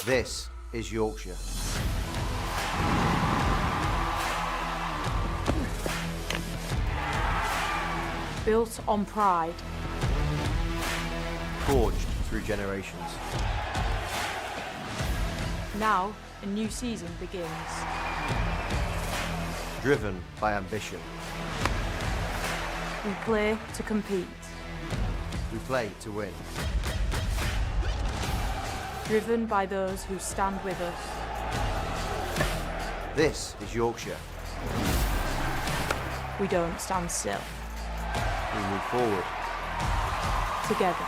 This is Yorkshire. Built on pride. Forged through generations. Now, a new season begins. Driven by ambition. We play to compete. We play to win. Driven by those who stand with us. This is Yorkshire. We don't stand still. We move forward. Together.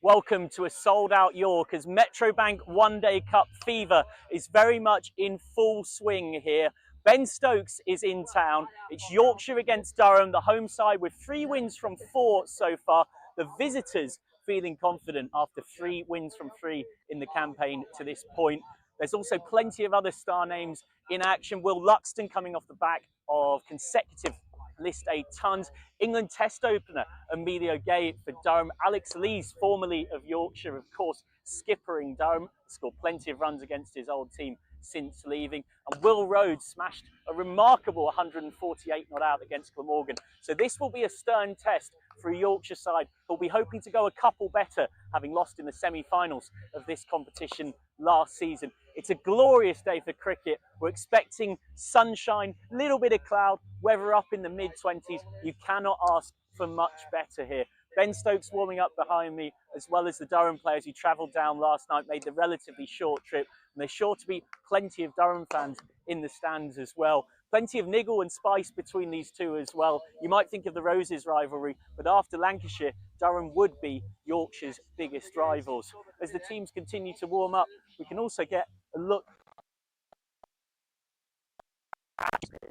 Welcome to a sold-out York as Metrobank One Day Cup fever is very much in full swing here. Ben Stokes is in town. It's Yorkshire against Durham, the home side with 3 wins from 4 so far. The visitors feeling confident after 3 wins from 3 in the campaign to this point. There's also plenty of other star names in action. Will Luxton coming off the back of consecutive List A tons. England test opener Emilio Gay for Durham. Alex Lees, formerly of Yorkshire, of course, skippering Durham, scored plenty of runs against his old team since leaving. And Will Rhodes smashed a remarkable 148 not out against Glamorgan. So this will be a stern test for a Yorkshire side who'll be hoping to go a couple better, having lost in the semi-finals of this competition last season. It's a glorious day for cricket. We're expecting sunshine, little bit of cloud, weather up in the mid-20s. You cannot ask for much better here. Ben Stokes warming up behind me, as well as the Durham players who travelled down last night, made the relatively short trip. And there's sure to be plenty of Durham fans in the stands as well. Plenty of niggle and spice between these two as well. You might think of the Roses rivalry, but after Lancashire, Durham would be Yorkshire's biggest rivals. As the teams continue to warm up, we can also get a look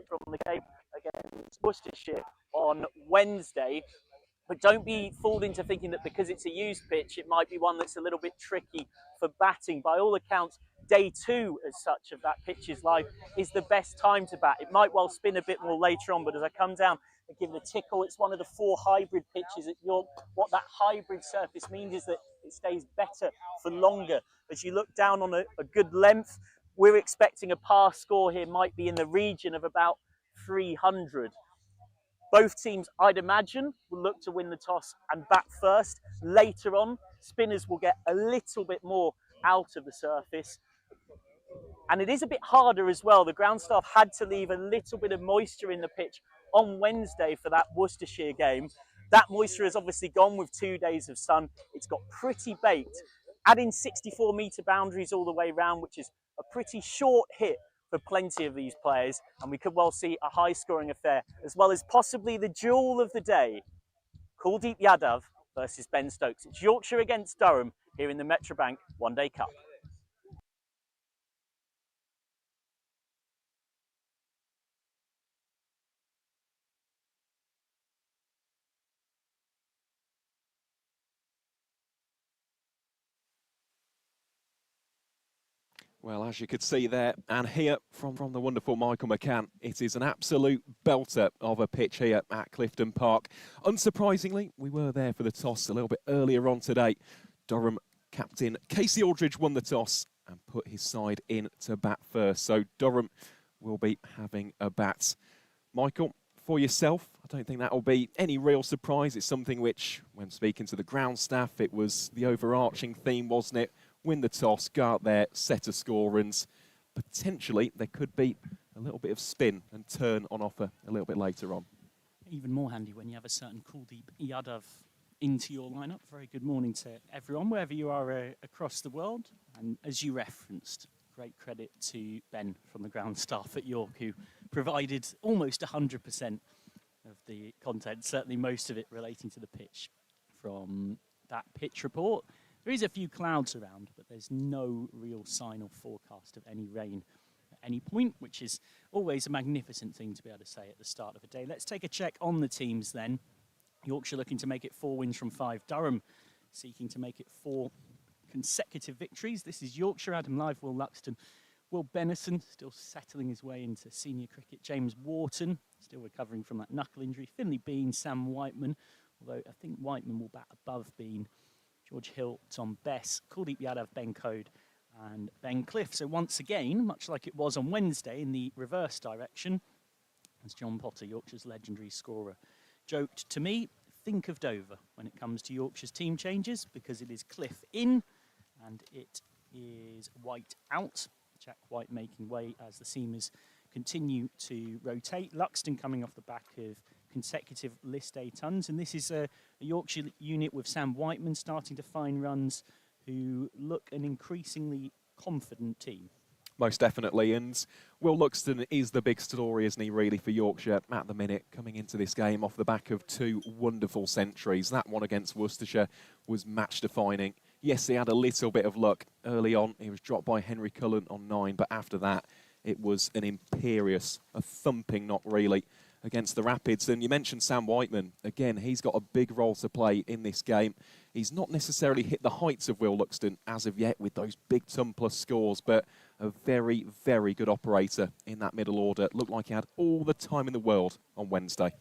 from the game against Worcestershire on Wednesday. But don't be fooled into thinking that because it's a used pitch, it might be one that's a little bit tricky for batting. By all accounts, day 2 as such of that pitch's life is the best time to bat. It might well spin a bit more later on, but as I come down and give it a tickle, it's one of the 4 hybrid pitches at York. What that hybrid surface means is that it stays better for longer. As you look down on a good length, we're expecting a par score here might be in the region of about 300. Both teams, I'd imagine, will look to win the toss and bat first. Later on, spinners will get a little bit more out of the surface. And it is a bit harder as well. The ground staff had to leave a little bit of moisture in the pitch on Wednesday for that Worcestershire game. That moisture has obviously gone with 2 days of sun. It's got pretty baked. Add in 64-metre boundaries all the way round, which is a pretty short hit for plenty of these players, and we could well see a high-scoring affair, as well as possibly the duel of the day, Kuldeep Yadav versus Ben Stokes. It's Yorkshire against Durham here in the Metrobank One Day Cup. Well, as you could see there, and here from the wonderful Michael McCann, it is an absolute belter of a pitch here at Clifton Park. Unsurprisingly, we were there for the toss a little bit earlier on today. Durham captain Casey Aldridge won the toss and put his side in to bat first. So Durham will be having a bat. Michael, for yourself, I don't think that will be any real surprise. It's something which, when speaking to the ground staff, it was the overarching theme, wasn't it? Win the toss, go out there, set a score, and potentially there could be a little bit of spin and turn on offer a little bit later on. Even more handy when you have a certain Kuldeep Yadav into your lineup. Very good morning to everyone, wherever you are across the world. And as you referenced, great credit to Ben from the ground staff at York, who provided almost 100% of the content, certainly most of it relating to the pitch from that pitch report. There is a few clouds around, but there's no real sign or forecast of any rain at any point, which is always a magnificent thing to be able to say at the start of a day. Let's take a check on the teams then. Yorkshire looking to make it 4 wins from 5. Durham seeking to make it 4 consecutive victories. This is Yorkshire. Adam Live, Will Luxton, Will Benison, still settling his way into senior cricket. James Wharton, still recovering from that knuckle injury. Finley Bean, Sam Whiteman, although I think Whiteman will bat above Bean. George Hill, Tom Bess, Kuldeep Yadav, Ben Code and Ben Cliff. So once again, much like it was on Wednesday in the reverse direction, as John Potter, Yorkshire's legendary scorer, joked to me, think of Dover when it comes to Yorkshire's team changes, because it is Cliff in and it is White out. Jack White making way as the seamers continue to rotate. Luxton coming off the back of consecutive List A tons, and this is a Yorkshire unit with Sam Whiteman starting to find runs, who look an increasingly confident team. Most definitely, and Will Luxton is the big story, isn't he, really, for Yorkshire at the minute, coming into this game off the back of 2 wonderful centuries. That one against Worcestershire was match-defining. Yes, he had a little bit of luck early on. He was dropped by Henry Cullen on 9, but after that, it was an imperious, a thumping knock, really, against the Rapids. And you mentioned Sam Whiteman. Again, he's got a big role to play in this game. He's not necessarily hit the heights of Will Luxton as of yet with those big ton-plus scores, but a very, very good operator in that middle order. Looked like he had all the time in the world on Wednesday.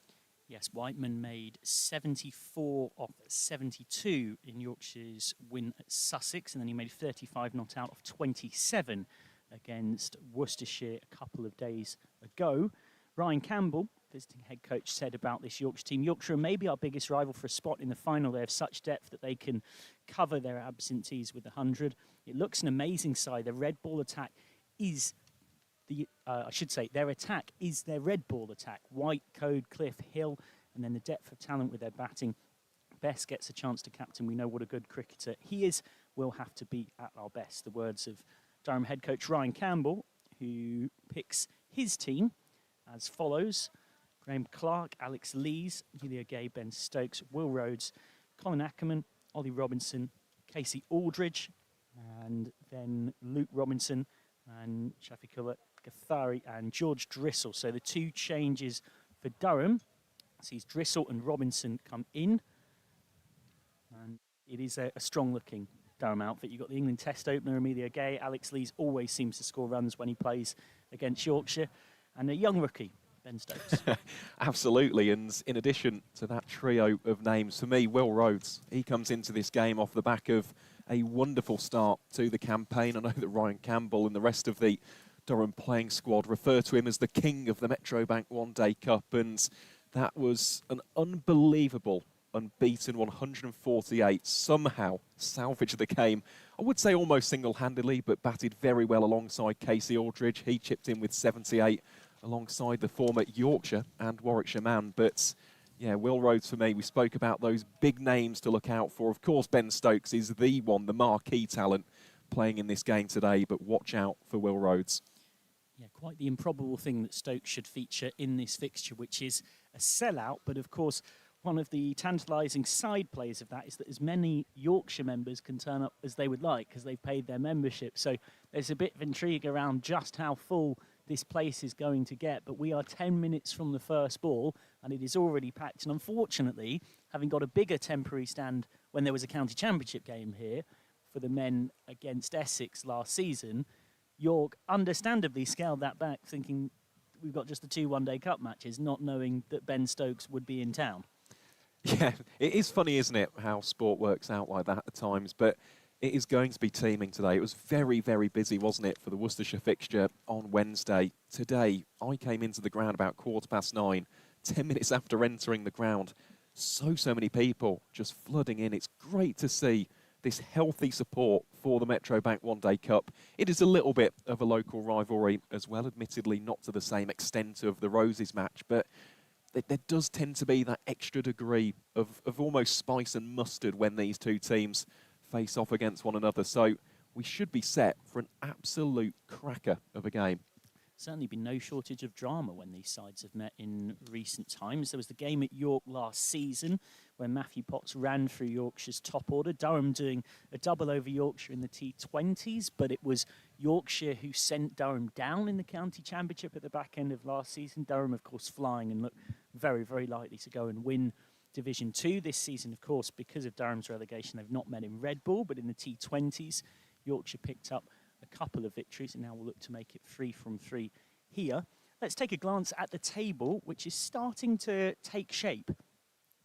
Yes, Whiteman made 74 of 72 in Yorkshire's win at Sussex, and then he made 35 not out of 27 against Worcestershire a couple of days ago. Ryan Campbell, visiting head coach, said about this Yorkshire team, Yorkshire may be our biggest rival for a spot in the final. They have such depth that they can cover their absentees with 100. It looks an amazing side. Their red ball attack is their attack is their red ball attack. White, Code, Cliff, Hill, and then the depth of talent with their batting. Best gets a chance to captain. We know what a good cricketer he is. We'll have to be at our best. The words of Durham head coach Ryan Campbell, who picks his team as follows: Graham Clark, Alex Lees, Julia Gay, Ben Stokes, Will Rhodes, Colin Ackerman, Ollie Robinson, Casey Aldridge, and then Luke Robinson and Shafiqullah Gathari and George Drissel. So the 2 changes for Durham sees Drissel and Robinson come in. And it is a strong-looking Durham outfit. You've got the England Test opener, Amelia Gay. Alex Lees always seems to score runs when he plays against Yorkshire. And a young rookie, Ben Stokes. Absolutely, and in addition to that trio of names, for me, Will Rhodes, he comes into this game off the back of a wonderful start to the campaign. I know that Ryan Campbell and the rest of the Durham playing squad refer to him as the king of the Metro Bank One Day Cup, and that was an unbelievable, unbeaten 148, somehow salvaged the game. I would say almost single-handedly, but batted very well alongside Casey Aldridge. He chipped in with 78 alongside the former Yorkshire and Warwickshire man. But yeah, Will Rhodes for me, we spoke about those big names to look out for. Of course, Ben Stokes is the one, the marquee talent playing in this game today, but watch out for Will Rhodes. Yeah, quite the improbable thing that Stokes should feature in this fixture, which is a sellout. But of course, one of the tantalising side plays of that is that as many Yorkshire members can turn up as they would like because they've paid their membership. So there's a bit of intrigue around just how full this place is going to get. But we are 10 minutes from the first ball and it is already packed. And unfortunately, having got a bigger temporary stand when there was a county championship game here for the men against Essex last season, York understandably scaled that back, thinking we've got just the 2 one-day cup matches, not knowing that Ben Stokes would be in town. Yeah, it is funny, isn't it, how sport works out like that at times, but it is going to be teeming today. It was very, very busy, wasn't it, for the Worcestershire fixture on Wednesday. Today, I came into the ground about 9:15, 10 minutes after entering the ground. So many people just flooding in. It's great to see this healthy support for the Metro Bank One Day Cup. It is a little bit of a local rivalry as well, admittedly not to the same extent of the Roses match, but there does tend to be that extra degree of almost spice and mustard when these 2 teams face off against one another. So we should be set for an absolute cracker of a game. Certainly been no shortage of drama when these sides have met in recent times. There was the game at York last season where Matthew Potts ran through Yorkshire's top order. Durham doing a double over Yorkshire in the T20s, but it was Yorkshire who sent Durham down in the county championship at the back end of last season. Durham, of course, flying and looked very, very likely to go and win Division 2 this season. Of course, because of Durham's relegation, they've not met in red ball, but in the T20s, Yorkshire picked up a couple of victories and now will look to make it 3 from 3 here. Let's take a glance at the table, which is starting to take shape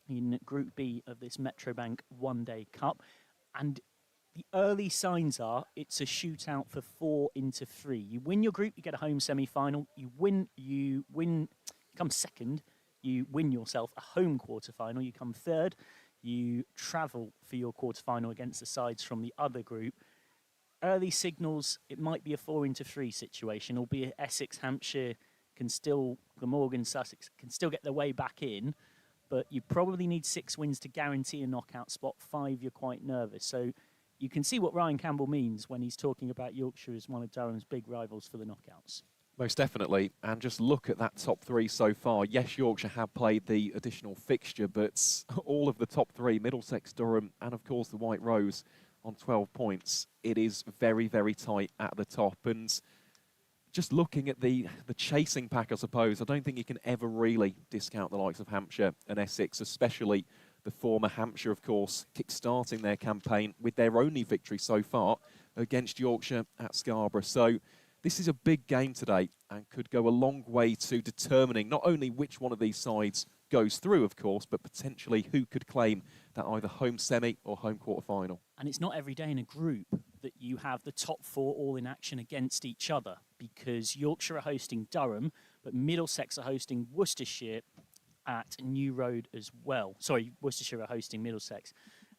in Group B of this Metro Bank One Day Cup. And the early signs are it's a shootout for 4 into 3. You win your group, you get a home semi-final. You come second, you win yourself a home quarter-final. You come third, you travel for your quarter-final against the sides from the other group. Early signals, it might be a 4 into 3 situation, albeit Essex, Hampshire Glamorgan, Sussex can still get their way back in, but you probably need 6 wins to guarantee a knockout spot. 5, you're quite nervous. So you can see what Ryan Campbell means when he's talking about Yorkshire as one of Durham's big rivals for the knockouts. Most definitely, and just look at that top three so far. Yes, Yorkshire have played the additional fixture, but all of the top three, Middlesex, Durham, and of course the White Rose on 12 points. It is very, very tight at the top, and just looking at the chasing pack, I suppose, I don't think you can ever really discount the likes of Hampshire and Essex, especially the former Hampshire, of course, kick-starting their campaign with their only victory so far against Yorkshire at Scarborough. So this is a big game today and could go a long way to determining not only which one of these sides goes through, of course, but potentially who could claim that either home semi or home quarter-final. And it's not every day in a group that you have the top four all in action against each other, because Yorkshire are hosting Durham, but Middlesex are hosting Worcestershire at New Road as well. Sorry, Worcestershire are hosting Middlesex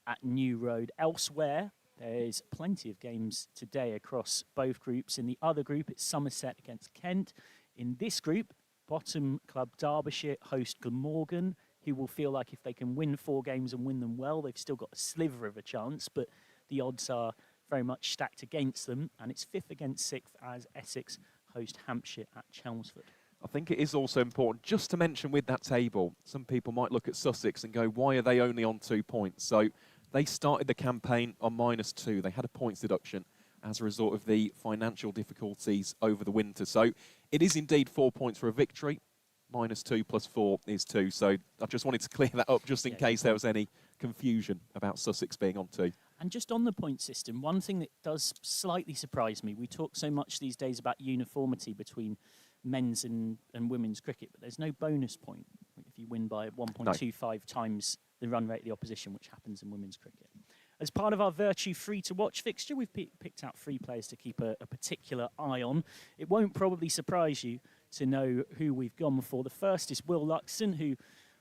at New Road. Elsewhere, there's plenty of games today across both groups. In the other group, it's Somerset against Kent. In this group, bottom club Derbyshire host Glamorgan, who will feel like if they can win 4 games and win them well, they've still got a sliver of a chance, but the odds are very much stacked against them. And it's 5th against 6th as Essex host Hampshire at Chelmsford. I think it is also important just to mention with that table, some people might look at Sussex and go, why are they only on 2 points? So they started the campaign on -2. They had a points deduction as a result of the financial difficulties over the winter. So it is indeed 4 points for a victory. -2 plus 4 is 2. So I just wanted to clear that up just in case there was any confusion about Sussex being on 2. And just on the point system, one thing that does slightly surprise me, we talk so much these days about uniformity between men's and women's cricket, but there's no bonus point if you win by 1.25 times the run rate of the opposition, which happens in women's cricket. As part of our Vertu free-to-watch fixture, we've picked out 3 players to keep a particular eye on. It won't probably surprise you to know who we've gone for. The first is Will Luxton, who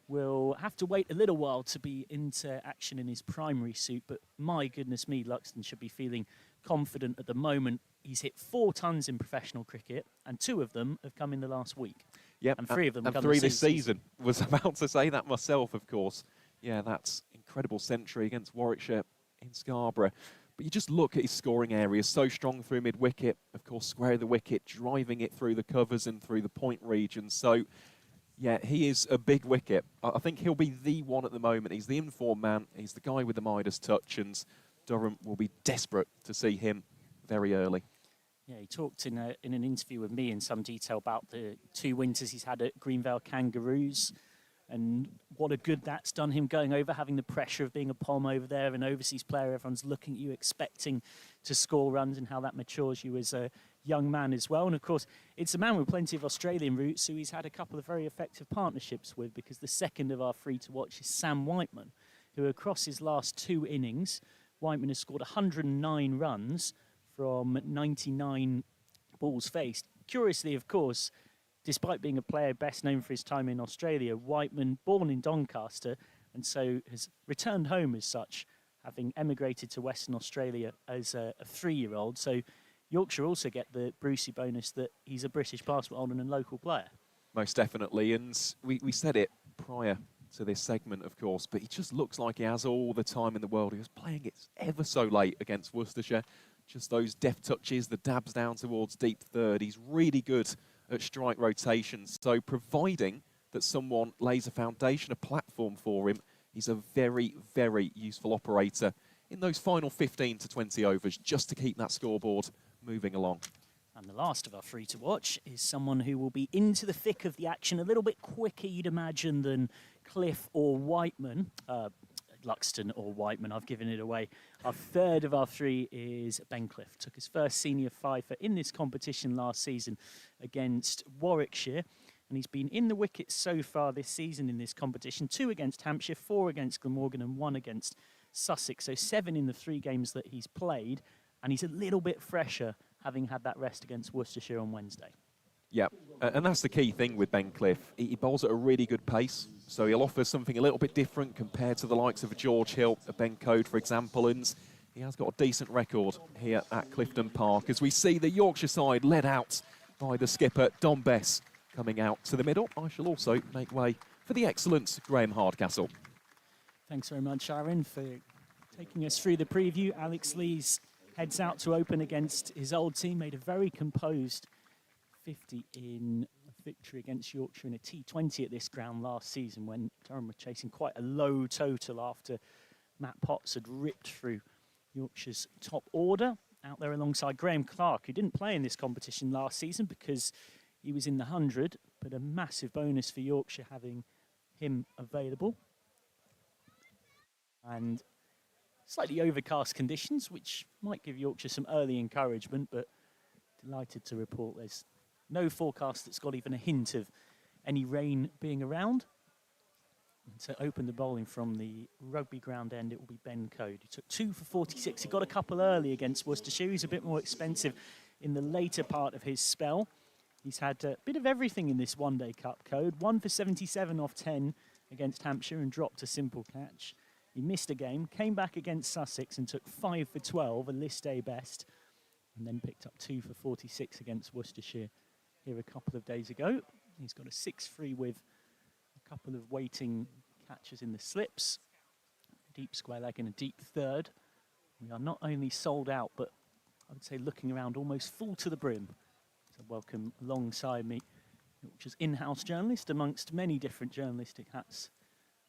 will have to wait a little while to be into action in his primary suit, but my goodness me, Luxton should be feeling confident at the moment. He's hit 4 tons in professional cricket, and 2 of them have come in the last week. Yep, and 3 of them have come 3 this season. Was about to say that myself, of course. Yeah, that's incredible century against Warwickshire in Scarborough. But you just look at his scoring areas, so strong through mid-wicket, of course, square of the wicket, driving it through the covers and through the point region. So, yeah, he is a big wicket. I think he'll be the one at the moment. He's the informed man. He's the guy with the Midas touch, and Durham will be desperate to see him very early. Yeah, he talked in an interview with me in some detail about the 2 winters he's had at Greenvale Kangaroos and what a good that's done him going over, having the pressure of being a POM over there, an overseas player. Everyone's looking at you, expecting to score runs, and how that matures you as a young man as well. And of course, it's a man with plenty of Australian roots who he's had a couple of very effective partnerships with, because the second of our free to watch is Sam Whiteman, who across his last 2 innings, Whiteman has scored 109 runs from 99 balls faced. Curiously, of course, despite being a player best known for his time in Australia, Whiteman, born in Doncaster, and so has returned home as such, having emigrated to Western Australia as a 3-year-old. So Yorkshire also get the Brucey bonus that he's a British passport holder and local player. Most definitely, and we said it prior to this segment, of course, but he just looks like he has all the time in the world. He was playing it ever so late against Worcestershire. Just those deft touches, the dabs down towards deep third. He's really good at strike rotations. So providing that someone lays a foundation, a platform for him, he's a very, very useful operator in those final 15 to 20 overs just to keep that scoreboard moving along. And the last of our free to watch is someone who will be into the thick of the action a little bit quicker, you'd imagine, than Cliff or Whiteman. Luxton or Whiteman, I've given it away. Our third of our 3 is Ben Cliff. Took his first senior fifer in this competition last season against Warwickshire, and he's been in the wickets so far this season in this competition. 2 against Hampshire, 4 against Glamorgan, and 1 against Sussex. So 7 in the 3 games that he's played, and he's a little bit fresher, having had that rest against Worcestershire on Wednesday. Yeah, and that's the key thing with Ben Cliff. He bowls at a really good pace, so he'll offer something a little bit different compared to the likes of a George Hill, a Ben Code, for example, and he has got a decent record here at Clifton Park, as we see the Yorkshire side led out by the skipper, Don Bess, coming out to the middle. I shall also make way for the excellent Graham Hardcastle. Thanks very much, Aaron, for Taking us through the preview, Alex Lees heads out to open against his old team, made a very composed 50 in a victory against Yorkshire in a T20 at this ground last season when Durham were chasing quite a low total after Matt Potts had ripped through Yorkshire's top order. Out there alongside Graham Clark, who didn't play in this competition last season because he was in the 100, but a massive bonus for Yorkshire having him available. And slightly overcast conditions, which might give Yorkshire some early encouragement, but delighted to report there's no forecast that's got even a hint of any rain being around. And to open the bowling from the rugby ground end, it will be Ben Code, who took 2 for 46. He got a couple early against Worcestershire. He's a bit more expensive in the later part of his spell. He's had a bit of everything in this one-day cup, Code. 1 for 77 off 10 against Hampshire and dropped a simple catch. He missed a game, came back against Sussex and took 5 for 12, a list A best, and then picked up 2 for 46 against Worcestershire here a couple of days ago. He's got a 6-3 with a couple of waiting catches in the slips, deep square leg and a deep third. We are not only sold out, but I would say looking around almost full to the brim. So welcome alongside me, Yorkshire's in-house journalist amongst many different journalistic hats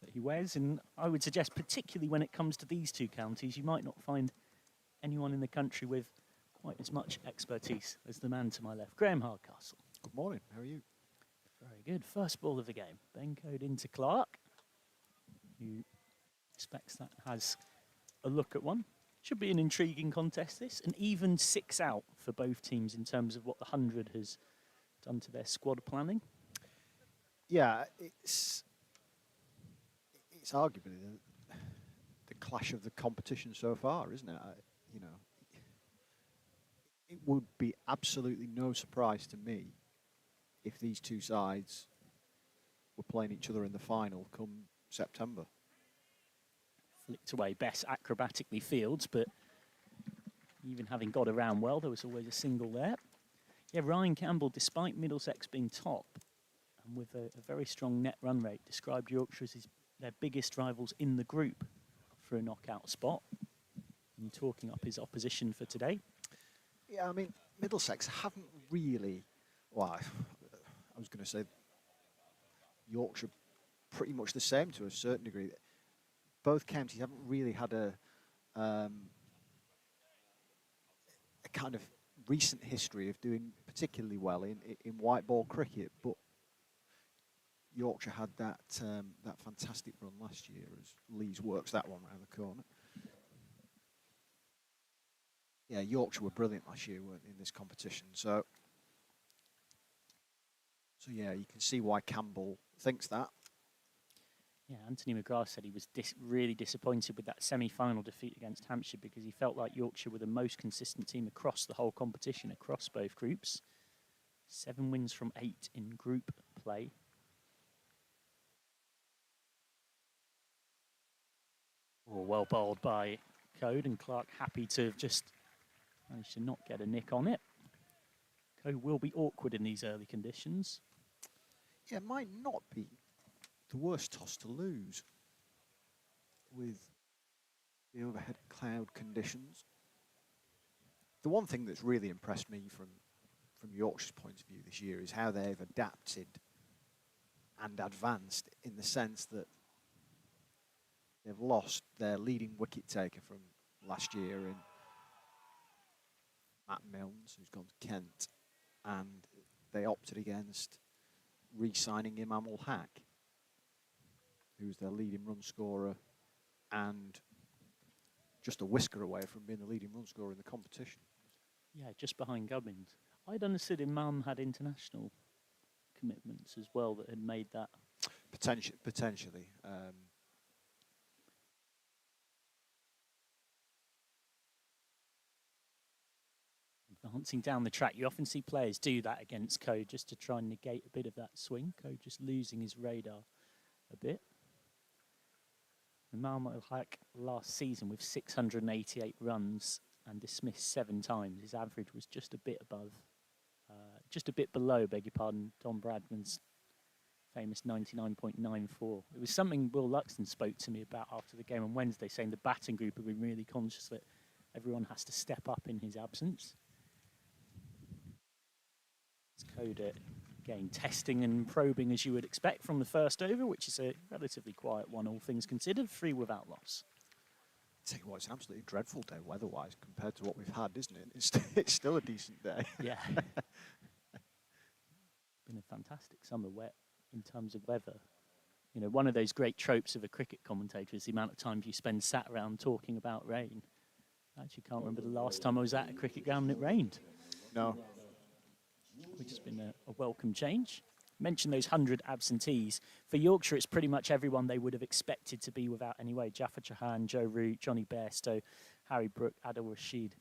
that he wears. And I would suggest, particularly when it comes to these two counties, you might not find anyone in the country with quite as much expertise as the man to my left, Graham Hardcastle. Good morning, how are you? Very good. First ball of the game. Ben Code into Clark, who expects that has a look at one. Should be an intriguing contest, this. An even 6 out for both teams in terms of what the 100 has done to their squad planning. Yeah, it's arguably the clash of the competition so far, isn't it? You know, it would be absolutely no surprise to me if these two sides were playing each other in the final come September. Flicked away best acrobatically Fields, but even having got around well, there was always a single there. Yeah, Ryan Campbell, despite Middlesex being top and with a very strong net run rate, described Yorkshire as their biggest rivals in the group for a knockout spot. And talking up his opposition for today. Yeah, I mean, Middlesex haven't really, well, I was going to say Yorkshire pretty much the same to a certain degree. Both counties haven't really had a kind of recent history of doing particularly well in white ball cricket, but Yorkshire had that that fantastic run last year as Lees works that one around the corner. Yeah, Yorkshire were brilliant last year, weren't they, in this competition. So yeah, you can see why Campbell thinks that. Yeah, Anthony McGrath said he was really disappointed with that semi-final defeat against Hampshire because he felt like Yorkshire were the most consistent team across the whole competition, across both groups. 7 wins from 8 in group play. Oh, well bowled by Code, and Clark happy to have just managed to not get a nick on it. Code will be awkward in these early conditions. Yeah, it might not be the worst toss to lose with the overhead cloud conditions. The one thing that's really impressed me from Yorkshire's point of view this year is how they've adapted and advanced, in the sense that they've lost their leading wicket taker from last year in Matt Milnes, who's gone to Kent, and they opted against re-signing Imam-ul Haq, who's their leading run scorer and just a whisker away from being the leading run scorer in the competition. Yeah, just behind Gubbins. I'd understood Imam had international commitments as well that had made that. Potentially. Advancing down the track, you often see players do that against Code just to try and negate a bit of that swing. Code just losing his radar a bit. Imam al-Haq last season with 688 runs and dismissed 7 times. His average was just a bit above, just a bit below, beg your pardon, Don Bradman's famous 99.94. It was something Will Luxton spoke to me about after the game on Wednesday, saying the batting group have been really conscious that everyone has to step up in his absence. It's Coda again testing and probing as you would expect from the first over, which is a relatively quiet one, all things considered, 3 without loss. Tell you what, it's an absolutely dreadful day weather-wise compared to what we've had, isn't it? It's still a decent day. Yeah. Been a fantastic summer wet in terms of weather. You know, one of those great tropes of a cricket commentator is the amount of time you spend sat around talking about rain. I actually can't remember the last time I was at a cricket ground and it rained. No. Which has been a welcome change. Mention those 100 absentees. For Yorkshire, it's pretty much everyone they would have expected to be without anyway. Jaffa Chauhan, Joe Root, Johnny Bairstow, Harry Brook, Adil Rashid.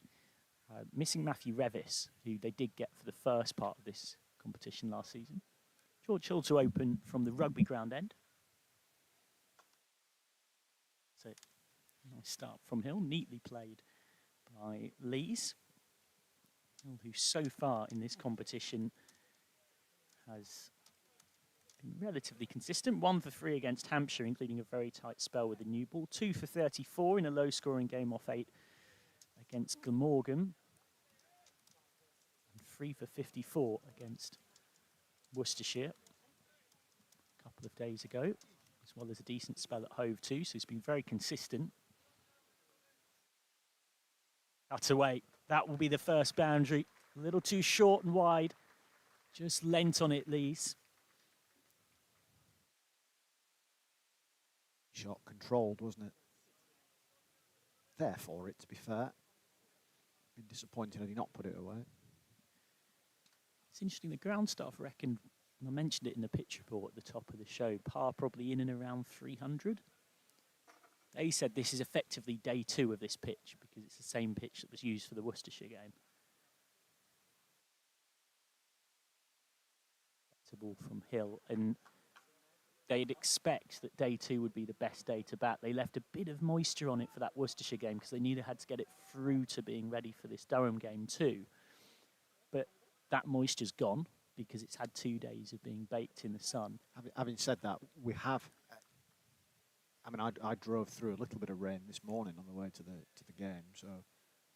Missing Matthew Revis, who they did get for the first part of this competition last season. George Hill to open from the rugby ground end. So, nice start from Hill, neatly played by Lees, who so far in this competition has been relatively consistent. 1 for 3 against Hampshire, including a very tight spell with the new ball. 2 for 34 in a low-scoring game off 8 against Glamorgan. And 3 for 54 against Worcestershire a couple of days ago, as well as a decent spell at Hove too, so he's been very consistent. Cut away. That will be the first boundary. A little too short and wide. Just lent on it, Lees. Shot controlled, wasn't it? There for it, to be fair. Been disappointed had he not put it away. It's interesting, the ground staff reckoned, and I mentioned it in the pitch report at the top of the show, par probably in and around 300. They said this is effectively day 2 of this pitch because it's the same pitch that was used for the Worcestershire game. That's a ball from Hill, and they'd expect that day 2 would be the best day to bat. They left a bit of moisture on it for that Worcestershire game because they knew they had to get it through to being ready for this Durham game too. But that moisture's gone because it's had 2 days of being baked in the sun. Having said that, we have. I mean, I drove through a little bit of rain this morning on the way to the game, so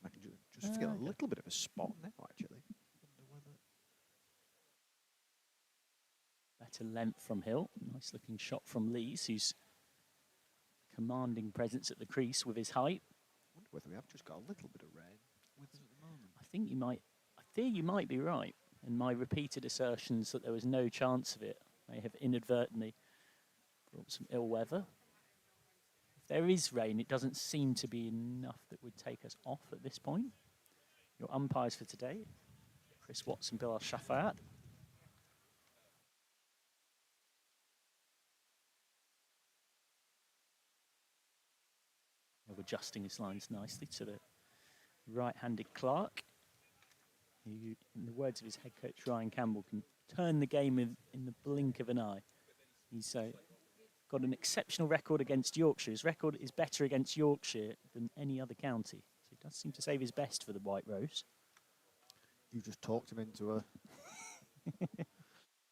I can just feel a little bit of a spot now, actually. Better length from Hill. Nice looking shot from Lees, who's commanding presence at the crease with his height. I wonder whether we have just got a little bit of rain with us at the moment. I fear you might be right. And my repeated assertions that there was no chance of it may have inadvertently brought some ill weather. If there is rain, it doesn't seem to be enough that would take us off at this point. Your umpires for today, Chris Watson, Bill Al-Shafayat. Adjusting his lines nicely to the right-handed Clark, who, in the words of his head coach Ryan Campbell, can turn the game in the blink of an eye. He's got an exceptional record against Yorkshire. His record is better against Yorkshire than any other county. So he does seem to save his best for the White Rose. You just talked him into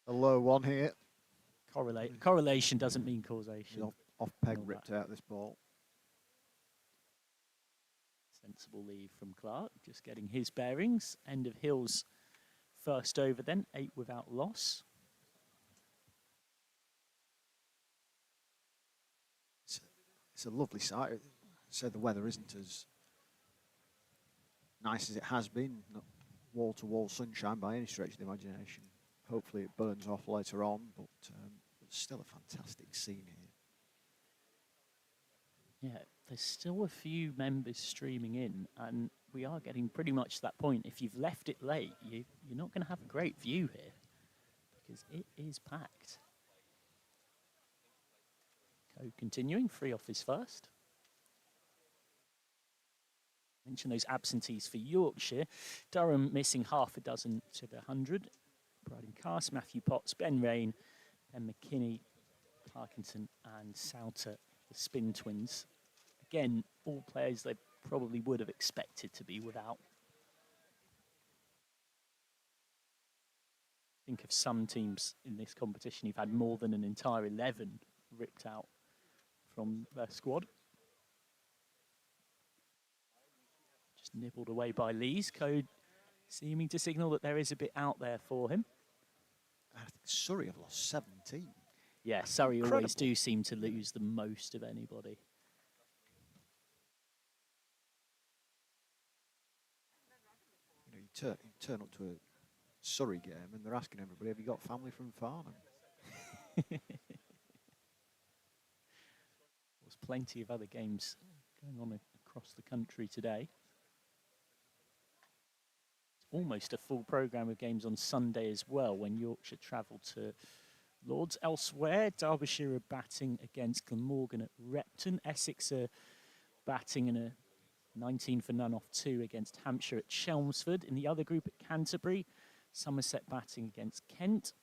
a low one here. Correlation doesn't mean causation. Off peg ripped out this ball. Sensible leave from Clark, just getting his bearings. End of Hill's first over then, 8 without loss. It's a lovely sight. So the weather isn't as nice as it has been. Not wall-to-wall sunshine by any stretch of the imagination. Hopefully it burns off later on, but it's still a fantastic scene here. Yeah, there's still a few members streaming in, and we are getting pretty much to that point. If you've left it late, you're not going to have a great view here because it is packed. Continuing, 3 off his first. Mention those absentees for Yorkshire. Durham missing half a dozen to the 100. Bryden Cast, Matthew Potts, Ben Rain, Ben McKinney, Parkinson and Souter, the spin twins. Again, all players they probably would have expected to be without. I think of some teams in this competition who've had more than an entire 11 ripped out from their squad. Just nibbled away by Lees. Code seeming to signal that there is a bit out there for him. I think Surrey have lost 17. Yeah, Surrey always Incredible. do seem to lose the most of anybody. You know, you turn up to a Surrey game and they're asking everybody, have you got family from Farnham? There's plenty of other games going on across the country today. Almost a full programme of games on Sunday as well when Yorkshire travel to Lords. Elsewhere, Derbyshire are batting against Glamorgan at Repton. Essex are batting in a 19 for none off 2 against Hampshire at Chelmsford. In the other group at Canterbury, Somerset batting against Kent.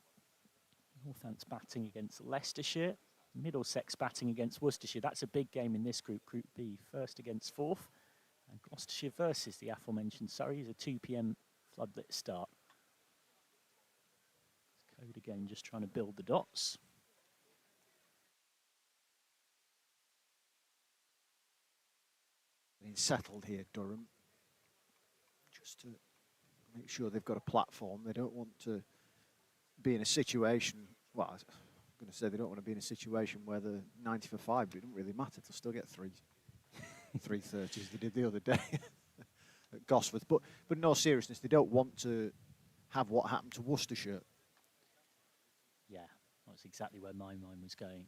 Northants batting against Leicestershire. Middlesex batting against Worcestershire. That's a big game in this group, Group B. First against fourth. And Gloucestershire versus the aforementioned Surrey is a 2 p.m. floodlit start. Code again, just trying to build the dots. Getting settled here, Durham, just to make sure they've got a platform. They don't want to be in a situation, well, I was going to say they don't want to be in a situation where they're 90 for 5, but it doesn't really matter. They'll still get 330s they did the other day at Gosforth. But in all seriousness, they don't want to have what happened to Worcestershire. Yeah, that's exactly where my mind was going.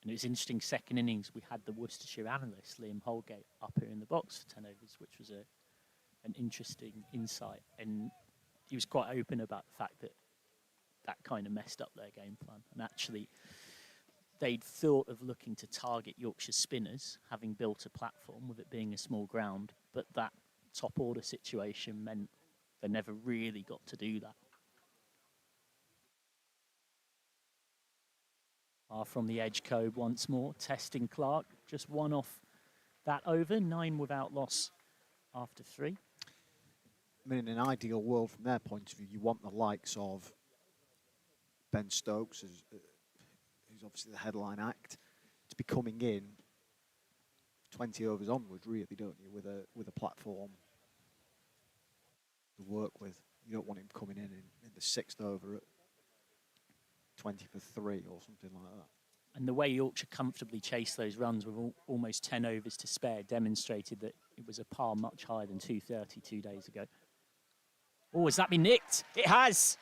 And it was interesting, second innings, we had the Worcestershire analyst, Liam Holgate, up here in the box for 10 overs, which was an interesting insight. And he was quite open about the fact that that kind of messed up their game plan. And actually, they'd thought of looking to target Yorkshire spinners, having built a platform with it being a small ground, but that top order situation meant they never really got to do that. From the edge code once more, testing Clark, just one off that over, 9 without loss after 3. I mean, in an ideal world from their point of view, you want the likes of Ben Stokes, who's obviously the headline act, to be coming in 20 overs onwards, really, don't you, with a platform to work with. You don't want him coming in the 6th over at 20 for 3 or something like that. And the way Yorkshire comfortably chased those runs with almost 10 overs to spare demonstrated that it was a par much higher than 230 2 days ago. Oh, has that been nicked? It has!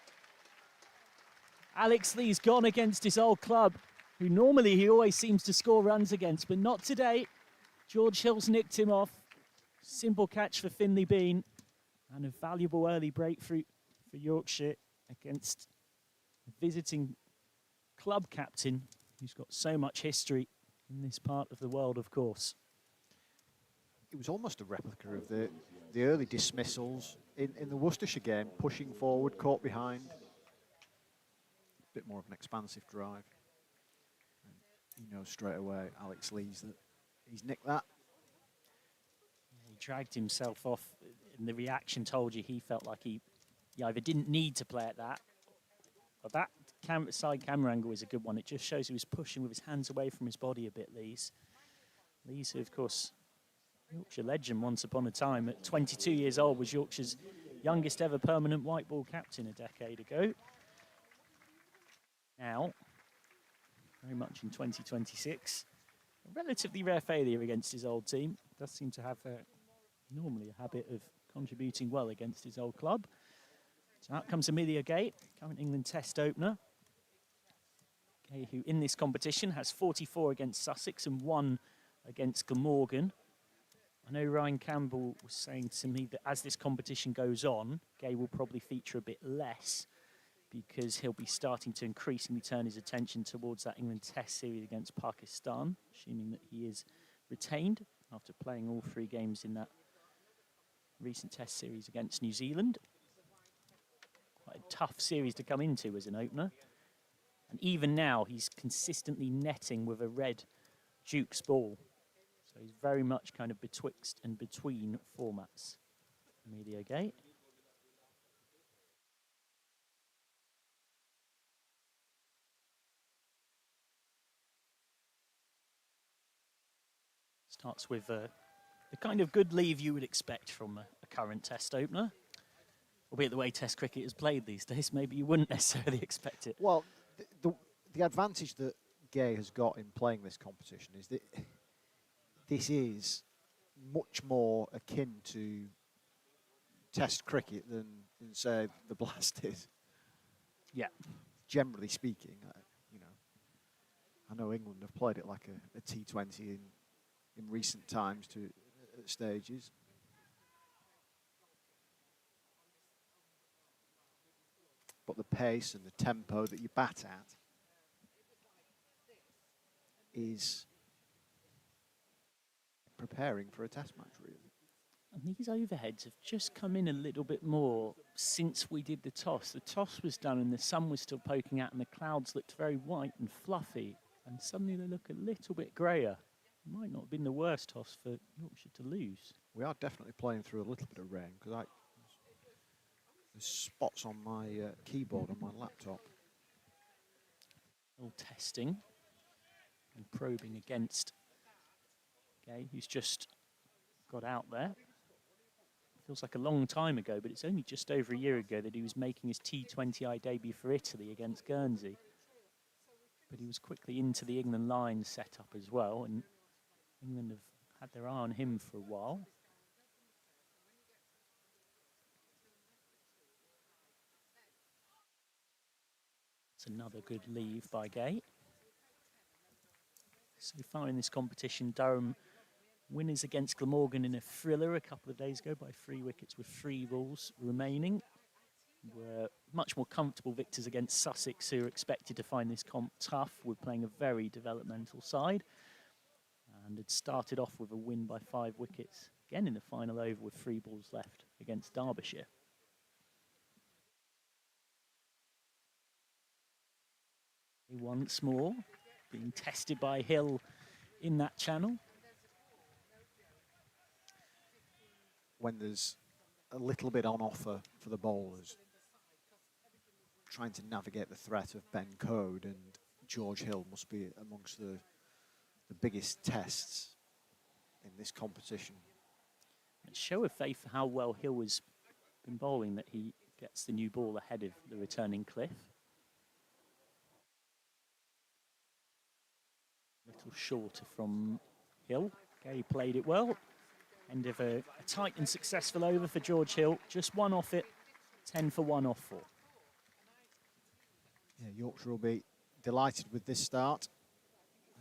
Alex Lee's gone against his old club, who normally he always seems to score runs against, but not today. George Hill's nicked him off. Simple catch for Finley Bean, and a valuable early breakthrough for Yorkshire against visiting club captain, who's got so much history in this part of the world, of course. It was almost a replica of the early dismissals in the Worcestershire game, pushing forward, caught behind. A bit more of an expansive drive. And he knows straight away, Alex Lees, that he's nicked that. He dragged himself off, and the reaction told you he felt like he either didn't need to play at that, but that side camera angle is a good one. It just shows he was pushing with his hands away from his body a bit, Lees. Lees, who, of course, Yorkshire legend once upon a time, at 22 years old, was Yorkshire's youngest ever permanent white ball captain a decade ago. Now, very much in 2026, a relatively rare failure against his old team. Does seem to have normally a habit of contributing well against his old club. So out comes Amelia Gay, current England Test opener. Gay, who in this competition has 44 against Sussex and 1 against Glamorgan. I know Ryan Campbell was saying to me that as this competition goes on, Gay will probably feature a bit less because he'll be starting to increasingly turn his attention towards that England Test series against Pakistan, assuming that he is retained after playing all 3 games in that recent Test series against New Zealand. Quite a tough series to come into as an opener. And even now, he's consistently netting with a red Duke's ball. So he's very much kind of betwixt and between formats. Amelia Gay. Starts with the kind of good leave you would expect from a current Test opener. Albeit the way Test cricket is played these days, maybe you wouldn't necessarily expect it. Well, the advantage that Gay has got in playing this competition is that this is much more akin to Test cricket than say, the Blast is. Yeah. Generally speaking, you know, I know England have played it like a T20 in recent times at stages. But the pace and the tempo that you bat at is preparing for a Test match, really. And these overheads have just come in a little bit more since we did the toss. The toss was done and the sun was still poking out and the clouds looked very white and fluffy. And suddenly they look a little bit greyer. Might not have been the worst toss for Yorkshire to lose. We are definitely playing through a little bit of rain because there's spots on my keyboard on my laptop. All testing and probing against Gay, who's just got out there. Feels like a long time ago, but it's only just over a year ago that he was making his T20I debut for Italy against Guernsey. But he was quickly into the England line setup as well, and England have had their eye on him for a while. It's another good leave by Gay. So far in this competition, Durham winners against Glamorgan in a thriller a couple of days ago by 3 wickets with 3 balls remaining. Were much more comfortable victors against Sussex, who are expected to find this comp tough. We're playing a very developmental side and had started off with a win by 5 wickets, again in the final over with 3 balls left against Derbyshire. Once more, being tested by Hill in that channel. When there's a little bit on offer for the bowlers, trying to navigate the threat of Ben Code and George Hill must be amongst the biggest tests in this competition. A show of faith for how well Hill has been bowling that he gets the new ball ahead of the returning Cliff. A little shorter from Hill. Gay played it well. End of a tight and successful over for George Hill. Just 1 off it, 10 for 1 off 4. Yeah, Yorkshire will be delighted with this start.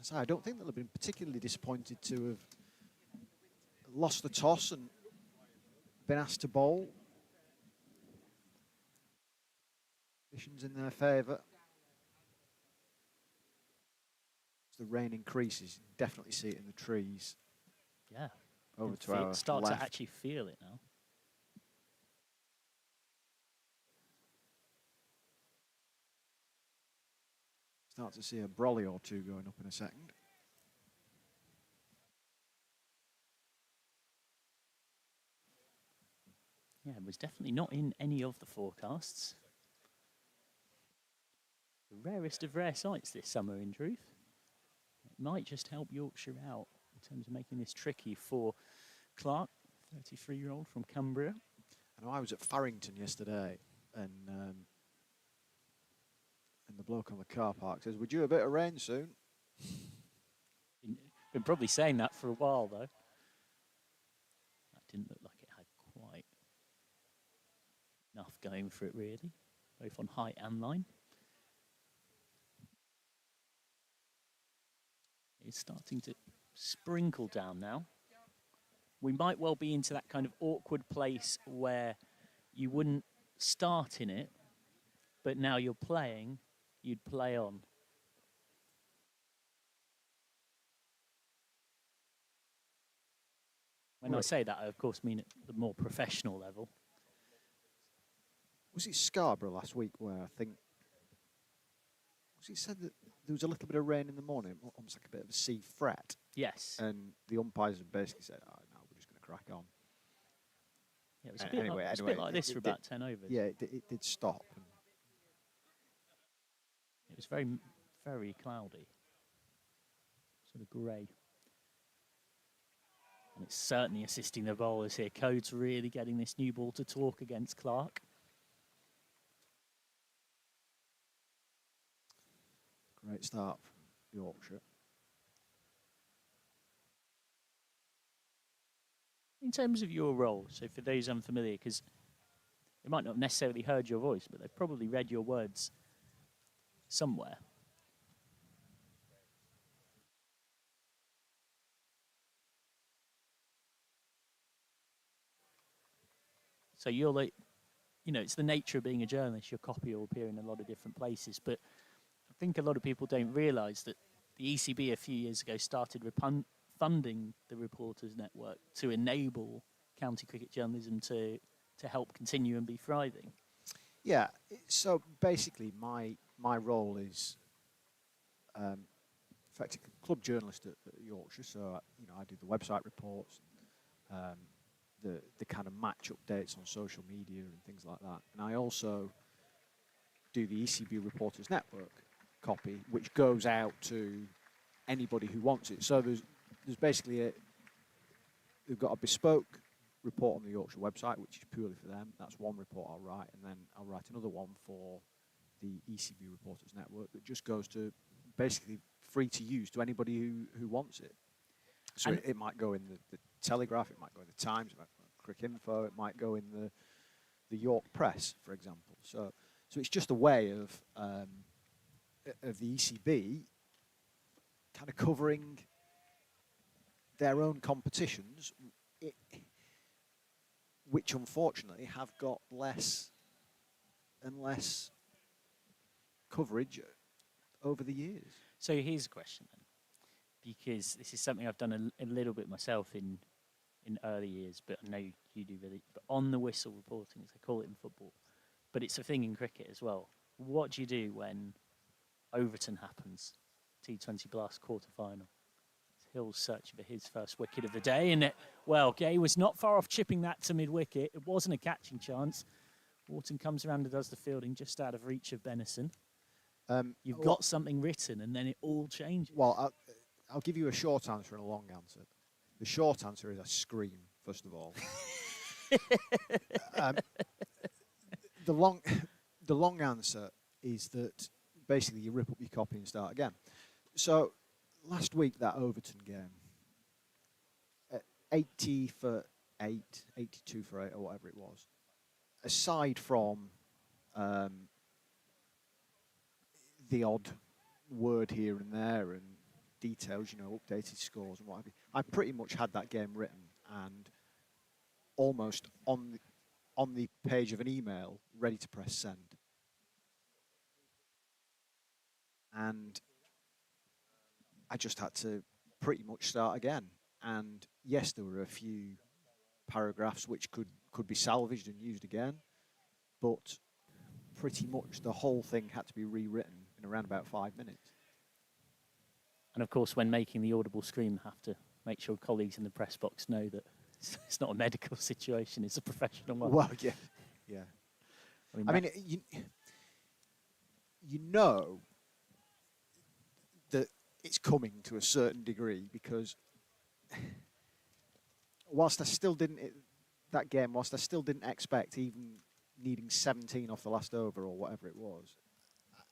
So I don't think they'll have been particularly disappointed to have lost the toss and been asked to bowl. Conditions in their favour. As the rain increases, you can definitely see it in the trees. Yeah. Over to our start left. to actually feel it now. Start to see a brolly or two going up in a second. Yeah, it was definitely not in any of the forecasts. The rarest of rare sights this summer, in truth. It might just help Yorkshire out in terms of making this tricky for Clark, 33-year-old from Cumbria. I know I was at Farrington yesterday, and the bloke on the car park says, "We're due a bit of rain soon." Been probably saying that for a while, though. That didn't look like it had quite enough going for it, really, both on height and line. It's starting to sprinkle down now. We might well be into that kind of awkward place where you wouldn't start in it, but now you're playing, you'd play on. When I say that, I of course mean at the more professional level. Was it Scarborough last week where I think, was it said that there was a little bit of rain in the morning, almost like a bit of a sea fret? Yes. And the umpires have basically said, "Oh, no, we're just going to crack on." Yeah, it was a bit like this for about 10 overs. Yeah, it did stop. It was very, very cloudy, sort of grey. And it's certainly assisting the bowlers here. Coates really getting this new ball to talk against Clark. Great start for Yorkshire. In terms of your role, so for those unfamiliar, because they might not have necessarily heard your voice, but they've probably read your words somewhere. So you're like, you know, it's the nature of being a journalist. Your copy will appear in a lot of different places, but I think a lot of people don't realise that the ECB a few years ago started funding the Reporters Network to enable county cricket journalism to help continue and be thriving. Yeah, so basically my role is effectively club journalist at Yorkshire. So I do the website reports, the kind of match updates on social media and things like that. And I also do the ECB Reporters Network copy, which goes out to anybody who wants it. So there's basically we've got a bespoke report on the Yorkshire website, which is purely for them. That's one report I'll write, and then I'll write another one for the ECB Reporters Network that just goes to basically free to use to anybody who wants it. So it might go in the Telegraph, it might go in the Times, it might go in Cricket Info, it might go in the York Press, for example. So it's just a way of the ECB kind of covering their own competitions, which unfortunately have got less and less coverage over the years. So here's a question then, because this is something I've done a little bit myself in early years, but I know you do really. But on the whistle reporting, as they call it in football, but it's a thing in cricket as well. What do you do when Overton happens, T20 Blast quarter-final? Hill's searching for his first wicket of the day, and Gay was not far off chipping that to mid-wicket. It wasn't a catching chance. Wharton comes around and does the fielding just out of reach of Benison. You've got something written, and then it all changes. Well, I'll give you a short answer and a long answer. The short answer is I scream, first of all. The long answer is that basically you rip up your copy and start again. So last week, that Overton game, 80 for 8, 82 for 8, or whatever it was, aside from the odd word here and there and details, updated scores and what have you, I pretty much had that game written and almost on the page of an email, ready to press send. And I just had to pretty much start again. And yes, there were a few paragraphs which could be salvaged and used again, but pretty much the whole thing had to be rewritten in around about 5 minutes. And of course, when making the audible scream, have to make sure colleagues in the press box know that it's not a medical situation, it's a professional one. Well, yeah. I mean, you know that it's coming to a certain degree, because whilst I still didn't expect even needing 17 off the last over or whatever it was,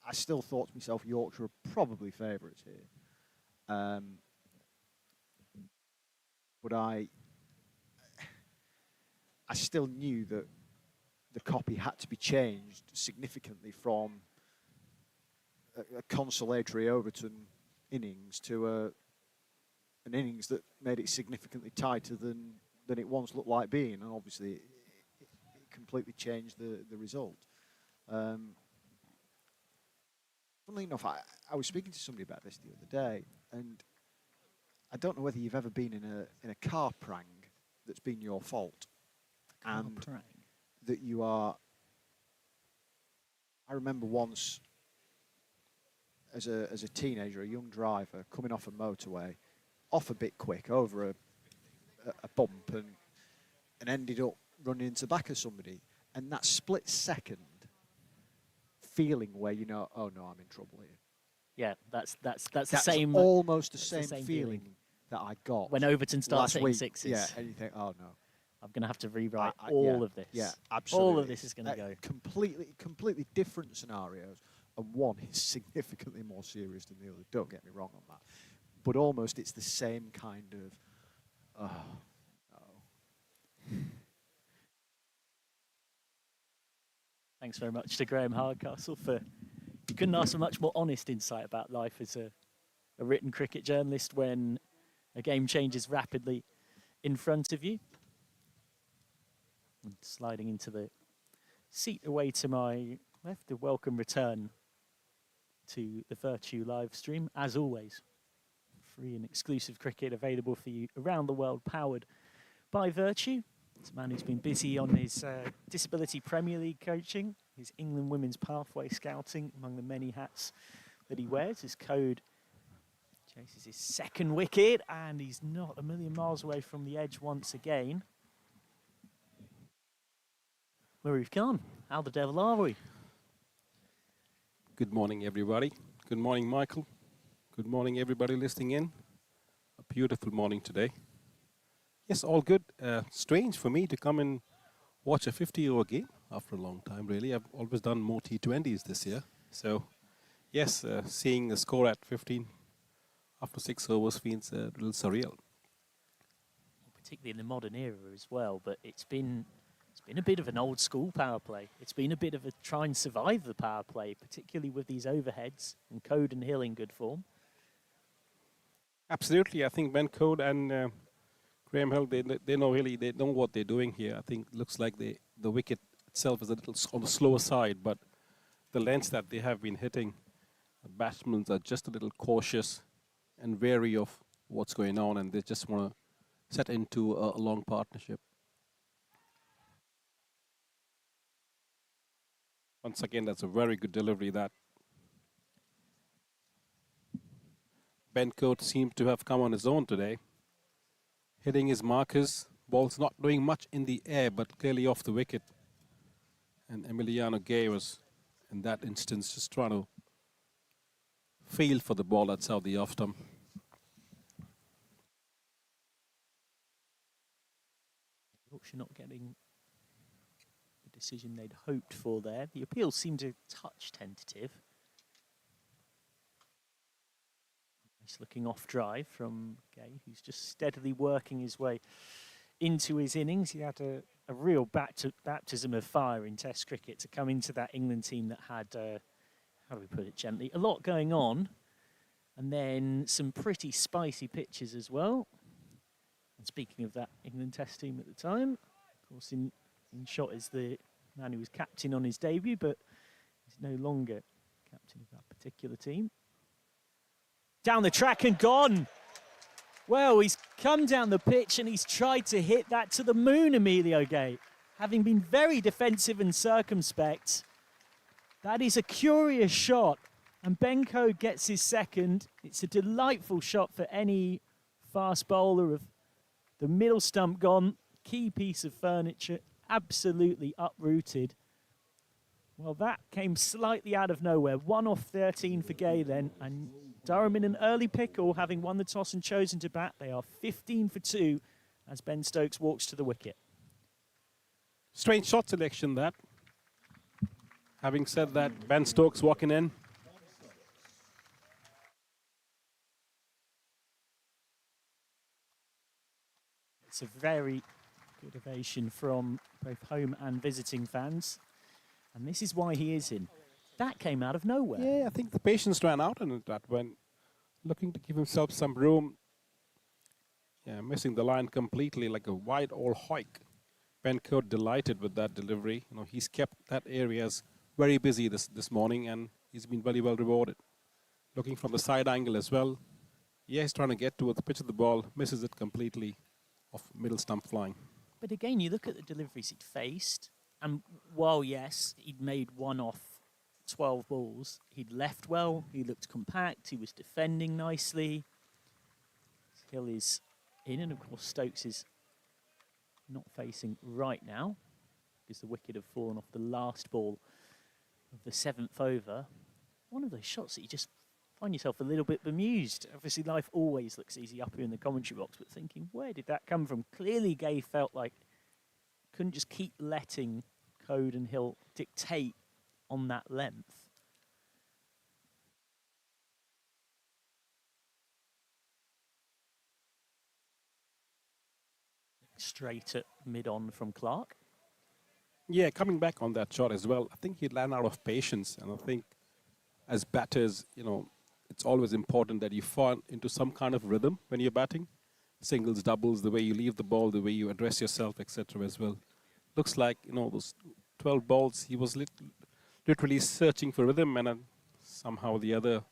I still thought to myself Yorkshire are probably favourites here. But I still knew that the copy had to be changed significantly from a consolatory Overton innings to an innings that made it significantly tighter than it once looked like being, and obviously it completely changed the result. Funnily enough, I was speaking to somebody about this the other day, and I don't know whether you've ever been in a car prank that's been your fault, and that you are. I remember once, as a teenager, a young driver coming off a motorway, off a bit quick over a bump, and ended up running into the back of somebody, and that split second feeling where oh no, I'm in trouble here. Yeah, that's the same. Almost the that's same the same feeling that I got When Overton starts last hitting week. sixes. Yeah, and you think, oh no. I'm going to have to rewrite Yeah, all of this. Yeah, absolutely. All of this is going to go. Completely different scenarios, and one is significantly more serious than the other. Don't get me wrong on that, but almost it's the same kind of. Oh no. Thanks very much to Graham Hardcastle for. You couldn't ask for much more honest insight about life as a written cricket journalist when a game changes rapidly in front of you. And sliding into the seat away to my left, a welcome return to the Vertu live stream. As always, free and exclusive cricket available for you around the world, powered by Vertu. It's a man who's been busy on his Disability Premier League coaching, his England women's pathway scouting, among the many hats that he wears. His code chases his second wicket, and he's not a million miles away from the edge once again. Maruf Khan, how the devil are we? Good morning, everybody. Good morning, Michael. Good morning, everybody listening in. A beautiful morning today. Yes, all good. Strange for me to come and watch a 50-over game after a long time, really. I've always done more T20s this year. So, yes, seeing a score at 15 after 6 overs feels a little surreal. Particularly in the modern era as well, but it's been a bit of an old school power play. It's been a bit of a try and survive the power play, particularly with these overheads and Code and Hill in good form. Absolutely. I think Ben Code and Graham Hill, they know what they're doing here. I think it looks like the wicket itself is a little on the slower side, but the lengths that they have been hitting, the batsmen are just a little cautious and wary of what's going on, and they just want to set into a long partnership. Once again, that's a very good delivery. That Ben Coates seems to have come on his own today, hitting his markers. Ball's not doing much in the air, but clearly off the wicket. And Emiliano Gay was, in that instance, just trying to feel for the ball that's out the off stump. Yorkshire not getting the decision they'd hoped for there. The appeals seemed a touch tentative. Nice looking off drive from Gay, who's just steadily working his way into his innings. He had a real baptism of fire in Test cricket to come into that England team that had, how do we put it gently, a lot going on. And then some pretty spicy pitches as well. And speaking of that England Test team at the time, of course in shot is the man who was captain on his debut, but he's no longer captain of that particular team. Down the track and gone. Well, he's come down the pitch and he's tried to hit that to the moon, Emilio Gay. Having been very defensive and circumspect, that is a curious shot. And Ben Code gets his second. It's a delightful shot for any fast bowler of the middle stump gone. Key piece of furniture, absolutely uprooted. Well, that came slightly out of nowhere. 1 off 13 for Gay then. And Durham in an early pickle, having won the toss and chosen to bat. They are 15 for 2 as Ben Stokes walks to the wicket. Strange shot selection, that. Having said that, Ben Stokes walking in. It's a very good ovation from both home and visiting fans. And this is why he is in. That came out of nowhere. Yeah, I think the patience ran out in that when looking to give himself some room. Yeah, missing the line completely like a wide old hike. Ben Code delighted with that delivery. You know, he's kept that areas very busy this morning, and he's been very well rewarded. Looking from the side angle as well. Yeah, he's trying to get towards the pitch of the ball, misses it completely off middle stump flying. But again, you look at the deliveries he'd faced, and while, yes, he'd made 1 off 12 balls, he'd left well, he looked compact, he was defending nicely. Hill is in, and of course Stokes is not facing right now, because the wicket had fallen off the last ball of the 7th over. One of those shots that you just find yourself a little bit bemused. Obviously, life always looks easy up here in the commentary box, but thinking, where did that come from? Clearly, Gay felt like couldn't just keep letting Code and Hill dictate on that length. Straight at mid-on from Clark. Yeah, coming back on that shot as well, I think he ran out of patience. And I think as batters, it's always important that you fall into some kind of rhythm when you're batting. Singles, doubles, the way you leave the ball, the way you address yourself, etc. as well. Looks like, those 12 balls, he was literally searching for rhythm, and somehow the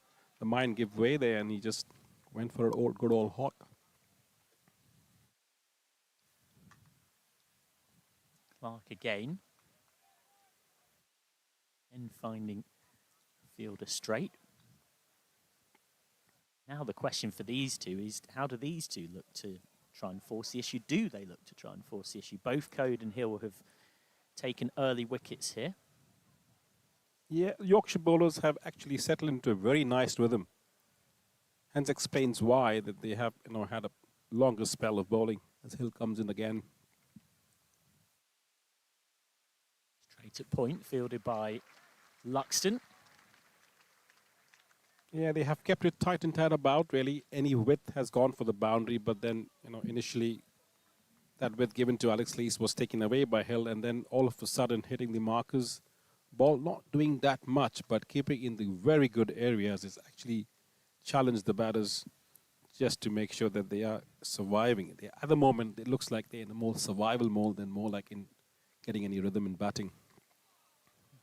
mind gave way there, and he just went for an good old hawk. Clark again. And finding fielder straight. Now the question for these two is, how do these two look to try and force the issue? Do they look to try and force the issue? Both Code and Hill have taken early wickets here. Yeah, Yorkshire bowlers have actually settled into a very nice rhythm. Hence explains why that they have had a longer spell of bowling as Hill comes in again. Straight at point, fielded by Luxton. Yeah, they have kept it tight and tight about, really. Any width has gone for the boundary, but then, initially that width given to Alex Lees was taken away by Hill, and then all of a sudden hitting the markers. Ball not doing that much, but keeping in the very good areas is actually challenged the batters just to make sure that they are surviving. At the moment, it looks like they're in a more survival mode than more like in getting any rhythm in batting.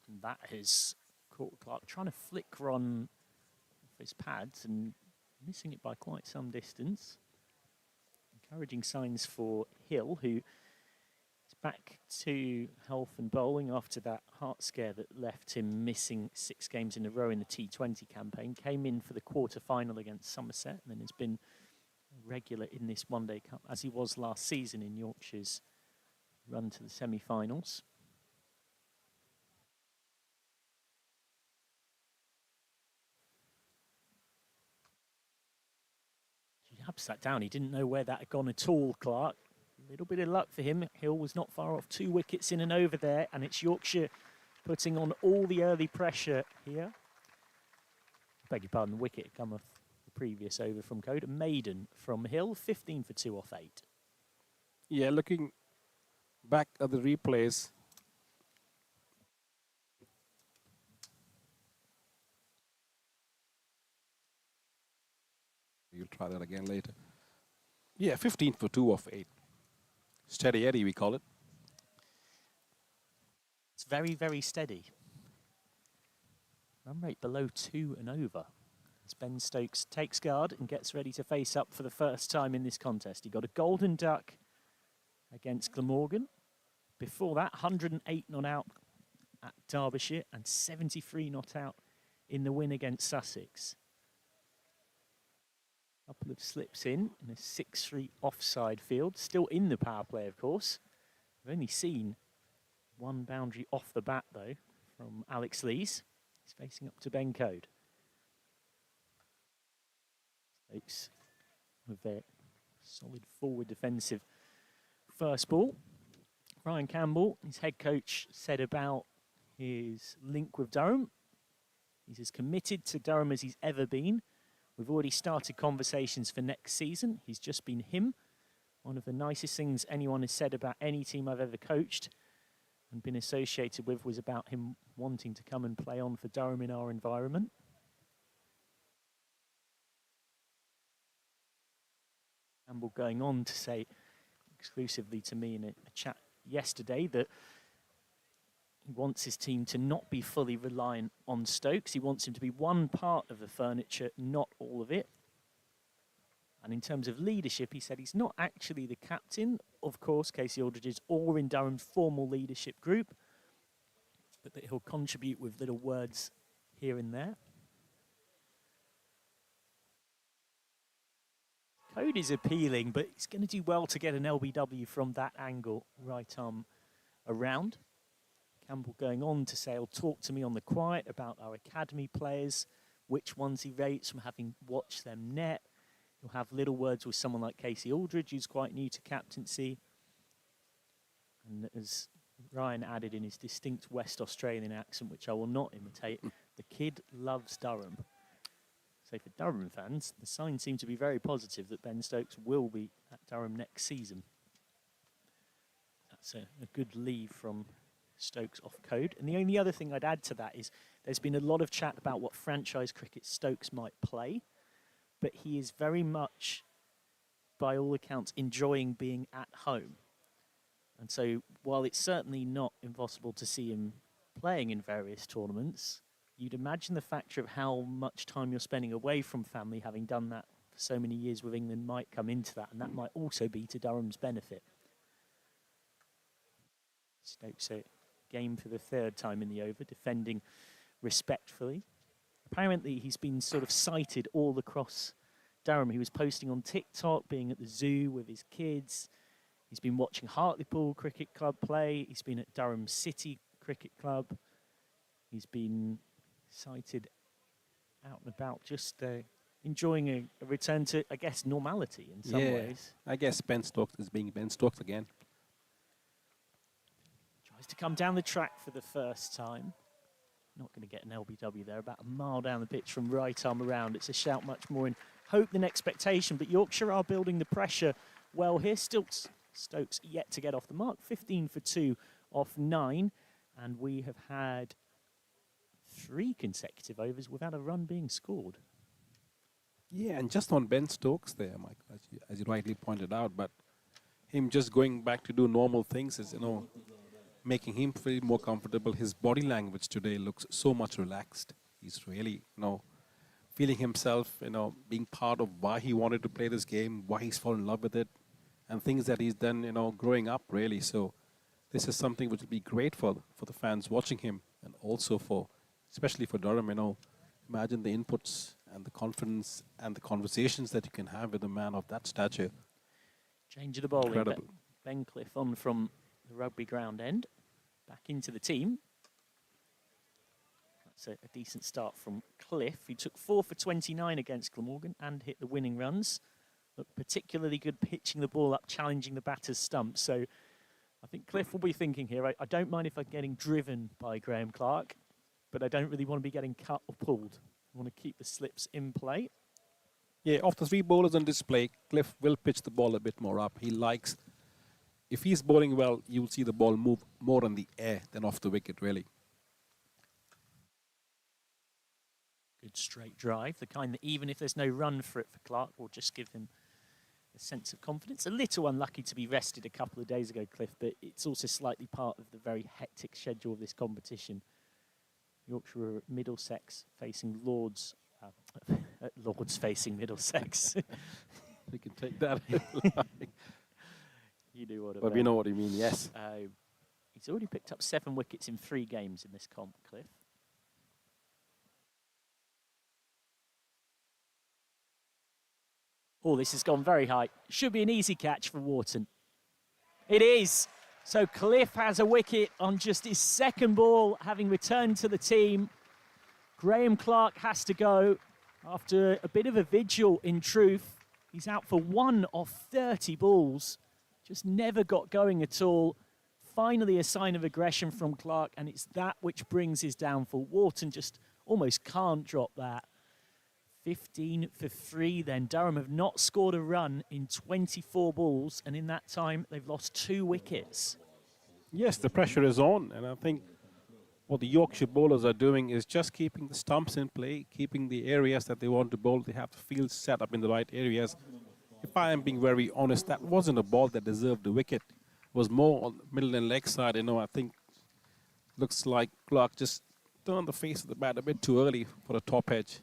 And that has caught Clark trying to flick run off his pads and missing it by quite some distance. Encouraging signs for Hill, who is back to health and bowling after that heart scare that left him missing 6 games in a row in the T20 campaign. Came in for the quarter-final against Somerset and then has been regular in this one-day cup, as he was last season in Yorkshire's run to the semi-finals. Sat down. He didn't know where that had gone at all, Clark. A little bit of luck for him. Hill was not far off. 2 wickets in and over there, and it's Yorkshire putting on all the early pressure here. Beg your pardon, the wicket come off the previous over from Code. A maiden from Hill, 15 for 2 off 8. Yeah, looking back at the replays, you'll try that again later. Yeah, 15 for 2 off 8. Steady Eddie, we call it. It's very, very steady. Run rate below 2 and over. As Ben Stokes takes guard and gets ready to face up for the first time in this contest. He got a golden duck against Glamorgan. Before that, 108 not out at Derbyshire and 73 not out in the win against Sussex. Couple of slips in a 6-3 offside field. Still in the power play, of course. We've only seen 1 boundary off the bat, though, from Alex Lees. He's facing up to Ben Code. Stokes with their solid forward defensive first ball. Ryan Campbell, his head coach, said about his link with Durham. He's as committed to Durham as he's ever been. We've already started conversations for next season. He's just been him. One of the nicest things anyone has said about any team I've ever coached and been associated with was about him wanting to come and play on for Durham in our environment. Campbell going on to say exclusively to me in a chat yesterday that he wants his team to not be fully reliant on Stokes. He wants him to be one part of the furniture, not all of it. And in terms of leadership, he said he's not actually the captain, of course, Casey Aldridge's, or in Durham's formal leadership group, but that he'll contribute with little words here and there. Code is appealing, but he's going to do well to get an LBW from that angle, right arm around. Campbell going on to say, he'll talk to me on the quiet about our academy players, which ones he rates from having watched them net. He'll have little words with someone like Casey Aldridge, who's quite new to captaincy. And as Ryan added in his distinct West Australian accent, which I will not imitate, the kid loves Durham. So for Durham fans, the signs seem to be very positive that Ben Stokes will be at Durham next season. That's a good leave from Stokes off code. And the only other thing I'd add to that is there's been a lot of chat about what franchise cricket Stokes might play, but he is very much, by all accounts, enjoying being at home. And so while it's certainly not impossible to see him playing in various tournaments, you'd imagine the factor of how much time you're spending away from family, having done that for so many years with England, might come into that, and that might also be to Durham's benefit. Stokes a game for the third time in the over, defending respectfully. Apparently he's been sort of sighted all across Durham. He was posting on TikTok, being at the zoo with his kids. He's been watching Hartlepool Cricket Club play. He's been at Durham City Cricket Club. He's been sighted out and about, just enjoying a return to, I guess, normality in some ways. I guess Ben Stokes is being Ben Stokes again. Tries to come down the track for the first time. Not going to get an LBW there, about a mile down the pitch from right arm around. It's a shout much more in hope than expectation, but Yorkshire are building the pressure well here. Still Stokes yet to get off the mark, 15 for 2 off 9, and we have had 3 consecutive overs without a run being scored. Yeah, and just on Ben Stokes there, Mike, as you rightly pointed out, but him just going back to do normal things is, making him feel more comfortable. His body language today looks so much relaxed. He's really, feeling himself, being part of why he wanted to play this game, why he's fallen in love with it, and things that he's done, growing up, really. So this is something which will be great for the fans watching him, and also especially for Durham, imagine the inputs and the confidence and the conversations that you can have with a man of that stature. Change of the bowling. Incredible. Ben Cliff on from the rugby ground end, back into the team. That's a decent start from Cliff. He took 4 for 29 against Glamorgan and hit the winning runs. Looked particularly good pitching the ball up, challenging the batter's stump. So I think Cliff will be thinking here, I don't mind if I'm getting driven by Graham Clark, but I don't really want to be getting cut or pulled. I want to keep the slips in play. Yeah, of the 3 bowlers on display, Cliff will pitch the ball a bit more up. He likes, if he's bowling well, you'll see the ball move more in the air than off the wicket, really. Good straight drive, the kind that even if there's no run for it for Clark, will just give him a sense of confidence. A little unlucky to be rested a couple of days ago, Cliff, but it's also slightly part of the very hectic schedule of this competition. Yorkshire are at Middlesex facing Lords. Lords facing Middlesex. We can take that. You do what. But we know what you mean, yes. He's already picked up 7 wickets in 3 games in this comp, Cliff. Oh, this has gone very high. Should be an easy catch for Wharton. It is. So Cliff has a wicket on just his 2nd ball, having returned to the team. Graham Clark has to go after a bit of a vigil, in truth. He's out for 1 of 30 balls. Just never got going at all. Finally, a sign of aggression from Clark, and it's that which brings his downfall. Wharton just almost can't drop that. 15 for 3 then. Durham have not scored a run in 24 balls, and in that time, they've lost 2 wickets. Yes, the pressure is on, and I think what the Yorkshire bowlers are doing is just keeping the stumps in play, keeping the areas that they want to bowl. They have the field set up in the right areas. If I am being very honest, that wasn't a ball that deserved a wicket. It was more on the middle and leg side. I think looks like Clark just turned the face of the bat a bit too early for the top edge.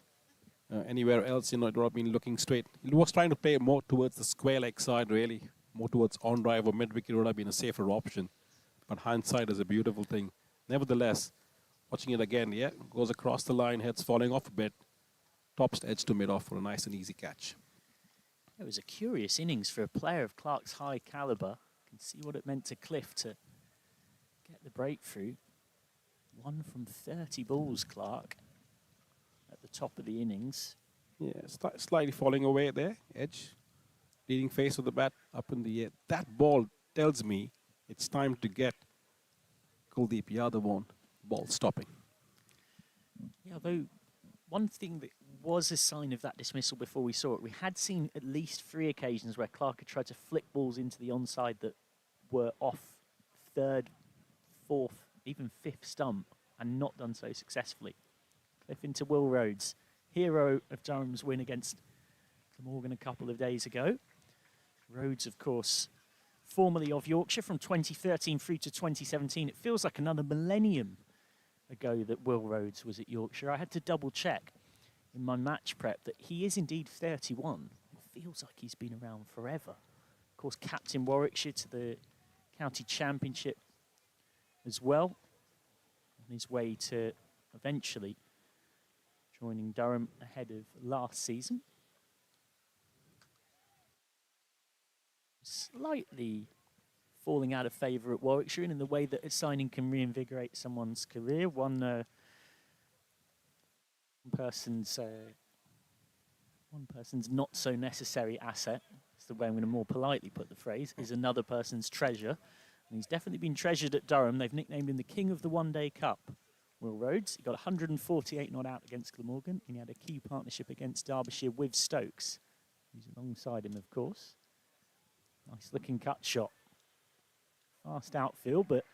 Anywhere else, it would have been looking straight. He was trying to play more towards the square leg side, really. More towards on drive or mid wicket would have been a safer option. But hindsight is a beautiful thing. Nevertheless, watching it again, goes across the line, head's falling off a bit. Tops edge to mid off for a nice and easy catch. It was a curious innings for a player of Clark's high calibre. You can see what it meant to Cliff to get the breakthrough. 1 from 30 balls, Clark. At the top of the innings. Yeah, slightly falling away there, edge. Leading face of the bat up in the air. That ball tells me it's time to get Kuldeep Yadav on ball stopping. Yeah, although one thing that was a sign of that dismissal before we saw it, we had seen at least 3 occasions where Clark had tried to flick balls into the onside that were off third, fourth, even fifth stump and not done so successfully. Cliff into Will Rhodes, hero of Durham's win against Glamorgan a couple of days ago. Rhodes, of course, formerly of Yorkshire from 2013 through to 2017. It feels like another millennium ago that Will Rhodes was at Yorkshire. I had to double check in my match prep that he is indeed 31. It feels like he's been around forever. Of course, captain Warwickshire to the county championship as well, on his way to eventually joining Durham ahead of last season. Slightly falling out of favour at Warwickshire, and in the way that a signing can reinvigorate someone's career. One person's not so necessary asset, that's the way I'm going to more politely put the phrase, is another person's treasure. And he's definitely been treasured at Durham. They've nicknamed him the King of the One Day Cup. Will Rhodes, he got 148 not out against Glamorgan, and he had a key partnership against Derbyshire with Stokes, who's alongside him, of course. Nice looking cut shot. Fast outfield, but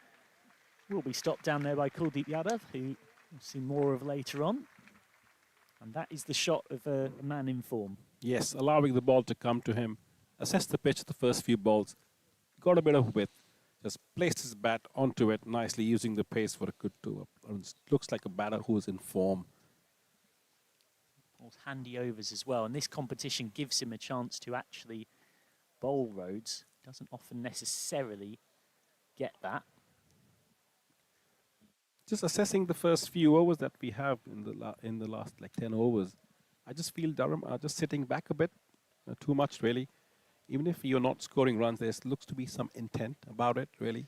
will be stopped down there by Kuldeep Yadav, who we'll see more of later on. And that is the shot of a man in form. Yes, allowing the ball to come to him. Assessed the pitch the first few balls. Got a bit of width. Just placed his bat onto it nicely, using the pace for a good two-up. Looks like a batter who is in form. Handy overs as well. And this competition gives him a chance to actually bowl Rhodes. Doesn't often necessarily get that. Just assessing the first few overs that we have in the last like 10 overs, I just feel Durham are just sitting back a bit, too much really. Even if you're not scoring runs, there looks to be some intent about it really,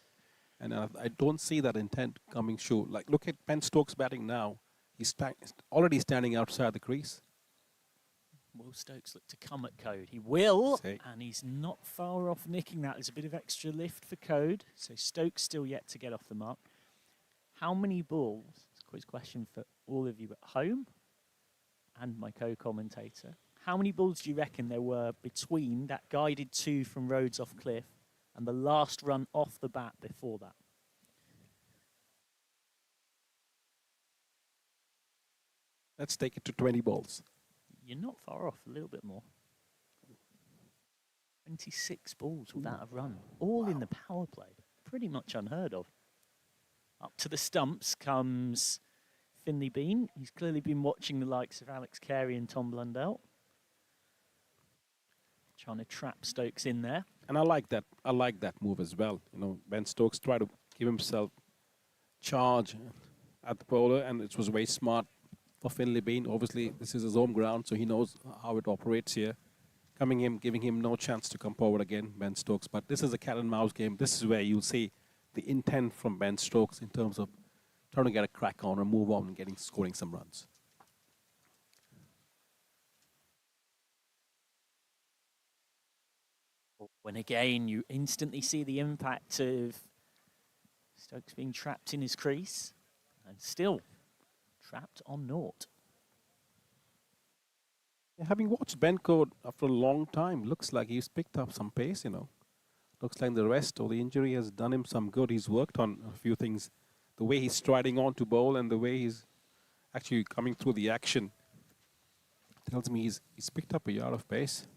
and I don't see that intent coming through. Like look at Ben Stokes batting now; he's already standing outside the crease. Will Stokes look to come at Code? He will, Say. and he's not far off nicking that. There's a bit of extra lift for Code, so Stokes still yet to get off the mark. How many balls, it's a quiz question for all of you at home and my co-commentator, how many balls do you reckon there were between that guided 2 from Rhodes off Cliff and the last run off the bat before that? Let's take it to 20 balls. You're not far off, a little bit more. 26 balls without a run, all in the power play. Pretty much unheard of. Up to the stumps comes Finley Bean. He's clearly been watching the likes of Alex Carey and Tom Blundell. Trying to trap Stokes in there. And I like that. I like that move as well. You know, Ben Stokes tried to give himself charge at the bowler, and it was very smart for Finley Bean. Obviously, this is his home ground, so he knows how it operates here. Coming in, giving him no chance to come forward again, Ben Stokes. But this is a cat and mouse game. This is where you'll see the intent from Ben Stokes in terms of trying to get a crack on or move on and scoring some runs. When again, you instantly see the impact of Stokes being trapped in his crease and still trapped on naught. Yeah, having watched Ben Code after a long time, looks like he's picked up some pace, you know. Looks like the rest of the injury has done him some good. He's worked on a few things. The way he's striding on to bowl and the way he's actually coming through the action tells me he's picked up a yard of pace.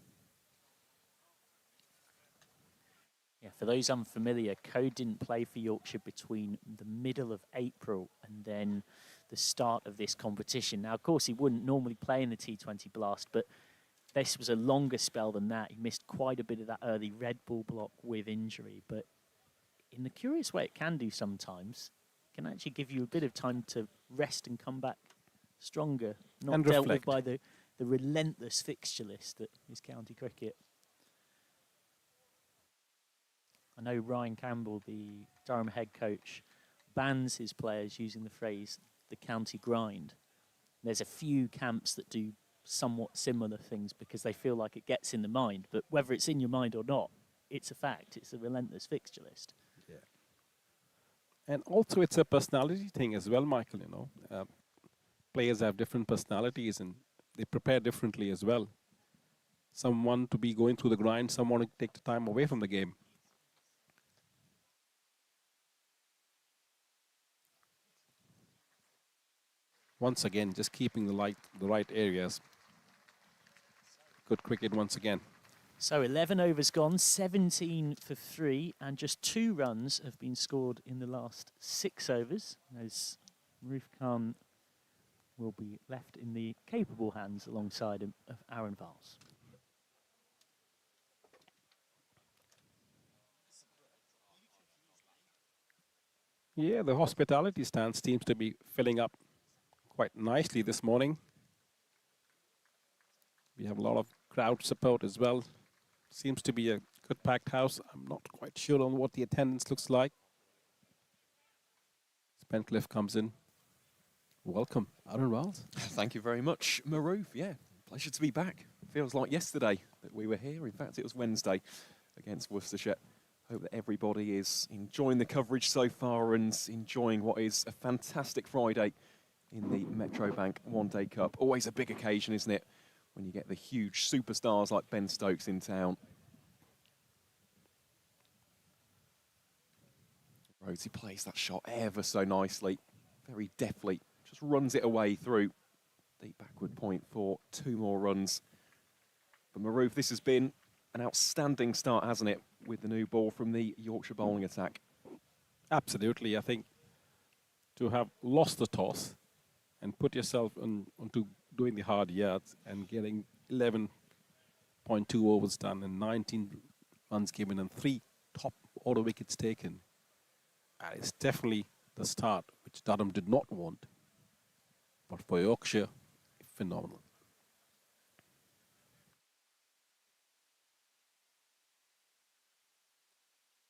Yeah, for those unfamiliar, Code didn't play for Yorkshire between the middle of April and then the start of this competition. Now, of course, he wouldn't normally play in the T20 Blast, but this was a longer spell than that. He missed quite a bit of that early red ball block with injury, but in the curious way it can do sometimes, it can actually give you a bit of time to rest and come back stronger, not And dealt reflect. with by the relentless fixture list that is county cricket. I know Ryan Campbell, the Durham head coach, bans his players using the phrase, the county grind, There's a few camps that do somewhat similar things because they feel like it gets in the mind. But whether it's in your mind or not, it's a fact. It's a relentless fixture list. Yeah. And also, it's a personality thing as well, Michael. Players have different personalities and they prepare differently as well. Some want to be going through the grind, some want to take the time away from the game. Once again, just keeping the right areas. Good cricket once again. So 11 overs gone, 17 for 3, and just 2 runs have been scored in the last 6 overs, as Maroof Khan will be left in the capable hands alongside him of Aaron Vals. Yeah, the hospitality stand seems to be filling up quite nicely this morning. We have a lot of crowd support as well. Seems to be a good packed house. I'm not quite sure on what the attendance looks like. Spendcliffe comes in. Welcome, Aaron Vals. Thank you very much, Maroof. Yeah, pleasure to be back. Feels like yesterday that we were here. In fact, it was Wednesday against Worcestershire. Hope that everybody is enjoying the coverage so far and enjoying what is a fantastic Friday in the Metro Bank One Day Cup. Always a big occasion, isn't it, when you get the huge superstars like Ben Stokes in town. Rhodesy plays that shot ever so nicely, very deftly, just runs it away through. Deep backward point for 2 more runs. But Maroof, this has been an outstanding start, hasn't it, with the new ball from the Yorkshire bowling attack? Absolutely. I think to have lost the toss and put yourself onto doing the hard yards and getting 11.2 overs done and 19 runs given and 3 top order wickets taken, it's definitely the start which Durham did not want. But for Yorkshire, phenomenal.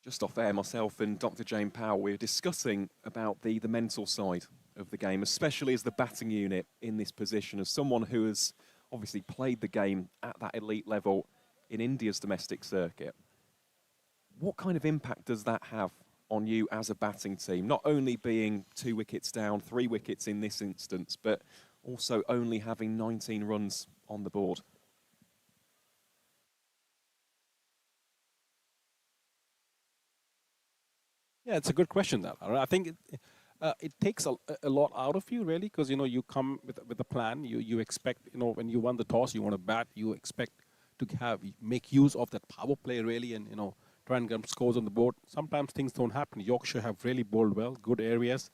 Just off air, myself and Dr. Jane Powell, we were discussing about the mental side of the game, especially as the batting unit in this position, as someone who has obviously played the game at that elite level in India's domestic circuit. What kind of impact does that have on you as a batting team? Not only being 2 wickets down, 3 wickets in this instance, but also only having 19 runs on the board. Yeah, it's a good question. That I think it takes a lot out of you, really, because you come with a plan. You expect, when you won the toss, you want to bat. You expect to make use of that power play, really, and try and get scores on the board. Sometimes things don't happen. Yorkshire have really bowled well, good areas.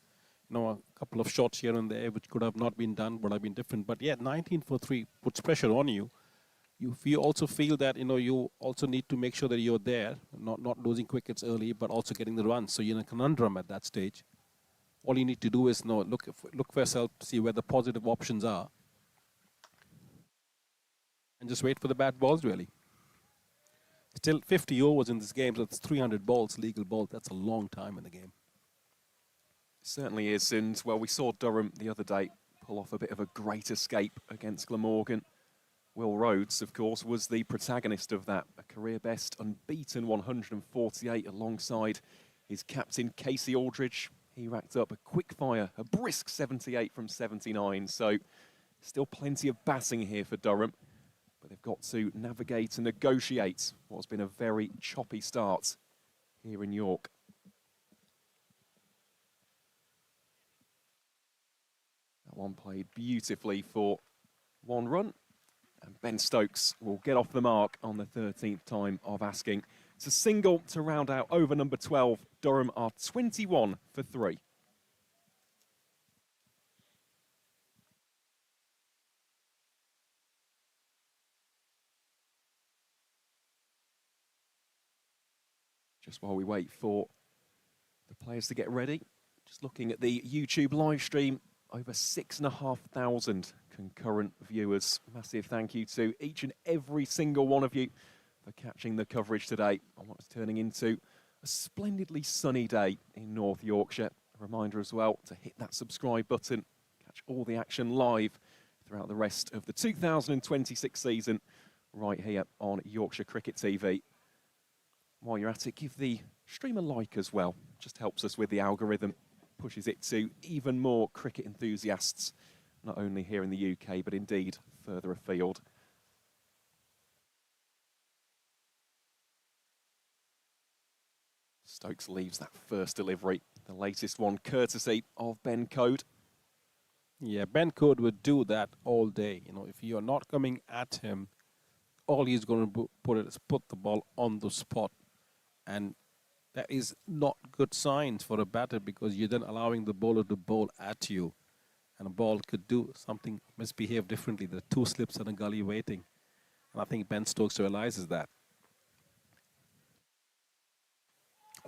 A couple of shots here and there which could have not been done, would have been different. But yeah, 19 for 3 puts pressure on you. You also feel that you also need to make sure that you're there, not losing wickets early, but also getting the runs. So you're in a conundrum at that stage. All you need to do is look for yourself, see where the positive options are, and just wait for the bad balls. Really, still 50 overs in this game, so it's 300 balls, legal balls. That's a long time in the game. It certainly is, and well, we saw Durham the other day pull off a bit of a great escape against Glamorgan. Will Rhodes, of course, was the protagonist of that, a career best unbeaten 148 alongside his captain Casey Aldridge. He racked up a quick fire, a brisk 78 from 79, so still plenty of batting here for Durham, but they've got to navigate and negotiate what's been a very choppy start here in York. That one played beautifully for 1 run. And Ben Stokes will get off the mark on the 13th time of asking. It's a single to round out over number 12. Durham are 21 for 3. Just while we wait for the players to get ready, just looking at the YouTube live stream, over 6,500 concurrent viewers. Massive thank you to each and every single one of you for catching the coverage today on what's turning into a splendidly sunny day in North Yorkshire. A reminder as well to hit that subscribe button, catch all the action live throughout the rest of the 2026 season right here on Yorkshire Cricket TV. While you're at it, give the stream a like as well. Just helps us with the algorithm, pushes it to even more cricket enthusiasts, not only here in the UK, but indeed further afield. Stokes leaves that first delivery, the latest one courtesy of Ben Code. Yeah, Ben Code would do that all day. You know, if you're not coming at him, all he's going to put the ball on the spot. And that is not good signs for a batter, because you're then allowing the bowler to bowl at you. And a ball could do something, misbehave differently. There are two slips and a gully waiting. And I think Ben Stokes realizes that.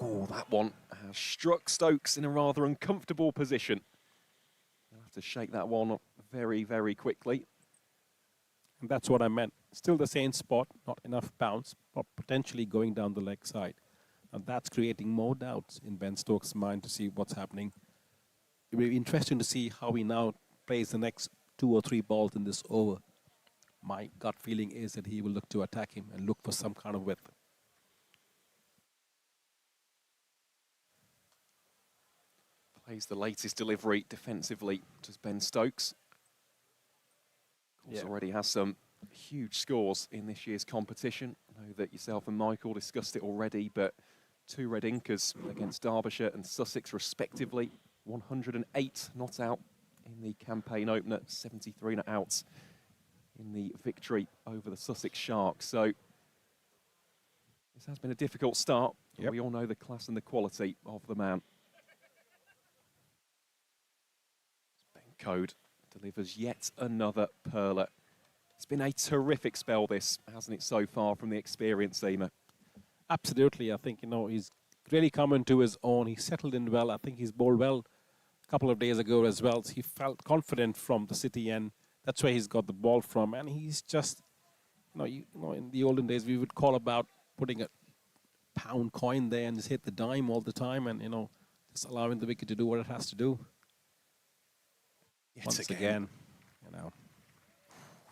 Oh, that one has struck Stokes in a rather uncomfortable position. He'll have to shake that one very, very quickly. And that's what I meant. Still the same spot, not enough bounce, but potentially going down the leg side. And that's creating more doubts in Ben Stokes' mind to see what's happening. It will be interesting to see how he now plays the next 2 or 3 balls in this over. My gut feeling is that he will look to attack him and look for some kind of width. Plays the latest delivery defensively to Ben Stokes. Of course, already has some huge scores in this year's competition. I know that yourself and Michael discussed it already, but 2 red inkers against Derbyshire and Sussex respectively. 108 not out in the campaign opener, 73 not outs in the victory over the Sussex Sharks. So this has been a difficult start. Yep. We all know the class and the quality of the man. Ben Code delivers yet another perler. It's been a terrific spell, this, hasn't it, so far from the experienced seamer? Absolutely. I think, you know, he's really come into his own. He settled in well. I think he's bowled well a couple of days ago as well. So he felt confident from the city, and that's where he's got the ball from. And he's just, you know, in the olden days, we would call about putting a pound coin there and just hit the dime all the time, and, you know, just allowing the wicket to do what it has to do. Yet Once again, you know.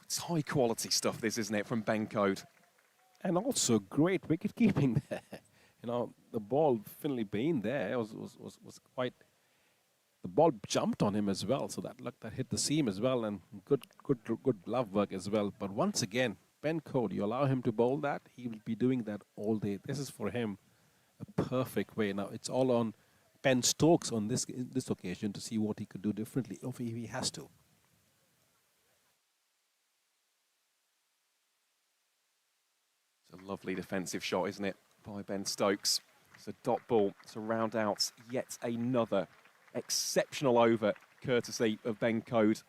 It's high quality stuff, this, isn't it, from Ben Code? And also great wicket keeping there. You know, the ball, Finley being there, was quite. The ball jumped on him as well, so that hit the seam as well, and good glove work as well. But once again, Ben Code, you allow him to bowl that, he will be doing that all day. This is for him a perfect way. Now it's all on Ben Stokes on this occasion to see what he could do differently if he has to. It's a lovely defensive shot, isn't it, by Ben Stokes. It's a dot ball to round out yet another exceptional over, courtesy of Ben Code.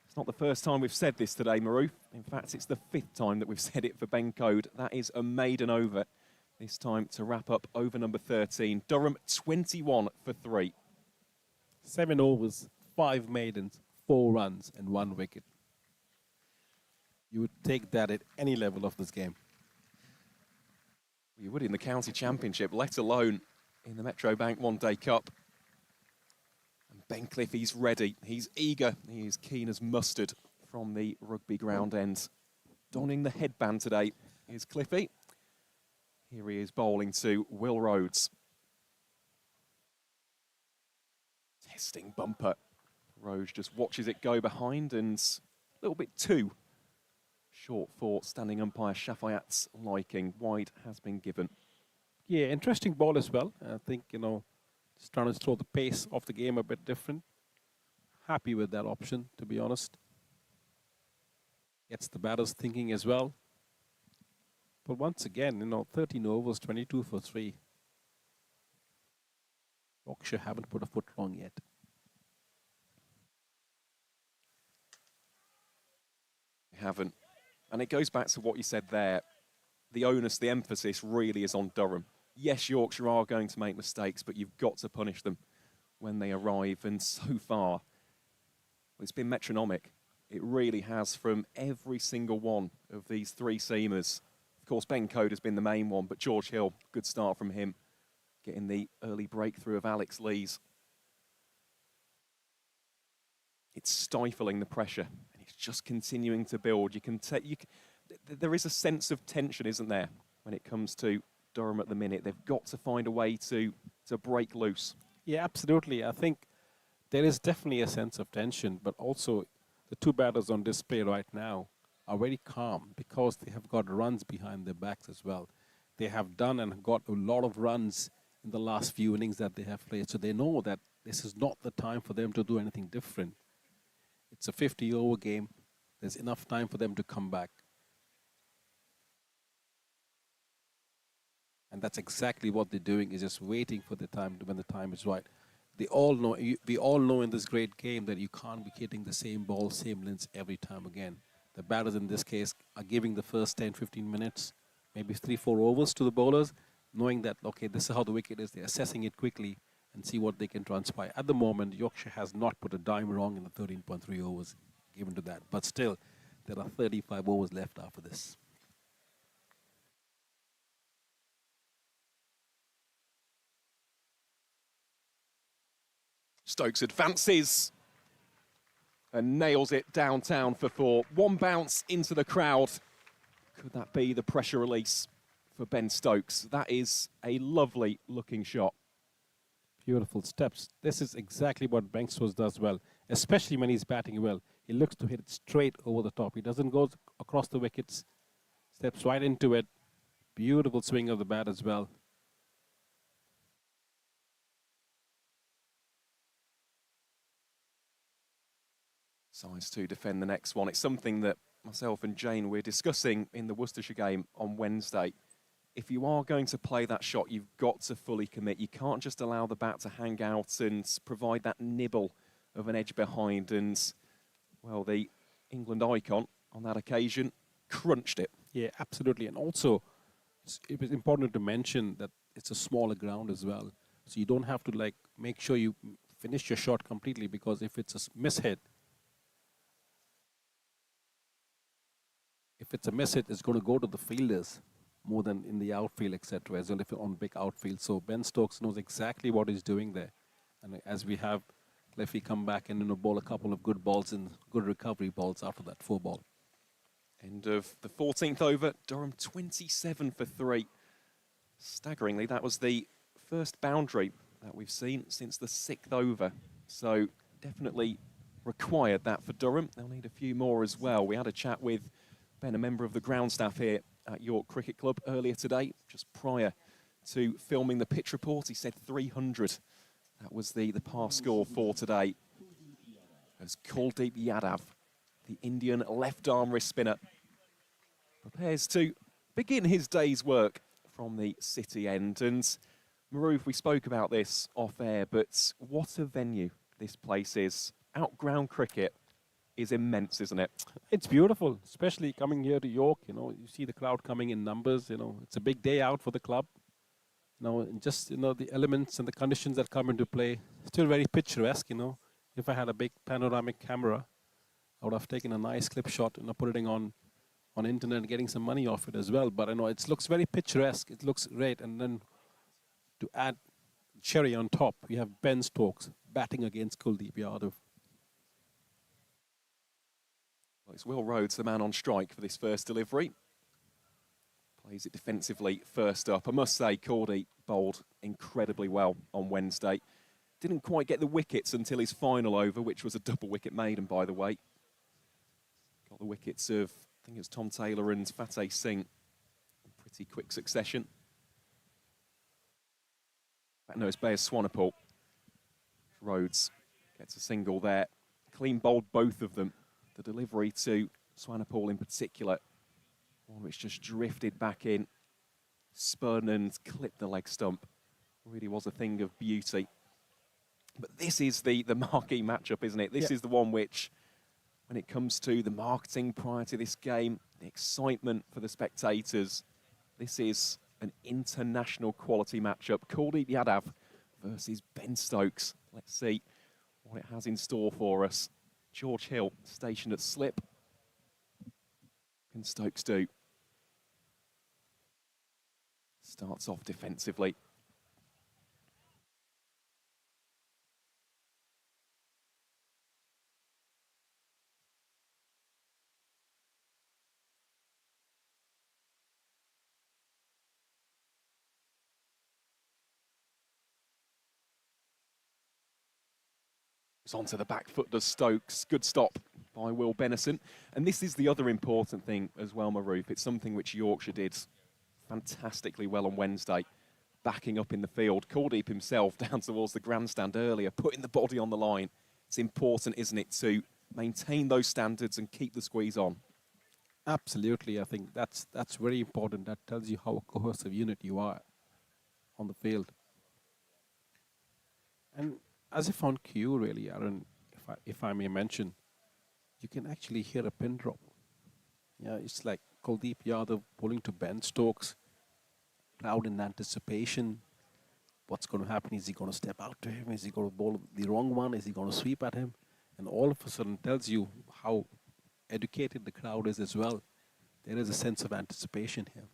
It's not the first time we've said this today, Maroof. In fact, it's the 5th time that we've said it for Ben Code. That is a maiden over, this time to wrap up over number 13. Durham 21 for 3. 7 overs, 5 maidens, 4 runs and 1 wicket. You would take that at any level of this game. You would in the county championship, let alone in the Metro Bank One Day Cup. And Ben Cliff, he's ready, he's eager, he is keen as mustard from the rugby ground end. Donning the headband today is Cliffy. Here he is bowling to Will Rhodes. Testing bumper. Rhodes just watches it go behind and a little bit too short for standing umpire Shafayat's liking. Wide has been given. Yeah, interesting ball as well. I think, you know, just trying to throw the pace of the game a bit different. Happy with that option, to be honest. Gets the batters thinking as well. But once again, you know, 13 overs, 22 for 3. Yorkshire haven't put a foot wrong yet. They haven't. And it goes back to what you said there. The onus, the emphasis really is on Durham. Yes, Yorkshire are going to make mistakes, but you've got to punish them when they arrive. And so far, it's been metronomic. It really has from every single one of these 3 seamers. Of course, Ben Code has been the main one, but George Hill, good start from him, getting the early breakthrough of Alex Lees. It's stifling the pressure, and it's just continuing to build. You can there is a sense of tension, isn't there, when it comes to Durham at the minute. They've got to find a way to break loose. Yeah, absolutely. I think there is definitely a sense of tension, but also the two batters on display right now are very calm because they have got runs behind their backs as well. They have done and got a lot of runs in the last few innings that they have played, so they know that this is not the time for them to do anything different. It's a 50-over game. There's enough time for them to come back. And that's exactly what they're doing, is just waiting for the time when the time is right. They all know, we all know in this great game that you can't be hitting the same ball, same lengths every time again. The batters in this case are giving the first 10, 15 minutes, maybe 3-4 overs to the bowlers, knowing that, okay, this is how the wicket is. They're assessing it quickly and see what they can transpire. At the moment, Yorkshire has not put a dime wrong in the 13.3 overs given to that. But still, there are 35 overs left after this. Stokes advances and nails it downtown for 4. One bounce into the crowd. Could that be the pressure release for Ben Stokes? That is a lovely looking shot. Beautiful steps. This is exactly what Ben Stokes does well, especially when he's batting well. He looks to hit it straight over the top. He doesn't go across the wickets, steps right into it. Beautiful swing of the bat as well. Decides to defend the next one. It's something that myself and Jane were discussing in the Worcestershire game on Wednesday. If you are going to play that shot, you've got to fully commit. You can't just allow the bat to hang out and provide that nibble of an edge behind. And, well, the England icon on that occasion crunched it. Yeah, absolutely. And also, it was important to mention that it's a smaller ground as well. So you don't have to, make sure you finish your shot completely, because if it's a mishit, it's going to go to the fielders more than in the outfield, etc., as well if you're on big outfield. So Ben Stokes knows exactly what he's doing there. And as we have Leffy come back and bowl a couple of good balls and good recovery balls after that 4 ball. End of the 14th over, Durham 27 for 3. Staggeringly, that was the first boundary that we've seen since the 6th over. So definitely required that for Durham. They'll need a few more as well. We had a chat with Ben, a member of the ground staff here at York Cricket Club earlier today, just prior to filming the pitch report. He said 300. That was the par score for today. As Kuldeep Yadav, the Indian left-arm wrist spinner, prepares to begin his day's work from the city end. And Maroof, we spoke about this off-air, but what a venue this place is. Outground cricket is immense, isn't it? It's beautiful, especially coming here to York. You see the crowd coming in numbers. It's a big day out for the club. And just the elements and the conditions that come into play, still very picturesque. If I had a big panoramic camera, I would have taken a nice clip shot, put it on internet and getting some money off it as well. But it looks very picturesque. It looks great. And then to add cherry on top, we have Ben Stokes batting against Kuldeep Yadav. Well, it's Will Rhodes, the man on strike for this first delivery. Plays it defensively first up. I must say, Kuldeep bowled incredibly well on Wednesday. Didn't quite get the wickets until his final over, which was a double wicket maiden, by the way. Got the wickets of, I think it was Tom Taylor and Fateh Singh in pretty quick succession. No, it's Bayer Swanepoel. Rhodes gets a single there. Clean bowled both of them. The delivery to Swanepoel in particular, one which just drifted back in, spun and clipped the leg stump. Really was a thing of beauty. But this is the marquee matchup, isn't it? This is the one which, when it comes to the marketing prior to this game, the excitement for the spectators, this is an international quality matchup. Kuldeep Yadav versus Ben Stokes. Let's see what it has in store for us. George Hill stationed at slip. Can Stokes do? Starts off defensively. It's onto the back foot does Stokes. Good stop by Will Benison. And this is the other important thing as well, Maroof. It's something which Yorkshire did fantastically well on Wednesday, backing up in the field. Kuldeep himself down towards the grandstand earlier, putting the body on the line. It's important, isn't it, to maintain those standards and keep the squeeze on. Absolutely, I think that's very important. That tells you how a cohesive unit you are on the field. And as if on cue, really, Aaron, if I may mention, you can actually hear a pin drop. Yeah, it's like Kuldeep Yadav bowling to Ben Stokes, crowd in anticipation. What's going to happen? Is he going to step out to him? Is he going to bowl the wrong one? Is he going to sweep at him? And all of a sudden tells you how educated the crowd is as well. There is a sense of anticipation here.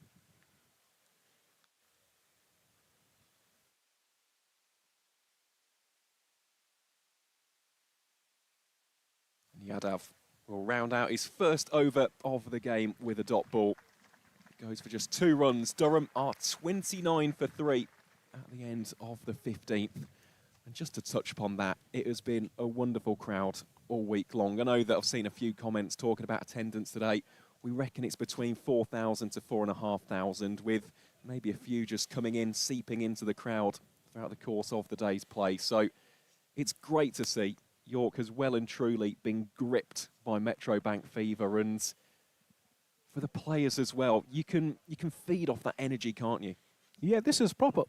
Yadav will round out his first over of the game with a dot ball. Goes for just 2 runs. Durham are 29 for 3 at the end of the 15th. And just to touch upon that, it has been a wonderful crowd all week long. I know that I've seen a few comments talking about attendance today. We reckon it's between 4,000 to 4,500, with maybe a few just coming in, seeping into the crowd throughout the course of the day's play. So it's great to see York has well and truly been gripped by Metro Bank fever, and for the players as well, you can feed off that energy, can't you? Yeah, this is proper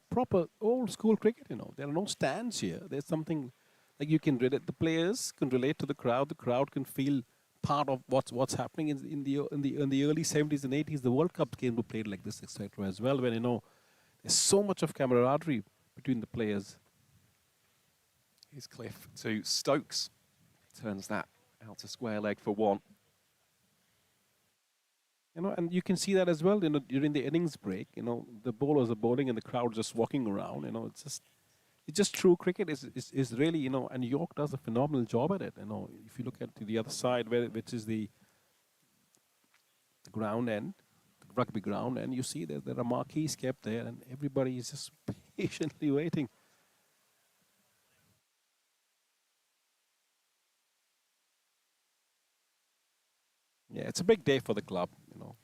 old school cricket, you know. There are no stands here. There's something like you can relate. The players can relate to the crowd. The crowd can feel part of what's happening in the early 70s and 80s. The World Cup games were played like this, etc. as well. When you know there's so much of camaraderie between the players. Here's Cliff to Stokes. Turns that out to square leg for 1. You know, and you can see that as well. You know, during the innings break, you know, the bowlers are bowling and the crowd just walking around. You know, it's just true cricket is really, you know, and York does a phenomenal job at it. You know, if you look at the other side, which is the ground end, the rugby ground, and you see that there are marquees kept there, and everybody is just patiently waiting. Yeah, it's a big day for the club, you know,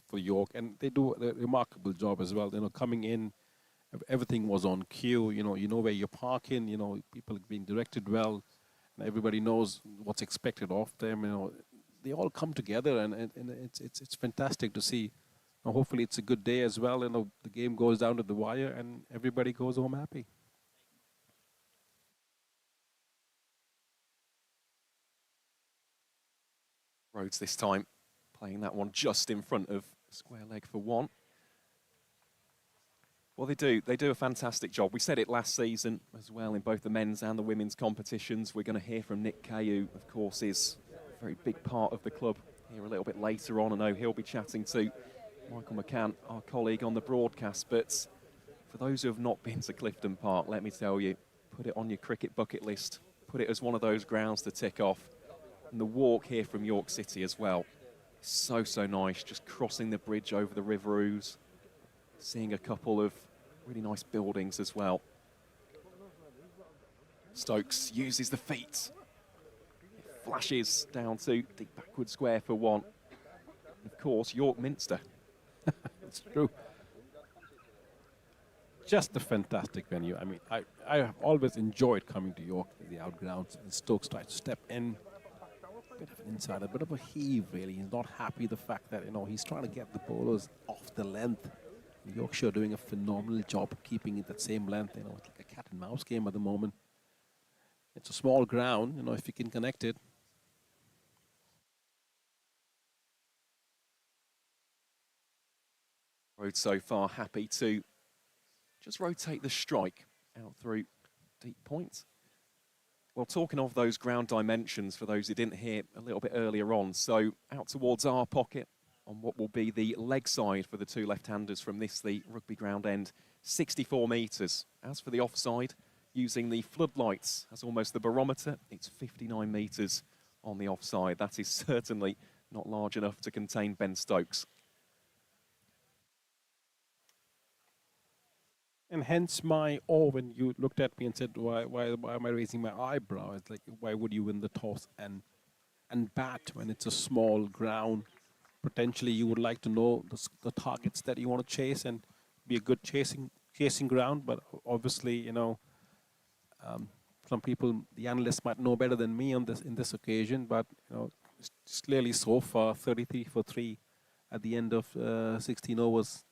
for York, and they do a remarkable job as well. You know, coming in, everything was on cue. You know where you're parking. You know, people are being directed well, and everybody knows what's expected of them. You know, they all come together, and it's fantastic to see. Now, hopefully, it's a good day as well. You know, the game goes down to the wire, and everybody goes home happy. Rhodes this time, playing that one just in front of square leg for 1. Well, they do a fantastic job. We said it last season as well in both the men's and the women's competitions. We're going to hear from Nick Kay, who, of course, is a very big part of the club here a little bit later on. I know he'll be chatting to Michael McCann, our colleague on the broadcast. But for those who have not been to Clifton Park, let me tell you, put it on your cricket bucket list. Put it as one of those grounds to tick off. And the walk here from York City as well. So nice, just crossing the bridge over the River Ouse, seeing a couple of really nice buildings as well. Stokes uses the feet. It flashes down to deep backward square for 1. And of course, York Minster. It's true. Just a fantastic venue. I mean, I have always enjoyed coming to York, the outgrounds. And Stokes tries to step in. Bit of an inside, a bit of a heave, really. He's not happy the fact that, you know, he's trying to get the bowlers off the length. Yorkshire doing a phenomenal job keeping it that same length. You know, it's like a cat and mouse game at the moment. It's a small ground, you know, if you can connect it. Road so far happy to just rotate the strike out through deep point. Well, talking of those ground dimensions, for those who didn't hear a little bit earlier on, so out towards our pocket on what will be the leg side for the 2 left-handers from this, the rugby ground end, 64 metres. As for the offside, using the floodlights as almost the barometer, it's 59 metres on the offside. That is certainly not large enough to contain Ben Stokes. And hence my awe when you looked at me and said, why am I raising my eyebrow? It's like, why would you win the toss and bat when it's a small ground? Potentially, you would like to know the targets that you want to chase and be a good chasing ground. But obviously, some people, the analysts, might know better than me on this in this occasion. But it's clearly so far 33 for 3 at the end of 16 overs.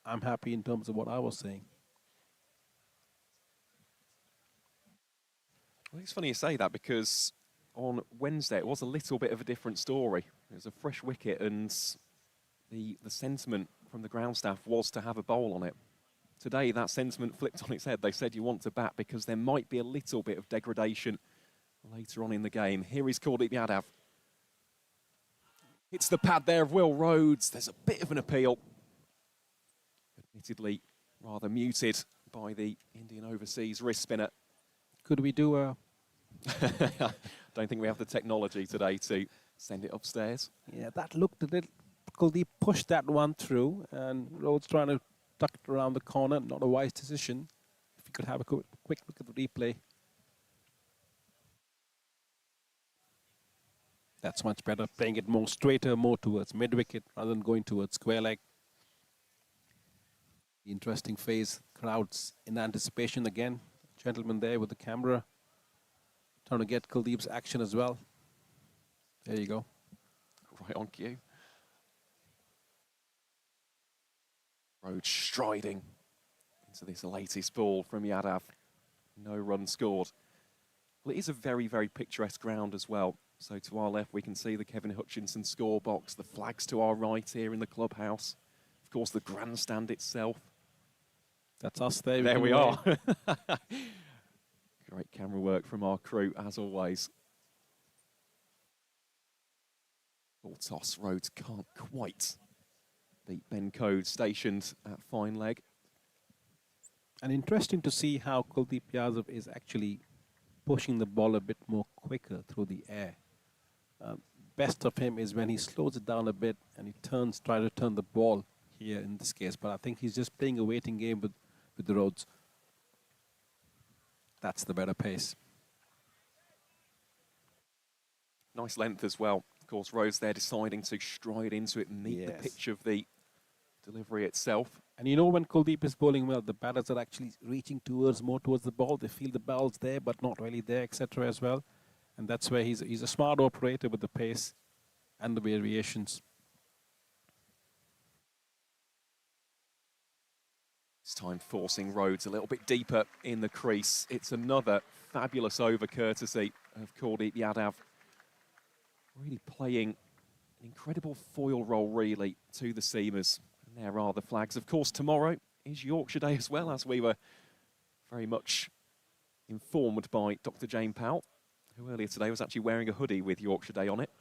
I'm happy in terms of what I was saying. Well, it's funny you say that because on Wednesday it was a little bit of a different story. It was a fresh wicket and the sentiment from the ground staff was to have a bowl on it. Today that sentiment flipped on its head. They said you want to bat because there might be a little bit of degradation later on in the game. Here is Kuldeep Yadav. It's the pad there of Will Rhodes. There's a bit of an appeal. Admittedly rather muted by the Indian overseas wrist spinner. Could we do a... Don't think we have the technology today to send it upstairs. Yeah, that looked a little... Kuldeep pushed that one through, and Rhodes trying to tuck it around the corner. Not a wise decision. If you could have a quick look at the replay. That's much better. Playing it more straighter, more towards mid-wicket, rather than going towards square leg. The interesting phase. Crowds in anticipation again. Gentleman there with the camera. Trying to get Kuldeep's action as well. There you go. Right on cue. Rhodes striding into this latest ball from Yadav. No run scored. Well, it is a very, very picturesque ground as well. So to our left, we can see the Kevin Hutchinson score box, the flags to our right here in the clubhouse. Of course, the grandstand itself. That's us there. There we are. Great camera work from our crew, as always. Ball toss, Rhodes can't quite beat Ben Code, stationed at fine leg. And interesting to see how Kuldeep Yadav is actually pushing the ball a bit more quicker through the air. Best of him is when he slows it down a bit and he tries to turn the ball here in this case. But I think he's just playing a waiting game with the Rhodes. That's the better pace. Nice length as well. Of course, Rhodes there deciding to stride into it, meet the pitch of the delivery itself. And when Kuldeep is bowling well, the batters are actually reaching more towards the ball. They feel the ball's there, but not really there, etc. as well. And that's where he's a smart operator with the pace and the variations. This time forcing Rhodes a little bit deeper in the crease. It's another fabulous over courtesy of Kuldeep Yadav. Really playing an incredible foil role, really, to the seamers. And there are the flags. Of course, tomorrow is Yorkshire Day as well, as we were very much informed by Dr. Jane Powell, who earlier today was actually wearing a hoodie with Yorkshire Day on it,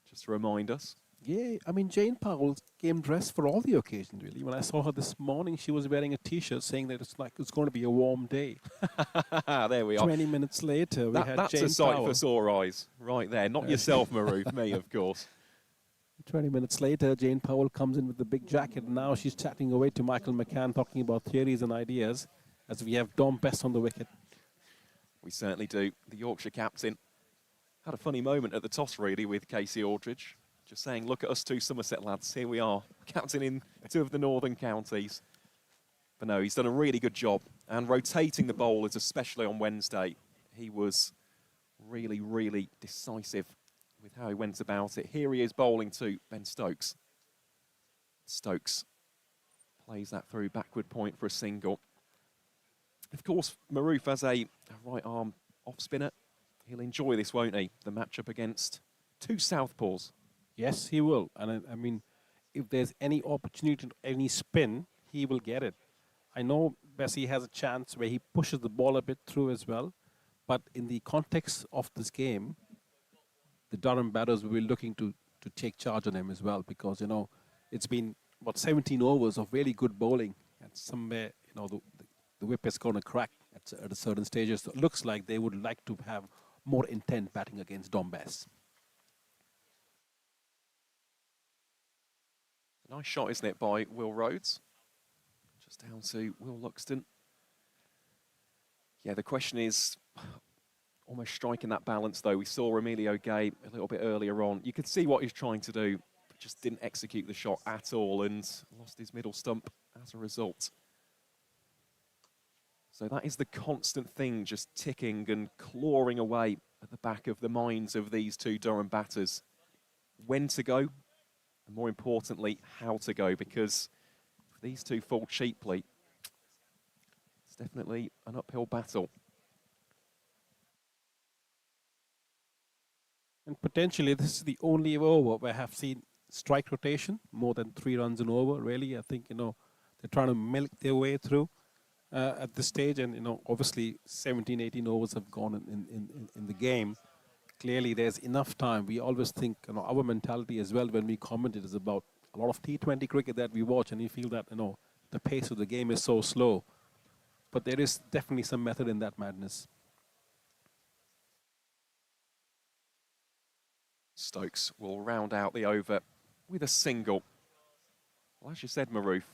just to remind us. Yeah, I mean, Jane Powell came dressed for all the occasions, really. When I saw her this morning, she was wearing a T-shirt saying that it's going to be a warm day. There we are. 20 minutes later, we had that's Jane a sight Powell. for sore eyes, right there. Not yourself, Maroof, me, of course. 20 minutes later, Jane Powell comes in with the big jacket, and now she's chatting away to Michael McCann, talking about theories and ideas, as we have Dom Best on the wicket. We certainly do. The Yorkshire captain had a funny moment at the toss, really, with Casey Aldridge. Just saying, look at us two Somerset lads. Here we are, captain in two of the northern counties. But no, he's done a really good job. And rotating the bowlers, especially on Wednesday, he was really, really decisive with how he went about it. Here he is bowling to Ben Stokes. Stokes plays that through backward point for a single. Of course, Maroof as a right arm off spinner, he'll enjoy this, won't he? The matchup against two southpaws. Yes, he will. And I mean, if there's any opportunity, any spin, he will get it. I know Bessie has a chance where he pushes the ball a bit through as well. But in the context of this game, the Durham batters will be looking to take charge on him as well, because, it's been, 17 overs of really good bowling. And somewhere, the whip is going to crack at a certain stages. So it looks like they would like to have more intent batting against Dom Bess. Nice shot, isn't it, by Will Rhodes? Just down to Will Luxton. Yeah, the question is almost striking that balance, though. We saw Emilio Gay a little bit earlier on. You could see what he's trying to do, but just didn't execute the shot at all and lost his middle stump as a result. So that is the constant thing, just ticking and clawing away at the back of the minds of these two Durham batters. When to go, and more importantly, how to go, because if these two fall cheaply, it's definitely an uphill battle. And potentially, this is the only over where I have seen strike rotation, more than 3 runs an over, really. I think, they're trying to milk their way through at this stage. And, obviously, 17, 18 overs have gone in the game. Clearly, there's enough time. We always think, our mentality as well when we comment it is about a lot of T20 cricket that we watch, and you feel that, the pace of the game is so slow. But there is definitely some method in that madness. Stokes will round out the over with a single. Well, as you said, Maroof,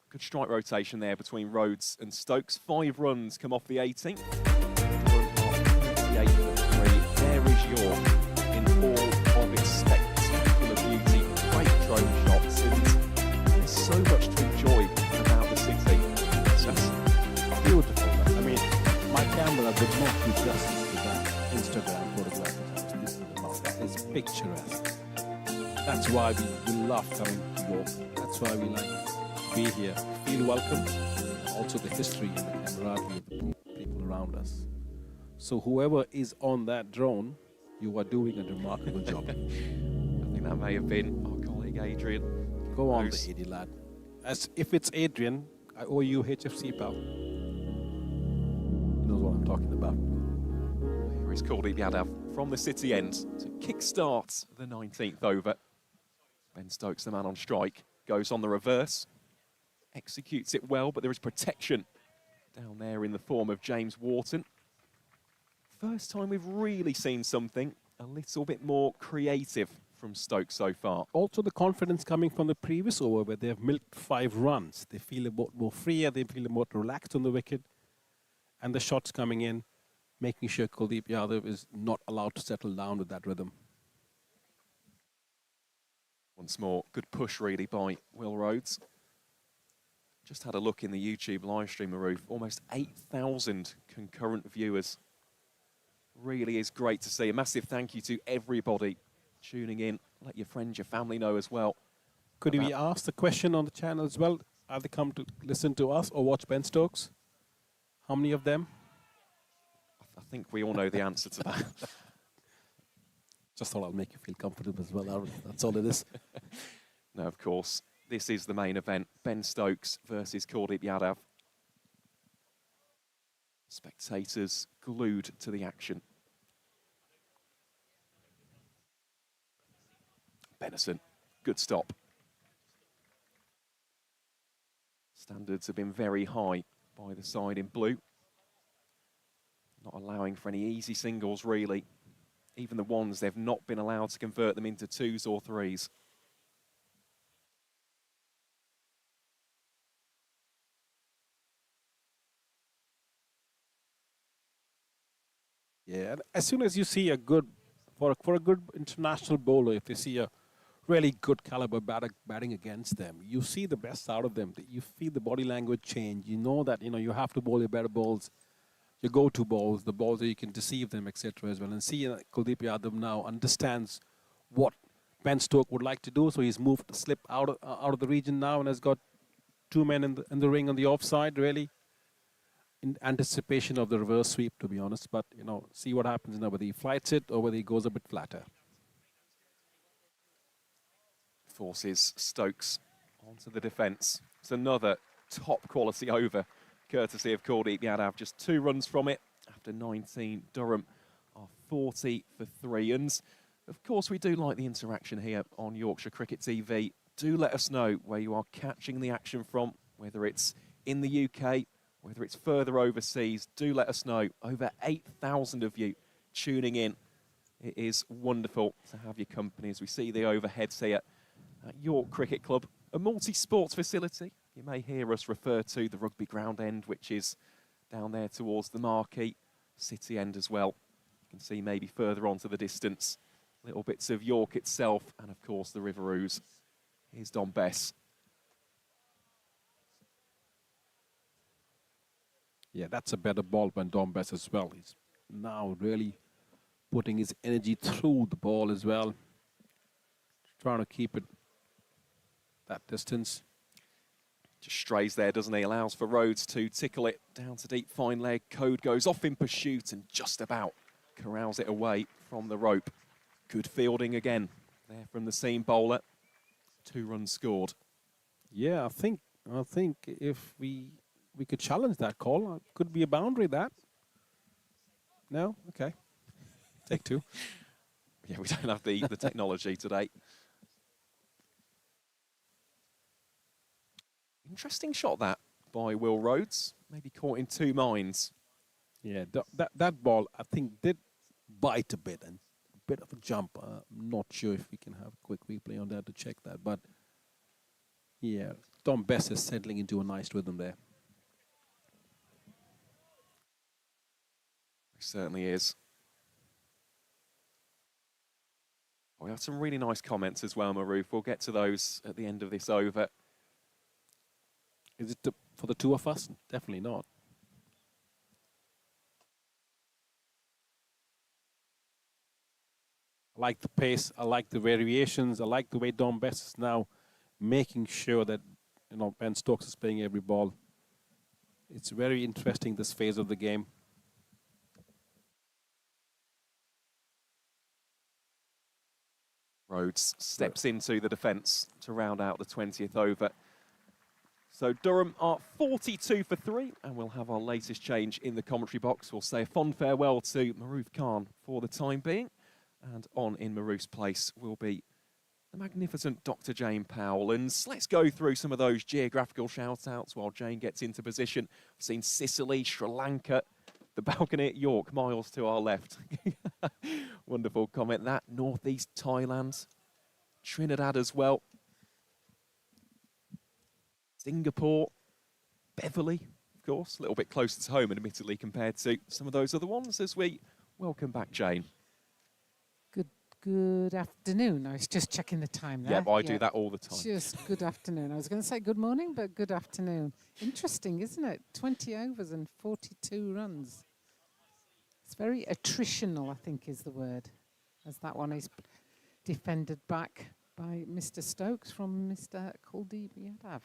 good strike rotation there between Rhodes and Stokes. 5 runs come off the 18th. 28 for 3. There is York in all of its spectacular beauty. Great drone shots, and there's so much to enjoy about the city. It's just Beautiful. I mean, my camera would not do justice to that Instagram photograph. That is picturesque. That's why we love coming to York. That's why we like to be here. Feel welcome. And also the history and the camaraderie of the people around us. So whoever is on that drone, you are doing a remarkable job. I think that may have been our colleague Adrian. Go on, the 80 lad. As if it's Adrian, I owe you HFC, pal. He knows what I'm talking about. Here is Kuldeep Yadav from the city end to kick-start the 19th over. Ben Stokes, the man on strike, goes on the reverse. Executes it well, but there is protection down there in the form of James Wharton. First time we've really seen something a little bit more creative from Stokes so far. Also the confidence coming from the previous over where they have milked 5 runs. They feel a bit more freer, they feel more relaxed on the wicket. And the shots coming in, making sure Kuldeep Yadav is not allowed to settle down with that rhythm. Once more, good push really by Will Rhodes. Just had a look in the YouTube live stream, Maroof. Almost 8,000 concurrent viewers. Really is great to see. A massive thank you to everybody tuning in. Let your friends, your family know as well. Could we ask the question on the channel as well? Are they come to listen to us or watch Ben Stokes? How many of them? I think we all know the answer to that. Just thought I'll make you feel comfortable as well, Aaron. That's all it is. No, of course. This is the main event. Ben Stokes versus Kuldeep Yadav. Spectators glued to the action. Benison, good stop. Standards have been very high by the side in blue. Not allowing for any easy singles, really. Even the ones, they've not been allowed to convert them into 2s or 3s. Yeah, and as soon as you see a good, for a good international bowler, if they see a really good caliber batting against them, you see the best out of them. You feel the body language change. You know that, you have to bowl your better balls, your go-to balls, the balls that you can deceive them, etc. as well. And see Kuldeep Yadav now understands what Ben Stokes would like to do, so he's moved, slip out of the region now and has got 2 men in the ring on the offside, really. In anticipation of the reverse sweep, to be honest. But, see what happens now, whether he flights it or whether he goes a bit flatter. Forces Stokes onto the defence. It's another top quality over, courtesy of Kuldeep Yadav. Just 2 runs from it after 19. Durham are 40 for 3. And, of course, we do like the interaction here on Yorkshire Cricket TV. Do let us know where you are catching the action from, whether it's in the UK, whether it's further overseas. Do let us know. Over 8,000 of you tuning in. It is wonderful to have your company as we see the overheads here at York Cricket Club, a multi-sports facility. You may hear us refer to the rugby ground end, which is down there towards the marquee city end as well. You can see maybe further on to the distance, little bits of York itself, and of course the River Ouse. Here's Don Bess. Yeah, that's a better ball than Don Bess as well. He's now really putting his energy through the ball as well. Trying to keep it that distance. Just strays there, doesn't he? Allows for Rhodes to tickle it down to deep fine leg. Code goes off in pursuit and just about corrals it away from the rope. Good fielding again there from the seam bowler. 2 runs scored. Yeah, I think if we could challenge that call, could be a boundary that. No? Okay. Take 2. Yeah, we don't have the technology today. Interesting shot that by Will Rhodes. Maybe caught in 2 minds. Yeah, that ball, I think, did bite a bit and a bit of a jump. I'm not sure if we can have a quick replay on that to check that. But, yeah, Don Bess is settling into a nice rhythm there. He certainly is. We have some really nice comments as well, Maroof. We'll get to those at the end of this over. Is it for the 2 of us? Definitely not. I like the pace. I like the variations. I like the way Don Bess is now making sure that Ben Stokes is playing every ball. It's very interesting, this phase of the game. Rhodes steps into the defence to round out the 20th over. So Durham are 42 for 3, and we'll have our latest change in the commentary box. We'll say a fond farewell to Maroof Khan for the time being, and on in Maroof's place will be the magnificent Dr. Jane Powell. And let's go through some of those geographical shout-outs while Jane gets into position. We've seen Sicily, Sri Lanka, the balcony at York, miles to our left. Wonderful comment that. Northeast Thailand, Trinidad as well. Singapore, Beverley, of course, a little bit closer to home, admittedly, compared to some of those other ones, as we welcome back Jane. Good afternoon. I was just checking the time there. Yeah, I do that all the time. Just good afternoon. I was going to say good morning, but good afternoon. Interesting, isn't it? 20 overs and 42 runs. It's very attritional, I think is the word, as that one is defended back by Mr. Stokes from Mr. Kuldeep Yadav.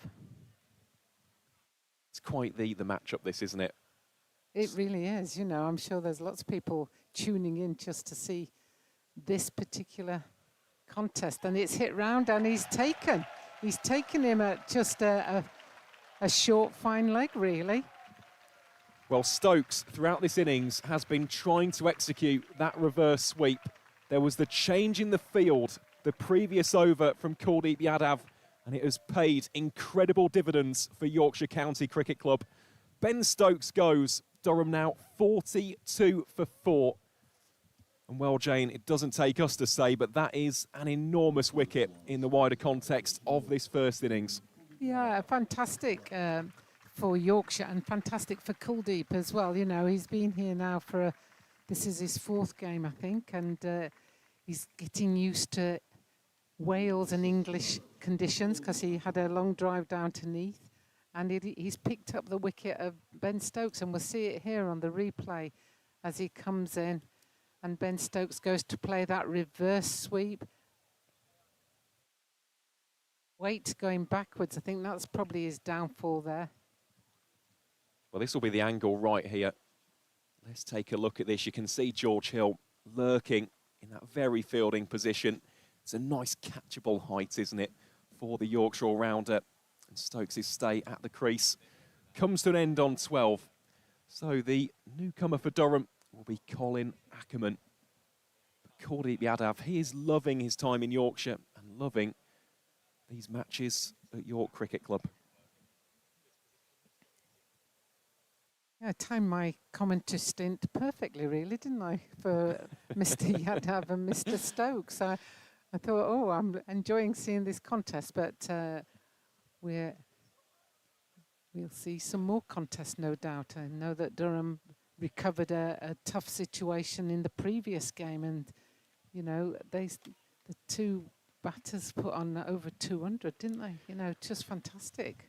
It's quite the matchup, this, isn't it? It really is. You know, I'm sure there's lots of people tuning in just to see this particular contest. And it's hit round and he's taken him at just a short, fine leg, really. Well, Stokes, throughout this innings, has been trying to execute that reverse sweep. There was the change in the field the previous over from Kuldeep Yadav, and it has paid incredible dividends for Yorkshire County Cricket Club. Ben Stokes goes. Durham now 42 for 4. And well, Jane, it doesn't take us to say, but that is an enormous wicket in the wider context of this first innings. Yeah, fantastic for Yorkshire and fantastic for Kuldeep as well. You know, he's been here now for, this is his 4th game, I think, and he's getting used to Wales and English conditions because he had a long drive down to Neath, and he's picked up the wicket of Ben Stokes, and we'll see it here on the replay as he comes in. And Ben Stokes goes to play that reverse sweep. Weight going backwards. I think that's probably his downfall there. Well, this will be the angle right here. Let's take a look at this. You can see George Hill lurking in that very fielding position. It's a nice catchable height, isn't it, for the Yorkshire all-rounder. And Stokes' stay at the crease comes to an end on 12. So the newcomer for Durham will be Colin Ackerman. But Kuldeep Yadav, he is loving his time in Yorkshire and loving these matches at York Cricket Club. Yeah, I timed my commentary stint perfectly, really, didn't I, for Mr. Yadav and Mr. Stokes. I thought, oh, I'm enjoying seeing this contest, but we're We'll see some more contests, no doubt. I know that Durham recovered a tough situation in the previous game, and you know the two batters put on over 200, didn't they? You know, just fantastic.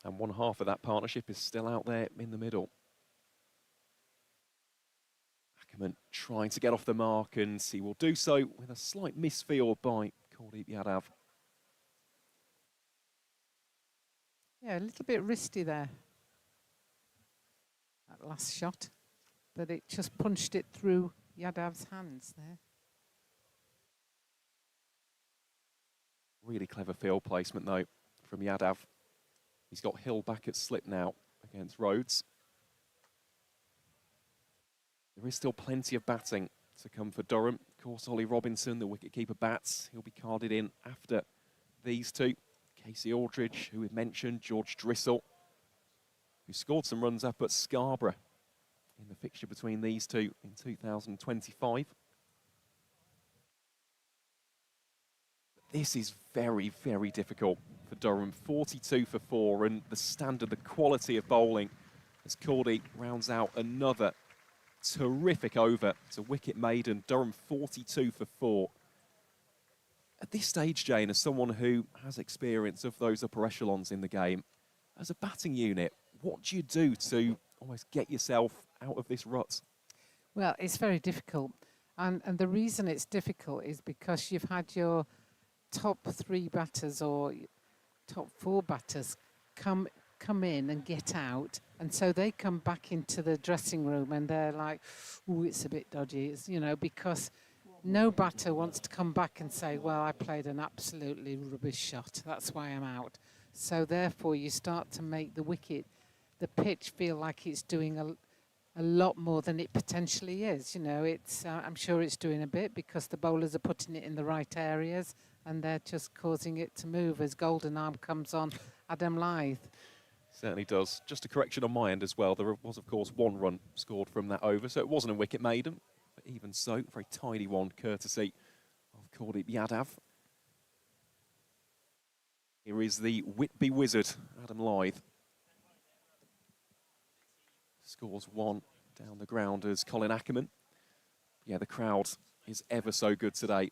And one half of that partnership is still out there in the middle. Ackerman trying to get off the mark, and he will do so with a slight misfield by Kuldeep Yadav. Yeah, a little bit risky there, that last shot, but it just punched it through Yadav's hands there. Really clever field placement, though, from Yadav. He's got Hill back at slip now against Rhodes. There is still plenty of batting to come for Durham. Of course, Ollie Robinson, the wicketkeeper, bats. He'll be carded in after these two. Casey Aldridge, who we've mentioned, George Drissel, who scored some runs up at Scarborough in the fixture between these two in 2025. This is very, very difficult for Durham. 42 for 4, and the standard, the quality of bowling as Kuldeep rounds out another terrific over to wicket maiden. Durham 42 for 4. At this stage, Jane, as someone who has experience of those upper echelons in the game, as a batting unit, what do you do to almost get yourself out of this rut? Well, it's very difficult. And the reason it's difficult is because you've had your top 3 batters or top 4 batters come in and get out. And so they come back into the dressing room and they're like, oh, it's a bit dodgy. It's, you know, because no batter wants to come back and say, well, I played an absolutely rubbish shot. That's why I'm out. So therefore, you start to make the wicket, the pitch, feel like it's doing a lot more than it potentially is. You know, it's I'm sure it's doing a bit because the bowlers are putting it in the right areas and they're just causing it to move as Golden Arm comes on Adam Lythe. Certainly does. Just a correction on my end as well. There was, of course, 1 run scored from that over, so it wasn't a wicket maiden. But even so, very tidy one, courtesy of Kuldeep Yadav. Here is the Whitby wizard, Adam Lythe. Scores 1 down the ground as Colin Ackerman. Yeah, the crowd is ever so good today.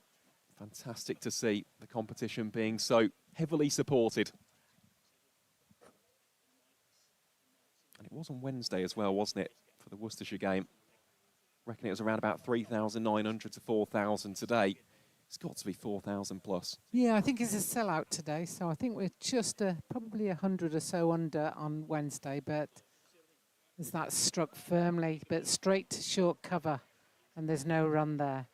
Fantastic to see the competition being so heavily supported. And it was on Wednesday as well, wasn't it, for the Worcestershire game? I reckon it was around about 3,900 to 4,000 today. It's got to be 4,000 plus. Yeah, I think it's a sellout today, so I think we're just probably 100 or so under on Wednesday, but as that struck firmly, but straight to short cover, and there's no run there.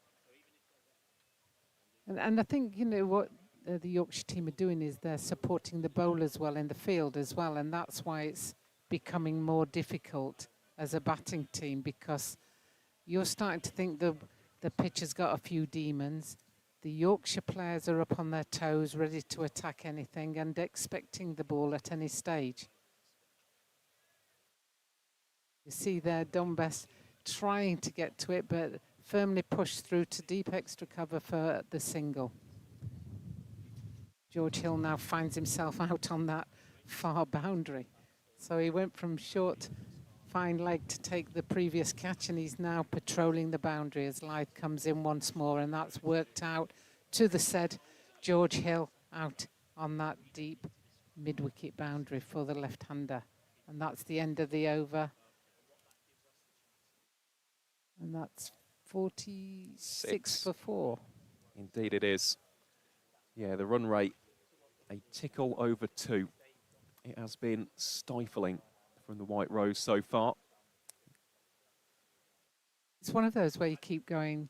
And I think, you know, what the Yorkshire team are doing is they're supporting the bowlers well in the field as well, and that's why it's becoming more difficult as a batting team, because you're starting to think the pitch has got a few demons. The Yorkshire players are up on their toes, ready to attack anything and expecting the ball at any stage. You see there, Donbass trying to get to it, but firmly pushed through to deep extra cover for the single. George Hill now finds himself out on that far boundary. So he went from short, fine leg to take the previous catch, and he's now patrolling the boundary as Lythe comes in once more, and that's worked out to the said George Hill out on that deep mid-wicket boundary for the left-hander. And that's the end of the over. And that's 46 for 4. Indeed it is. Yeah, the run rate, a tickle over 2. It has been stifling from the White Rose so far. It's one of those where you keep going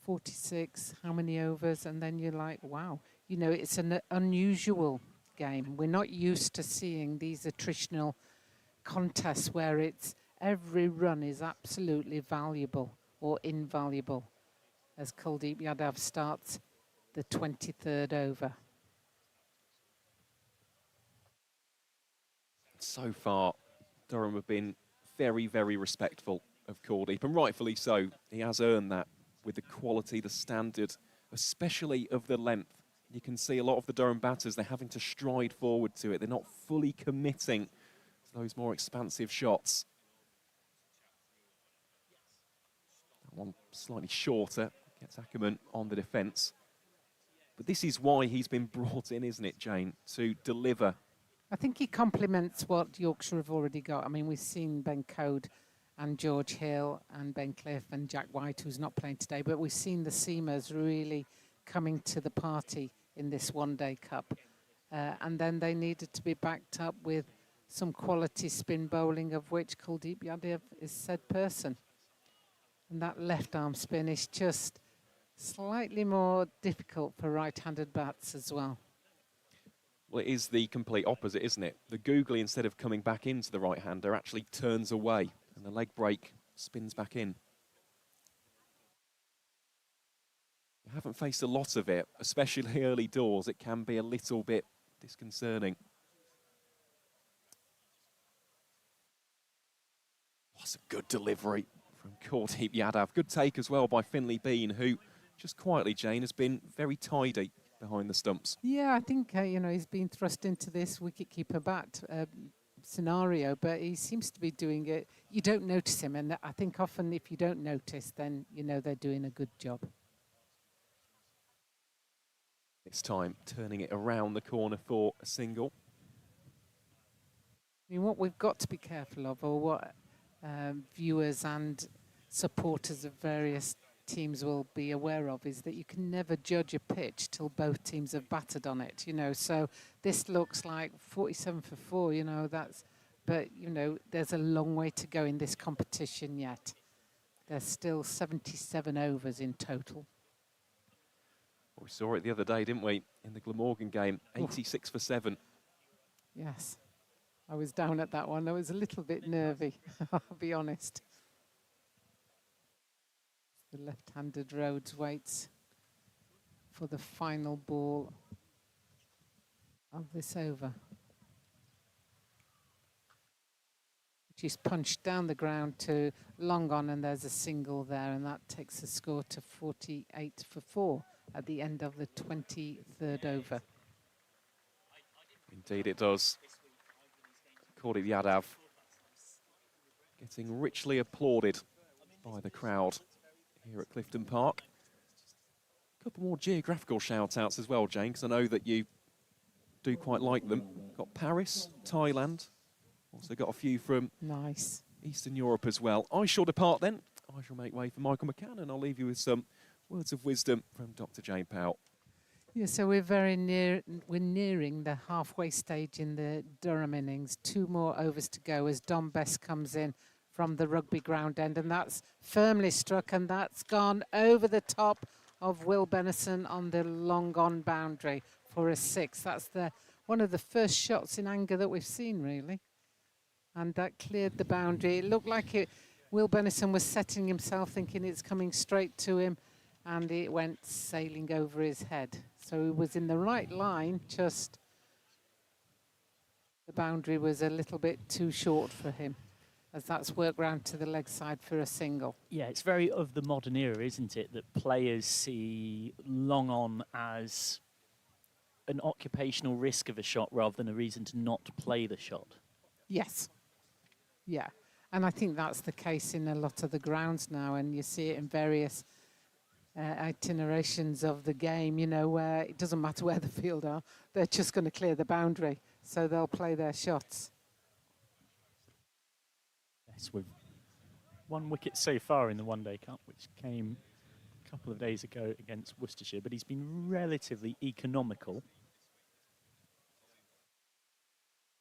46, how many overs, and then you're like, wow. You know, it's an unusual game. We're not used to seeing these attritional contests where it's every run is absolutely valuable or invaluable as Kuldeep Yadav starts the 23rd over. So far, Durham have been very, very respectful of Kuldeep, and rightfully so. He has earned that with the quality, the standard, especially of the length. You can see a lot of the Durham batters, they're having to stride forward to it. They're not fully committing to those more expansive shots. That one slightly shorter, gets Ackerman on the defence. But this is why he's been brought in, isn't it, Jane, to deliver. I think he complements what Yorkshire have already got. I mean, we've seen Ben Code and George Hill and Ben Cliff and Jack White, who's not playing today, but we've seen the seamers really coming to the party in this one-day cup. And then they needed to be backed up with some quality spin bowling, of which Kuldeep Yadav is said person. And that left-arm spin is just slightly more difficult for right-handed bats as well. Well, it is the complete opposite, isn't it? The googly, instead of coming back into the right-hander, actually turns away, and the leg break spins back in. You haven't faced a lot of it, especially early doors. It can be a little bit disconcerting. That's a good delivery from Kuldeep Yadav. Good take as well by Finlay Bean, who, just quietly, Jane, has been very tidy behind the stumps. Yeah, I think, you know, he's been thrust into this wicketkeeper bat scenario, but he seems to be doing it. You don't notice him, and I think often if you don't notice, then, you know, they're doing a good job. This time, turning it around the corner for a single. I mean, what we've got to be careful of, or what viewers and supporters of various teams will be aware of, is that you can never judge a pitch till both teams have battered on it, you know. So this looks like 47 for 4, you know, but, you know, there's a long way to go in this competition yet. There's still 77 overs in total. Well, we saw it the other day, didn't we, in the Glamorgan game, 86 for 7. Yes, I was down at that one. I was a little bit nervy, I'll be honest. The left-handed Rhodes waits for the final ball of this over, which is punched down the ground to long on, and there's a single there, and that takes the score to 48 for 4 at the end of the 23rd over. Indeed it does. Kuldeep Yadav getting richly applauded by the crowd here at Clifton Park. A couple more geographical shout-outs as well, Jane, because I know that you do quite like them. Got Paris, Thailand, also got a few from Nice. Eastern Europe as well. I shall depart then. I shall make way for Michael McCann, and I'll leave you with some words of wisdom from Dr. Jane Powell. Yeah, so we're we're nearing the halfway stage in the Durham innings. 2 more overs to go as Dom Best comes in from the rugby ground end, and that's firmly struck, and that's gone over the top of Will Benison on the long on boundary for a 6. That's one of the first shots in anger that we've seen, really. And that cleared the boundary. It looked like Will Benison was setting himself, thinking it's coming straight to him, and it went sailing over his head. So he was in the right line, just the boundary was a little bit too short for him, as that's worked round to the leg side for a single. Yeah, it's very of the modern era, isn't it, that players see long on as an occupational risk of a shot rather than a reason to not play the shot. Yes. Yeah. And I think that's the case in a lot of the grounds now, and you see it in various itinerations of the game, you know, where it doesn't matter where the field are, they're just going to clear the boundary, so they'll play their shots. Yes, with 1 wicket so far in the One Day Cup, which came a couple of days ago against Worcestershire, but he's been relatively economical.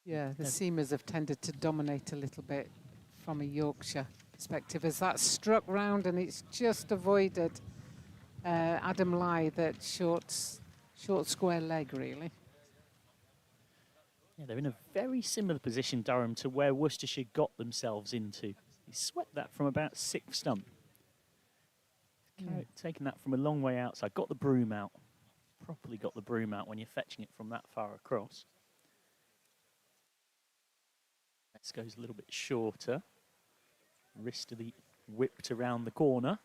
Yeah, the seamers have tended to dominate a little bit from a Yorkshire perspective, as that struck round and it's just avoided Adam Lai, that short square leg, really. Yeah, they're in a very similar position, Durham, to where Worcestershire got themselves into. He swept that from about 6th stump. Taken that from a long way outside. Got the broom out. Properly got the broom out when you're fetching it from that far across. This goes a little bit shorter. Wristily whipped around the corner.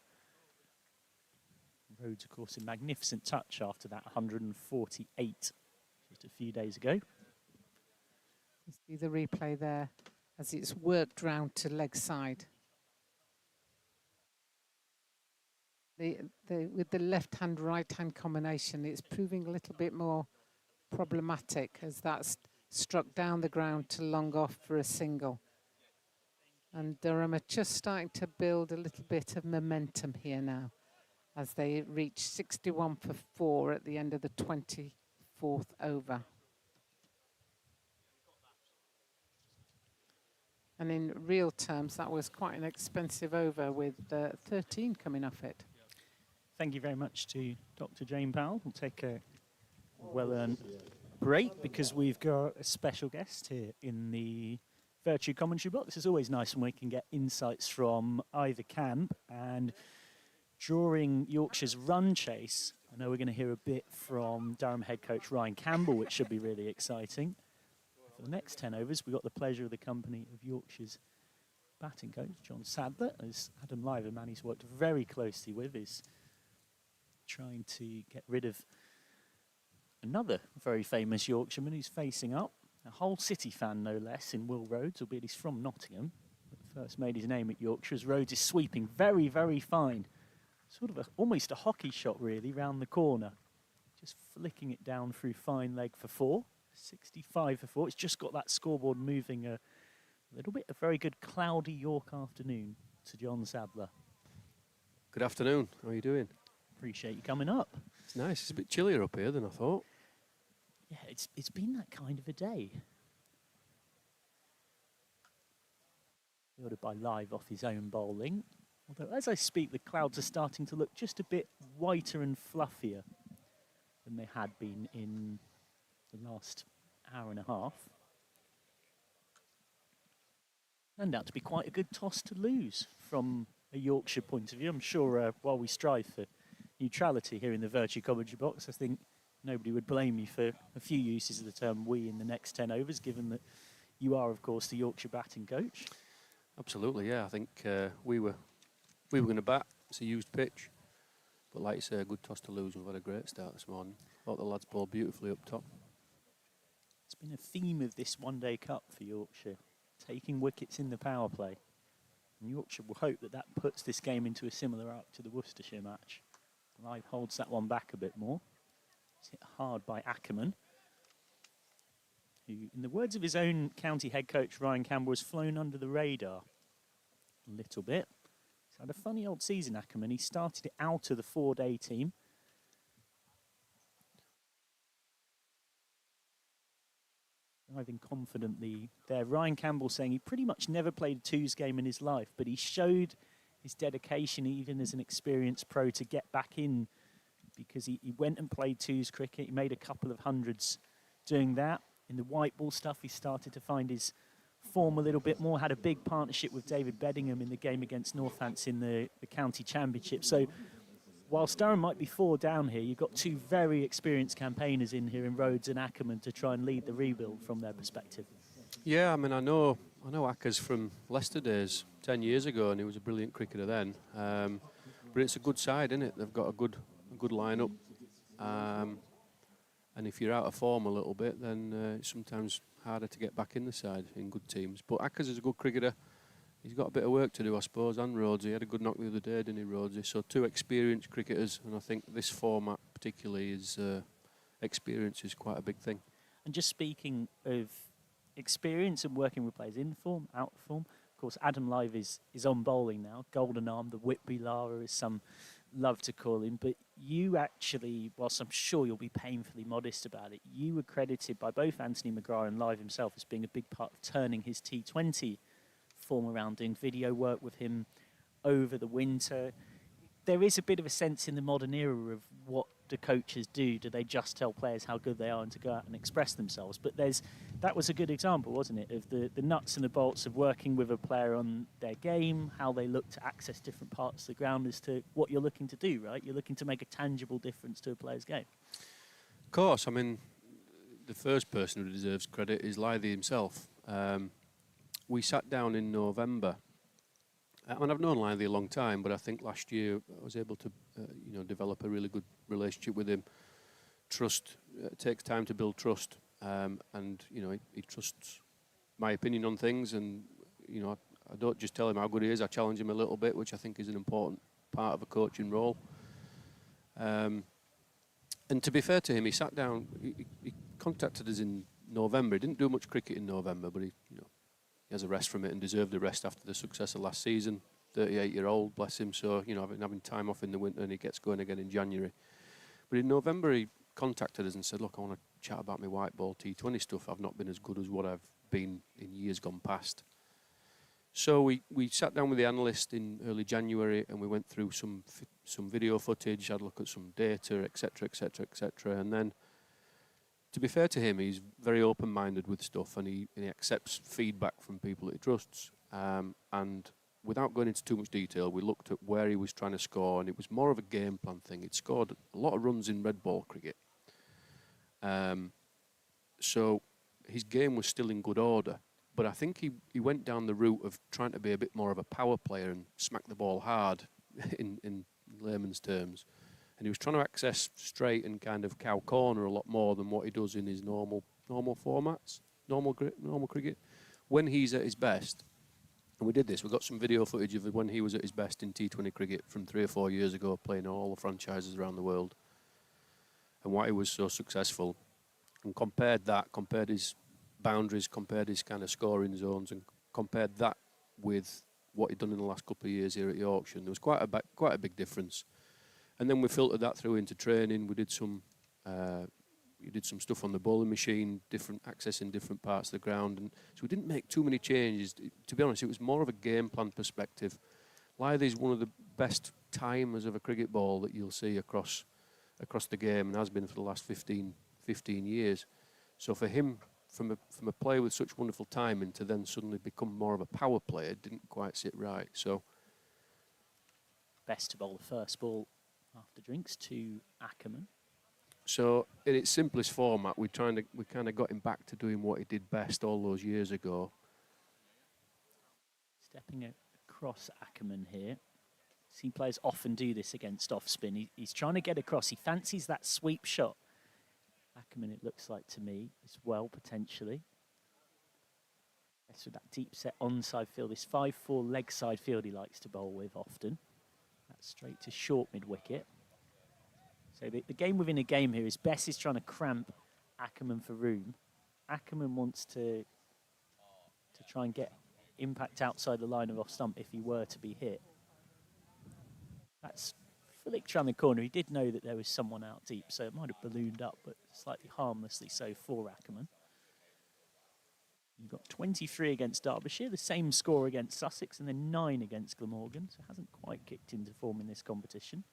Rhodes, of course, a magnificent touch after that 148 just a few days ago. You see the replay there as it's worked round to leg side. With the left-hand, right-hand combination, it's proving a little bit more problematic as that's struck down the ground to long off for a single. And Durham are just starting to build a little bit of momentum here now as they reach 61 for 4 at the end of the 24th over. And in real terms, that was quite an expensive over with 13 coming off it. Thank you very much to Dr. Jane Powell. We'll take a well-earned break because we've got a special guest here in the Vertu commentary box. It's always nice when we can get insights from either camp. And during Yorkshire's run chase, I know we're going to hear a bit from Durham head coach Ryan Campbell, which should be really exciting. For the next 10 overs, we've got the pleasure of the company of Yorkshire's batting coach, John Sadler, as Adam Live, a man he's worked very closely with, is trying to get rid of another very famous Yorkshireman who's facing up. A Hull City fan, no less, in Will Rhodes, albeit he's from Nottingham. But first made his name at Yorkshire as Rhodes is sweeping very, very fine. Sort of almost a hockey shot, really, round the corner. Just flicking it down through fine leg for 4. 65 for 4. It's just got that scoreboard moving a little bit. A very good cloudy York afternoon to John Sadler. Good afternoon. How are you doing? Appreciate you coming up. It's nice. It's a bit chillier up here than I thought. Yeah, it's been that kind of a day. Ordered by Live off his own bowling. Although as I speak, the clouds are starting to look just a bit whiter and fluffier than they had been in the last hour and a half. Turned out to be quite a good toss to lose from a Yorkshire point of view. I'm sure while we strive for neutrality here in the Vertu commentary box, I think nobody would blame me for a few uses of the term we in the next 10 overs, given that you are, of course, the Yorkshire batting coach. Absolutely, yeah. I think we were going to bat. It's a used pitch. But like you say, a good toss to lose. We've had a great start this morning. Thought the lads bowled beautifully up top. It's been a theme of this one-day cup for Yorkshire, taking wickets in the power play. And Yorkshire will hope that that puts this game into a similar arc to the Worcestershire match. Live holds that one back a bit more. It's hit hard by Ackerman, who, in the words of his own county head coach, Ryan Campbell, has flown under the radar a little bit. He's had a funny old season, Ackerman. He started it out of the 4-day team. Driving confidently there. Ryan Campbell saying he pretty much never played a twos game in his life, but he showed his dedication even as an experienced pro to get back in because he went and played twos cricket. He made a couple of hundreds doing that. In the white ball stuff, he started to find his form a little bit more. Had a big partnership with David Beddingham in the game against Northants in the county championship. So whilst Durham might be 4 down here, you've got 2 very experienced campaigners in here in Rhodes and Ackerman to try and lead the rebuild from their perspective. Yeah, I mean, I know Ackers from Leicester days 10 years ago, and he was a brilliant cricketer then. But it's a good side, isn't it? They've got a good lineup. And if you're out of form a little bit, then it's sometimes harder to get back in the side in good teams. But Ackers is a good cricketer. He's got a bit of work to do, I suppose, and Rhodes. He had a good knock the other day, didn't he, Rhodes? So 2 experienced cricketers, and I think this format particularly is experience is quite a big thing. And just speaking of experience and working with players in form, out of form, of course, Adam Live is on bowling now. Golden Arm, the Whitby Lara, as some love to call him. But you actually, whilst I'm sure you'll be painfully modest about it, you were credited by both Anthony McGrath and Live himself as being a big part of turning his T20 form around, doing video work with him over the winter. There is a bit of a sense in the modern era of what do coaches do? Do they just tell players how good they are and to go out and express themselves? But that was a good example, wasn't it, of the nuts and the bolts of working with a player on their game, how they look to access different parts of the ground as to what you're looking to do, right? You're looking to make a tangible difference to a player's game. Of course, I mean, the first person who deserves credit is Lythy himself. We sat down in November. I mean, I've known Lythy a long time, but I think last year I was able to develop a really good relationship with him. Trust takes time to build trust, and he trusts my opinion on things, and I don't just tell him how good he is. I challenge him a little bit, which I think is an important part of a coaching role. And to be fair to him, he sat down. He contacted us in November. He didn't do much cricket in November, but he has a rest from it and deserved a rest after the success of last season. 38-year-old, bless him. So having time off in the winter, and he gets going again in January. But in November, he contacted us and said, "Look, I want to chat about my white ball T20 stuff. I've not been as good as what I've been in years gone past." So we sat down with the analyst in early January, and we went through some video footage, had a look at some data, etc., etc., etc. And then, to be fair to him, he's very open-minded with stuff, and he accepts feedback from people that he trusts. And without going into too much detail, we looked at where he was trying to score, and it was more of a game plan thing. He'd scored a lot of runs in red ball cricket. So his game was still in good order. But I think he went down the route of trying to be a bit more of a power player and smack the ball hard, in layman's terms. And he was trying to access straight and kind of cow corner a lot more than what he does in his normal formats, normal cricket. When he's at his best, and we did this, we got some video footage of when he was at his best in T20 cricket from 3 or 4 years ago, playing all the franchises around the world, and why he was so successful. And compared his boundaries, compared his kind of scoring zones, and compared that with what he'd done in the last couple of years here at Yorkshire. And there was quite a big difference. And then we filtered that through into training. We did some stuff on the bowling machine, different access in different parts of the ground, and so we didn't make too many changes. To be honest, it was more of a game plan perspective. Lythe is one of the best timers of a cricket ball that you'll see across the game, and has been for the last 15 years. So for him, from a player with such wonderful timing to then suddenly become more of a power player, didn't quite sit right. So Best to bowl the first ball after drinks to Ackerman. So in its simplest format, we kind of got him back to doing what he did best all those years ago. Stepping across Ackerman here. Seen players often do this against off spin. He's trying to get across. He fancies that sweep shot. Ackerman, it looks like to me, as well, potentially. So that deep set onside field, this 5-4 leg side field he likes to bowl with often. That's straight to short mid-wicket. So the game within a game here is Bess is trying to cramp Ackerman for room. Ackerman wants to try and get impact outside the line of off stump if he were to be hit. That's flicked around the corner. He did know that there was someone out deep, so it might have ballooned up, but slightly harmlessly so for Ackerman. You've got 23 against Derbyshire, the same score against Sussex, and then 9 against Glamorgan, so hasn't quite kicked into form in this competition.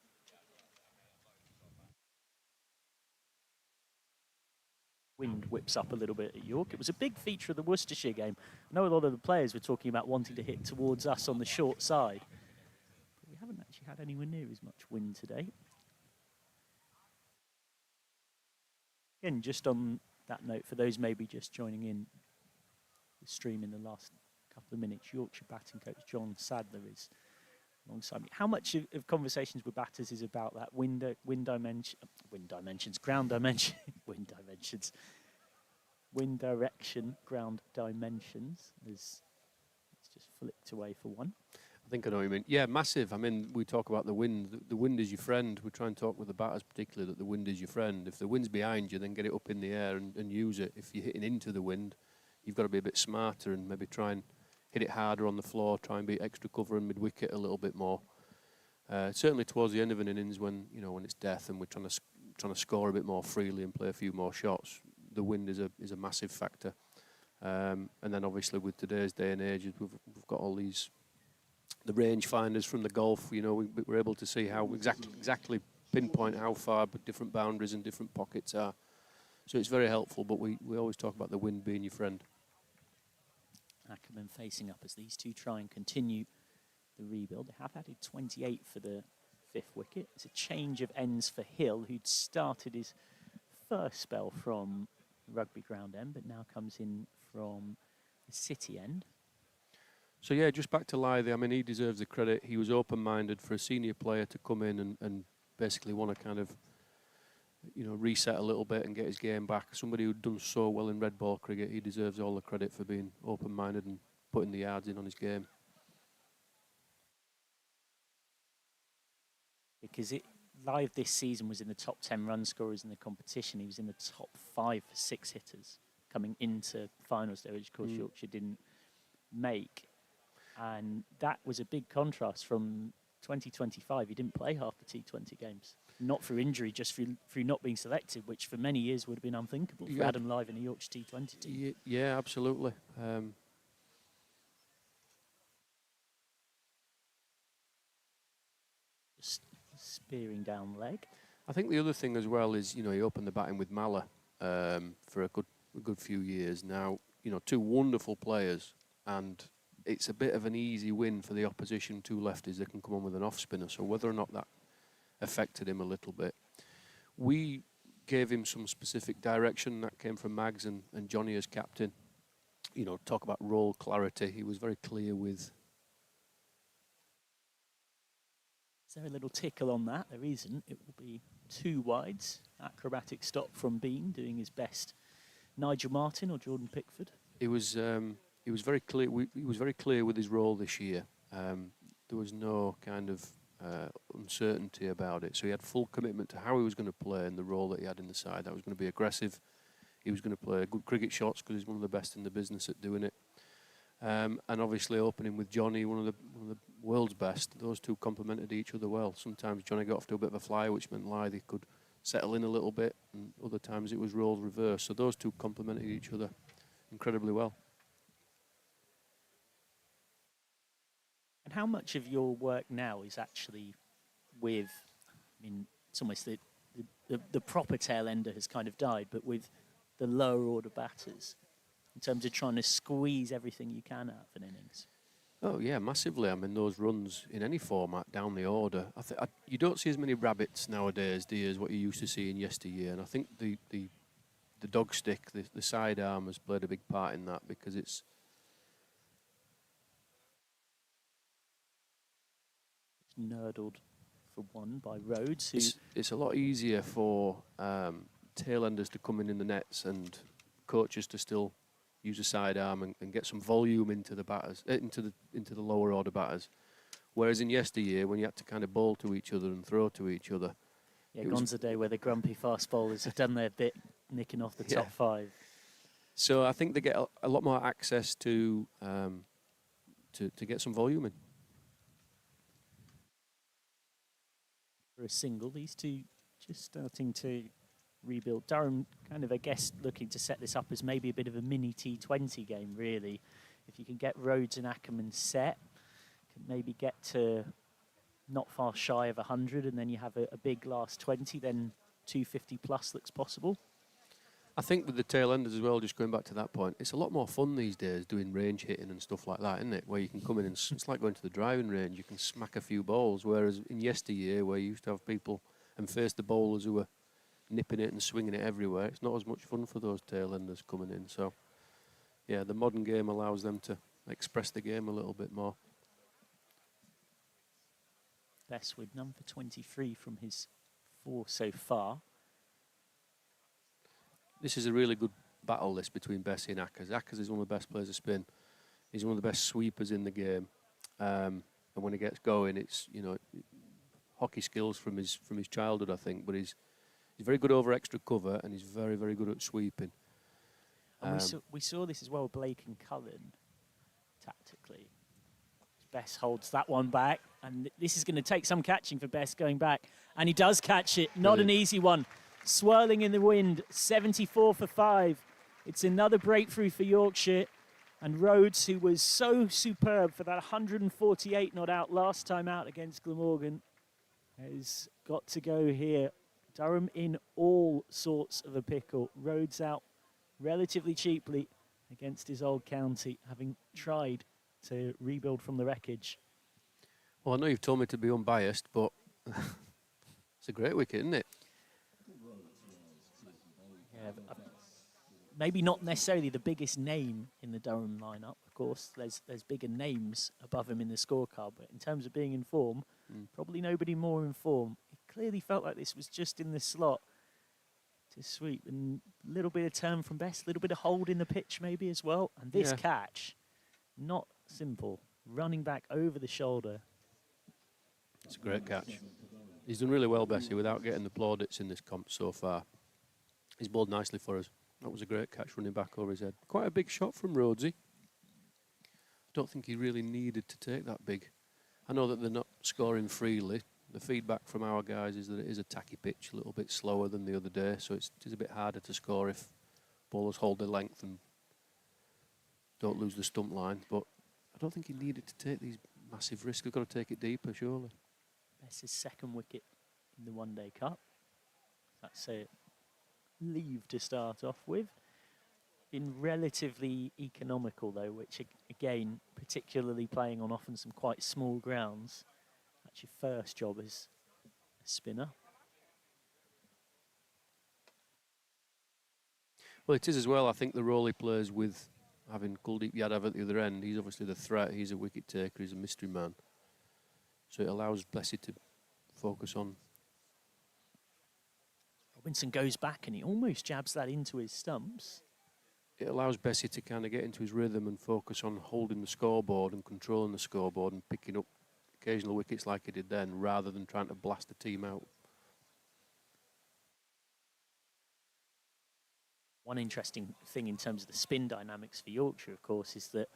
Wind whips up a little bit at York. It was a big feature of the Worcestershire game. I know a lot of the players were talking about wanting to hit towards us on the short side. But we haven't actually had anywhere near as much wind today. Again, just on that note, for those maybe just joining in the stream in the last couple of minutes, Yorkshire batting coach John Sadler is alongside me. How much of conversations with batters is about that wind direction, ground dimensions? As it's just flicked away for one. I think I know what you mean. Yeah, massive. I mean, we talk about the wind. The wind is your friend. We try and talk with the batters particularly that the wind is your friend. If the wind's behind you, then get it up in the air and use it. If you're hitting into the wind, you've got to be a bit smarter and maybe try and hit it harder on the floor, try and be extra cover and mid-wicket a little bit more. Certainly towards the end of an innings when it's death and we're trying to score a bit more freely and play a few more shots, the wind is a massive factor. And then obviously with today's day and age, we've got all these, the range finders from the golf, we're able to see how exactly pinpoint how far different boundaries and different pockets are. So it's very helpful, but we always talk about the wind being your friend. Ackerman facing up as these two try and continue the rebuild. They have added 28 for the 5th wicket. It's a change of ends for Hill, who'd started his first spell from the rugby ground end, but now comes in from the city end. So yeah, just back to Lythe. I mean, he deserves the credit. He was open-minded for a senior player to come in and basically want to kind of, reset a little bit and get his game back. Somebody who'd done so well in red ball cricket, he deserves all the credit for being open-minded and putting the yards in on his game. Because live this season was in the top 10 run scorers in the competition. He was in the top 5 for 6 hitters coming into finals there, which of course Yorkshire didn't make. And that was a big contrast from 2025. He didn't play half the T20 games. Not through injury, just through not being selected, which for many years would have been unthinkable for Adam live in a Yorkshire T20 team. Yeah, absolutely. Just spearing down leg. I think the other thing as well is, he opened the batting with Malla for a good few years now. 2 wonderful players, and it's a bit of an easy win for the opposition. 2 lefties that can come on with an off spinner. So whether or not that affected him a little bit, we gave him some specific direction that came from Mags and Johnny as captain. Talk about role clarity. He was very clear with. Is there a little tickle on that? There isn't. It will be 2 wides. Acrobatic stop from Bean, doing his best. Nigel Martin or Jordan Pickford? He was very clear. He was very clear with his role this year. There was no kind of uncertainty about it. So he had full commitment to how he was going to play and the role that he had in the side. That was going to be aggressive. He was going to play good cricket shots because he's one of the best in the business at doing it. And obviously opening with Johnny, one of the world's best. Those 2 complemented each other well. Sometimes Johnny got off to a bit of a flyer, which meant Lythe could settle in a little bit, and other times it was roles reversed. So those 2 complemented each other incredibly well. And how much of your work now is actually with, it's almost the proper tail ender has kind of died, but with the lower order batters, in terms of trying to squeeze everything you can out of an innings? Oh yeah, massively. Those runs in any format down the order. You don't see as many rabbits nowadays, do you, as what you used to see in yesteryear. And I think the dog stick, the sidearm, has played a big part in that because it's. Nurdled for 1 by Rhodes. It's a lot easier for tailenders to come in the nets and coaches to still use a sidearm and get some volume into the batters, into the lower order batters. Whereas in yesteryear, when you had to kind of bowl to each other and throw to each other, gone's the day where the grumpy fast bowlers have done their bit, nicking off the top 5. So I think they get a lot more access to get some volume in. For a single, these 2 just starting to rebuild. Durham kind of, I guess, looking to set this up as maybe a bit of a mini T20 game, really. If you can get Rhodes and Ackerman set, can maybe get to not far shy of 100, and then you have a big last 20, then 250 plus looks possible. I think with the tail enders as well, just going back to that point, it's a lot more fun these days doing range hitting and stuff like that, isn't it? Where you can come in and it's like going to the driving range, you can smack a few balls, whereas in yesteryear, where you used to have people and face the bowlers who were nipping it and swinging it everywhere, it's not as much fun for those tail enders coming in. So, yeah, the modern game allows them to express the game a little bit more. Best with number 23 from his 4 so far. This is a really good battle, this, between Bessie and Ackers. Ackers is one of the best players of spin. He's one of the best sweepers in the game. And when he gets going, it's, hockey skills from his childhood, I think. But he's very good over extra cover, and he's very, very good at sweeping. And we saw this as well, Blake and Cullen, tactically. Bess holds that one back, and this is going to take some catching for Bess going back. And he does catch it. Not an easy one. Swirling in the wind, 74 for 5. It's another breakthrough for Yorkshire. And Rhodes, who was so superb for that 148 not out last time out against Glamorgan, has got to go here. Durham in all sorts of a pickle. Rhodes out relatively cheaply against his old county, having tried to rebuild from the wreckage. Well, I know you've told me to be unbiased, but it's a great wicket, isn't it? Yeah, maybe not necessarily the biggest name in the Durham lineup. Of course, there's bigger names above him in the scorecard, but in terms of being in form, probably nobody more in form. He clearly felt like this was just in the slot to sweep. And a little bit of turn from Best, a little bit of hold in the pitch maybe as well. And this catch, not simple. Running back over the shoulder. It's a great catch. He's done really well, Bessie, without getting the plaudits in this comp so far. He's bowled nicely for us. That was a great catch running back over his head. Quite a big shot from Rhodesy. I don't think he really needed to take that big. I know that they're not scoring freely. The feedback from our guys is that it is a tacky pitch, a little bit slower than the other day, so it is a bit harder to score if bowlers hold their length and don't lose the stump line. But I don't think he needed to take these massive risks. He's got to take it deeper, surely. That's his second wicket in the One Day Cup. That's a leave to start off with. Been relatively economical though, which again, particularly playing on often some quite small grounds, that's your first job as a spinner. Well, it is as well. I think the role he plays with having Kuldeep Yadav at the other end, he's obviously the threat. He's a wicket taker. He's a mystery man. So it allows Blessed to focus on. Robinson goes back and he almost jabs that into his stumps. It allows Bessie to kind of get into his rhythm and focus on holding the scoreboard and controlling the scoreboard and picking up occasional wickets like he did then, rather than trying to blast the team out. One interesting thing in terms of the spin dynamics for Yorkshire, of course, is that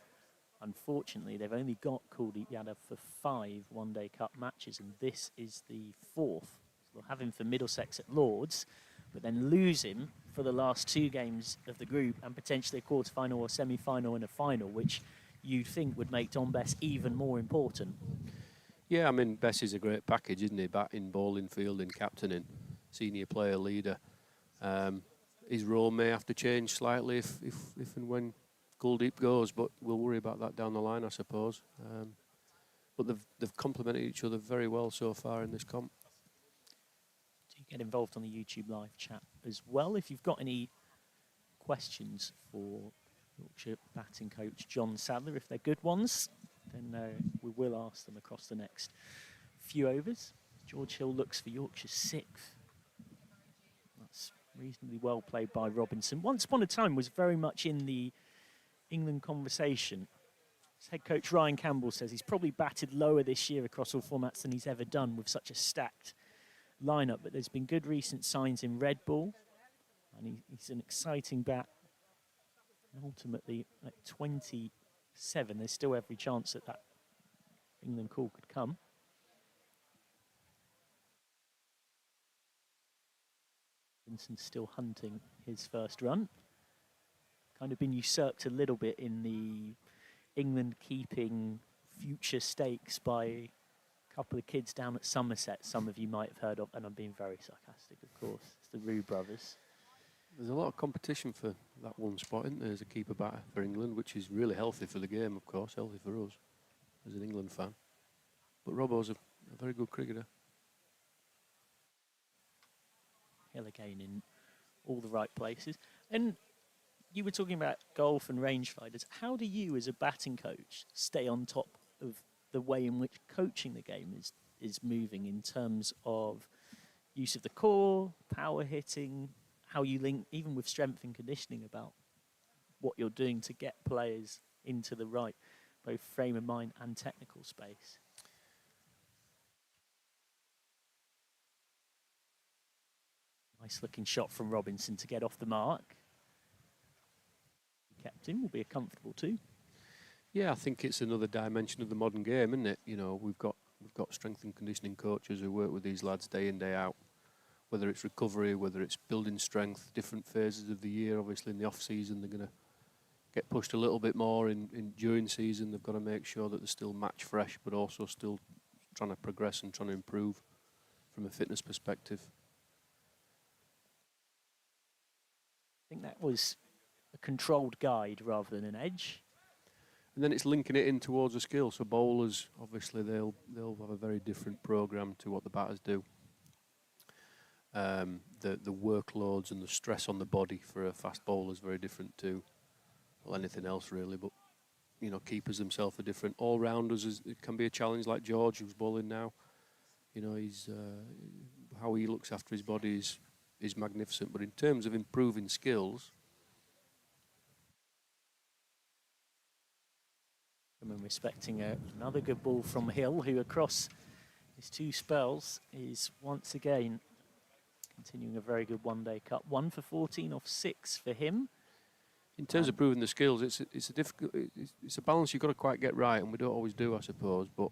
unfortunately they've only got Kuldeep Yadav for 5 One Day Cup matches, and this is the 4th. So they'll have him for Middlesex at Lords, but then lose him for the last 2 games of the group and potentially a quarter-final or semi-final and a final, which you'd think would make Dom Bess even more important. Yeah, I mean, Bess is a great package, isn't he? Batting, bowling, fielding, captaining, senior player, leader. His role may have to change slightly if and when Kuldeep goes, but we'll worry about that down the line, I suppose. But they've complemented each other very well so far in this comp. Do get involved on the YouTube live chat as well. If you've got any questions for Yorkshire batting coach John Sadler, if they're good ones, then we will ask them across the next few overs. George Hill looks for Yorkshire's 6th. That's reasonably well played by Robinson. Once upon a time was very much in the England conversation. As head coach Ryan Campbell says he's probably batted lower this year across all formats than he's ever done with such a stacked lineup, but there's been good recent signs in red ball, and he's an exciting bat. And ultimately, at 27, there's still every chance that England call could come. Vincent's still hunting his first run. Kind of been usurped a little bit in the England keeping future stakes by a couple of kids down at Somerset, some of you might have heard of, and I'm being very sarcastic, of course. It's the Roux brothers. There's a lot of competition for that one spot, isn't there, as a keeper batter for England, which is really healthy for the game, of course, healthy for us as an England fan. But Robbo's a very good cricketer. Hill again in all the right places. And you were talking about golf and rangefinders. How do you, as a batting coach, stay on top of the way in which coaching the game is moving in terms of use of the core, power hitting, how you link, even with strength and conditioning, about what you're doing to get players into the right, both frame of mind and technical space? Nice looking shot from Robinson to get off the mark. Kept him, will be a comfortable 2. Yeah, I think it's another dimension of the modern game, isn't it? You know, we've got strength and conditioning coaches who work with these lads day in, day out. Whether it's recovery, whether it's building strength, different phases of the year. Obviously, in the off season, they're going to get pushed a little bit more. In during season, they've got to make sure that they're still match fresh, but also still trying to progress and trying to improve from a fitness perspective. I think that was a controlled guide rather than an edge. And then it's linking it in towards a skill. So bowlers, obviously, they'll have a very different programme to what the batters do. The workloads and the stress on the body for a fast bowler is very different to, well, anything else really. But you know, keepers themselves are different. All rounders it can be a challenge. Like George, who's bowling now. You know, he's how he looks after his body is magnificent. But in terms of improving skills, And respecting another good ball from Hill, who across his 2 spells is once again continuing a very good one-day cut. 1 for 14 off 6 for him. in terms of proving the skills, it's a balance you've got to quite get right, and we don't always do, I suppose. But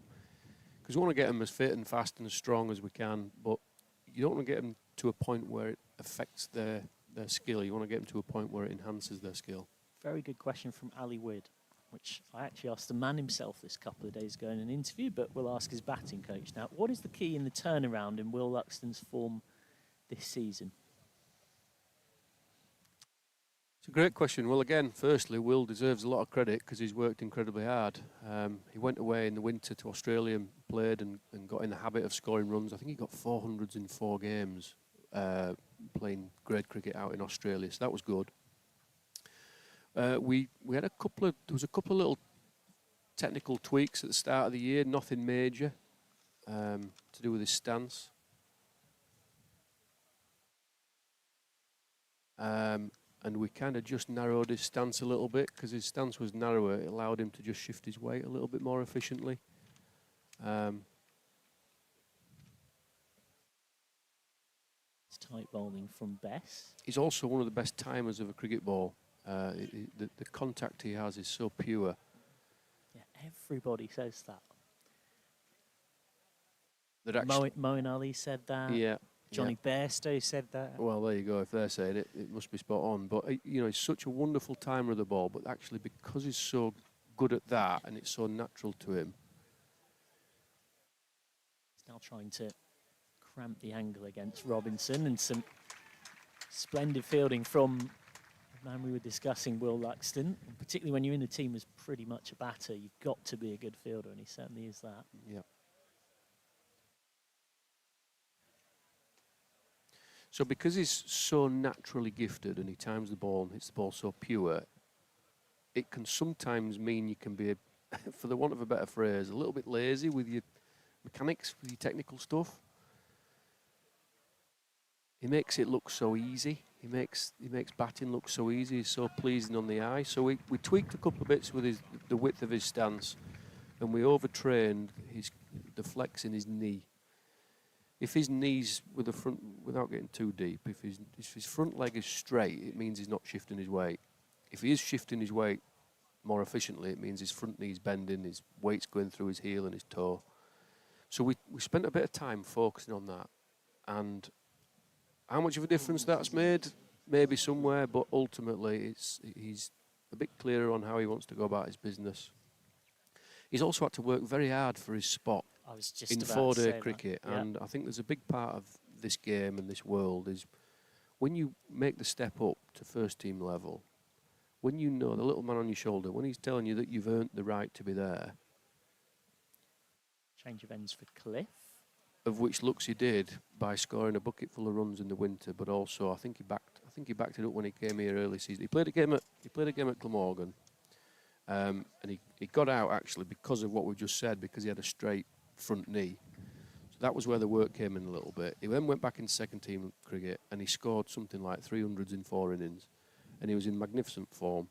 because we want to get them as fit and fast and as strong as we can, but you don't want to get them to a point where it affects their skill. You want to get them to a point where it enhances their skill. Very good question from Ali Wood, which I actually asked the man himself this couple of days ago in an interview, but we'll ask his batting coach now. What is the key in the turnaround in Will Luxton's form this season? It's a great question. Well, again, firstly, Will deserves a lot of credit because he's worked incredibly hard. He went away in the winter to Australia and played and got in the habit of scoring runs. I think he got 400s in 4 games playing grade cricket out in Australia, so that was good. We had there was a couple of little technical tweaks at the start of the year, nothing major, to do with his stance. And we kind of just narrowed his stance a little bit because his stance was narrower. It allowed him to just shift his weight a little bit more efficiently. It's tight bowling from Bess. He's also one of the best timers of a cricket ball. The contact he has is so pure. Yeah, everybody says that. That actually, Moeen Ali said that. yeah. Johnny Bairstow said that. Well, there you go. If they're saying it, it must be spot on. But, you know, he's such a wonderful timer of the ball. But actually, because he's so good at that and it's so natural to him. He's now trying to cramp the angle against Robinson, and some splendid fielding from the man we were discussing, Will Luxton. And particularly when you're in the team as pretty much a batter, you've got to be a good fielder, and he certainly is that. Yeah. So because he's so naturally gifted and he times the ball and hits the ball so pure, it can sometimes mean you can be, for the want of a better phrase, a little bit lazy with your mechanics, with your technical stuff. He makes it look so easy. He makes batting look so easy. He's so pleasing on the eye. So we tweaked a couple of bits with the width of his stance, and we overtrained the flex in his knee. If his knees with the front, without getting too deep, if his front leg is straight, it means he's not shifting his weight. If he is shifting his weight more efficiently, it means his front knee's bending, his weight's going through his heel and his toe. So we spent a bit of time focusing on that. And how much of a difference that's made, maybe somewhere, but ultimately he's a bit clearer on how he wants to go about his business. He's also had to work very hard for his spot. I was just in about 4-day cricket, that. Yeah. and I think there's a big part of this game and this world is when you make the step up to first team level, when you know the little man on your shoulder, when he's telling you that you've earned the right to be there. Change of ends for Cliff. Of which looks he did by scoring a bucket full of runs in the winter, but also I think he backed it up when he came here early season. He played a game at Glamorgan, and he got out actually because of what we just said, because he had a straight front knee. So that was where the work came in a little bit. He then went back into second team cricket and he scored something like 300s in 4 innings, and he was in magnificent form.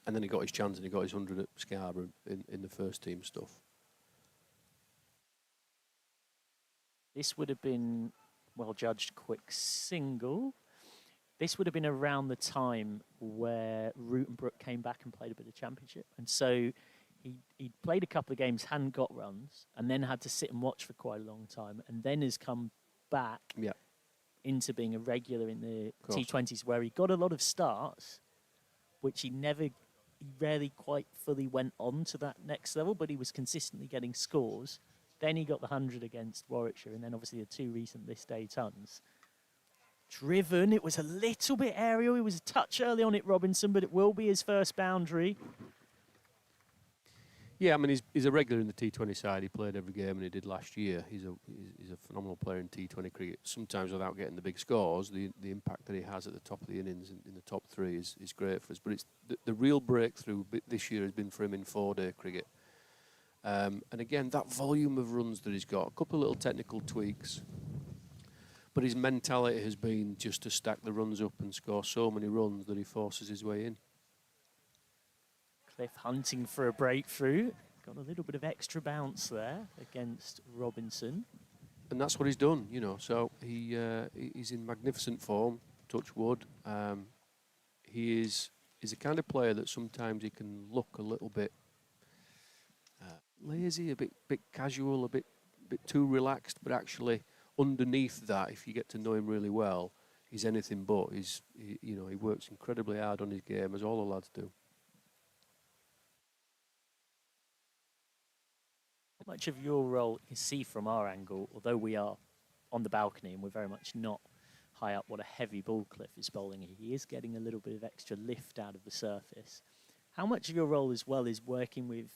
And then he got his chance and he got his 100 at Scarborough in the first team stuff. This would have been well judged quick single. This would have been around the time where Rutenbrook came back and played a bit of championship, and so he played a couple of games, hadn't got runs, and then had to sit and watch for quite a long time, and then has come back into being a regular in the T20s, where he got a lot of starts, which he rarely quite fully went on to that next level, but he was consistently getting scores. Then he got the 100 against Warwickshire, and then obviously the 2 recent list A tons. Driven, it was a little bit aerial. He was a touch early on it, Robinson, but it will be his first boundary. Yeah, I mean, he's a regular in the T20 side. He played every game, and he did last year. He's a phenomenal player in T20 cricket. Sometimes without getting the big scores, the impact that he has at the top of the innings in the top 3 is great for us. But it's the real breakthrough this year has been for him in 4-day cricket. And again, that volume of runs that he's got, a couple of little technical tweaks. But his mentality has been just to stack the runs up and score so many runs that he forces his way in. Cliff hunting for a breakthrough. Got a little bit of extra bounce there against Robinson. And that's what he's done, you know. So he's in magnificent form, touch wood. He's a kind of player that sometimes he can look a little bit lazy, a bit casual, a bit too relaxed, but actually underneath that, if you get to know him really well, he's anything but. He works incredibly hard on his game, as all the lads do. How much of your role you see from our angle, although we are on the balcony and we're very much not high up, what a heavy ball Cliff is bowling. He is getting a little bit of extra lift out of the surface. How much of your role as well is working with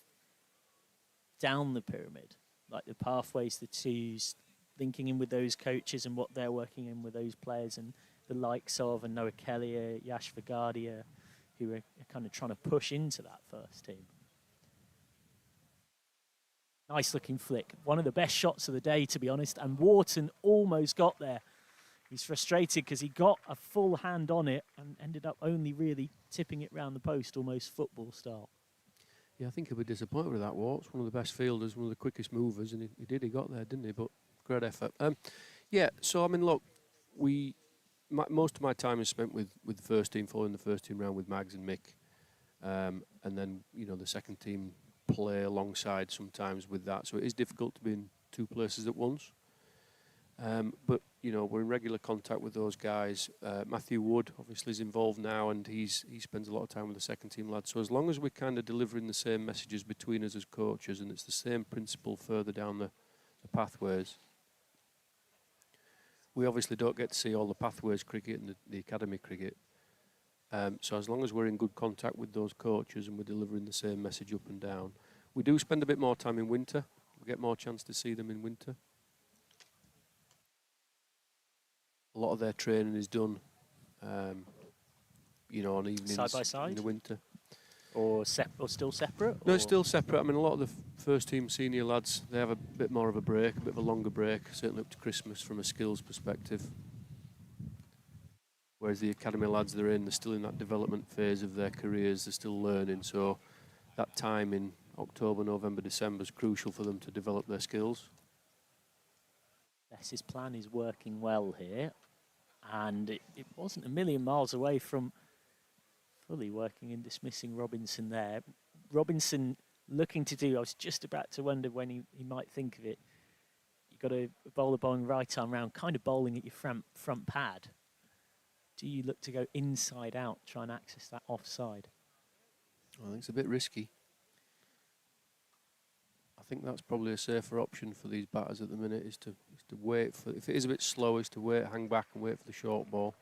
down the pyramid, like the pathways, the twos, linking in with those coaches and what they're working in with those players, and the likes of Noah Kelly, Yash Vagadia, who are kind of trying to push into that first team? Nice looking flick. One of the best shots of the day, to be honest, and Wharton almost got there. He's frustrated because he got a full hand on it and ended up only really tipping it round the post, almost football style. Yeah, I think he'll be disappointed with that, Warts. One of the best fielders, one of the quickest movers, and he got there, didn't he? But great effort. Yeah, so I mean, look, most of my time is spent with the first team, following the first team round with Mags and Mick, and then the second team play alongside sometimes with that. So it is difficult to be in two places at once. But we're in regular contact with those guys. Matthew Wood obviously is involved now, and he spends a lot of time with the second team lads. So as long as we're kind of delivering the same messages between us as coaches, and it's the same principle further down the pathways. We obviously don't get to see all the pathways cricket and the academy cricket. So as long as we're in good contact with those coaches and we're delivering the same message up and down, we do spend a bit more time in winter. We get more chance to see them in winter. A lot of their training is done, on evenings Side by side? in the winter. Or still separate? No, it's still separate. I mean, a lot of the first team senior lads, they have a bit more of a break, a bit of a longer break, certainly up to Christmas from a skills perspective. Whereas the academy lads they're still in that development phase of their careers, they're still learning. So that time in October, November, December is crucial for them to develop their skills. Yes, his plan is working well here, and it wasn't a million miles away from fully working in dismissing Robinson there. Robinson looking to do, I was just about to wonder when he might think of it. You've got a bowler bowling right arm round, kind of bowling at your front pad. Do you look to go inside out, try and access that offside? I think it's a bit risky. I think that's probably a safer option for these batters at the minute, is to wait for, if it is a bit slow, is to wait, hang back and wait for the short ball.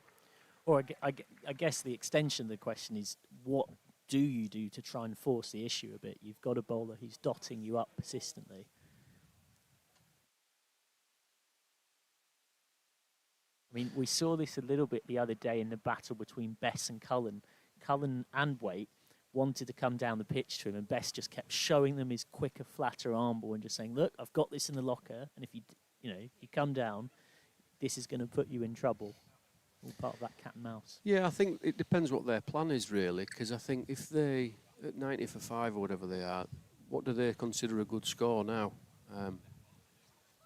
Or I guess the extension of the question is, what do you do to try and force the issue a bit? You've got a bowler who's dotting you up persistently. I mean, we saw this a little bit the other day in the battle between Bess and Cullen. Cullen and Waite wanted to come down the pitch to him, and Bess just kept showing them his quicker, flatter arm ball and just saying, look, I've got this in the locker, and if you come down, this is going to put you in trouble. All part of that cat and mouse. Yeah, I think it depends what their plan is, really, because I think if they, at 90 for 5 or whatever they are, what do they consider a good score now?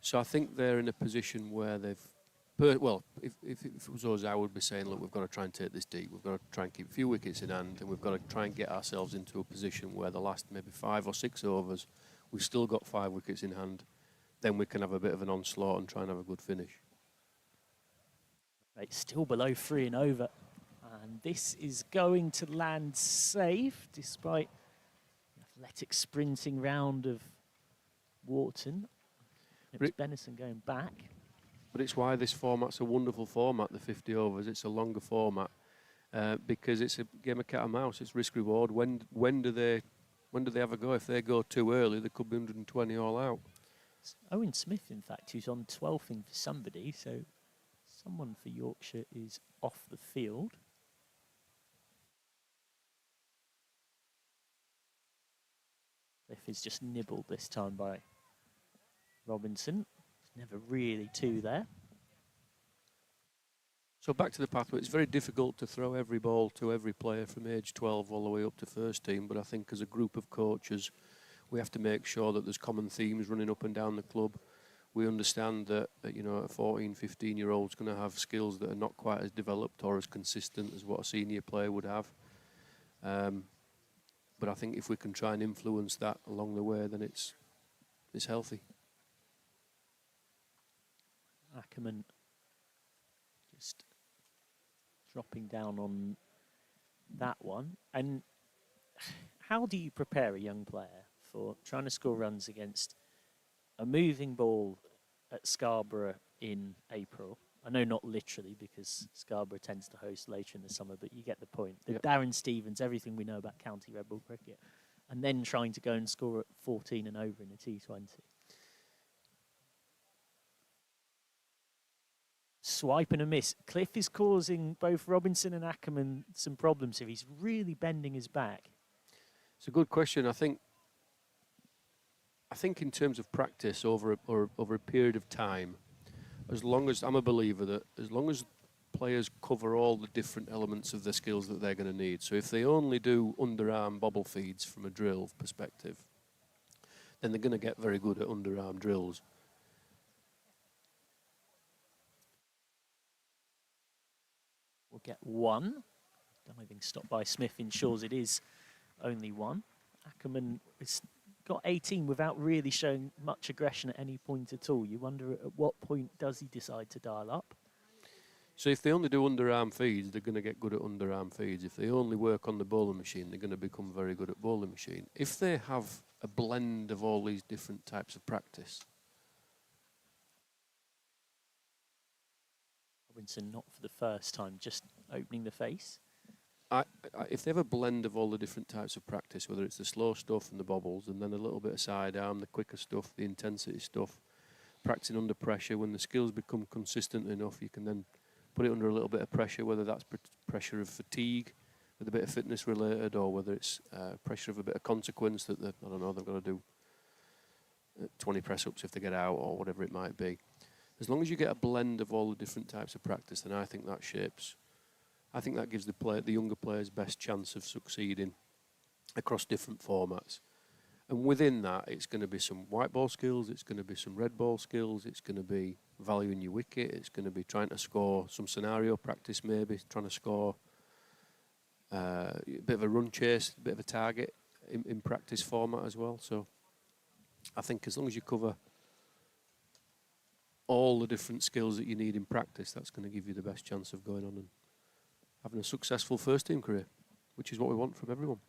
So I think they're in a position where they've, if it was us, I would be saying, look, we've got to try and take this deep. We've got to try and keep a few wickets in hand, and we've got to try and get ourselves into a position where the last maybe 5 or 6 overs, we've still got 5 wickets in hand. Then we can have a bit of an onslaught and try and have a good finish. Right, still below 3 and over. And this is going to land safe, despite the athletic sprinting round of Wharton. It was Benison going back. But it's why this format's a wonderful format, the 50 overs. It's a longer format because it's a game of cat and mouse. It's risk reward. When do they have a go? If they go too early, they could be 120 all out. It's Owen Smith, in fact, who's on 12ing for somebody. So someone for Yorkshire is off the field. Cliff is just nibbled this time by Robinson. Never really 2 there. So back to the pathway, it's very difficult to throw every ball to every player from age 12 all the way up to first team, but I think as a group of coaches, we have to make sure that there's common themes running up and down the club. We understand that a 14, 15-year-old's going to have skills that are not quite as developed or as consistent as what a senior player would have. But I think if we can try and influence that along the way, then it's healthy. Ackerman just dropping down on that one. And how do you prepare a young player for trying to score runs against a moving ball at Scarborough in April? I know not literally, because Scarborough tends to host later in the summer, but you get the point. The Darren Stevens, everything we know about County Red Bull cricket, and then trying to go and score at 14 and over in a T20. Swipe and a miss. Cliff is causing both Robinson and Ackerman some problems here. He's really bending his back. It's a good question. I think in terms of practice over a period of time, as long as I'm a believer that as long as players cover all the different elements of the skills that they're going to need. So if they only do underarm bobble feeds from a drill perspective, then they're going to get very good at underarm drills. We'll get one. Diving stop by Smith ensures it is only one. Ackerman has got 18 without really showing much aggression at any point at all. You wonder at what point does he decide to dial up? So if they only do underarm feeds, they're going to get good at underarm feeds. If they only work on the bowling machine, they're going to become very good at bowling machine. If they have a blend of all these different types of practice. Robinson not for the first time, just opening the face. If they have a blend of all the different types of practice, whether it's the slow stuff and the bobbles, and then a little bit of sidearm, the quicker stuff, the intensity stuff, practicing under pressure, when the skills become consistent enough, you can then put it under a little bit of pressure, whether that's pressure of fatigue with a bit of fitness related, or whether it's pressure of a bit of consequence that they've got to do 20 press-ups if they get out, or whatever it might be. As long as you get a blend of all the different types of practice, then I think that gives the younger players best chance of succeeding across different formats. And within that, it's going to be some white ball skills, it's going to be some red ball skills, it's going to be valuing your wicket, it's going to be trying to score some scenario practice, maybe trying to score a bit of a run chase, a bit of a target in practice format as well. So I think as long as you cover all the different skills that you need in practice, that's going to give you the best chance of going on and having a successful first team career, which is what we want from everyone.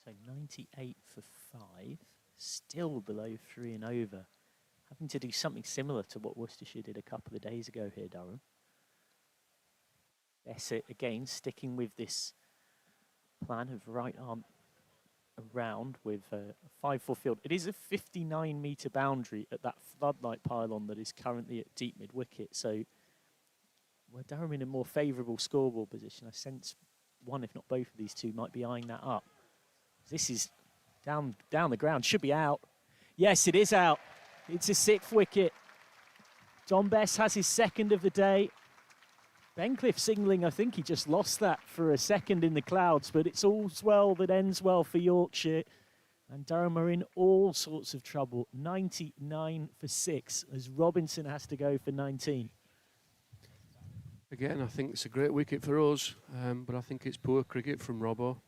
So 98 for 5, still below 3 and over. Having to do something similar to what Worcestershire did a couple of days ago here, Durham. Bessett again sticking with this plan of right arm around with a 5-4 field. It is a 59-metre boundary at that floodlight pylon that is currently at deep mid-wicket. So we're Durham in a more favourable scoreboard position. I sense one, if not both of these two, might be eyeing that up. This is down the ground. Should be out. Yes, it is out. It's a 6th wicket. Dom Bess has his 2nd of the day. Bencliffe signalling, I think he just lost that for a second in the clouds, but it's all's well that ends well for Yorkshire. And Durham are in all sorts of trouble. 99 for 6 as Robinson has to go for 19. Again, I think it's a great wicket for us, but I think it's poor cricket from Robbo.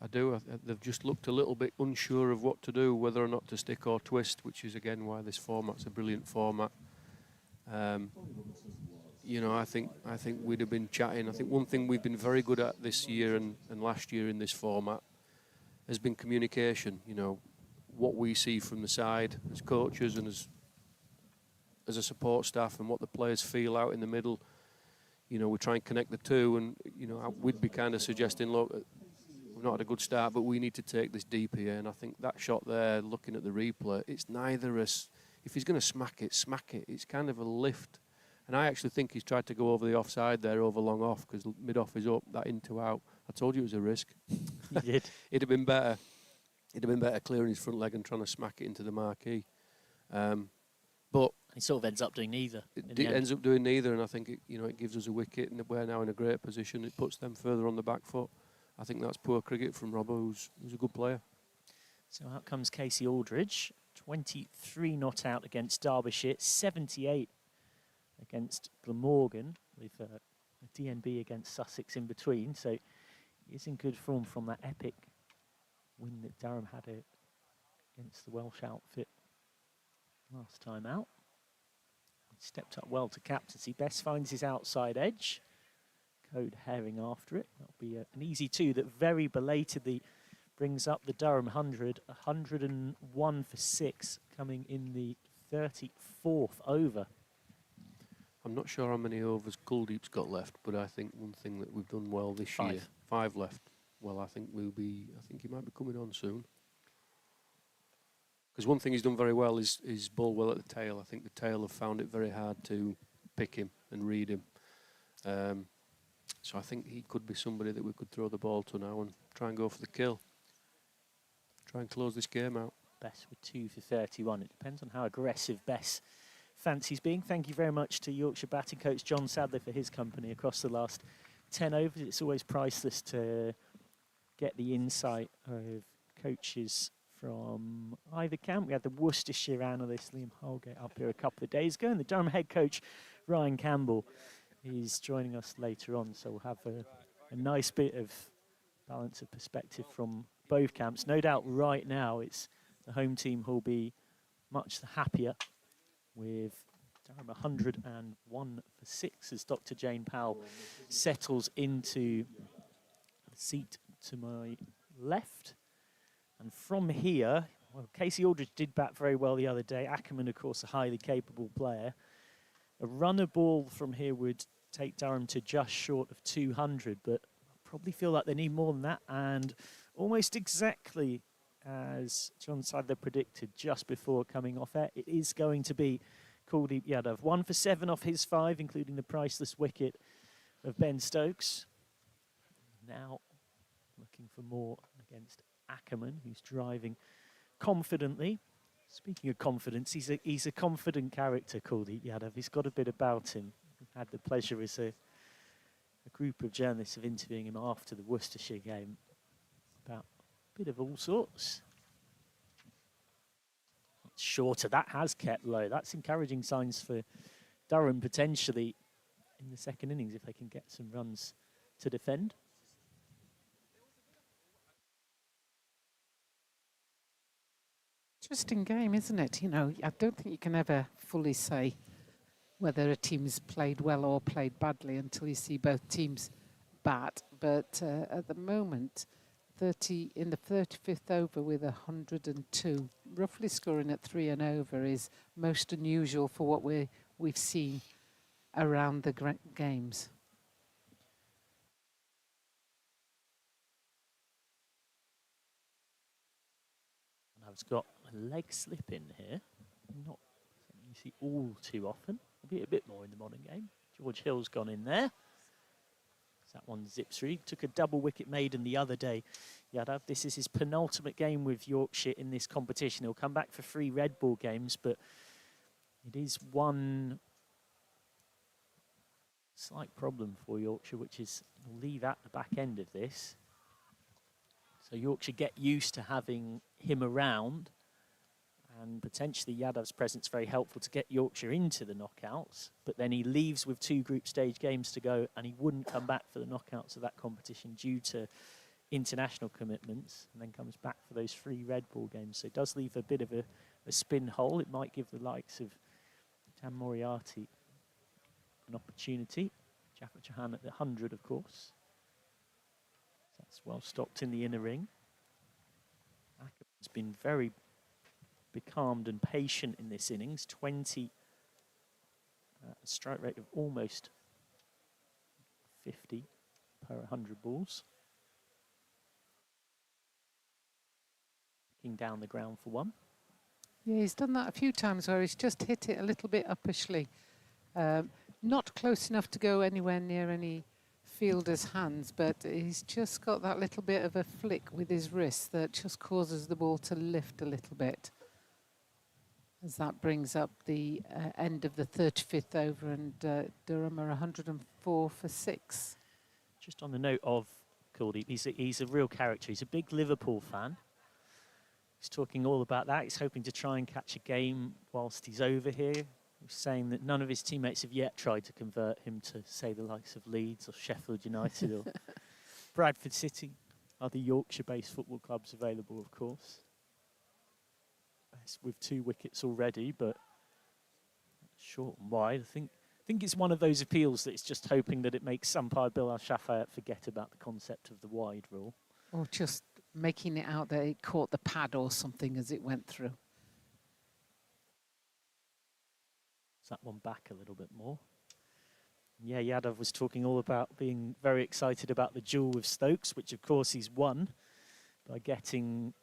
I do. They've just looked a little bit unsure of what to do, whether or not to stick or twist, which is again why this format's a brilliant format. I think we'd have been chatting. I think one thing we've been very good at this year and last year in this format has been communication. What we see from the side as coaches and as a support staff, and what the players feel out in the middle. We try and connect the two, and we'd be kind of suggesting, look, we've not had a good start, but we need to take this deep here. And I think that shot there, looking at the replay, it's neither if he's going to smack it. It's kind of a lift. And I actually think he's tried to go over the offside there, over long off, because mid-off is up, that into out. I told you it was a risk. He did. It'd have been better clearing his front leg and trying to smack it into the marquee. But He sort of ends up doing neither. It ends up doing neither, and I think it gives us a wicket, and we're now in a great position. It puts them further on the back foot. I think that's poor cricket from Robbo, who's a good player. So out comes Casey Aldridge, 23 not out against Derbyshire, 78 against Glamorgan, with a DNB against Sussex in between. So he's in good form from that epic win that Durham had against the Welsh outfit last time out. He stepped up well to captaincy. Best finds his outside edge. Code herring after it. That'll be an easy 2 that very belatedly brings up the Durham 100. 101 for 6 coming in the 34th over. I'm not sure how many overs Kuldeep's got left, but I think one thing that we've done well this year, 5 left. Well, I think he might be coming on soon. Because one thing he's done very well is bowl well at the tail. I think the tail have found it very hard to pick him and read him. So I think he could be somebody that we could throw the ball to now and try and go for the kill. Try and close this game out. Bess with 2 for 31. It depends on how aggressive Bess fancies being. Thank you very much to Yorkshire batting coach John Sadler for his company across the last 10 overs. It's always priceless to get the insight of coaches from either camp. We had the Worcestershire analyst Liam Holgate up here a couple of days ago, and the Durham head coach Ryan Campbell is joining us later on, so we'll have a nice bit of balance of perspective from both camps. No doubt right now it's the home team who'll be much happier with Durham 101 for 6 as Dr. Jane Powell settles into the seat to my left. And from here, well, Casey Aldridge did bat very well the other day. Ackerman, of course, a highly capable player. A runner ball from here would take Durham to just short of 200, but I probably feel like they need more than that. And almost exactly as John Sadler predicted just before coming off air, it is going to be Kuldeep Yadav. 1 for 7 off his 5, including the priceless wicket of Ben Stokes. Now looking for more against Ackerman, who's driving confidently. Speaking of confidence, he's a confident character, Kuldeep Yadav. He's got a bit about him. We've had the pleasure as a group of journalists of interviewing him after the Worcestershire game about a bit of all sorts. Shorter, that has kept low. That's encouraging signs for Durham potentially in the second innings if they can get some runs to defend. Interesting game, isn't it? You know, I don't think you can ever fully say whether a team's played well or played badly until you see both teams bat. But at the moment, in the 35th over with 102, roughly scoring at 3 and over is most unusual for what we've seen around the games. And I've got a leg slip in here. Not something you see all too often. There'll be a bit more in the modern game. George Hill's gone in there. That one zips through. Took a double wicket maiden the other day. Yadav, this is his penultimate game with Yorkshire in this competition. He'll come back for 3 red ball games, but it is one slight problem for Yorkshire, which is he'll leave at the back end of this. So Yorkshire get used to having him around, and potentially Yadav's presence very helpful to get Yorkshire into the knockouts, but then he leaves with 2 group stage games to go, and he wouldn't come back for the knockouts of that competition due to international commitments, and then comes back for those 3 red ball games. So it does leave a bit of a spin hole. It might give the likes of Tam Moriarty an opportunity. Jaffa Chauhan at the 100, of course. That's well stocked in the inner ring. Ackerman's been very becalmed and patient in this innings. 20, a strike rate of almost 50 per 100 balls. Picking down the ground for 1. Yeah, he's done that a few times where he's just hit it a little bit uppishly. Not close enough to go anywhere near any fielder's hands, but he's just got that little bit of a flick with his wrist that just causes the ball to lift a little bit. as that brings up the end of the 35th over, and Durham are 104 for 6. Just on the note of Kuldeep, he's a real character. He's a big Liverpool fan. He's talking all about that. He's hoping to try and catch a game whilst he's over here. He's saying that none of his teammates have yet tried to convert him to, say, the likes of Leeds or Sheffield United or Bradford City. Other Yorkshire-based football clubs available, of course. It's with 2 wickets already, but short and wide. I think it's one of those appeals that it's just hoping that it makes umpire Bill Al-Shafayat forget about the concept of the wide rule. Or just making it out that it caught the pad or something as it went through. Is that one back a little bit more? Yeah, Yadav was talking all about being very excited about the duel with Stokes, which of course he's won by getting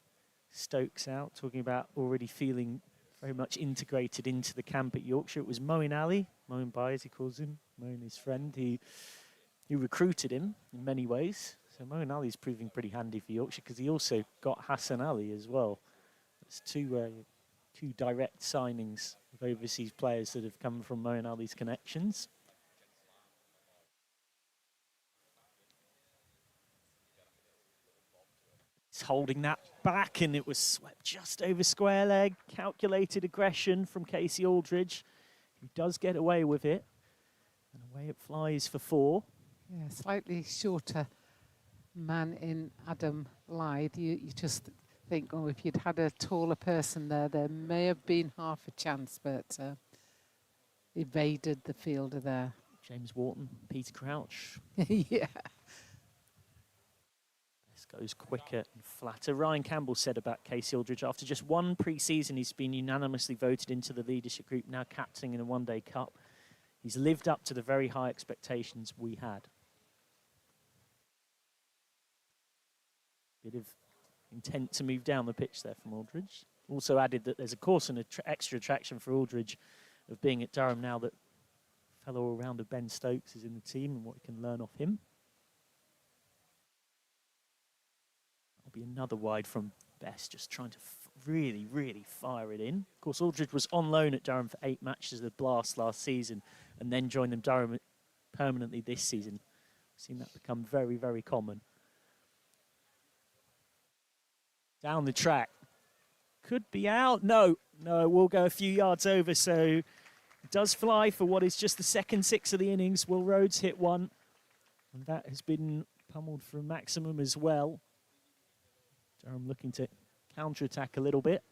Stokes out, talking about already feeling very much integrated into the camp at Yorkshire. It was Moeen Ali, Moeen Bai as he calls him, Moeen his friend, who recruited him in many ways. So Moeen Ali's proving pretty handy for Yorkshire because he also got Hassan Ali as well. It's two direct signings of overseas players that have come from Moeen Ali's connections. He's holding that back, and it was swept just over square leg. Calculated aggression from Casey Aldridge, who does get away with it. And away it flies for 4. Yeah, slightly shorter man in Adam Lyde. You just think, oh, if you'd had a taller person there may have been half a chance, but evaded the fielder there. James Wharton, Peter Crouch. Yeah. This goes quicker and flatter. Ryan Campbell said about Casey Aldridge, after just 1 pre-season, he's been unanimously voted into the leadership group, now captaining in a one-day cup. He's lived up to the very high expectations we had. Bit of intent to move down the pitch there from Aldridge. Also added that there's, of course, an extra attraction for Aldridge of being at Durham now that fellow all-rounder Ben Stokes is in the team and what he can learn off him. That'll be another wide from Best, just trying to really, really fire it in. Of course, Aldridge was on loan at Durham for 8 matches at Blast last season and then joined them Durham permanently this season. We've seen that become very, very common. Down the track. Could be out. No, we'll go a few yards over. So it does fly for what is just the second 6 of the innings. Will Rhodes hit 1? And that has been pummeled for a maximum as well. Durham looking to counter-attack a little bit.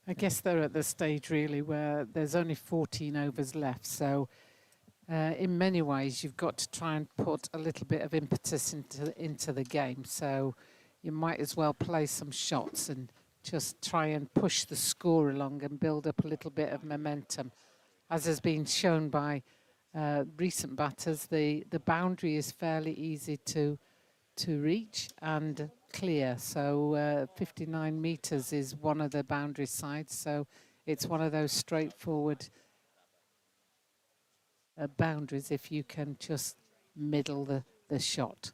I guess they're at the stage really where there's only 14 overs left. So in many ways, you've got to try and put a little bit of impetus into the game. So you might as well play some shots and just try and push the score along and build up a little bit of momentum. As has been shown by recent batters, the boundary is fairly easy to reach and clear. So 59 metres is one of the boundary sides. So it's one of those straightforward boundaries if you can just middle the shot.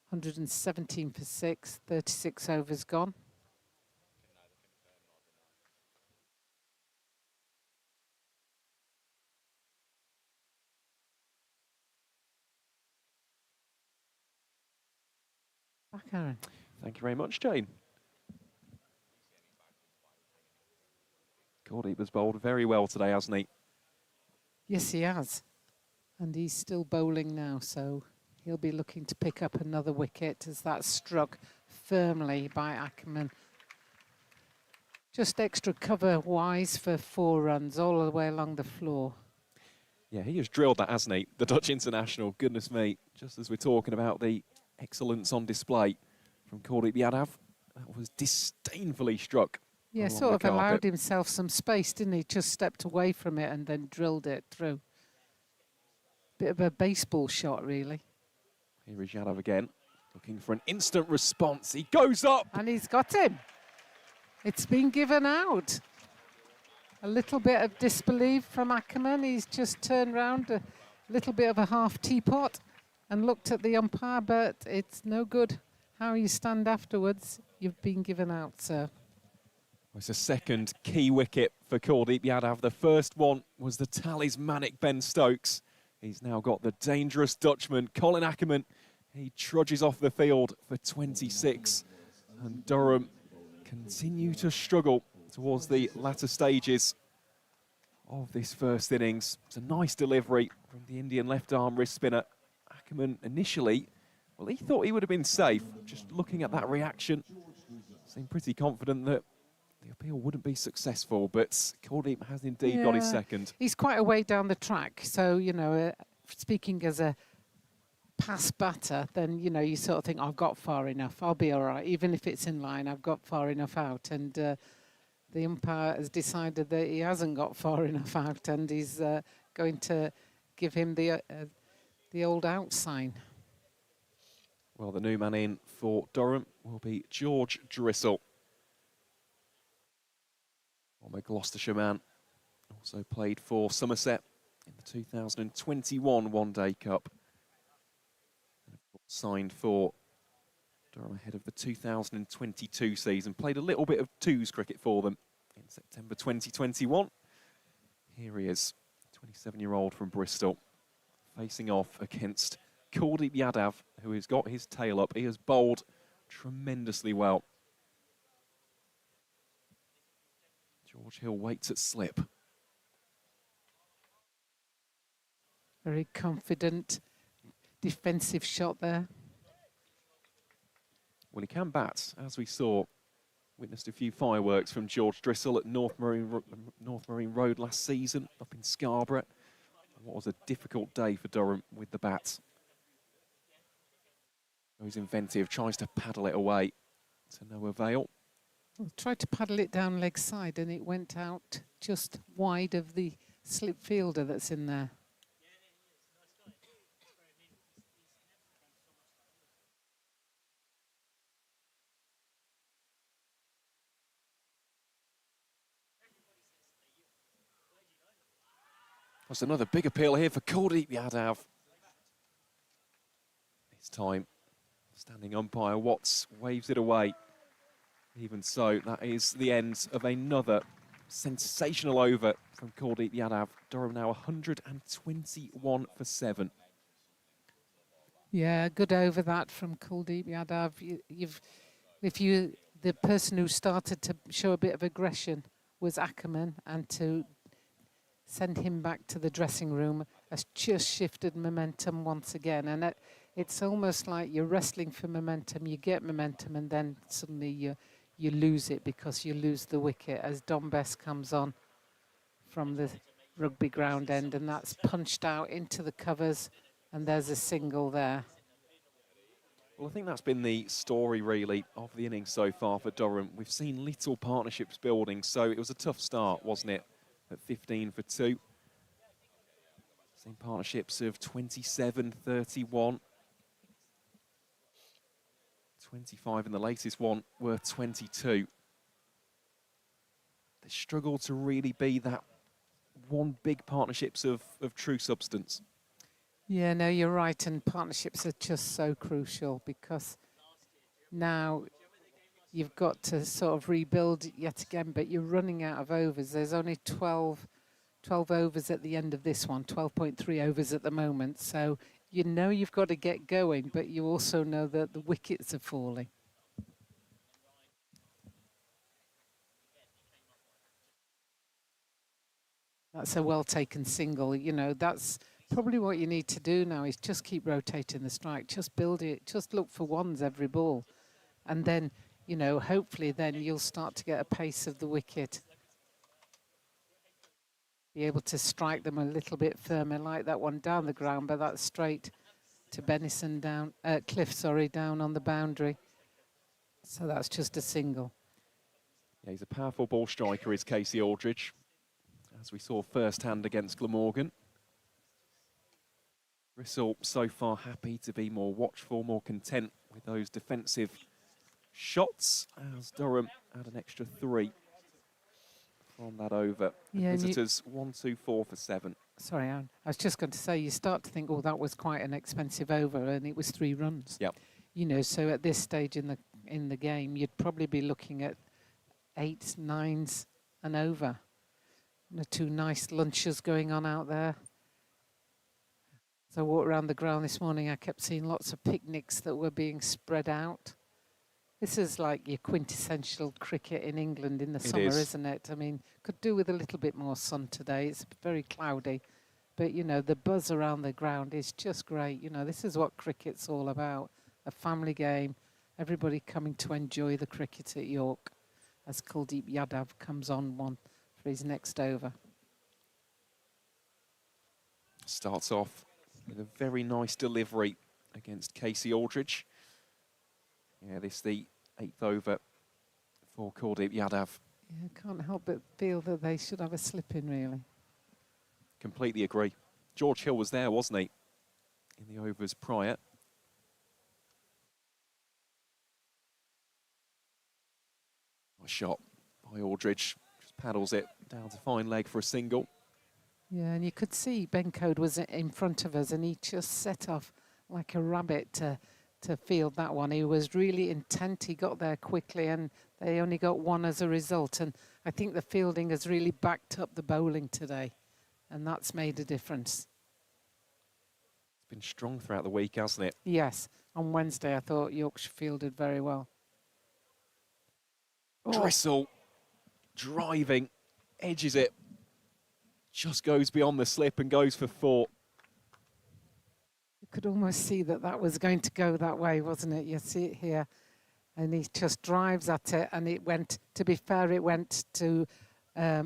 117 for 6, 36 overs gone. Back, Aaron. Thank you very much, Jane. Kuldeep's bowled very well today, hasn't he? Yes, he has. And he's still bowling now, so he'll be looking to pick up another wicket as that's struck firmly by Ackerman. Just extra cover-wise for 4 runs all the way along the floor. Yeah, he has drilled that, hasn't he? The Dutch international, goodness me. Just as we're talking about the excellence on display from Kuldeep Yadav, that was disdainfully struck. Yeah, sort of allowed himself some space, didn't he? Just stepped away from it and then drilled it through. Bit of a baseball shot, really. Here is Yadav again, looking for an instant response. He goes up! And he's got him. It's been given out. A little bit of disbelief from Ackerman. He's just turned round, a little bit of a half teapot, and looked at the umpire, but it's no good how you stand afterwards. You've been given out, sir. It's a second key wicket for Kuldeep Yadav. The first one was the talismanic Ben Stokes. He's now got the dangerous Dutchman, Colin Ackerman. He trudges off the field for 26. And Durham continue to struggle towards the latter stages of this first innings. It's a nice delivery from the Indian left-arm wrist spinner. Ackerman initially, well, he thought he would have been safe. Just looking at that reaction, seemed pretty confident that the appeal wouldn't be successful, but Kuldeep has indeed got his second. He's quite a way down the track, so, you know, speaking as a pass batter, then, you know, you sort of think, I've got far enough, I'll be all right. Even if it's in line, I've got far enough out. And the umpire has decided that he hasn't got far enough out, and he's going to give him the old out sign. Well, the new man in for Durham will be George Drissel. Former Gloucestershire man, also played for Somerset in the 2021 One-Day Cup. And of course, signed for Durham ahead of the 2022 season. Played a little bit of twos cricket for them in September 2021. Here he is, 27-year-old from Bristol, facing off against Kuldeep Yadav, who has got his tail up. He has bowled tremendously well. George Hill waits at slip. Very confident defensive shot there. Well, he can bat, as we saw. Witnessed a few fireworks from George Drissel at North Marine Road last season, up in Scarborough. What was a difficult day for Durham with the bat. Goes inventive, tries to paddle it away to no avail. Well, tried to paddle it down leg side, and it went out just wide of the slip fielder that's in there. That's another big appeal here for Kuldeep Yadav. This time, standing umpire Watts waves it away. Even so, that is the end of another sensational over from Kuldeep Yadav. Durham now 121 for 7. Yeah, good over that from Kuldeep Yadav. The person who started to show a bit of aggression was Ackerman, and to send him back to the dressing room has just shifted momentum once again. And it's almost like you're wrestling for momentum. You get momentum, and then suddenly you lose it because you lose the wicket as Dom Bess comes on from the rugby ground end, and that's punched out into the covers, and there's a single there. Well, I think that's been the story, really, of the innings so far for Durham. We've seen little partnerships building, so it was a tough start, wasn't it, at 15 for 2. Seen partnerships of 27, 31. 25 in the latest one were 22. They struggle to really be that one big partnerships of true substance. Yeah, no, you're right, and partnerships are just so crucial, because now you've got to sort of rebuild yet again, but you're running out of overs. There's only 12 overs at the end of this one, 12.3 overs at the moment, so you know you've got to get going, but you also know that the wickets are falling. That's a well-taken single. You know, that's probably what you need to do now, is just keep rotating the strike, just build it, just look for ones every ball. And then, you know, hopefully then you'll start to get a pace of the wicket. Be able to strike them a little bit firmer, like that one down the ground, but that's straight to Benison down, Cliff, sorry, down on the boundary. So that's just a single. Yeah, he's a powerful ball striker, is Casey Aldridge, as we saw firsthand against Glamorgan. Drissel so far happy to be more watchful, more content with those defensive shots, as Durham had an extra 3 from that over. Yeah, visitors 1-2-4 for 7. Sorry, Aaron. I was just going to say, you start to think, oh, that was quite an expensive over, and it was 3 runs. Yep. You know, so at this stage in the game, you'd probably be looking at 8s, 9s and over. And the two nice lunches going on out there. As I walked around the ground this morning, I kept seeing lots of picnics that were being spread out. This is like your quintessential cricket in England in the summer, isn't it? I mean, could do with a little bit more sun today. It's very cloudy. But, you know, the buzz around the ground is just great. You know, this is what cricket's all about. A family game, everybody coming to enjoy the cricket at York as Kuldeep Yadav comes on one for his next over. Starts off with a very nice delivery against Casey Aldridge. Yeah, this is the 8th over for Kuldeep Yadav. Yeah, can't help but feel that they should have a slip in, really. Completely agree. George Hill was there, wasn't he, in the overs prior? Nice shot by Aldridge. Just paddles it down to fine leg for a single. Yeah, and you could see Ben Code was in front of us and he just set off like a rabbit to field that one. He was really intent. He got there quickly and they only got one as a result. And I think the fielding has really backed up the bowling today. And that's made a difference. It's been strong throughout the week, hasn't it? Yes. On Wednesday, I thought Yorkshire fielded very well. Dressel, driving, edges it. Just goes beyond the slip and goes for 4. You could almost see that that was going to go that way, wasn't it? You see it here. And he just drives at it. And it went, to be fair, it went to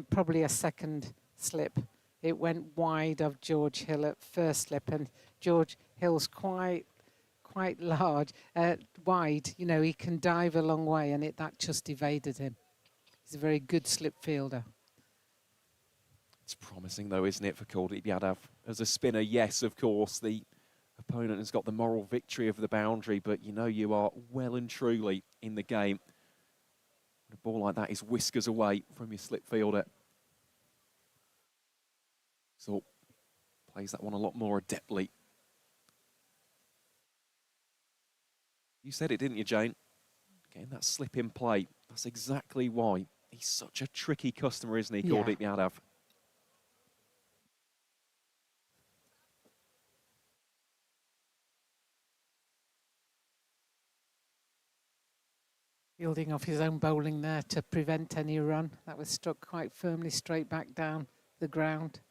probably a second slip. It went wide of George Hill at first slip, and George Hill's quite large, wide. You know, he can dive a long way, and that just evaded him. He's a very good slip fielder. It's promising, though, isn't it, for Kuldeep Yadav? As a spinner, yes, of course, the opponent has got the moral victory of the boundary, but you know you are well and truly in the game. A ball like that is whiskers away from your slip fielder. So plays that one a lot more adeptly. You said it, didn't you, Jane? Getting that slip in play. That's exactly why he's such a tricky customer, isn't he, Kuldeep Yadav? Fielding off his own bowling there to prevent any run. That was struck quite firmly straight back down the ground.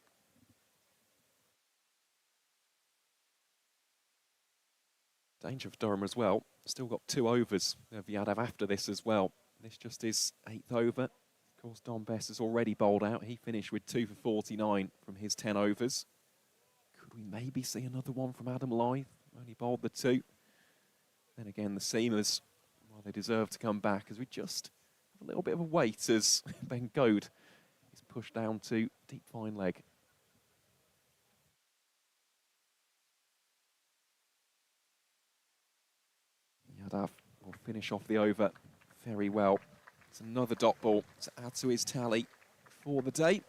Danger for Durham as well. Still got 2 overs of Yadav after this as well. This just is 8th over. Of course, Don Bess has already bowled out. He finished with 2 for 49 from his 10 overs. Could we maybe see another one from Adam Lyth? Only bowled the 2. Then again, the seamers, well, they deserve to come back as we just have a little bit of a wait as Ben Goad is pushed down to deep fine leg. Yadav will finish off the over very well. It's another dot ball to add to his tally for the day.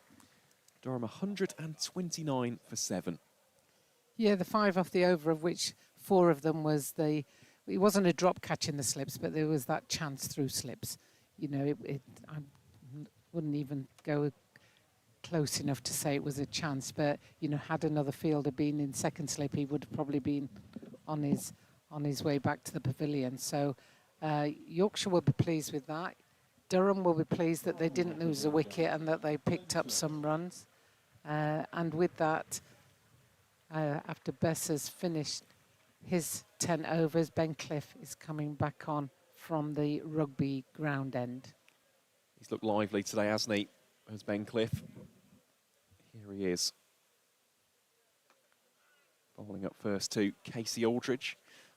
Durham 129 for 7. Yeah, the 5 off the over, of which 4 of them was it wasn't a drop catch in the slips, but there was that chance through slips. You know, I wouldn't even go close enough to say it was a chance, but, you know, had another fielder been in second slip, he would have probably been on his way back to the pavilion. So Yorkshire will be pleased with that. Durham will be pleased that they didn't lose a wicket and that they picked up some runs. And with that, after Bess has finished his 10 overs, Ben Cliff is coming back on from the rugby ground end. He's looked lively today, hasn't he, as Ben Cliff? Here he is. Bowling up first to Casey Aldridge.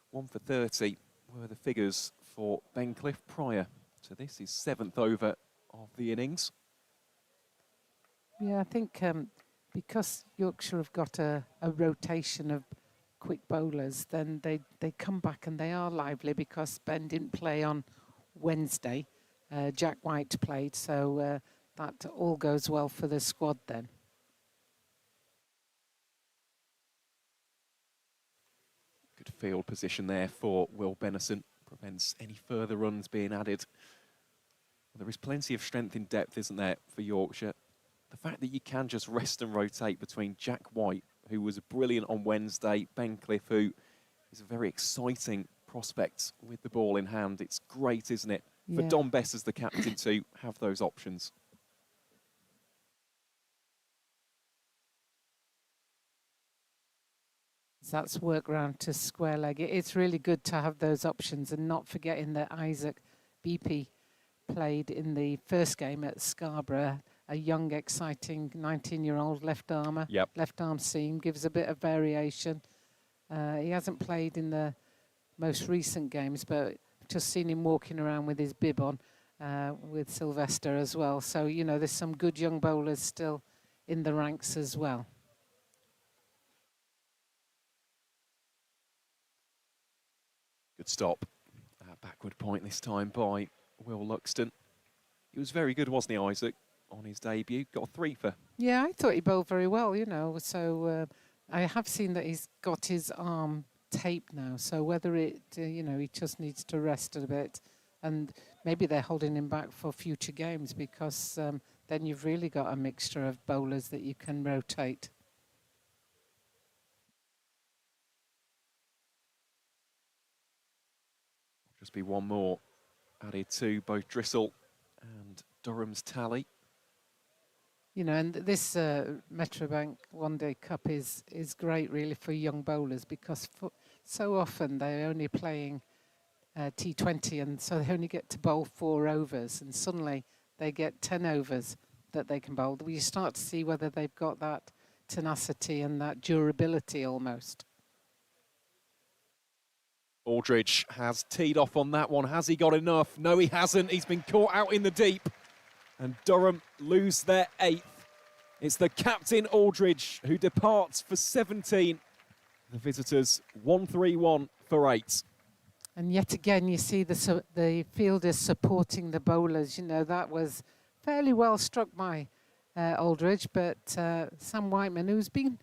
1 for 30 were the figures for Ben Cliff prior to this, his 7th over of the innings. Yeah, I think because Yorkshire have got a rotation of quick bowlers, then they come back and they are lively because Ben didn't play on Wednesday. Jack White played, so that all goes well for the squad then. Good field position there for Will Benison. Prevents any further runs being added There is plenty of strength in depth, isn't there, for Yorkshire? The fact that you can just rest and rotate between Jack White, who was brilliant on Wednesday, Ben Cliff, who is a very exciting prospect with the ball in hand. It's great, isn't it, for Yeah. Don Bess as the captain to have those options. That's work round to square leg. It's really good to have those options, and not forgetting that Isaac Beepy played in the first game at Scarborough, a young, exciting 19-year-old left armer. Yep. Left arm seam, gives a bit of variation. He hasn't played in the most recent games, but just seen him walking around with his bib on with Sylvester as well. So, you know, there's some good young bowlers still in the ranks as well. Good stop. Backward point this time by Will Luxton. He was very good, wasn't he, Isaac, on his debut? Got a 3 for. Yeah, I thought he bowled very well, you know. So I have seen that he's got his arm taped now. So whether it, you know, he just needs to rest a bit. And maybe they're holding him back for future games, because then you've really got a mixture of bowlers that you can rotate. Just be one more added to both Drissel and Durham's tally. You know, and this Metrobank One Day Cup is great really for young bowlers, because so often they're only playing T20, and so they only get to bowl 4 overs, and suddenly they get 10 overs that they can bowl. You start to see whether they've got that tenacity and that durability almost. Aldridge has teed off on that one. Has he got enough? No, he hasn't. He's been caught out in the deep. And Durham lose their 8th. It's the captain, Aldridge, who departs for 17. The visitors 131 for 8. And yet again, you see the fielders supporting the bowlers. You know, that was fairly well struck by Aldridge, but Sam Whiteman, who's been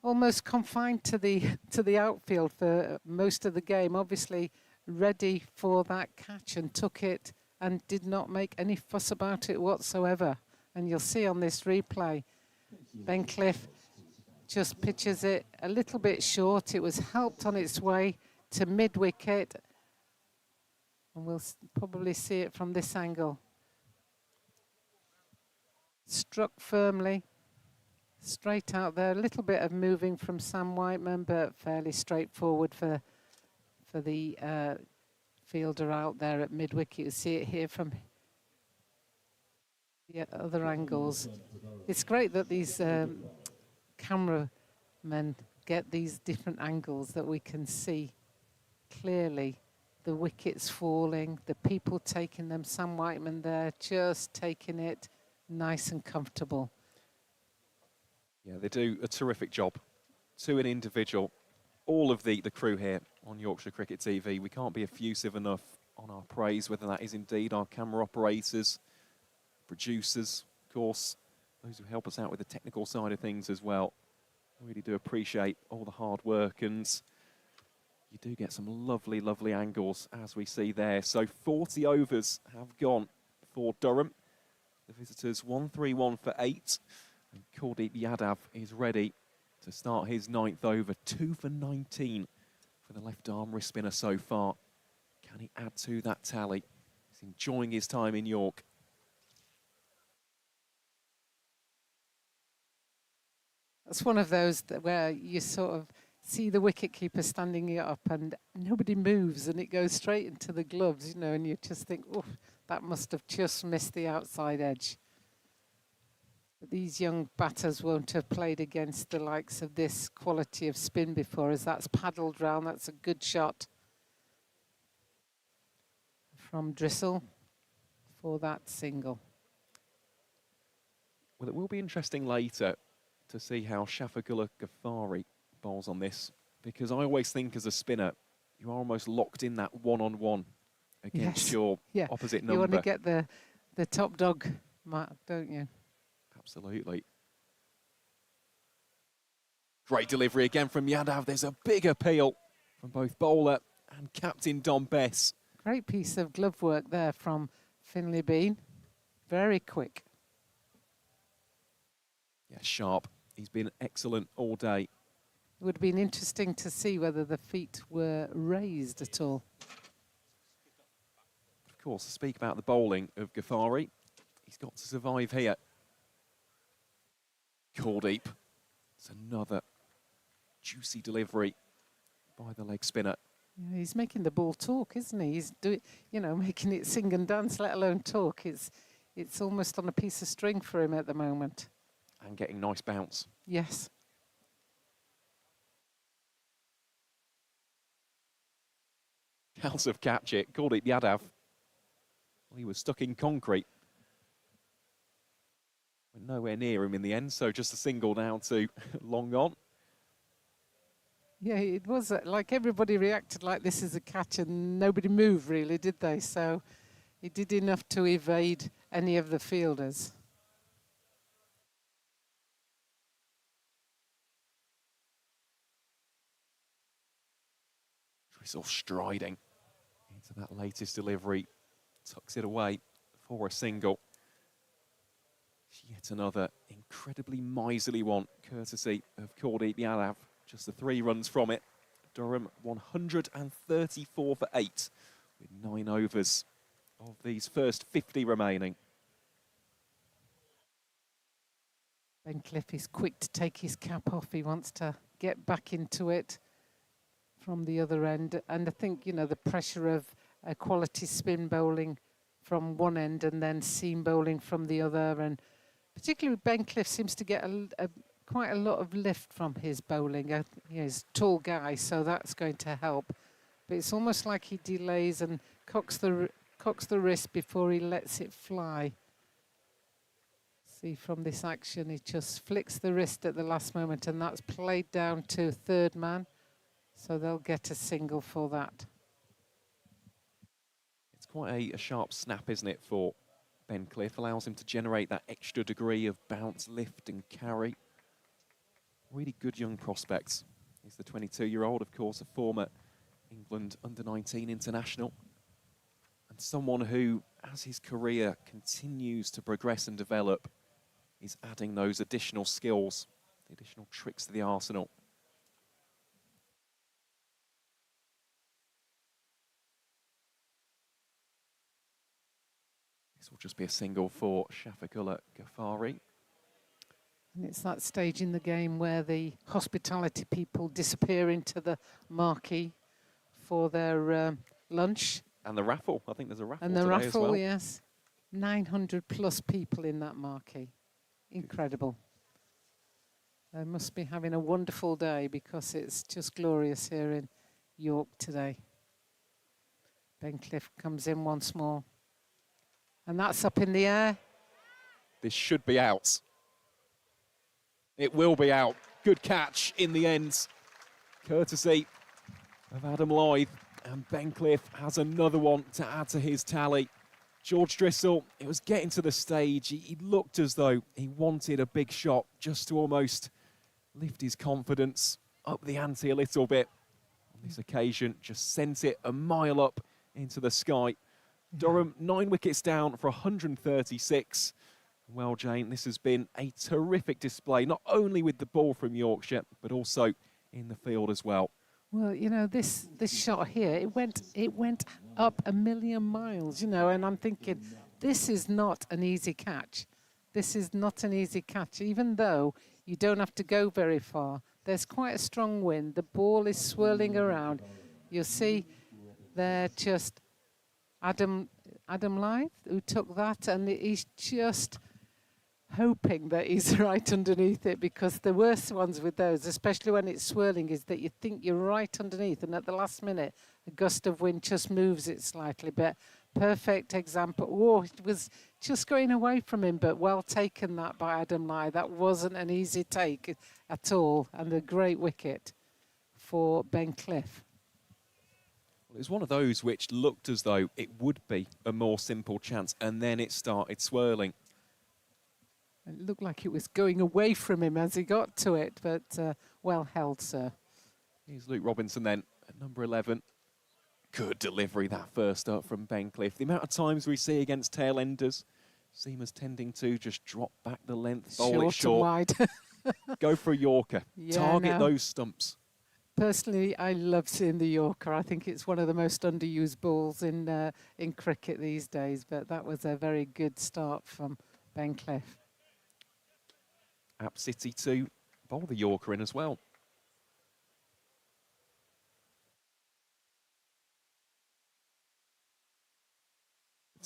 almost confined to the outfield for most of the game, obviously ready for that catch, and took it and did not make any fuss about it whatsoever. And you'll see on this replay, Ben Cliff just pitches it a little bit short. It was helped on its way to mid-wicket, and we'll probably see it from this angle. Struck firmly, straight out there. A little bit of moving from Sam Whiteman, but fairly straightforward for the fielder out there at mid-wicket. You see it here from the other angles. It's great that these cameramen get these different angles that we can see clearly the wickets falling, the people taking them. Sam Whiteman there just taking it nice and comfortable. Yeah, they do a terrific job. To an individual. All of the crew here on Yorkshire Cricket TV, we can't be effusive enough on our praise, whether that is indeed our camera operators, producers, of course, those who help us out with the technical side of things as well. I really do appreciate all the hard work, and you do get some lovely, lovely angles, as we see there. So 40 overs have gone for Durham. The visitors 131 for 8. And Kuldeep Yadav is ready to start his 9th over. 2 for 19 for the left-arm wrist spinner so far. Can he add to that tally? He's enjoying his time in York. That's one of those where you sort of see the wicketkeeper standing up and nobody moves, and it goes straight into the gloves, you know, and you just think, oh, that must have just missed the outside edge. But these young batters won't have played against the likes of this quality of spin before, as that's paddled round. That's a good shot from Drissel for that single. Well, it will be interesting later to see how Shafagullah Ghaffari bowls on this, because I always think as a spinner, you are almost locked in that one-on-one against your opposite number. You want to get the top dog mark, don't you? Absolutely. Great delivery again from Yadav. There's a big appeal from both bowler and captain Don Bess. Great piece of glove work there from Finley Bean, very quick. Yeah, sharp. He's been excellent all day. It would have been interesting to see whether the feet were raised at all. Of course, to speak about the bowling of Ghaffari, he's got to survive here. Cordeep. It's another juicy delivery by the leg spinner. Yeah, he's making the ball talk, isn't he? He's making it sing and dance, let alone talk. It's almost on a piece of string for him at the moment. And getting nice bounce. Yes. House of catch it. Cordeep Yadav. Well, he was stuck in concrete. Went nowhere near him in the end, so just a single down to long on. Yeah, it was like everybody reacted like this is a catch and nobody moved really, did they? So he did enough to evade any of the fielders. Drizzle striding into that latest delivery. Tucks it away for a single. Yet another incredibly miserly one, courtesy of Cordeep Yadav. Just the 3 runs from it. Durham 134 for 8 with 9 overs of these first 50 remaining. Ben Cliff is quick to take his cap off. He wants to get back into it from the other end. And I think, you know, the pressure of a quality spin bowling from one end and then seam bowling from the other. And particularly Ben Cliff seems to get quite a lot of lift from his bowling. He's a tall guy, so that's going to help. But it's almost like he delays and cocks the wrist before he lets it fly. See from this action, he just flicks the wrist at the last moment, and that's played down to third man. So they'll get a single for that. It's quite a sharp snap, isn't it, for Ben Cliff? Allows him to generate that extra degree of bounce, lift and carry. Really good young prospects. He's the 22-year-old, of course, a former England under-19 international. And someone who, as his career continues to progress and develop, is adding those additional skills, the additional tricks to the arsenal. This will just be a single for Shafiqullah Ghaffari. And it's that stage in the game where the hospitality people disappear into the marquee for their lunch. And the raffle. I think there's a raffle And the today raffle, as well. yes. 900 plus people in that marquee. Incredible. They must be having a wonderful day because it's just glorious here in York today. Ben Cliff comes in once more. And that's up in the air. This should be out. It will be out. Good catch in the end. Courtesy of Adam Lyth. And Ben Cliff has another one to add to his tally. George Drissel, it was getting to the stage. He looked as though he wanted a big shot just to almost lift his confidence, up the ante a little bit. On this occasion, just sent it a mile up into the sky. Durham, 9 wickets down for 136. Well, Jane, this has been a terrific display, not only with the ball from Yorkshire, but also in the field as well. Well, you know, this shot here, it went up a million miles, you know, and I'm thinking, this is not an easy catch. This is not an easy catch, even though you don't have to go very far. There's quite a strong wind. The ball is swirling around. You'll see there just Adam Lyth who took that, and he's just hoping that he's right underneath it, because the worst ones with those, especially when it's swirling, is that you think you're right underneath and at the last minute a gust of wind just moves it slightly. But perfect example. Oh, it was just going away from him, but well taken that by Adam Lyth. That wasn't an easy take at all, and a great wicket for Ben Cliff. Well, it was one of those which looked as though it would be a more simple chance, and then it started swirling. It looked like it was going away from him as he got to it, but well held, sir. Here's Luke Robinson then at number 11. Good delivery that first up from Ben Cliff. The amount of times we see against tail enders, seamers tending to just drop back the length, bowl it short. And wide. Go for a Yorker. Yeah, Target no. those stumps. Personally, I love seeing the Yorker. I think it's one of the most underused balls in cricket these days. But that was a very good start from Ben Cliff. App City to bowl the Yorker in as well.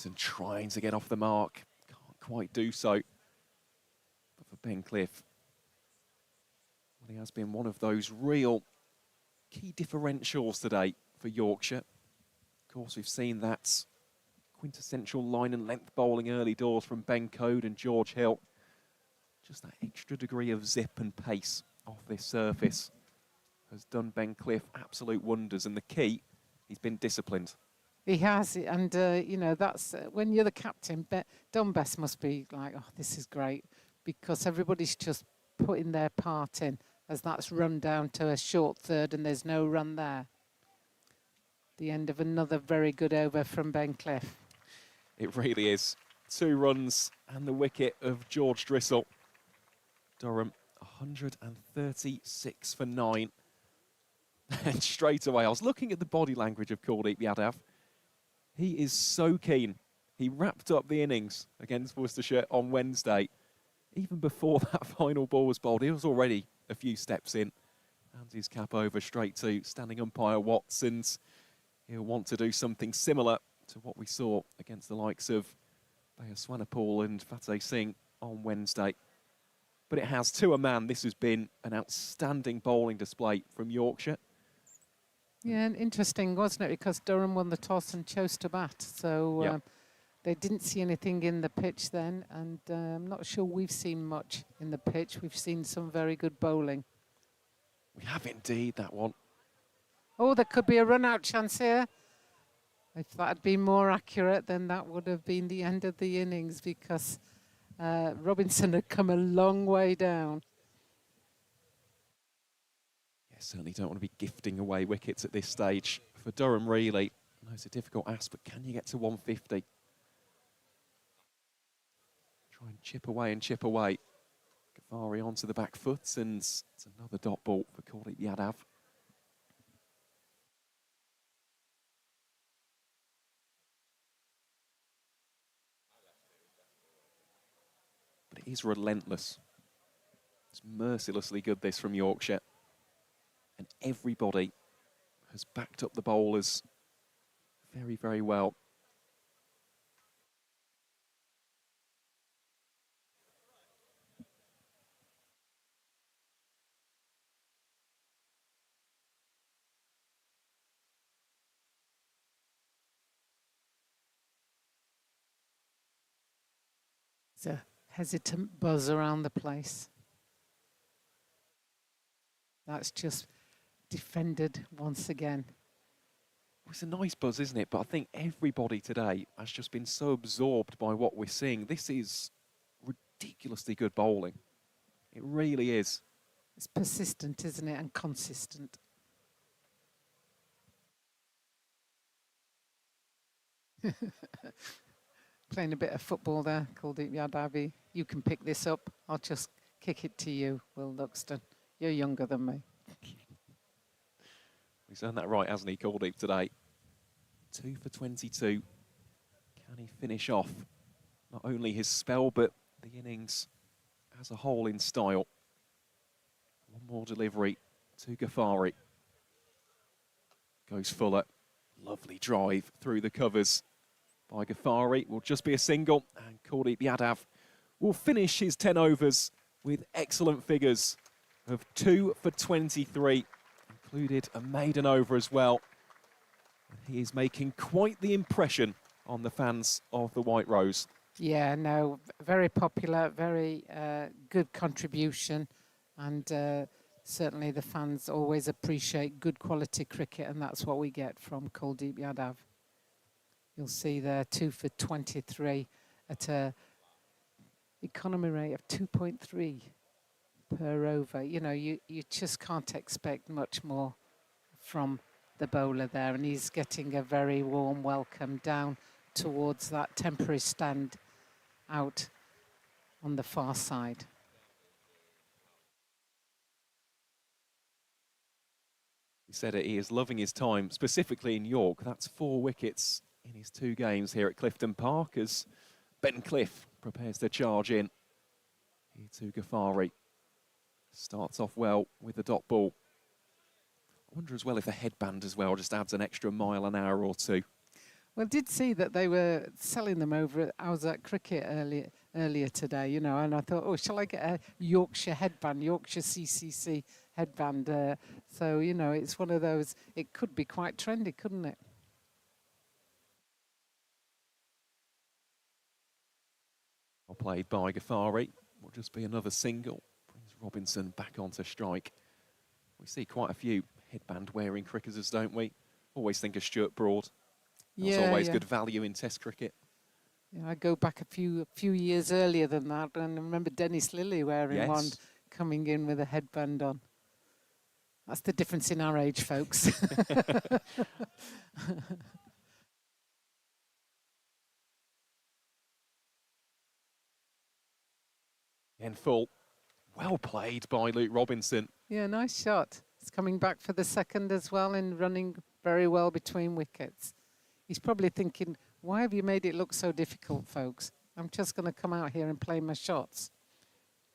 And trying to get off the mark. Can't quite do so. But for Ben Cliff, well, he has been one of those real key differentials today for Yorkshire. Of course, we've seen that quintessential line and length bowling early doors from Ben Code and George Hill. Just that extra degree of zip and pace off this surface has done Ben Cliff absolute wonders. And the key, he's been disciplined. He has, and you know, that's when you're the captain. Don Best must be like, oh, this is great, because everybody's just putting their part in as that's run down to a short third and there's no run there. The end of another very good over from Ben Cliff. It really is. 2 runs and the wicket of George Drissel. Durham 136 for 9. And straight away, I was looking at the body language of Kuldeep Yadav. He is so keen. He wrapped up the innings against Worcestershire on Wednesday. Even before that final ball was bowled, he was already a few steps in. Hands his cap over straight to standing umpire Watts, and he'll want to do something similar to what we saw against the likes of Bayer Swanepoel and Fateh Singh on Wednesday. But it has, to a man, this has been an outstanding bowling display from Yorkshire. Yeah, and interesting, wasn't it? Because Durham won the toss and chose to bat. So Yep. they didn't see anything in the pitch then. And I'm not sure we've seen much in the pitch. We've seen some very good bowling. We have indeed, that one. Oh, there could be a run-out chance here. If that had been more accurate, then that would have been the end of the innings, because Robinson had come a long way down. Certainly don't want to be gifting away wickets at this stage. For Durham, really, I know it's a difficult ask, but can you get to 150? Try and chip away and chip away. Ghaffari onto the back foot, and it's another dot ball for Kuldeep Yadav. But it is relentless. It's mercilessly good, this from Yorkshire. And everybody has backed up the bowlers very, very well. There's a hesitant buzz around the place. That's just defended once again. It's a nice buzz, isn't it? But I think everybody today has just been so absorbed by what we're seeing. This is ridiculously good bowling. It really is. It's persistent, isn't it? And consistent. Playing a bit of football there, Kuldeep Yadav. You can pick this up. I'll just kick it to you, Will Luxton. You're younger than me. He's done that right, hasn't he, Kuldeep, today? 2 for 22. Can he finish off not only his spell, but the innings as a whole in style? One more delivery to Ghaffari. Goes Fuller. Lovely drive through the covers by Ghaffari. Will just be a single, and Kuldeep Yadav will finish his 10 overs with excellent figures of 2 for 23. Included a maiden over as well. He is making quite the impression on the fans of the White Rose. Yeah, no, very popular, very good contribution, and certainly the fans always appreciate good quality cricket, and that's what we get from Kuldeep Yadav. You'll see there 2 for 23 at a economy rate of 2.3 per over. You know, you just can't expect much more from the bowler there, and he's getting a very warm welcome down towards that temporary stand out on the far side. He said it, he is loving his time, specifically in York. That's 4 wickets in his 2 games here at Clifton Park as Ben Cliff prepares to charge in. Here to Ghaffari. Starts off well with the dot ball. I wonder as well if the headband as well just adds an extra mile an hour or 2. Well, I did see that they were selling them over. I was at cricket earlier today, you know, and I thought, oh, shall I get a Yorkshire headband, Yorkshire CCC headband? So, you know, it's one of those, it could be quite trendy, couldn't it? Well played by Ghaffari. Will just be another single. Brings Robinson back onto strike. We see quite a few headband-wearing cricketers, don't we? Always think of Stuart Broad. That's always good value in Test cricket. Yeah, I go back a few years earlier than that, and I remember Dennis Lilly wearing one, coming in with a headband on. That's the difference in our age, folks. In full. Well played by Luke Robinson. Yeah, nice shot. He's coming back for the second as well and running very well between wickets. He's probably thinking, why have you made it look so difficult, folks? I'm just going to come out here and play my shots.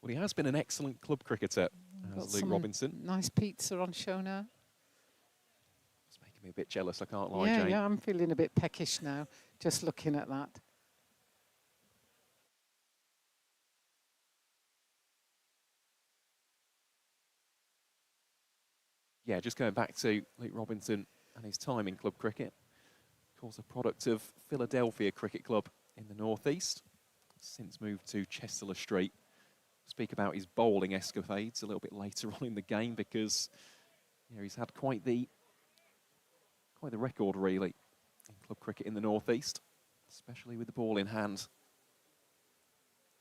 Well, he has been an excellent club cricketer, as Luke Robinson. Nice pizza on show now. It's making me a bit jealous, I can't lie, Jane. Yeah, I'm feeling a bit peckish now, just looking at that. Yeah, just going back to Luke Robinson and his time in club cricket. Of course, a product of Philadelphia Cricket Club in the northeast. Since moved to Chester Street. Speak about his bowling escapades a little bit later on in the game because he's had quite the record really in club cricket in the northeast, especially with the ball in hand.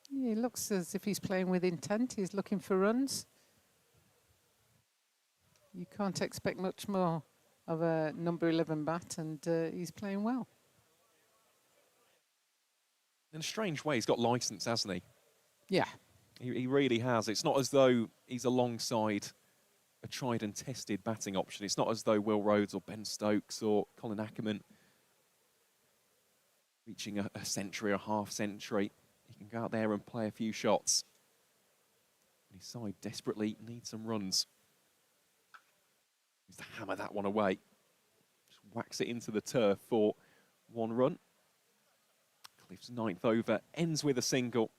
Yeah, he looks as if he's playing with intent. He's looking for runs. You can't expect much more of a number 11 bat, and he's playing well. In a strange way, he's got licence, hasn't he? Yeah. He really has. It's not as though he's alongside a tried and tested batting option. It's not as though Will Rhodes or Ben Stokes or Colin Ackerman reaching a century or half century. He can go out there and play a few shots. His side desperately needs some runs. He's to hammer that one away. Just whacks it into the turf for 1 run. Cliff's 9th over ends with a single.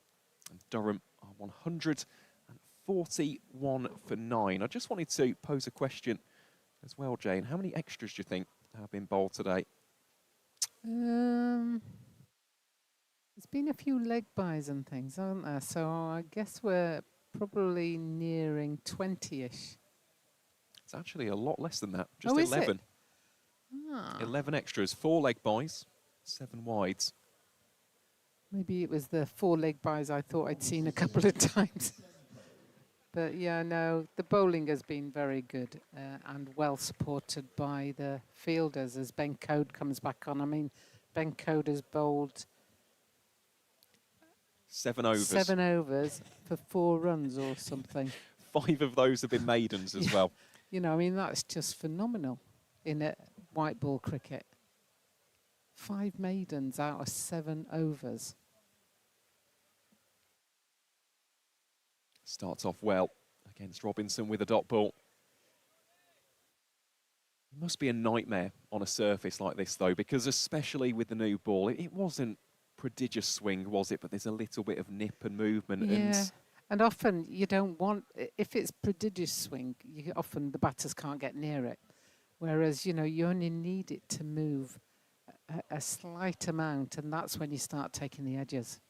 And Durham are 141 for 9. I just wanted to pose a question as well, Jane. How many extras do you think have been bowled today? There's been a few leg buys and things, aren't there? So I guess we're probably nearing 20-ish. It's actually a lot less than that. Just Oh, 11. Is it? Ah. 11 extras, 4 leg buys, 7 wides. Maybe it was the 4 leg buys I thought I'd seen a couple of times. But yeah, no, the bowling has been very good and well supported by the fielders as Ben Code comes back on. I mean, Ben Code has bowled 7 overs. 7 overs for 4 runs or something. 5 of those have been maidens as well. You know, I mean, that's just phenomenal in a white ball cricket. 5 maidens out of 7 overs. Starts off well against Robinson with a dot ball. It must be a nightmare on a surface like this, though, because especially with the new ball, it wasn't prodigious swing, was it? But there's a little bit of nip and movement. Yeah. And often you don't want, if it's prodigious swing, often the batters can't get near it. Whereas, you know, you only need it to move a slight amount, and that's when you start taking the edges.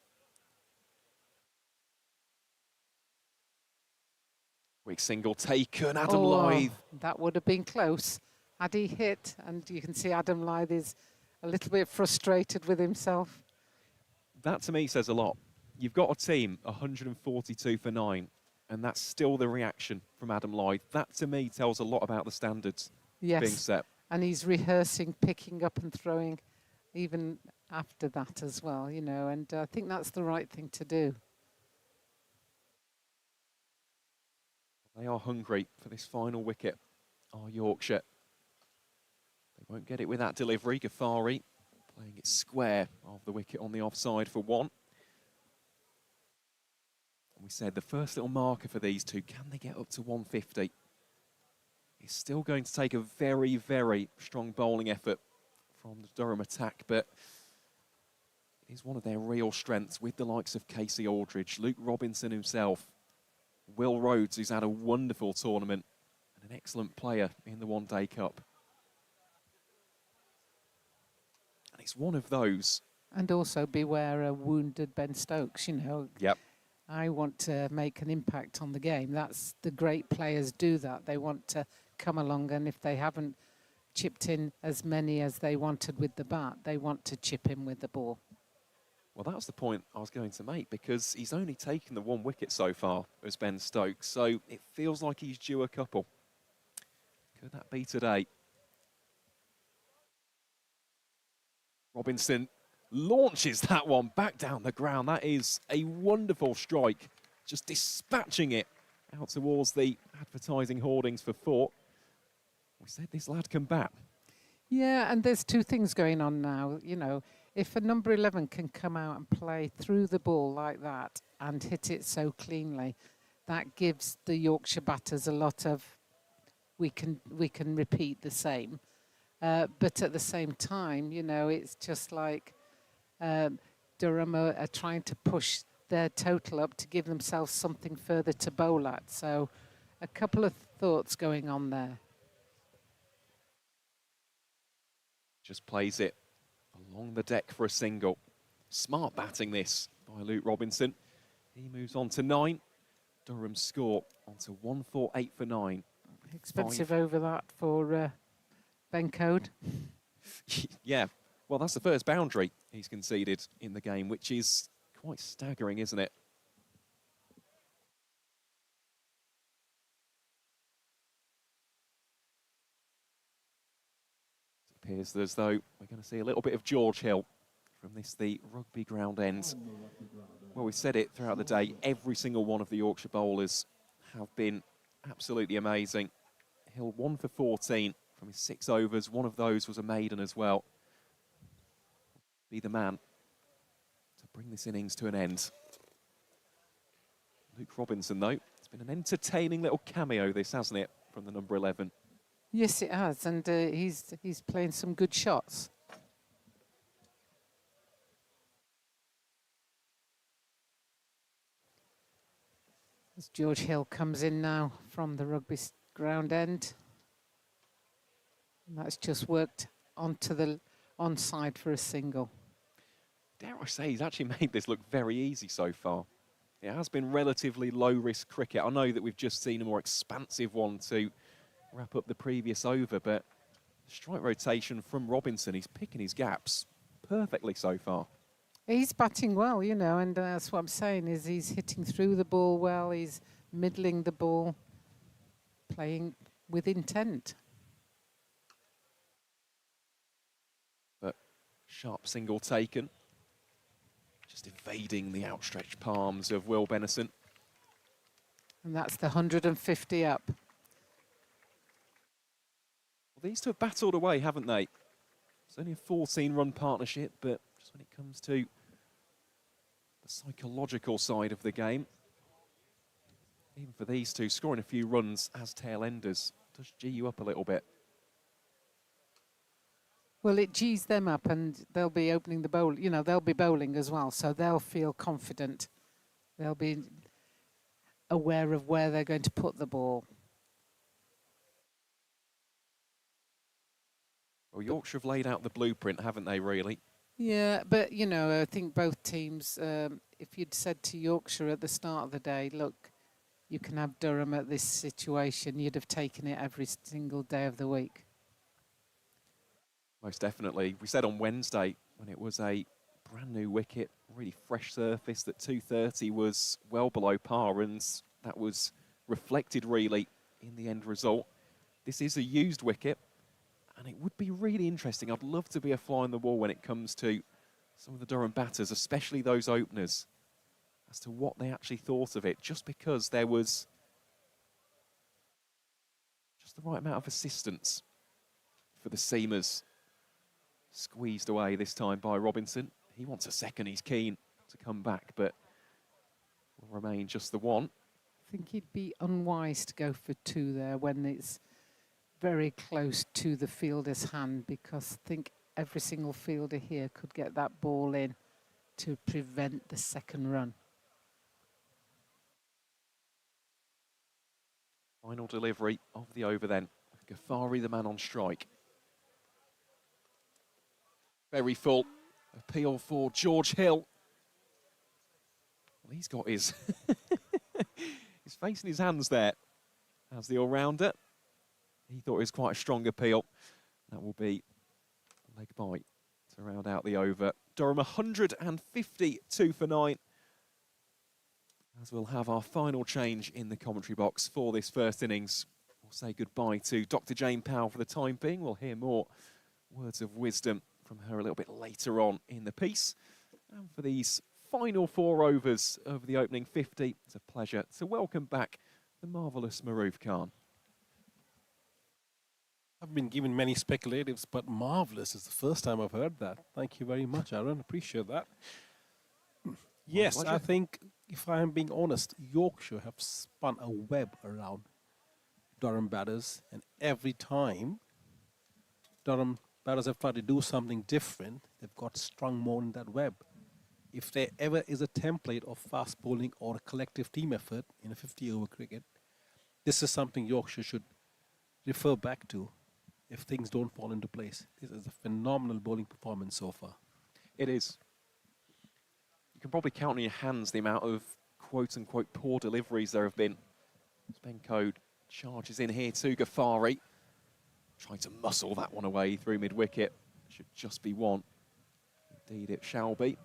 Quick single taken, Adam Lyth. That would have been close. Had he hit, and you can see Adam Lyth is a little bit frustrated with himself. That to me says a lot. You've got a team 142 for 9, and that's still the reaction from Adam Lyth. That to me tells a lot about the standards being set. and he's rehearsing, picking up and throwing even after that as well, you know, and I think that's the right thing to do. They are hungry for this final wicket, are Yorkshire. They won't get it with that delivery. Ghaffari playing it square of the wicket on the offside for one. And we said the first little marker for these two, can they get up to 150? It's still going to take a very, very strong bowling effort from the Durham attack, but it is one of their real strengths with the likes of Casey Aldridge, Luke Robinson himself, Will Rhodes, who's had a wonderful tournament and an excellent player in the One Day Cup. And it's one of those. And also beware a wounded Ben Stokes, you know. Yep. I want to make an impact on the game. That's the great players do that. They want to come along, and if they haven't chipped in as many as they wanted with the bat, they want to chip in with the ball. Well, that was the point I was going to make, because he's only taken the one wicket so far as Ben Stokes, so it feels like he's due a couple. Could that be today? Robinson launches that one back down the ground. That is a wonderful strike, just dispatching it out towards the advertising hoardings for four. We said this lad can bat. Yeah, and there's two things going on now, you know. If a number 11 can come out and play through the ball like that and hit it so cleanly, that gives the Yorkshire batters a lot of, we can repeat the same. But at the same time, you know, it's just like Durham are trying to push their total up to give themselves something further to bowl at. So a couple of thoughts going on there. Just plays it along the deck for a single. Smart batting this by Luke Robinson. He moves on to 9. Durham's score on to 148 for 9. Expensive over that for Ben Code. Yeah, well, that's the first boundary he's conceded in the game, which is quite staggering, isn't it? It appears as though we're going to see a little bit of George Hill from this, the rugby ground end. Well, we said it throughout the day, every single one of the Yorkshire bowlers have been absolutely amazing. Hill 1 for 14 from his 6 overs. One of those was a maiden as well. Be the man to bring this innings to an end. Luke Robinson, though, it's been an entertaining little cameo, this, hasn't it, from the number 11? Yes, it has, and he's playing some good shots. As George Hill comes in now from the rugby ground end. And that's just worked onto the onside for a single. Dare I say, he's actually made this look very easy so far. It has been relatively low-risk cricket. I know that we've just seen a more expansive one to wrap up the previous over, but strike rotation from Robinson, he's picking his gaps perfectly so far. He's batting well, you know, and that's what I'm saying, is he's hitting through the ball well, he's middling the ball, playing with intent. But sharp single taken. Just evading the outstretched palms of Will Benison. And that's the 150 up. Well, these two have battled away, haven't they? It's only a 14-run partnership, but just when it comes to the psychological side of the game, even for these two, scoring a few runs as tail-enders does G you up a little bit. Well, it G's them up, and they'll be opening the bowl. You know, they'll be bowling as well, so they'll feel confident. They'll be aware of where they're going to put the ball. Well, Yorkshire have laid out the blueprint, haven't they, really? Yeah, but, you know, I think both teams, if you'd said to Yorkshire at the start of the day, look, you can have Durham at this situation, you'd have taken it every single day of the week. Most definitely. We said on Wednesday, when it was a brand new wicket, really fresh surface, that 230 was well below par, and that was reflected really in the end result. This is a used wicket, And it would be really interesting. I'd love to be a fly on the wall when it comes to some of the Durham batters, especially those openers, as to what they actually thought of it, just because there was just the right amount of assistance for the seamers. Squeezed away this time by Robinson. He wants a second, he's keen to come back, but will remain just the one. I think he'd be unwise to go for 2 there when it's very close to the fielder's hand, because I think every single fielder here could get that ball in to prevent the second run. Final delivery of the over then. Ghaffari, the man on strike. Very full. Appeal for George Hill. Well, he's got his his face in his hands there as the all-rounder. He thought it was quite a strong appeal. That will be a leg bite to round out the over. Durham 152 for 9. As we'll have our final change in the commentary box for this first innings. We'll say goodbye to Dr. Jane Powell for the time being. We'll hear more words of wisdom from her a little bit later on in the piece. And for these final 4 overs of the opening 50, it's a pleasure to welcome back the marvellous Maroof Khan. I've been given many speculatives, but marvellous is the first time I've heard that. Thank you very much, Aaron. Appreciate that. Yes, I think, if I am being honest, Yorkshire have spun a web around Durham batters, and every time Durham batters have tried to do something different, they've got strung more in that web. If there ever is a template of fast bowling or a collective team effort in a 50-over cricket, this is something Yorkshire should refer back to if things don't fall into place. This is a phenomenal bowling performance so far. It is. You can probably count on your hands the amount of quote-unquote poor deliveries there have been. Ben Code charges in here to Ghaffari. Trying to muscle that one away through mid-wicket. Should just be one. Indeed, it shall be.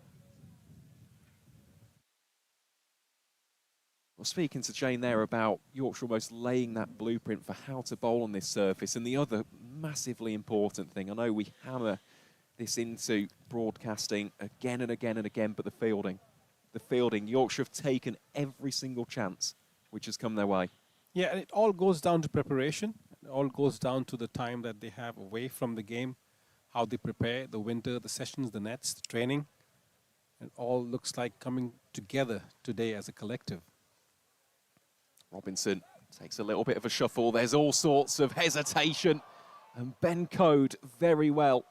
Well, speaking to Jane there about Yorkshire almost laying that blueprint for how to bowl on this surface. And the other massively important thing, I know we hammer this into broadcasting again and again and again, but the fielding. The fielding. Yorkshire have taken every single chance which has come their way. Yeah, and it all goes down to preparation. It all goes down to the time that they have away from the game, how they prepare, the winter, the sessions, the nets, the training. It all looks like coming together today as a collective. Robinson takes a little bit of a shuffle. There's all sorts of hesitation. And Ben Code, very well,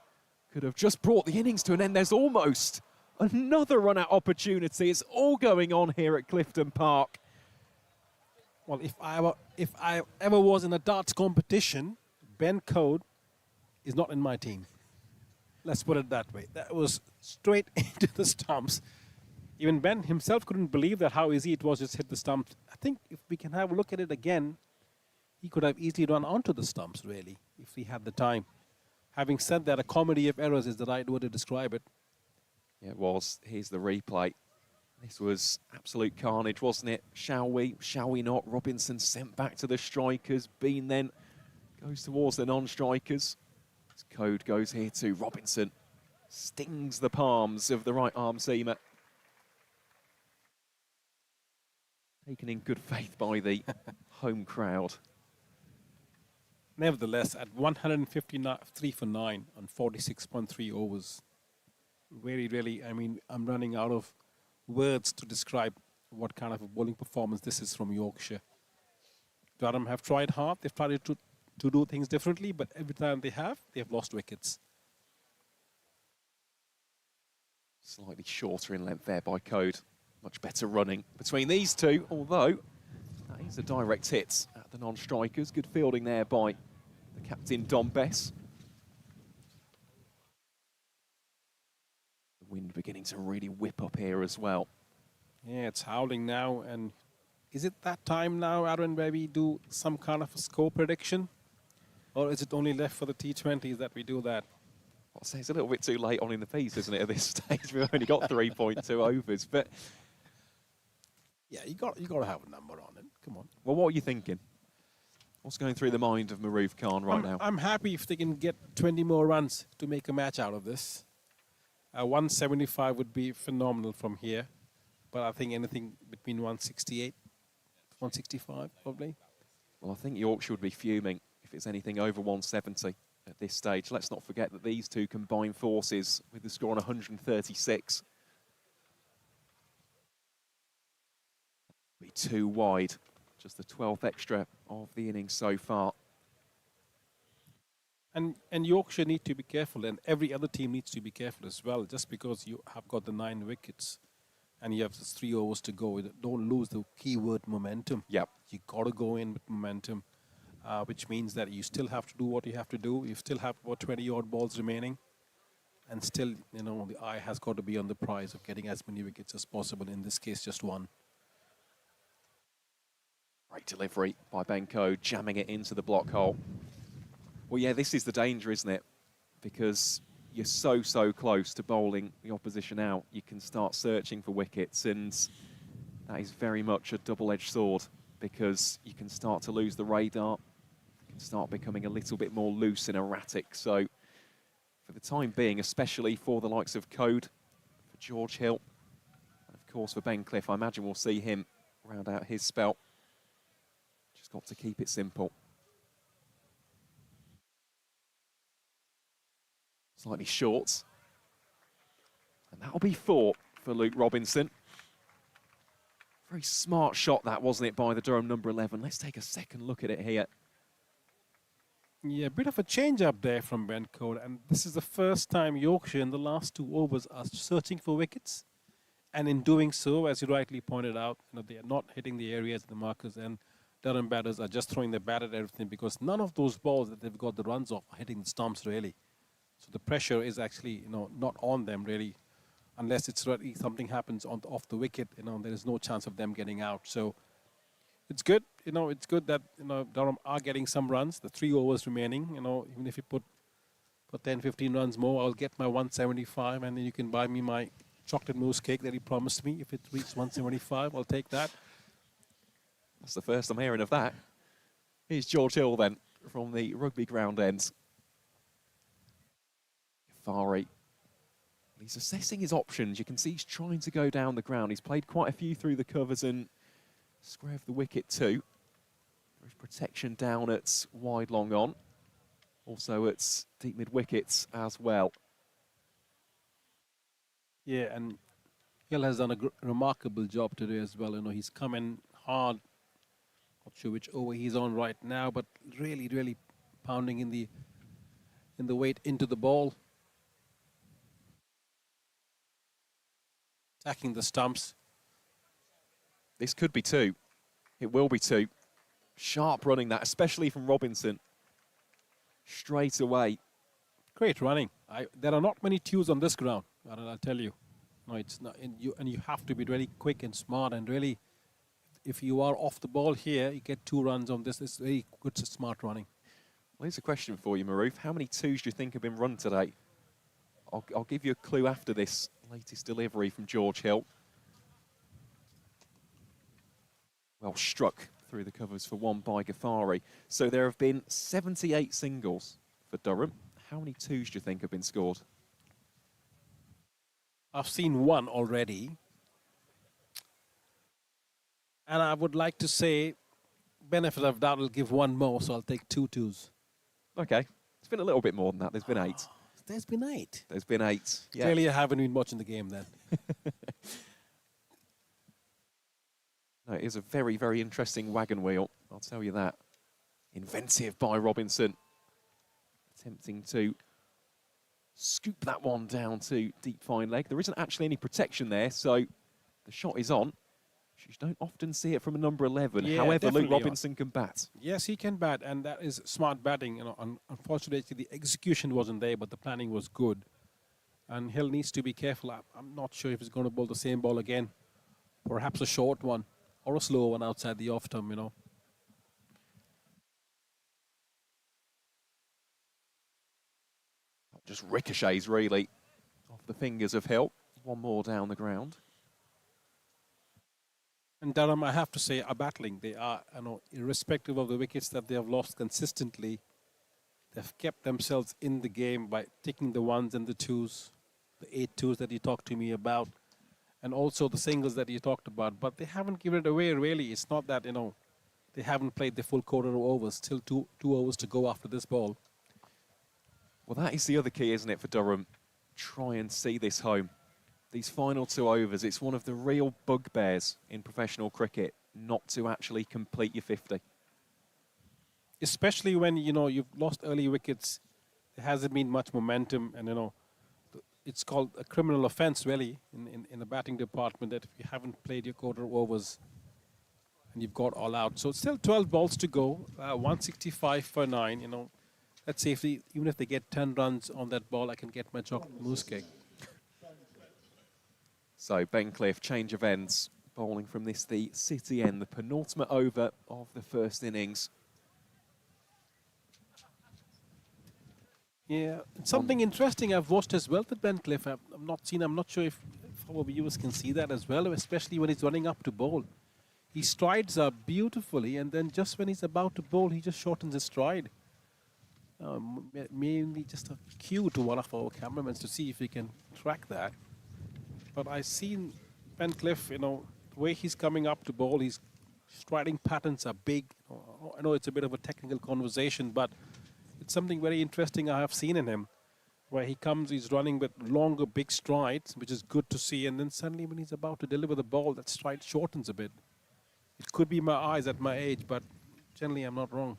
could have just brought the innings to an end. There's almost another run-out opportunity. It's all going on here at Clifton Park. Well, if I ever was in a darts competition, Ben Code is not in my team. Let's put it that way. That was straight into the stumps. Even Ben himself couldn't believe that how easy it was just hit the stumps. I think if we can have a look at it again, he could have easily run onto the stumps, really, if he had the time. Having said that, a comedy of errors is the right word to describe it. Yeah, it was. Here's the replay. This was absolute carnage, wasn't it? Shall we? Shall we not? Robinson sent back to the strikers. Bean then goes towards the non-strikers. His Code goes here too. Robinson stings the palms of the right arm seamer. Taken in good faith by the home crowd. Nevertheless, at 153 for 9 on 46.3 overs, really, I mean, I'm running out of words to describe what kind of a bowling performance this is from Yorkshire. Durham have tried hard. They've tried to do things differently, but every time they have lost wickets. Slightly shorter in length there by Code. Much better running between these two, although that is a direct hit at the non-strikers. Good fielding there by the captain, Dom Bess. The wind beginning to really whip up here as well. Yeah, it's howling now, and is it that time now, Aaron, where we do some kind of a score prediction? Or is it only left for the T20s that we do that? I'll say it's a little bit too late on in the piece, isn't it, at this stage? We've only got 3.2 overs, but... Yeah, you got to have a number on it. Come on. Well, what are you thinking? What's going through the mind of Maroof Khan right now? I'm happy if they can get 20 more runs to make a match out of this. 175 would be phenomenal from here, but I think anything between 168, 165 probably. Well, I think Yorkshire would be fuming if it's anything over 170 at this stage. Let's not forget that these two combine forces with the score on 136. Be too wide. Just the 12th extra of the innings so far. And Yorkshire need to be careful, and every other team needs to be careful as well. Just because you have got the 9 wickets and you have just 3 overs to go, don't lose the key word momentum. Yep. You got to go in with momentum, which means that you still have to do what you have to do. You still have about 20 odd balls remaining, and still, you know, the eye has got to be on the prize of getting as many wickets as possible. In this case, just 1. Great delivery by Benko, jamming it into the block hole. Well, yeah, this is the danger, isn't it? Because you're so close to bowling the opposition out. You can start searching for wickets, and that is very much a double-edged sword, because you can start to lose the radar. You can start becoming a little bit more loose and erratic. So for the time being, especially for the likes of Code, for George Hill, and of course for Ben Cliff, I imagine we'll see him round out his spell. Just got to keep it simple. Slightly short. And that'll be 4 for Luke Robinson. Very smart shot that, wasn't it, by the Durham number 11. Let's take a second look at it here. Yeah, a bit of a change up there from Ben Code, and this is the first time Yorkshire in the last 2 overs are searching for wickets. And in doing so, as you rightly pointed out, you know, they are not hitting the areas, the markers, and Durham batters are just throwing the bat at everything, because none of those balls that they've got the runs off are hitting the stumps really. So the pressure is actually, you know, not on them really, unless it's really something happens off the wicket. You know, there is no chance of them getting out. So it's good. You know, it's good that, you know, Durham are getting some runs. The 3 overs remaining. You know, even if you put 10, 15 runs more, I'll get my 175, and then you can buy me my chocolate mousse cake that he promised me. If it reaches 175, I'll take that. That's the first I'm hearing of that. Here's George Hill then, from the rugby ground end. Fari. He's assessing his options. You can see he's trying to go down the ground. He's played quite a few through the covers and square of the wicket too. There's protection down at wide long on. Also at deep mid wickets as well. Yeah, and Hill has done a remarkable job today as well. You know, he's come in hard. Not sure which over he's on right now, but really pounding in the weight into the ball. Attacking the stumps. This could be 2. It will be 2. Sharp running that, especially from Robinson. Straight away. Great running. There are not many twos on this ground, I'll tell you. No, it's not. And you have to be really quick and smart, and really, if you are off the ball here, you get 2 runs on this. It's very good, smart running. Well, here's a question for you, Maroof. How many 2s do you think have been run today? I'll give you a clue after this latest delivery from George Hill. Well struck through the covers for 1 by Ghaffari. So there have been 78 singles for Durham. How many 2s do you think have been scored? I've seen 1 already. And I would like to say, benefit of doubt will give 1 more, so I'll take 2 2s. Okay. It's been a little bit more than that. There's been 8. There's been 8. There's been 8. Yeah. Clearly I haven't been watching the game then. No, it is a very interesting wagon wheel, I'll tell you that. Inventive by Robinson. Attempting to scoop that one down to deep fine leg. There isn't actually any protection there, so the shot is on. You don't often see it from a number 11. Yeah, however, Luke definitely Robinson can bat. Yes, he can bat, and that is smart batting. You know, unfortunately, the execution wasn't there, but the planning was good. And Hill needs to be careful. I'm not sure if he's going to bowl the same ball again. Perhaps a short one or a slow one outside the off stump, you know. Just ricochets, really, off the fingers of Hill. 1 more down the ground. And Durham, I have to say, are battling. They are, irrespective of the wickets that they have lost consistently, they've kept themselves in the game by taking the ones and the twos, the 8 twos that you talked to me about, and also the singles that you talked about. But they haven't given it away, really. It's not that, they haven't played the full quarter of overs. Still two overs to go after this ball. Well, that is the other key, isn't it, for Durham? Try and see this home. These final 2 overs, it's one of the real bugbears in professional cricket not to actually complete your 50. Especially when, you've lost early wickets, there hasn't been much momentum, and, it's called a criminal offence, really, in the batting department, that if you haven't played your quarter of overs and you've got all out. So it's still 12 balls to go, 165 for 9, Let's see, even if they get 10 runs on that ball, I can get my chocolate mousse cake. So Bencliffe, change of ends, bowling from this, the City end, the penultimate over of the first innings. Yeah, something interesting I've watched as well with Bencliffe. I'm not sure if our viewers can see that as well, especially when he's running up to bowl. He strides up beautifully, and then just when he's about to bowl, he just shortens his stride. Maybe just a cue to one of our cameramen to see if we can track that. But I've seen Bencliffe, the way he's coming up to bowl, his striding patterns are big. I know it's a bit of a technical conversation, but it's something very interesting I have seen in him, where he's running with longer, big strides, which is good to see. And then suddenly when he's about to deliver the ball, that stride shortens a bit. It could be my eyes at my age, but generally I'm not wrong.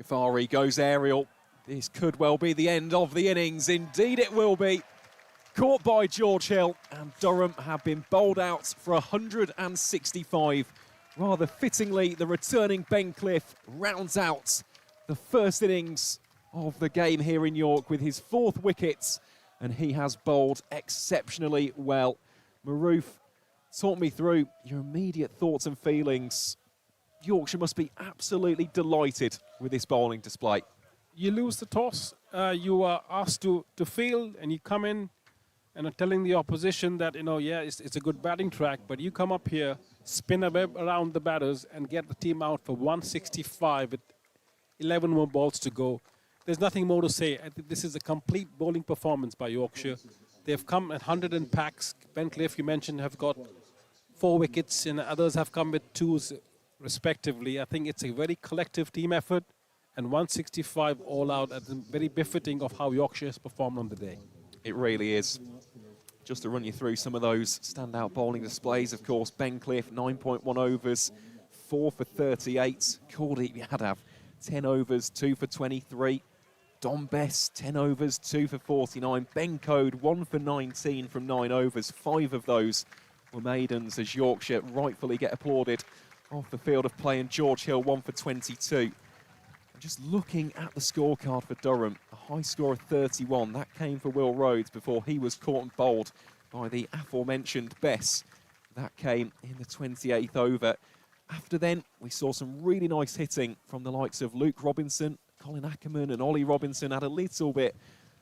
Ghaffari goes aerial. This could well be the end of the innings. Indeed it will be. Caught by George Hill, and Durham have been bowled out for 165. Rather fittingly, the returning Bencliffe rounds out the first innings of the game here in York with his 4th wicket, and he has bowled exceptionally well. Maroof, talk me through your immediate thoughts and feelings. Yorkshire must be absolutely delighted with this bowling display. You lose the toss, you are asked to field, and you come in and are telling the opposition that, it's a good batting track, but you come up here, spin a web around the batters and get the team out for 165 with 11 more balls to go. There's nothing more to say. I think this is a complete bowling performance by Yorkshire. They've come at 100 in packs. Bencliffe, you mentioned, have got 4 wickets, and others have come with 2s respectively. I think it's a very collective team effort, and 165 all out, at very befitting of how Yorkshire has performed on the day. It really is. Just to run you through some of those standout bowling displays, of course, Bencliffe, 9.1 overs, 4 for 38. Kuldeep Yadav, 10 overs, 2 for 23. Dom Bess, 10 overs, 2 for 49. Ben Code, 1 for 19 from 9 overs. 5 of those were maidens as Yorkshire rightfully get applauded off the field of play, and George Hill, 1 for 22. Just looking at the scorecard for Durham, a high score of 31. That came for Will Rhodes before he was caught and bowled by the aforementioned Bess. That came in the 28th over. After then, we saw some really nice hitting from the likes of Luke Robinson, Colin Ackerman and Ollie Robinson had a little bit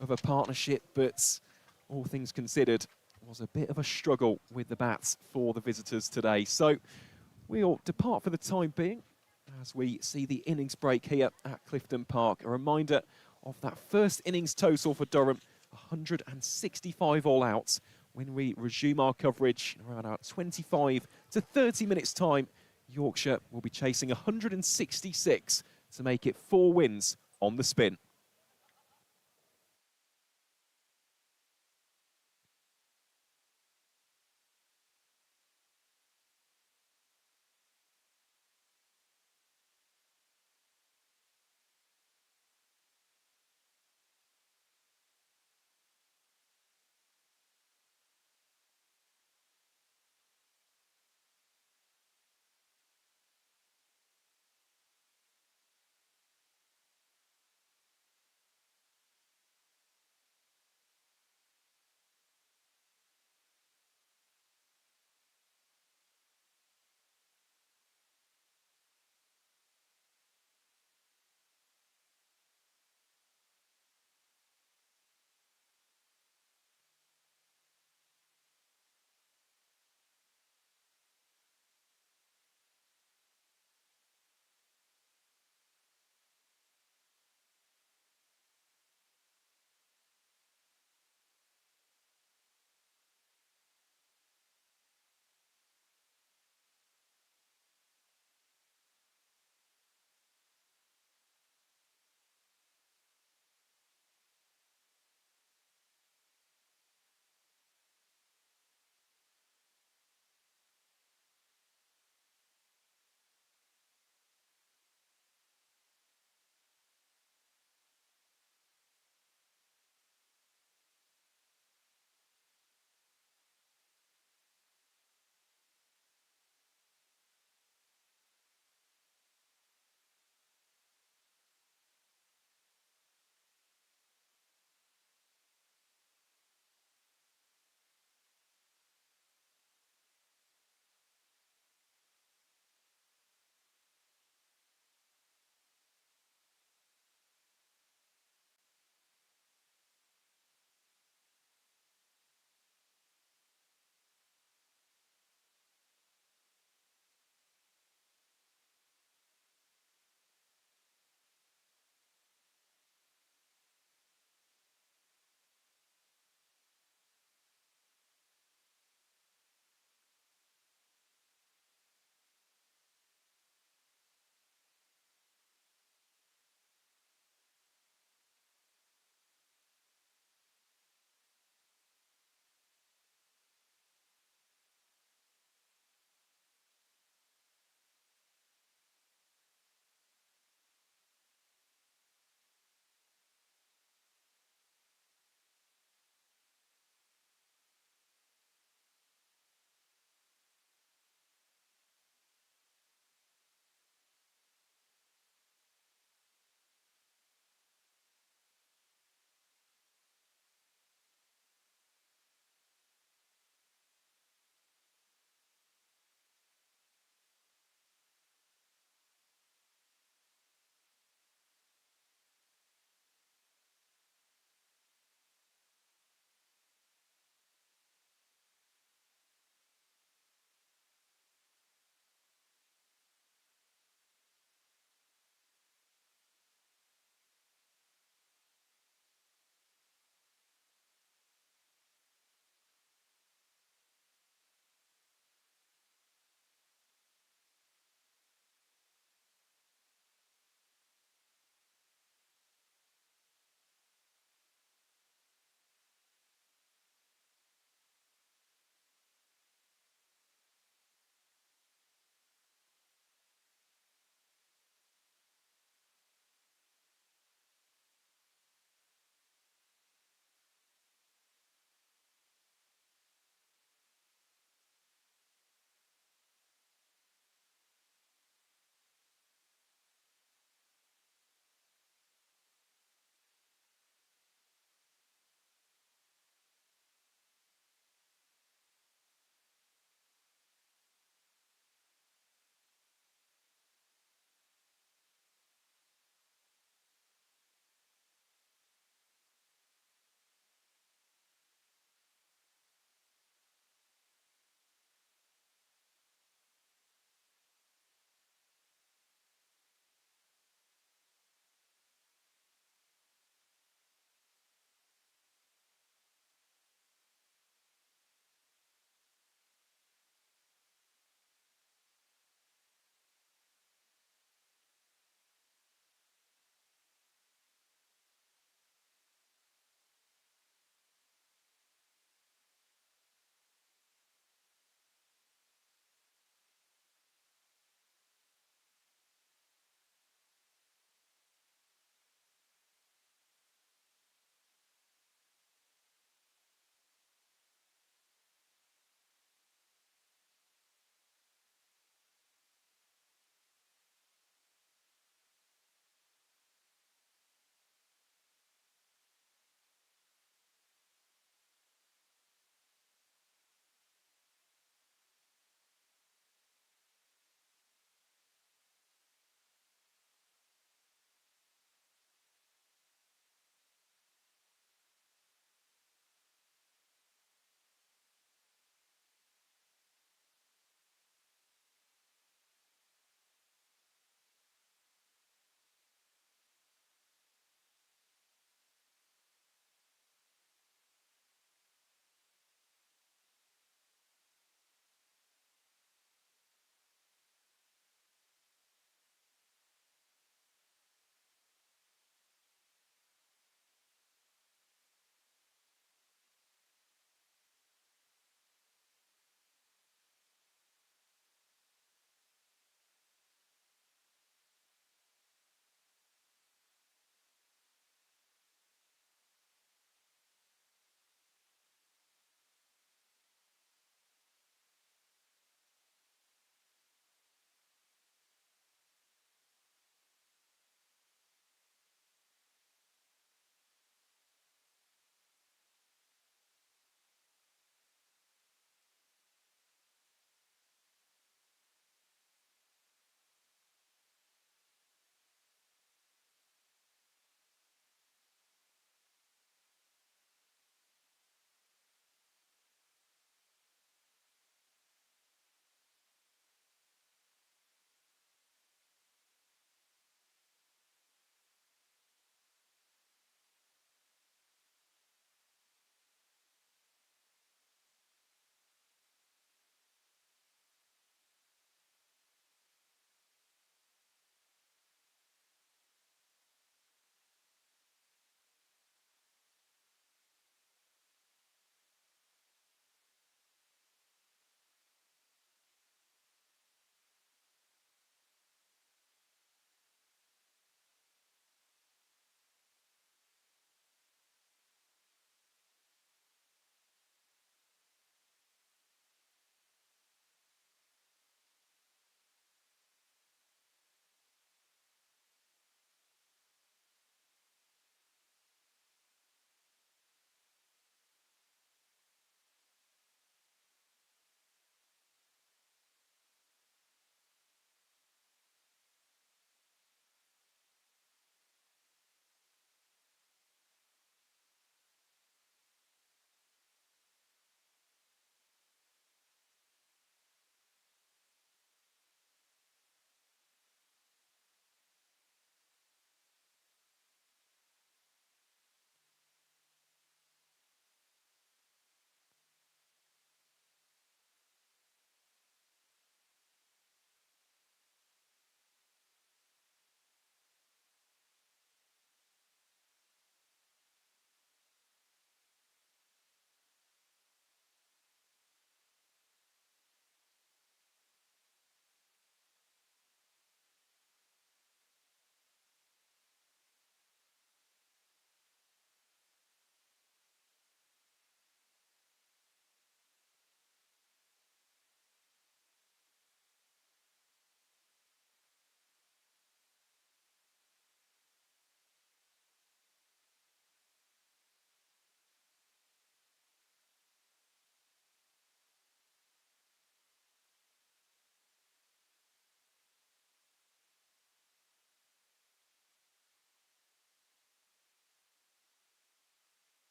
of a partnership, but all things considered, was a bit of a struggle with the bats for the visitors today. So we'll depart for the time being as we see the innings break here at Clifton Park. A reminder of that first innings total for Durham, 165 all out. When we resume our coverage in around about 25 to 30 minutes time, Yorkshire will be chasing 166 to make it 4 wins on the spin.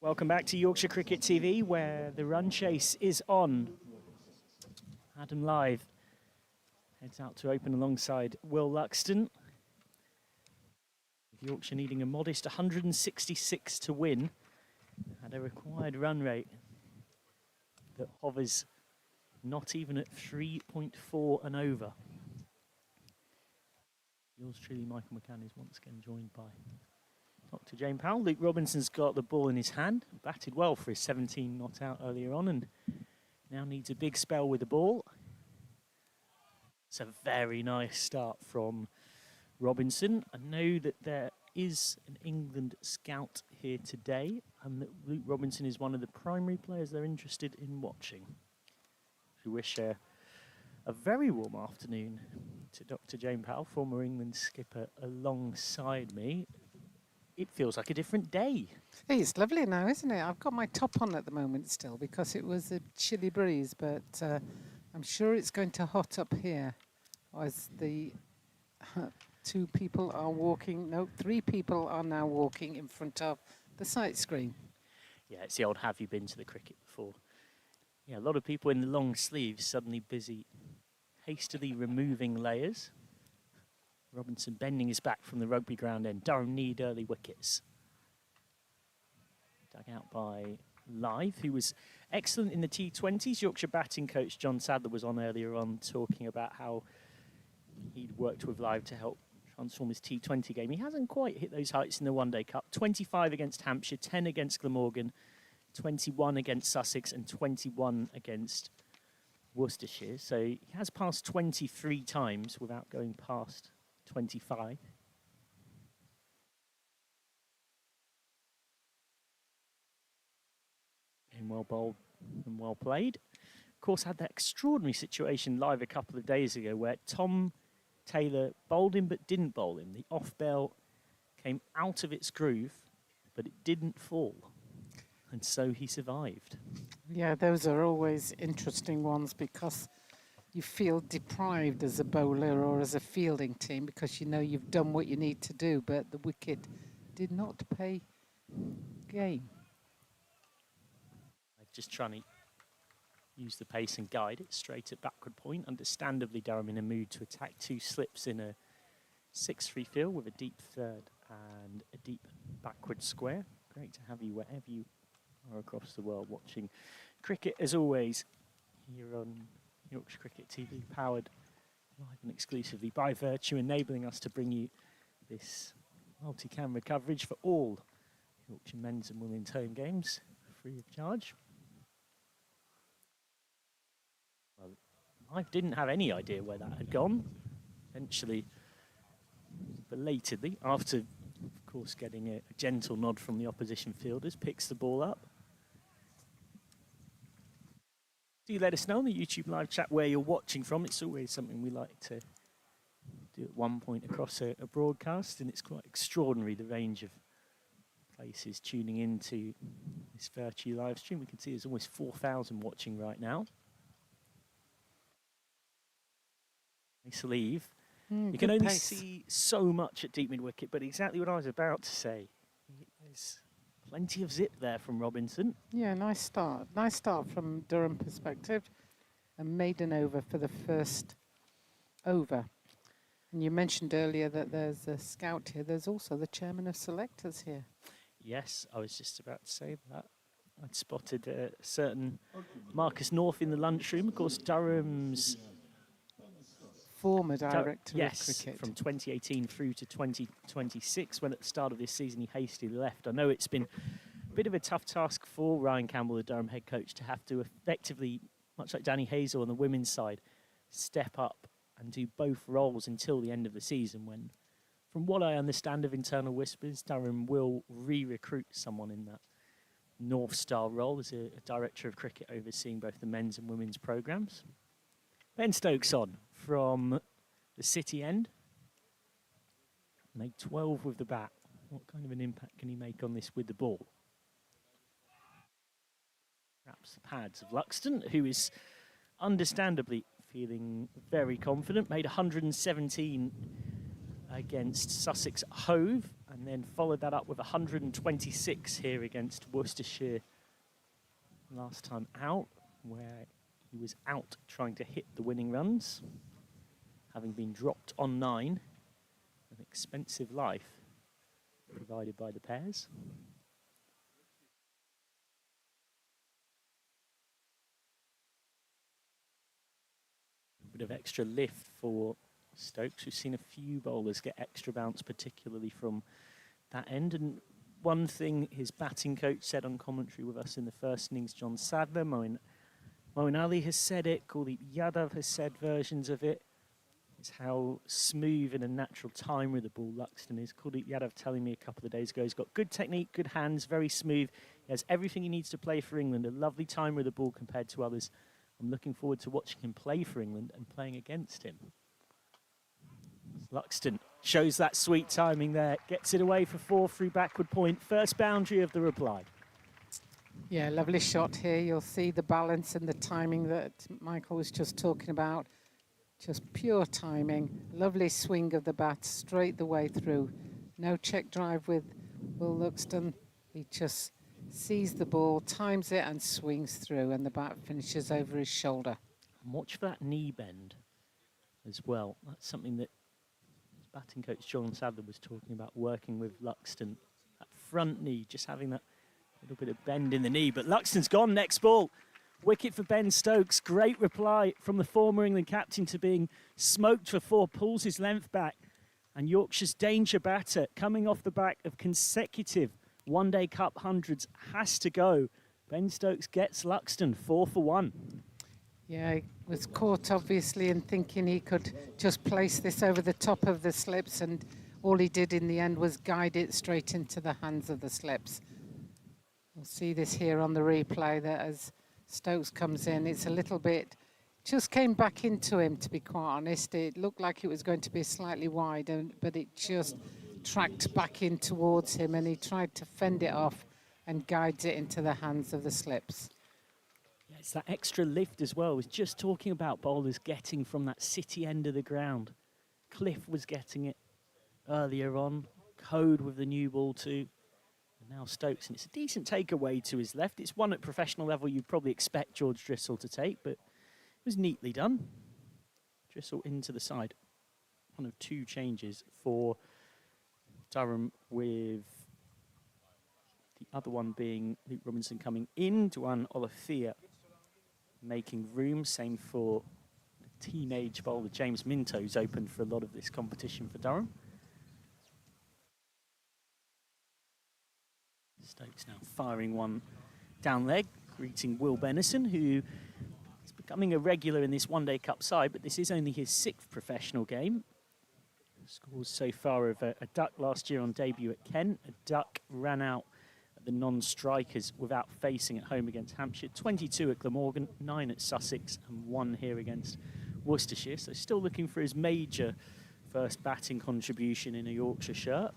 Welcome back to Yorkshire Cricket TV, where the run chase is on. Adam Live heads out to open alongside Will Luxton. Yorkshire needing a modest 166 to win at a required run rate that hovers not even at 3.4 and over. Yours truly, Michael McCann, is once again joined by Dr. Jane Powell. Luke Robinson's got the ball in his hand, batted well for his 17 not out earlier on, and now needs a big spell with the ball. It's a very nice start from Robinson. I know that there is an England scout here today, and that Luke Robinson is one of the primary players they're interested in watching. We wish a very warm afternoon to Dr. Jane Powell, former England skipper, alongside me. It feels like a different day. Hey, it's lovely now, isn't it? I've got my top on at the moment still because it was a chilly breeze, but I'm sure it's going to hot up here as the three people are now walking in front of the sight screen. Yeah, it's the old have you been to the cricket before? Yeah, a lot of people in the long sleeves suddenly busy hastily removing layers. Robinson bending his back from the rugby ground end. Durham need early wickets. Dug out by Live, who was excellent in the T20s. Yorkshire batting coach John Sadler was on earlier on talking about how he'd worked with Live to help transform his T20 game. He hasn't quite hit those heights in the One Day Cup. 25 against Hampshire, 10 against Glamorgan, 21 against Sussex and 21 against Worcestershire. So he has passed 23 times without going past 25. And well bowled and well played. Of course, had that extraordinary situation Live a couple of days ago where Tom Taylor bowled him but didn't bowl him. The off bell came out of its groove, but it didn't fall. And so he survived. Yeah, those are always interesting ones because you feel deprived as a bowler or as a fielding team because you know you've done what you need to do, but the wicket did not pay game. Just trying to use the pace and guide it straight at backward point. Understandably, Durham in a mood to attack two slips in a 6-3 field with a deep third and a deep backward square. Great to have you wherever you are across the world watching cricket, as always, here on Yorkshire Cricket TV, powered live and exclusively by Vertu, enabling us to bring you this multi-camera coverage for all Yorkshire men's and women's home games, free of charge. Well, I didn't have any idea where that had gone. Eventually, belatedly, after, of course, getting a gentle nod from the opposition fielders, picks the ball up. Do let us know on the YouTube live chat where you're watching from. It's always something we like to do at one point across a broadcast, and it's quite extraordinary, the range of places tuning into this Vertu live stream. We can see there's almost 4,000 watching right now. Nice leave. You can only see so much at deep mid-wicket, but exactly what I was about to say. There's plenty of zip there from Robinson. Yeah, nice start. Nice start from Durham perspective. A maiden over for the first over. And you mentioned earlier that there's a scout here. There's also the chairman of selectors here. Yes, I was just about to say that. I'd spotted a certain Marcus North in the lunchroom. Of course, Durham's former director of yes, cricket. From 2018 through to 2026, when at the start of this season he hastily left. I know it's been a bit of a tough task for Ryan Campbell, the Durham head coach, to have to effectively, much like Danny Hazel on the women's side, step up and do both roles until the end of the season when, from what I understand of internal whispers, Durham will re-recruit someone in that North-style role as a director of cricket overseeing both the men's and women's programmes. Ben Stokes on from the City end. Made 12 with the bat. What kind of an impact can he make on this with the ball? Perhaps the pads of Luxton, who is understandably feeling very confident. Made 117 against Sussex Hove, and then followed that up with 126 here against Worcestershire last time out, where he was out trying to hit the winning runs, having been dropped on 9. An expensive life provided by the pairs. A bit of extra lift for Stokes. We've seen a few bowlers get extra bounce, particularly from that end. And one thing his batting coach said on commentary with us in the first innings, John Sadler, Moeen Ali has said it, Kuldeep Yadav has said versions of it, is how smooth and a natural timer with the ball Luxton is. Kuldeep Yadav telling me a couple of days ago he's got good technique, good hands, very smooth. He has everything he needs to play for England, a lovely timer with the ball compared to others. I'm looking forward to watching him play for England and playing against him. Luxton shows that sweet timing there, gets it away for 4 through backward point. First boundary of the reply. Yeah, lovely shot here. You'll see the balance and the timing that Michael was just talking about. Just pure timing. Lovely swing of the bat straight the way through. No check drive with Will Luxton. He just sees the ball, times it and swings through, and the bat finishes over his shoulder. And watch for that knee bend as well. That's something that batting coach John Sadler was talking about, working with Luxton. That front knee, just having that little bit of bend in the knee. But Luxton's gone, next ball. Wicket for Ben Stokes. Great reply from the former England captain to being smoked for 4, pulls his length back. And Yorkshire's danger batter, coming off the back of consecutive one-day cup hundreds, has to go. Ben Stokes gets Luxton 4 for 1. Yeah, he was caught obviously in thinking he could just place this over the top of the slips, and all he did in the end was guide it straight into the hands of the slips. We'll see this here on the replay, that as Stokes comes in, it's a little bit, just came back into him, to be quite honest. It looked like it was going to be slightly wide, but it just tracked back in towards him, and he tried to fend it off and guides it into the hands of the slips. Yeah, it's that extra lift as well. I was just talking about bowlers getting from that city end of the ground. Cliff was getting it earlier on. Code with the new ball too. And now Stokes, and it's a decent takeaway to his left. It's one at professional level you'd probably expect George Drissel to take, but it was neatly done. Drissel into the side. One of 2 changes for Durham, with the other one being Luke Robinson coming in, Duan Olafia making room. Same for the teenage bowler James Minto, who's opened for a lot of this competition for Durham. Stokes now firing one down leg, greeting Will Benison, who is becoming a regular in this one-day cup side, but this is only his 6th professional game. Scores so far of a duck last year on debut at Kent. A duck ran out at the non-strikers without facing at home against Hampshire. 22 at Glamorgan, 9 at Sussex, and 1 here against Worcestershire. So still looking for his major first batting contribution in a Yorkshire shirt.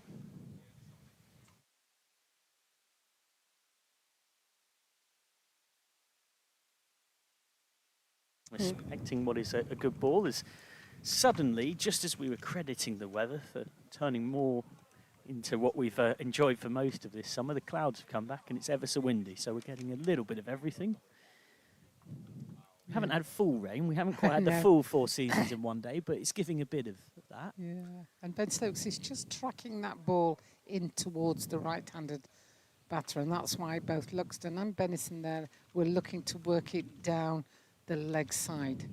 Expecting what is a good ball is suddenly, just as we were crediting the weather for turning more into what we've enjoyed for most of this summer, the clouds have come back and it's ever so windy, so we're getting a little bit of everything. We haven't had full rain, we haven't quite had the full 4 seasons in one day, but it's giving a bit of that. Yeah, and Ben Stokes is just tracking that ball in towards the right-handed batter, and that's why both Luxton and Benison there were looking to work it down the leg side.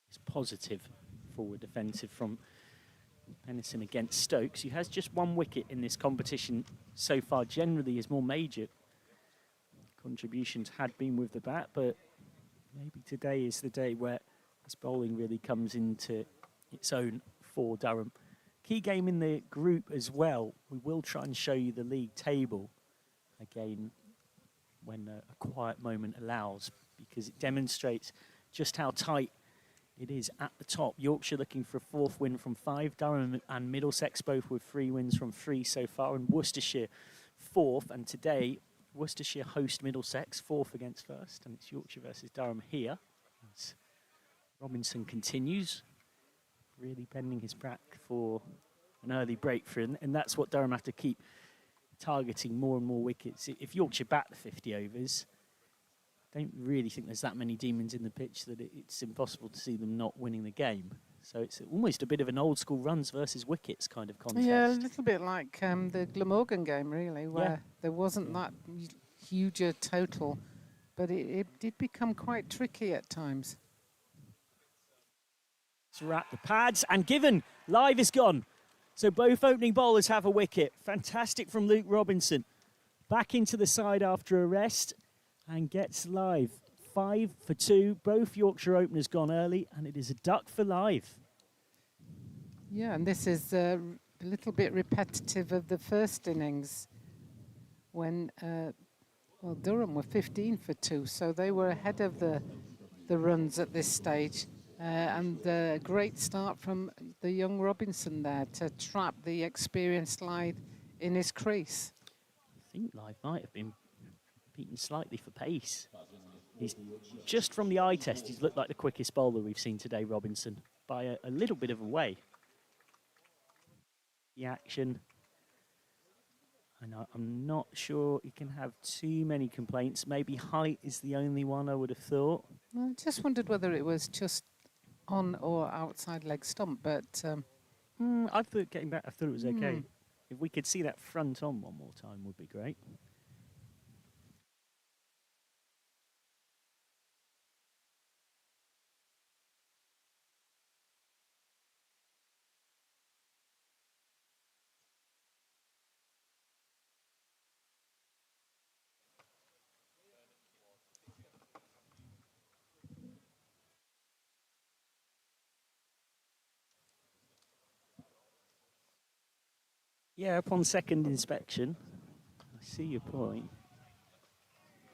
It's positive forward defensive from Benison against Stokes, who has just 1 wicket in this competition so far. Generally his more major contributions had been with the bat, but maybe today is the day where his bowling really comes into its own for Durham. Key game in the group as well. We will try and show you the league table again when a quiet moment allows, because it demonstrates just how tight it is at the top. Yorkshire looking for a 4th win from 5. Durham and Middlesex both with 3 wins from 3 so far, and Worcestershire 4th. And today, Worcestershire host Middlesex, 4th against 1st, and it's Yorkshire versus Durham here. As Robinson continues, really bending his back for an early breakthrough, and that's what Durham have to keep targeting, more and more wickets. If Yorkshire bat the 50 overs, I don't really think there's that many demons in the pitch that it's impossible to see them not winning the game. So it's almost a bit of an old school runs versus wickets kind of contest. Yeah, a little bit like the Glamorgan game, really, where there wasn't that huge a total, but it did become quite tricky at times. So at the pads, and given, live is gone. So both opening bowlers have a wicket. Fantastic from Luke Robinson. Back into the side after a rest and gets live. 5 for 2. Both Yorkshire openers gone early, and it is a duck for live. Yeah, and this is a little bit repetitive of the first innings when, Durham were 15 for 2, so they were ahead of the runs at this stage. And a great start from the young Robinson there to trap the experienced Lyde in his crease. I think Live might have been beaten slightly for pace. He's just from the eye test, he's looked like the quickest bowler we've seen today, Robinson, by a little bit of a way. The action. And I'm not sure he can have too many complaints. Maybe height is the only one I would have thought. I just wondered whether it was just on or outside leg stump, but I thought getting back, I thought it was okay. If we could see that front on one more time would be great. Yeah, upon second inspection, I see your point.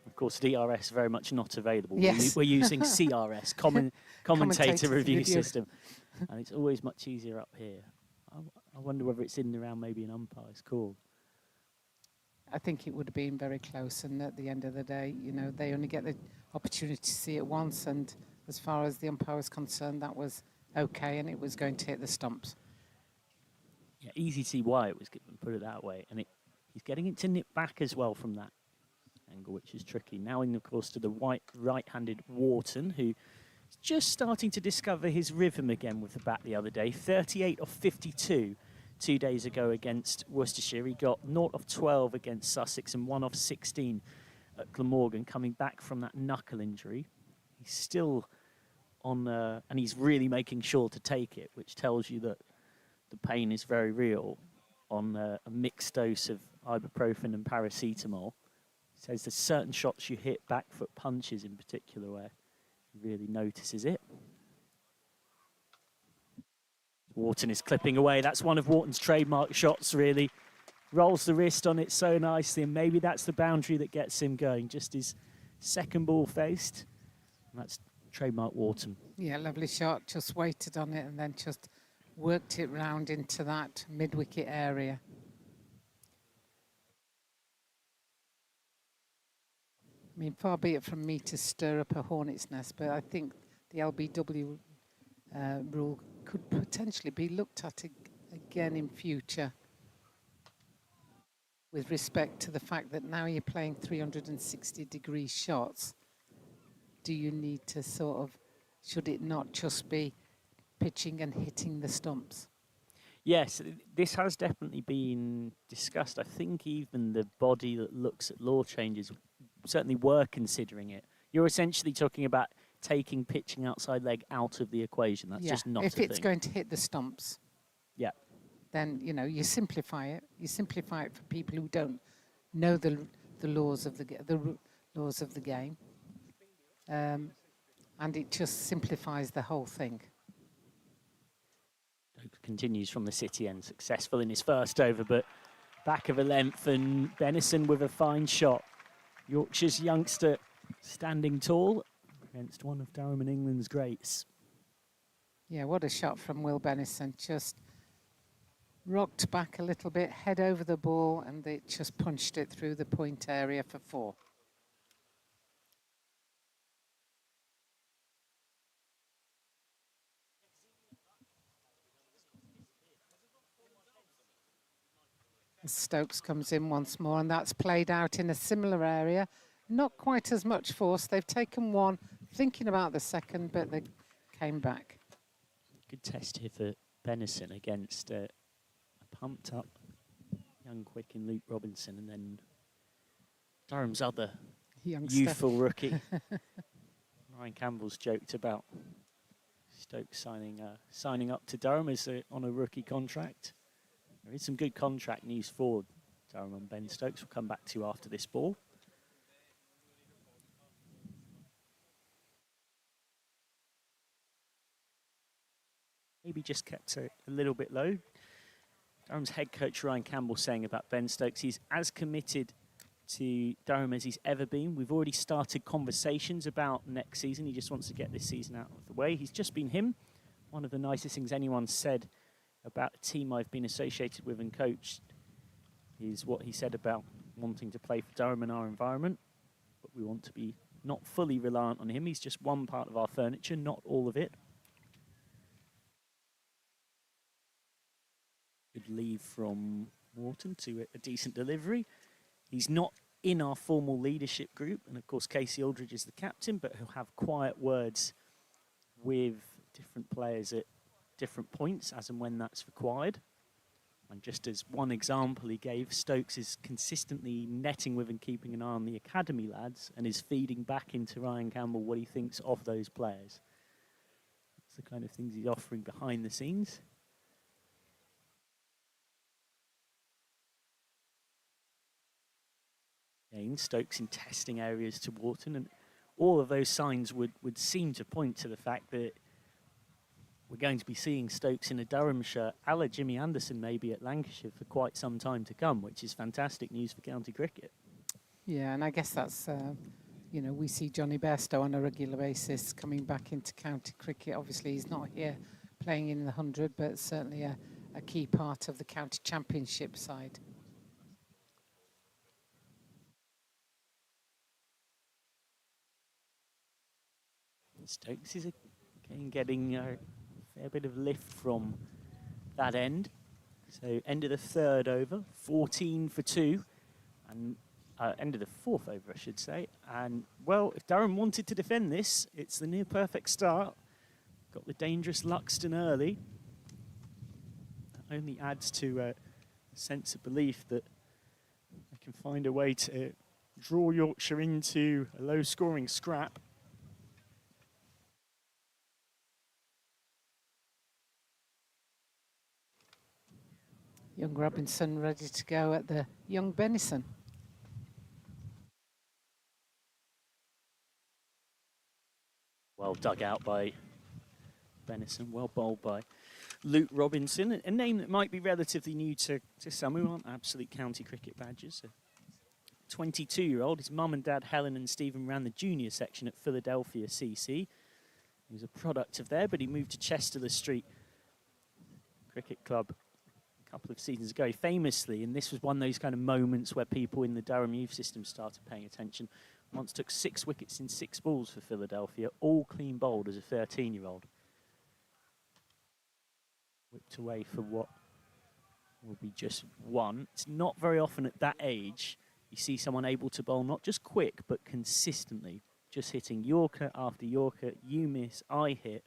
Of course, DRS very much not available. Yes. We're using CRS, commentator review Review. system, and it's always much easier up here. I wonder whether it's in and around maybe an umpire's call. I think it would have been very close, and at the end of the day, you know, they only get the opportunity to see it once, and as far as the umpire was concerned, that was okay, and it was going to hit the stumps. Yeah, easy to see why it was given, put it that way. And he's getting it to nip back as well from that angle, which is tricky. Now in, of course, to the right-handed Wharton, who is just starting to discover his rhythm again with the bat the other day. 38 of 52 2 days ago against Worcestershire. He got 0 of 12 against Sussex and 1 of 16 at Glamorgan, coming back from that knuckle injury. He's still on, and he's really making sure to take it, which tells you that the pain is very real, on a mixed dose of ibuprofen and paracetamol. He says there's certain shots you hit, back foot punches in particular, where he really notices it. Wharton is clipping away. That's one of Wharton's trademark shots, really. Rolls the wrist on it so nicely, and maybe that's the boundary that gets him going. Just his second ball faced, and that's trademark Wharton. Yeah, lovely shot. Just waited on it and then just worked it round into that mid-wicket area. I mean, far be it from me to stir up a hornet's nest, but I think the LBW rule could potentially be looked at again in future, with respect to the fact that now you're playing 360-degree shots. Do you need to sort of, should it not just be pitching and hitting the stumps? Yes, this has definitely been discussed. I think even the body that looks at law changes certainly were considering it. You're essentially talking about taking pitching outside leg out of the equation. That's just not if a it's thing. going to hit the stumps. Yeah. Then, you know, you simplify it. You simplify it for people who don't know the laws of the laws of the game, and it just simplifies the whole thing. Continues from the city end, successful in his first over, but back of a length, and Benison with a fine shot. Yorkshire's youngster standing tall against one of Durham and England's greats. Yeah, what a shot from Will Benison. Just rocked back a little bit, head over the ball, and it just punched it through the point area for 4. Stokes comes in once more, and that's played out in a similar area. Not quite as much force. They've taken one, thinking about the second, but they came back. Good test here for Benison against a pumped up young quick in Luke Robinson, and then Durham's other Youngster. youthful rookie. Ryan Campbell's joked about Stokes signing up to Durham on a rookie contract. There is some good contract news for Durham and Ben Stokes. We'll come back to after this ball. Maybe just kept a little bit low. Durham's head coach Ryan Campbell saying about Ben Stokes, he's as committed to Durham as he's ever been. We've already started conversations about next season. He just wants to get this season out of the way. He's just been him. One of the nicest things anyone said about a team I've been associated with and coached is what he said about wanting to play for Durham in our environment. But we want to be not fully reliant on him. He's just one part of our furniture, not all of it. Good leave from Wharton to a decent delivery. He's not in our formal leadership group, and of course Casey Aldridge is the captain, but he'll have quiet words with different players at different points as and when that's required. And just as one example he gave, Stokes is consistently netting with and keeping an eye on the academy lads and is feeding back into Ryan Campbell what he thinks of those players. That's the kind of things he's offering behind the scenes. Again, Stokes in testing areas to Wharton, and all of those signs would seem to point to the fact that we're going to be seeing Stokes in a Durham shirt, a la Jimmy Anderson maybe at Lancashire for quite some time to come, which is fantastic news for county cricket. Yeah, and I guess that's, you know, we see Johnny Bairstow on a regular basis coming back into county cricket. Obviously, he's not here playing in the 100, but certainly a key part of the county championship side. Stokes is again getting a fair bit of lift from that end. So end of the third over, 14 for 2, and end of the fourth over, I should say. And, well, if Durham wanted to defend this, it's the near-perfect start. Got the dangerous Luxton early. That only adds to a sense of belief that they can find a way to draw Yorkshire into a low-scoring scrap. Young Robinson ready to go at the young Benison. Well dug out by Benison, well bowled by Luke Robinson, a name that might be relatively new to some who aren't absolute county cricket badgers. A 22-year-old, his mum and dad Helen and Stephen ran the junior section at Philadelphia CC. He was a product of there, but he moved to Chester Street Cricket Club couple of seasons ago, famously, and this was one of those kind of moments where people in the Durham youth system started paying attention. Once took 6 wickets in 6 balls for Philadelphia, all clean bowled as a 13-year-old. Whipped away for what will be just 1. It's not very often at that age you see someone able to bowl not just quick, but consistently, just hitting Yorker after Yorker, you miss, I hit.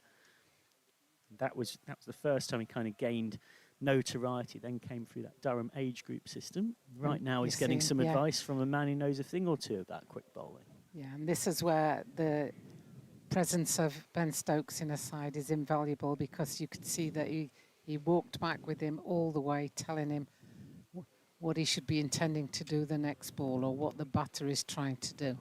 That was the first time he kind of gained notoriety, then came through that Durham age group system. Right now he's getting some advice from a man who knows a thing or two about quick bowling. Yeah, and this is where the presence of Ben Stokes in a side is invaluable, because you could see that he walked back with him all the way, telling him what he should be intending to do the next ball, or what the batter is trying to do.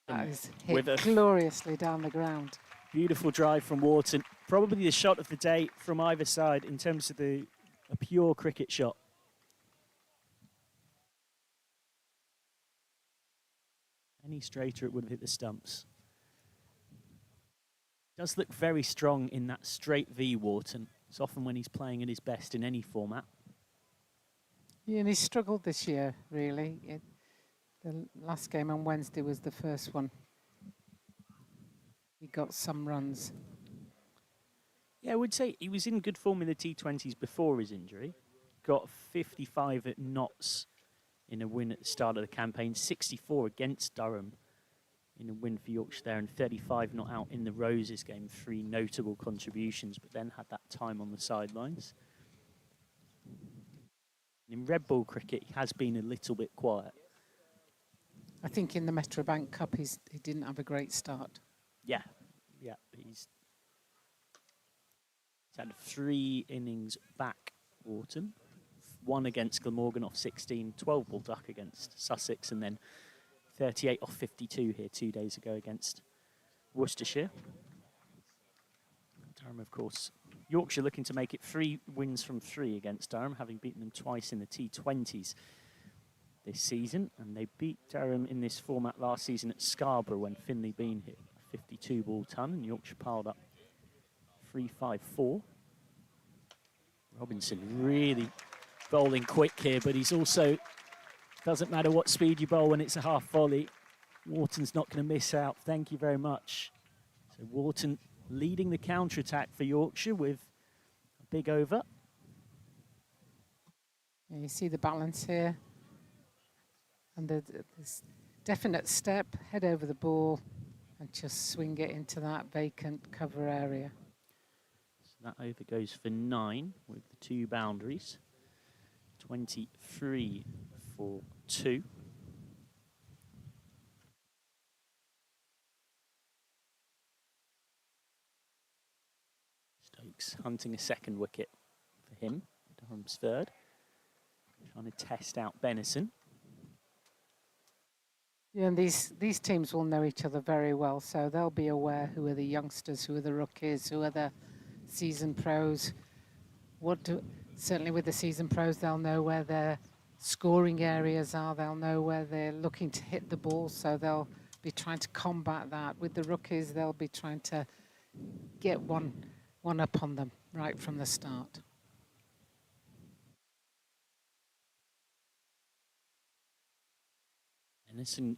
That is hit gloriously down the ground. Beautiful drive from Wharton. Probably the shot of the day from either side in terms of a pure cricket shot. Any straighter, it would have hit the stumps. Does look very strong in that straight V, Wharton. It's often when he's playing at his best in any format. Yeah, and he struggled this year, really. The last game on Wednesday was the first one. He got some runs. Yeah, I would say he was in good form in the T20s before his injury. Got 55 at Notts in a win at the start of the campaign, 64 against Durham in a win for Yorkshire there, and 35 not out in the Roses game. 3 notable contributions, but then had that time on the sidelines. In red ball cricket, he has been a little bit quiet. I think in the Metrobank Cup, he didn't have a great start. Yeah, he's had 3 innings back, Wharton. 1 against Glamorgan off 16, 12 ball duck against Sussex, and then 38 off 52 here 2 days ago against Worcestershire. Durham, of course. Yorkshire looking to make it 3 wins from 3 against Durham, having beaten them twice in the T20s this season. And they beat Durham in this format last season at Scarborough when Finley Bean hit a 52 ball ton, and Yorkshire piled up 3-5-4. Robinson really bowling quick here, but he's also, doesn't matter what speed you bowl when it's a half volley, Wharton's not going to miss out. Thank you very much. So Wharton leading the counter-attack for Yorkshire with a big over. Yeah, you see the balance here. And this definite step, head over the ball, and just swing it into that vacant cover area. So that over goes for 9 with the 2 boundaries. 23 for 2. Stokes hunting a second wicket for him. Durham's third. Trying to test out Benison. Yeah, and these teams will know each other very well, so they'll be aware who are the youngsters, who are the rookies, who are the seasoned pros. Certainly with the seasoned pros, they'll know where their scoring areas are. They'll know where they're looking to hit the ball, so they'll be trying to combat that. With the rookies, they'll be trying to get one up on them right from the start. Benison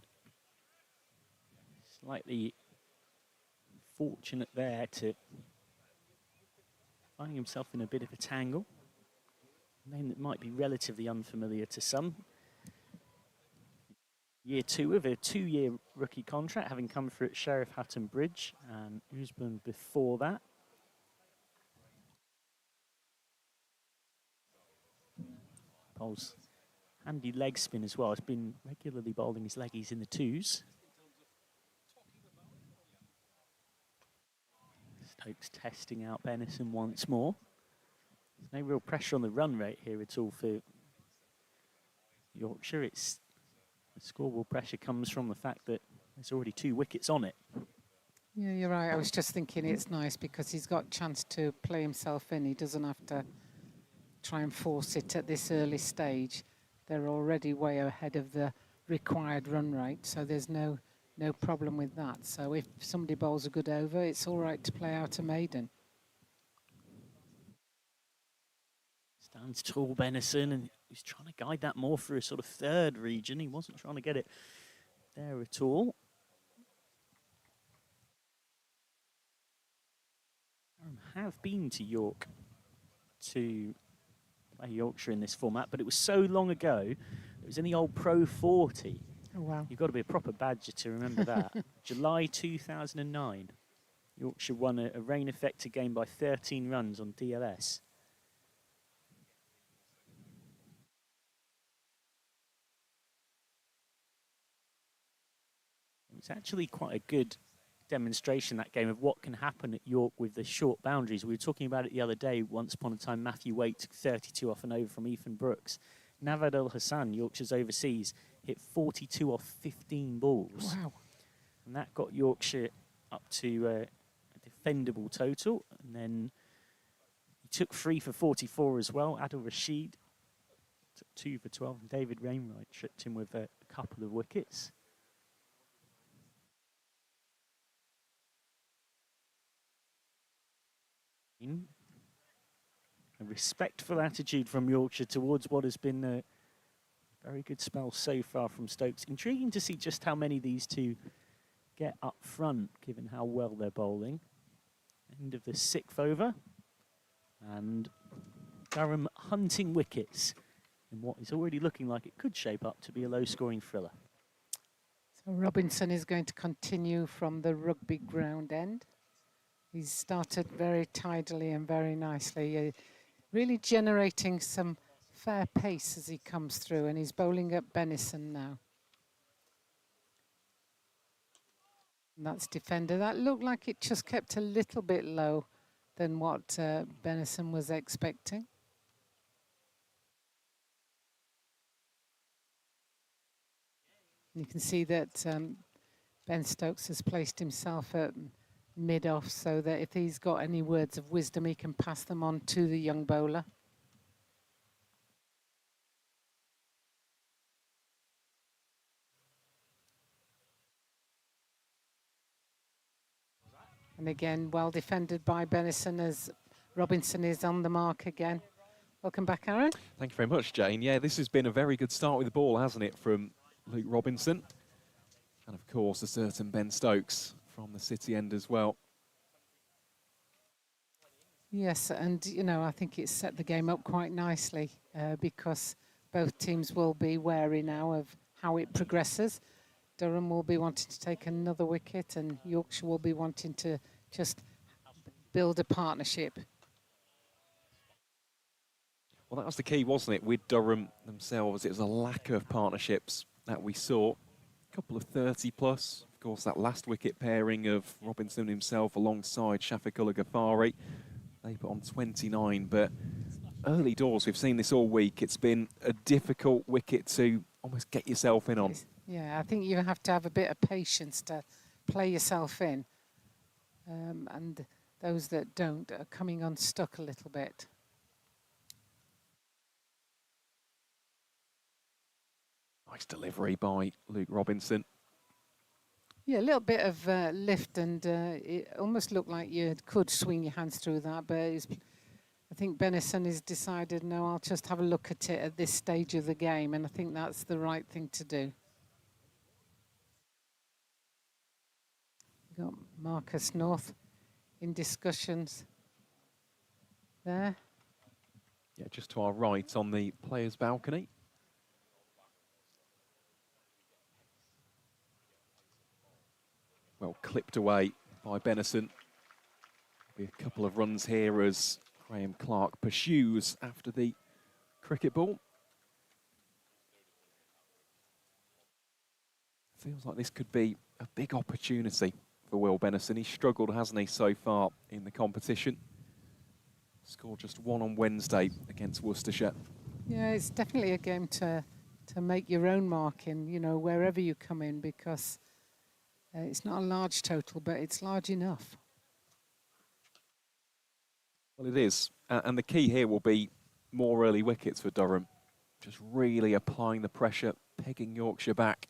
slightly fortunate there to finding himself in a bit of a tangle. A name that might be relatively unfamiliar to some. Year 2 of a 2-year rookie contract, having come through at Sheriff Hutton Bridge and Usburn before that. Bowls handy leg spin as well. Has been regularly bowling his leggies in the 2s. Stokes testing out Benison once more. There's no real pressure on the run rate here at all for Yorkshire. It's the scoreboard pressure comes from the fact that there's already 2 wickets on it. Yeah, you're right. I was just thinking it's nice because he's got a chance to play himself in. He doesn't have to try and force it at this early stage. They're already way ahead of the required run rate, so there's no problem with that. So if somebody bowls a good over, it's all right to play out a maiden. Stands tall, Benison, and he's trying to guide that more through a sort of 3rd region. He wasn't trying to get it there at all. Have been to York to play Yorkshire in this format, but it was so long ago. It was in the old Pro 40. Oh, wow. You've got to be a proper badger to remember that. July 2009. Yorkshire won a rain-affected game by 13 runs on DLS. It was actually quite a good demonstration, that game, of what can happen at York with the short boundaries. We were talking about it the other day. Once upon a time, Matthew Waite took 32 off and over from Ethan Brooks. Navad Al Hassan, Yorkshire's overseas, hit 42 off 15 balls. Wow. And that got Yorkshire up to a defendable total. And then he took 3 for 44 as well. Adil Rashid took 2 for 12. And David Wainwright tripped him with a couple of wickets. A respectful attitude from Yorkshire towards what has been a very good spell so far from Stokes. Intriguing to see just how many these two get up front, given how well they're bowling. End of the 6th over. And Durham hunting wickets in what is already looking like it could shape up to be a low-scoring thriller. So Robinson is going to continue from the rugby ground end. He's started very tidily and very nicely, really generating some fair pace as he comes through, and he's bowling up Benison now. And that's defender. That looked like it just kept a little bit low than what Benison was expecting. You can see that Ben Stokes has placed himself at mid-off so that if he's got any words of wisdom, he can pass them on to the young bowler. And again, well defended by Benison as Robinson is on the mark again. Welcome back, Aaron. Thank you very much, Jane. Yeah, this has been a very good start with the ball, hasn't it, from Luke Robinson? And of course, a certain Ben Stokes from the City end as well. Yes, and you know, I think it's set the game up quite nicely because both teams will be wary now of how it progresses. Durham will be wanting to take another wicket and Yorkshire will be wanting to just build a partnership. Well, that was the key, wasn't it, with Durham themselves? It was a lack of partnerships that we saw. A couple of 30 plus. Of course, that last wicket pairing of Robinson himself alongside Shafiqullah Ghaffari. They put on 29, but early doors, we've seen this all week. It's been a difficult wicket to almost get yourself in on. Yeah, I think you have to have a bit of patience to play yourself in. And those that don't are coming unstuck a little bit. Nice delivery by Luke Robinson. Yeah, a little bit of lift, and it almost looked like you could swing your hands through that, but I think Benison has decided, no, I'll just have a look at it at this stage of the game, and I think that's the right thing to do. Got Marcus North in discussions there. Yeah, just to our right on the players' balcony. Well, clipped away by Benison. Be a couple of runs here as Graham Clark pursues after the cricket ball. Feels like this could be a big opportunity for Will Benison. He's struggled, hasn't he, so far in the competition? Scored just one on Wednesday against Worcestershire. Yeah, it's definitely a game to make your own mark in, you know, wherever you come in, because it's not a large total, but it's large enough. Well, it is. And the key here will be more early wickets for Durham. Just really applying the pressure, pegging Yorkshire back.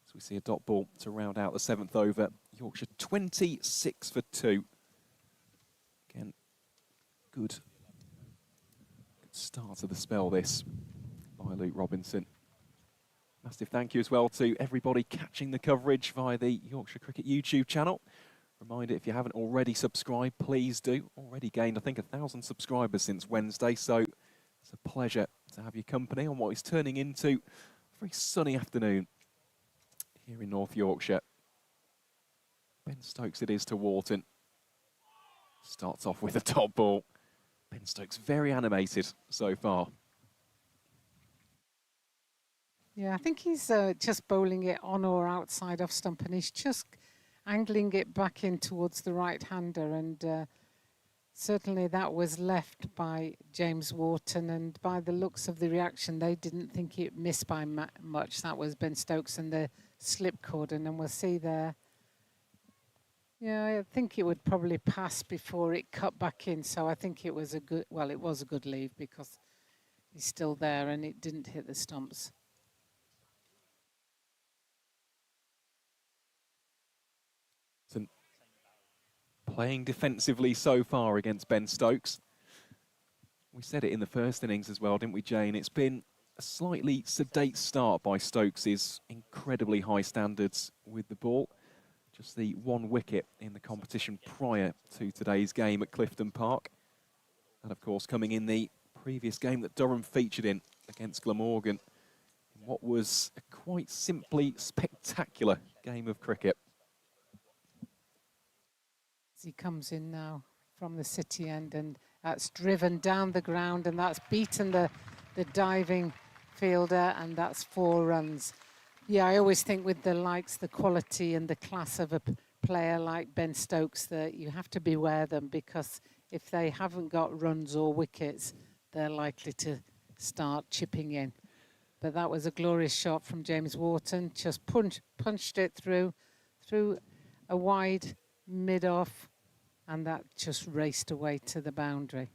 So we see a dot ball to round out the 7th over. Yorkshire 26 for 2. Again, good start of the spell, this, by Luke Robinson. Massive thank you as well to everybody catching the coverage via the Yorkshire Cricket YouTube channel. Reminder, if you haven't already subscribed, please do. Already gained, I think, 1,000 subscribers since Wednesday, so it's a pleasure to have your company on what is turning into a very sunny afternoon here in North Yorkshire. Ben Stokes it is to Wharton. Starts off with a top ball. Ben Stokes very animated so far. Yeah, I think he's just bowling it on or outside off stump, and he's just angling it back in towards the right-hander, and certainly that was left by James Wharton, and by the looks of the reaction, they didn't think it missed by much. That was Ben Stokes and the slip cordon, and we'll see there. Yeah, I think it would probably pass before it cut back in, so I think it was a good, well, it was a good leave because he's still there and it didn't hit the stumps. Playing defensively so far against Ben Stokes. We said it in the first innings as well, didn't we, Jane? It's been a slightly sedate start by Stokes' incredibly high standards with the ball. Just the one wicket in the competition prior to today's game at Clifton Park. And of course, coming in the previous game that Durham featured in against Glamorgan, in what was a quite simply spectacular game of cricket. As he comes in now from the city end, and that's driven down the ground, and that's beaten the diving fielder, and that's 4 runs. Yeah, I always think with the likes, the quality and the class of a player like Ben Stokes, that you have to beware them, because if they haven't got runs or wickets, they're likely to start chipping in. But that was a glorious shot from James Wharton, just punched it through a wide mid-off, and that just raced away to the boundary.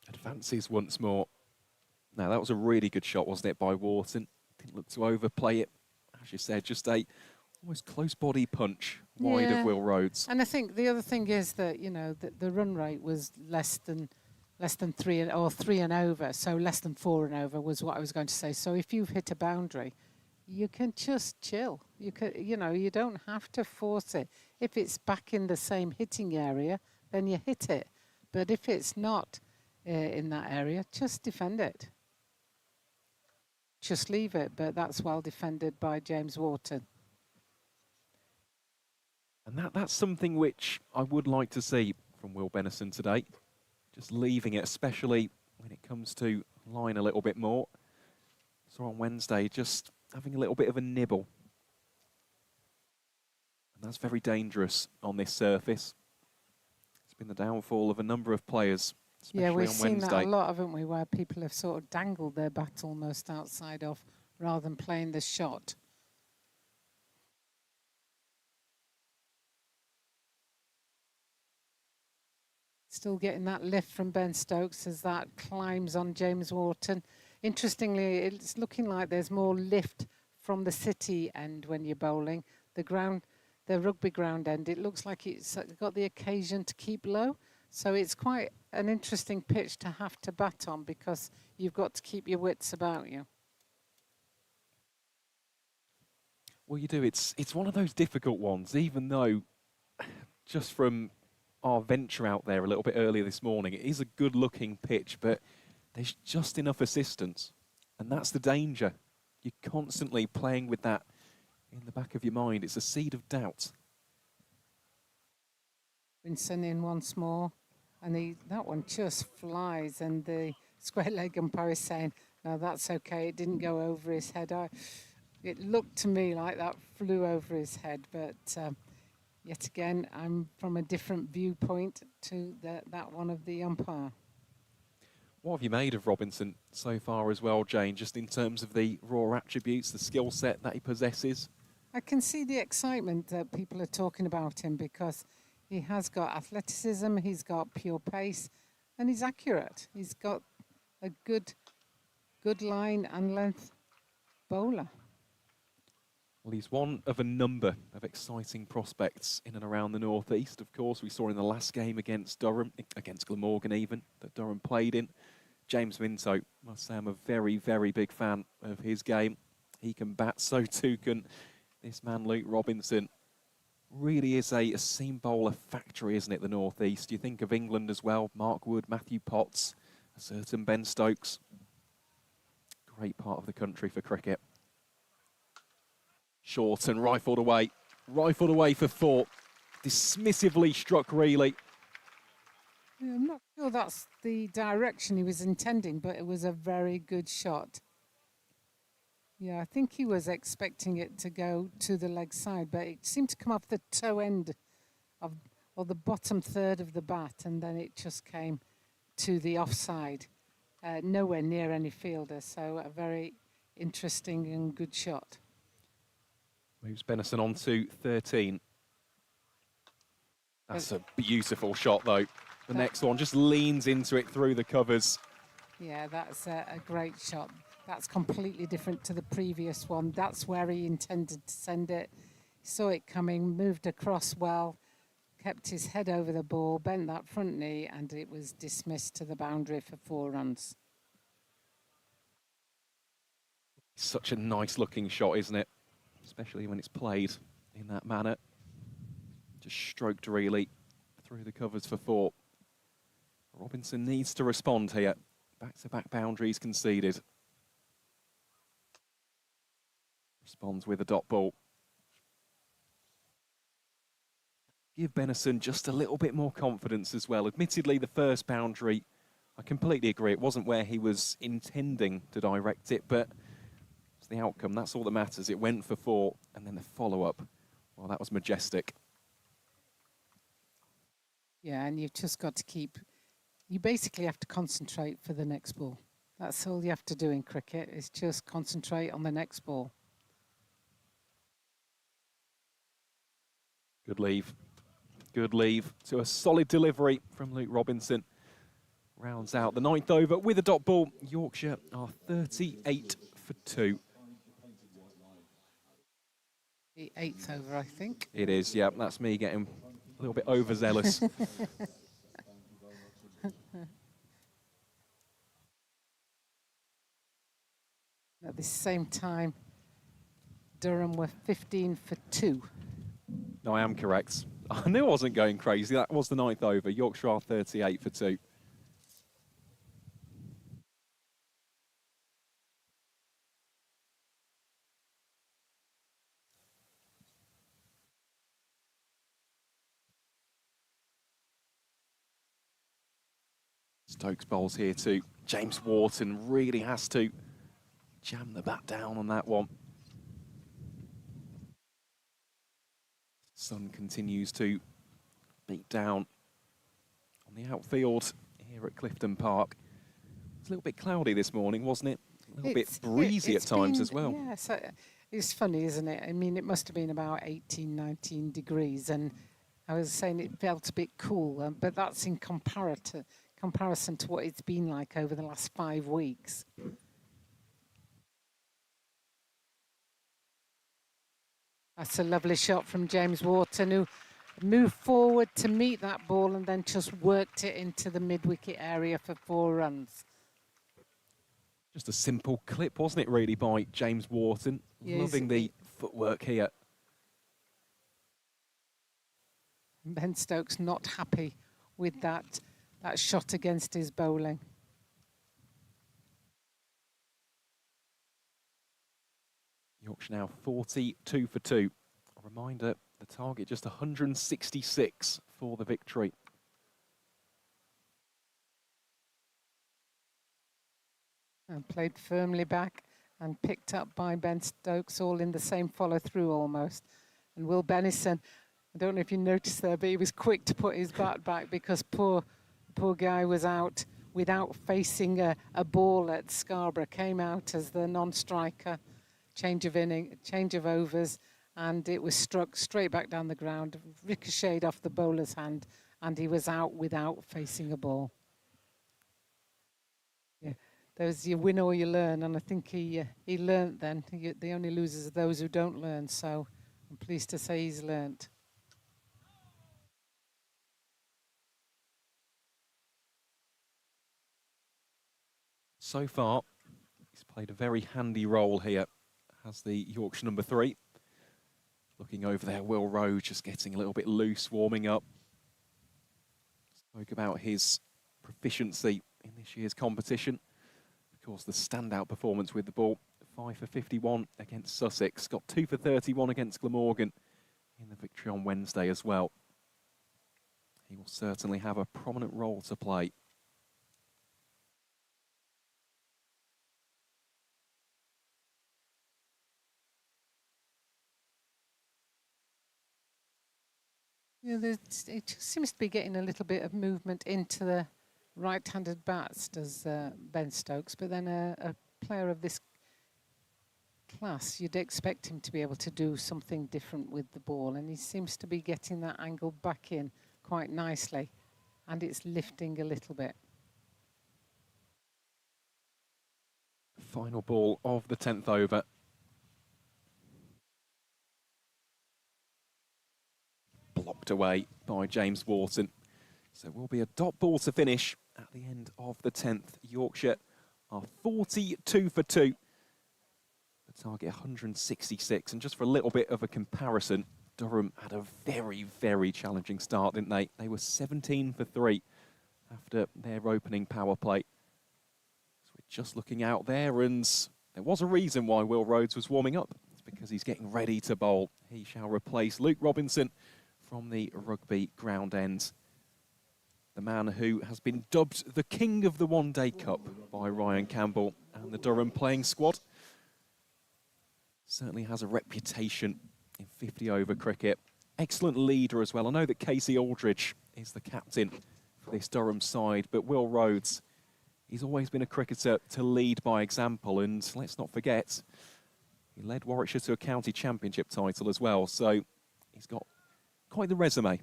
Advances once more. Now, that was a really good shot, wasn't it, by Wharton? Didn't look to overplay it. As you said, just a almost close body punch wide of Will Rhodes. And I think the other thing is that, you know, the run rate was less than 3 or 3 and over, so less than 4 and over was what I was going to say. So if you've hit a boundary, you can just chill. You could, you know, you don't have to force it. If it's back in the same hitting area, then you hit it. But if it's not in that area, just defend it. Just leave it. But that's well defended by James Wharton. And that's something which I would like to see from Will Benison today. Just leaving it, especially when it comes to line a little bit more. So on Wednesday, just having a little bit of a nibble. And that's very dangerous on this surface. It's been the downfall of a number of players, especially yeah, we've on seen Wednesday. that a lot, haven't we, where people have sort of dangled their bat almost outside off rather than playing the shot. Still getting that lift from Ben Stokes as that climbs on James Wharton. Interestingly, it's looking like there's more lift from the city end when you're bowling. The rugby ground end, it looks like it's got the occasion to keep low. So it's quite an interesting pitch to have to bat on, because you've got to keep your wits about you. Well, you do. It's one of those difficult ones, even though just from our venture out there a little bit earlier this morning, it is a good-looking pitch, but there's just enough assistance, and that's the danger. You're constantly playing with that in the back of your mind. It's a seed of doubt. Vincent in once more, and that one just flies, and the square leg umpire is saying, no, that's okay, it didn't go over his head. It looked to me like that flew over his head, but yet again, I'm from a different viewpoint to that one of the umpire. What have you made of Robinson so far as well, Jane, just in terms of the raw attributes, the skill set that he possesses? I can see the excitement that people are talking about him, because he has got athleticism, he's got pure pace, and he's accurate. He's got a good line and length bowler. Well, he's one of a number of exciting prospects in and around the northeast. Of course, we saw in the last game against Durham, against Glamorgan even, that Durham played in. James Vinto, I must say I'm a very, very big fan of his game. He can bat, so too can this man Luke Robinson. Really is a seam bowler factory, isn't it, the northeast? You think of England as well, Mark Wood, Matthew Potts, a certain Ben Stokes. Great part of the country for cricket. Short and rifled away for 4. Dismissively struck really. Yeah, I'm not sure that's the direction he was intending, but it was a very good shot. Yeah, I think he was expecting it to go to the leg side, but it seemed to come off the toe end or the bottom third of the bat, and then it just came to the offside, nowhere near any fielder. So a very interesting and good shot. Moves Benison on to 13. That's a beautiful shot, though. The next one just leans into it through the covers. Yeah, that's a great shot. That's completely different to the previous one. That's where he intended to send it. He saw it coming, moved across well, kept his head over the ball, bent that front knee, and it was dismissed to the boundary for 4 runs. Such a nice-looking shot, isn't it? Especially when it's played in that manner. Just stroked really through the covers for 4. Robinson needs to respond here. Back-to-back boundaries conceded. Responds with a dot ball. Give Benison just a little bit more confidence as well. Admittedly, the first boundary, I completely agree, it wasn't where he was intending to direct it, but it's the outcome. That's all that matters. It went for 4, and then the follow-up. Well, that was majestic. Yeah, and you've just got to keep... You basically have to concentrate for the next ball. That's all you have to do in cricket, is just concentrate on the next ball. Good leave. Good leave to a solid delivery from Luke Robinson. Rounds out the 9th over with a dot ball. Yorkshire are 38 for 2. The 8th over, I think. It is, yeah. That's me getting a little bit overzealous. At the same time, Durham were 15 for 2. No, I am correct. I knew I wasn't going crazy. That was the 9th over. Yorkshire are 38 for 2. Stokes bowls here too. James Wharton really has to jam the bat down on that one. Sun continues to beat down on the outfield here at Clifton Park. It's a little bit cloudy this morning, wasn't it? A little bit breezy at times as well. Yeah, so it's funny, isn't it? I mean, it must have been about 18, 19 degrees, and I was saying it felt a bit cool, but that's in comparison to what it's been like over the last 5 weeks. That's a lovely shot from James Wharton, who moved forward to meet that ball and then just worked it into the mid-wicket area for 4 runs. Just a simple clip, wasn't it, really, by James Wharton? Yeah, loving the footwork here. Ben Stokes not happy with that shot against his bowling. Yorkshire now 42 for 2. A reminder, the target just 166 for the victory. And played firmly back and picked up by Ben Stokes, all in the same follow-through almost. And Will Benison, I don't know if you noticed there, but he was quick to put his bat back because poor guy was out without facing a ball at Scarborough, came out as the non-striker. Change of overs, and it was struck straight back down the ground, ricocheted off the bowler's hand, and he was out without facing a ball. Yeah, there's you win or you learn, and I think he learnt then. The only losers are those who don't learn, so I'm pleased to say he's learnt. So far, he's played a very handy role here. Has the Yorkshire number 3. Looking over there, Will Rowe just getting a little bit loose, warming up. Spoke about his proficiency in this year's competition. Of course, the standout performance with the ball. 5 for 51 against Sussex. Got 2 for 31 against Glamorgan in the victory on Wednesday as well. He will certainly have a prominent role to play. Yeah, it just seems to be getting a little bit of movement into the right-handed bats, does Ben Stokes. But then a player of this class, you'd expect him to be able to do something different with the ball. And he seems to be getting that angle back in quite nicely. And it's lifting a little bit. Final ball of the 10th over. Blocked away by James Wharton. So it will be a dot ball to finish at the end of the 10th. Yorkshire are 42 for 2. The target 166. And just for a little bit of a comparison, Durham had a very, very challenging start, didn't they? They were 17 for 3 after their opening power play. So we're just looking out there, and there was a reason why Will Rhodes was warming up. It's because he's getting ready to bowl. He shall replace Luke Robinson from the rugby ground end. The man who has been dubbed the King of the One Day Cup by Ryan Campbell and the Durham playing squad. Certainly has a reputation in 50-over cricket. Excellent leader as well. I know that Casey Aldridge is the captain for this Durham side, but Will Rhodes, he's always been a cricketer to lead by example, and let's not forget, he led Warwickshire to a county championship title as well, so he's got quite the resume.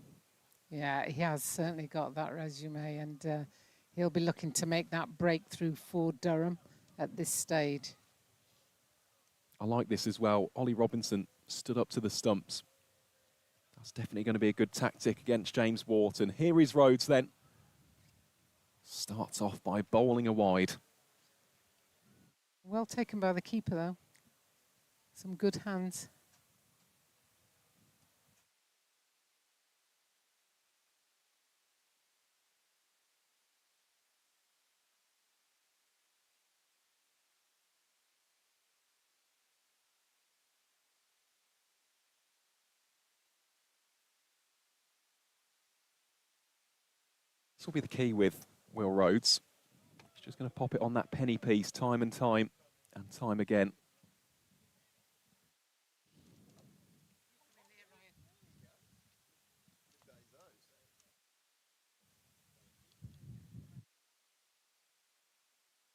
Yeah, he has certainly got that resume, and he'll be looking to make that breakthrough for Durham at this stage. I like this as well. Ollie Robinson stood up to the stumps. That's definitely going to be a good tactic against James Wharton. Here is Rhodes then. Starts off by bowling a wide. Well taken by the keeper, though. Some good hands. This will be the key with Will Rhodes. He's just going to pop it on that penny piece time and time again.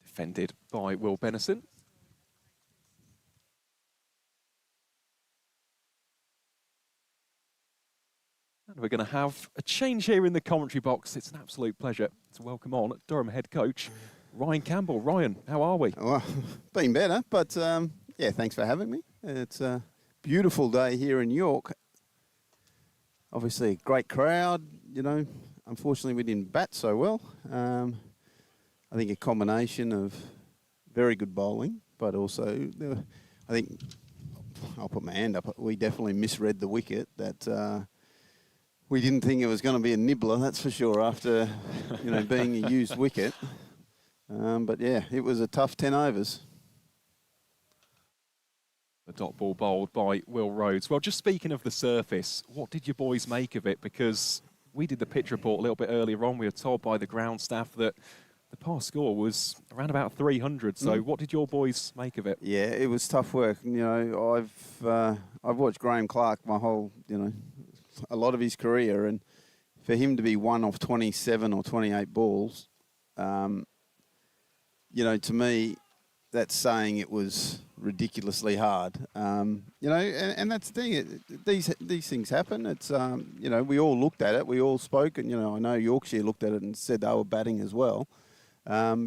Defended by Will Benison. And we're going to have a change here in the commentary box. It's an absolute pleasure to welcome on Durham head coach Ryan Campbell. Ryan, how are we? Well, been better, but yeah, thanks for having me. It's a beautiful day here in York. Obviously, a great crowd. You know, unfortunately, we didn't bat so well. I think a combination of very good bowling, but also, I think, I'll put my hand up, we definitely misread the wicket. That we didn't think it was going to be a nibbler, that's for sure, after being a used wicket. But yeah, it was a tough 10 overs. The dot ball bowled by Will Rhodes. Well, just speaking of the surface, what did your boys make of it? Because we did the pitch report a little bit earlier on. We were told by the ground staff that the past score was around about 300. So what did your boys make of it? Yeah, it was tough work. You know, I've watched Graham Clark my whole, a lot of his career, and for him to be 1 off 27 or 28 balls, to me, that's saying it was ridiculously hard. And that's the thing. These things happen. It's we all looked at it. We all spoke, and I know Yorkshire looked at it and said they were batting as well,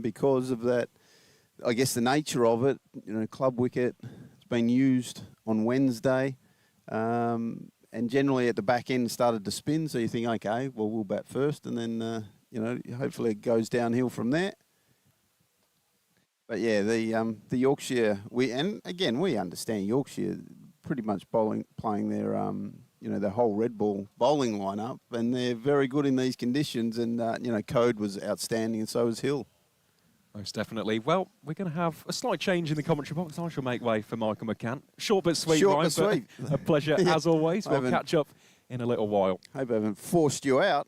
because of that. I guess the nature of it. Club wicket. It's been used on Wednesday. And generally at the back end started to spin, so you think, okay, well, we'll bat first, and then, hopefully it goes downhill from there. But yeah, the Yorkshire, we understand Yorkshire pretty much playing their, their whole red ball bowling lineup, and they're very good in these conditions, and, Code was outstanding, and so was Hill. Most definitely. Well, we're going to have a slight change in the commentary box. I shall make way for Michael McCann. Short but sweet, Short Ryan, but sweet. A pleasure as always. We'll catch up in a little while. Hope I haven't forced you out.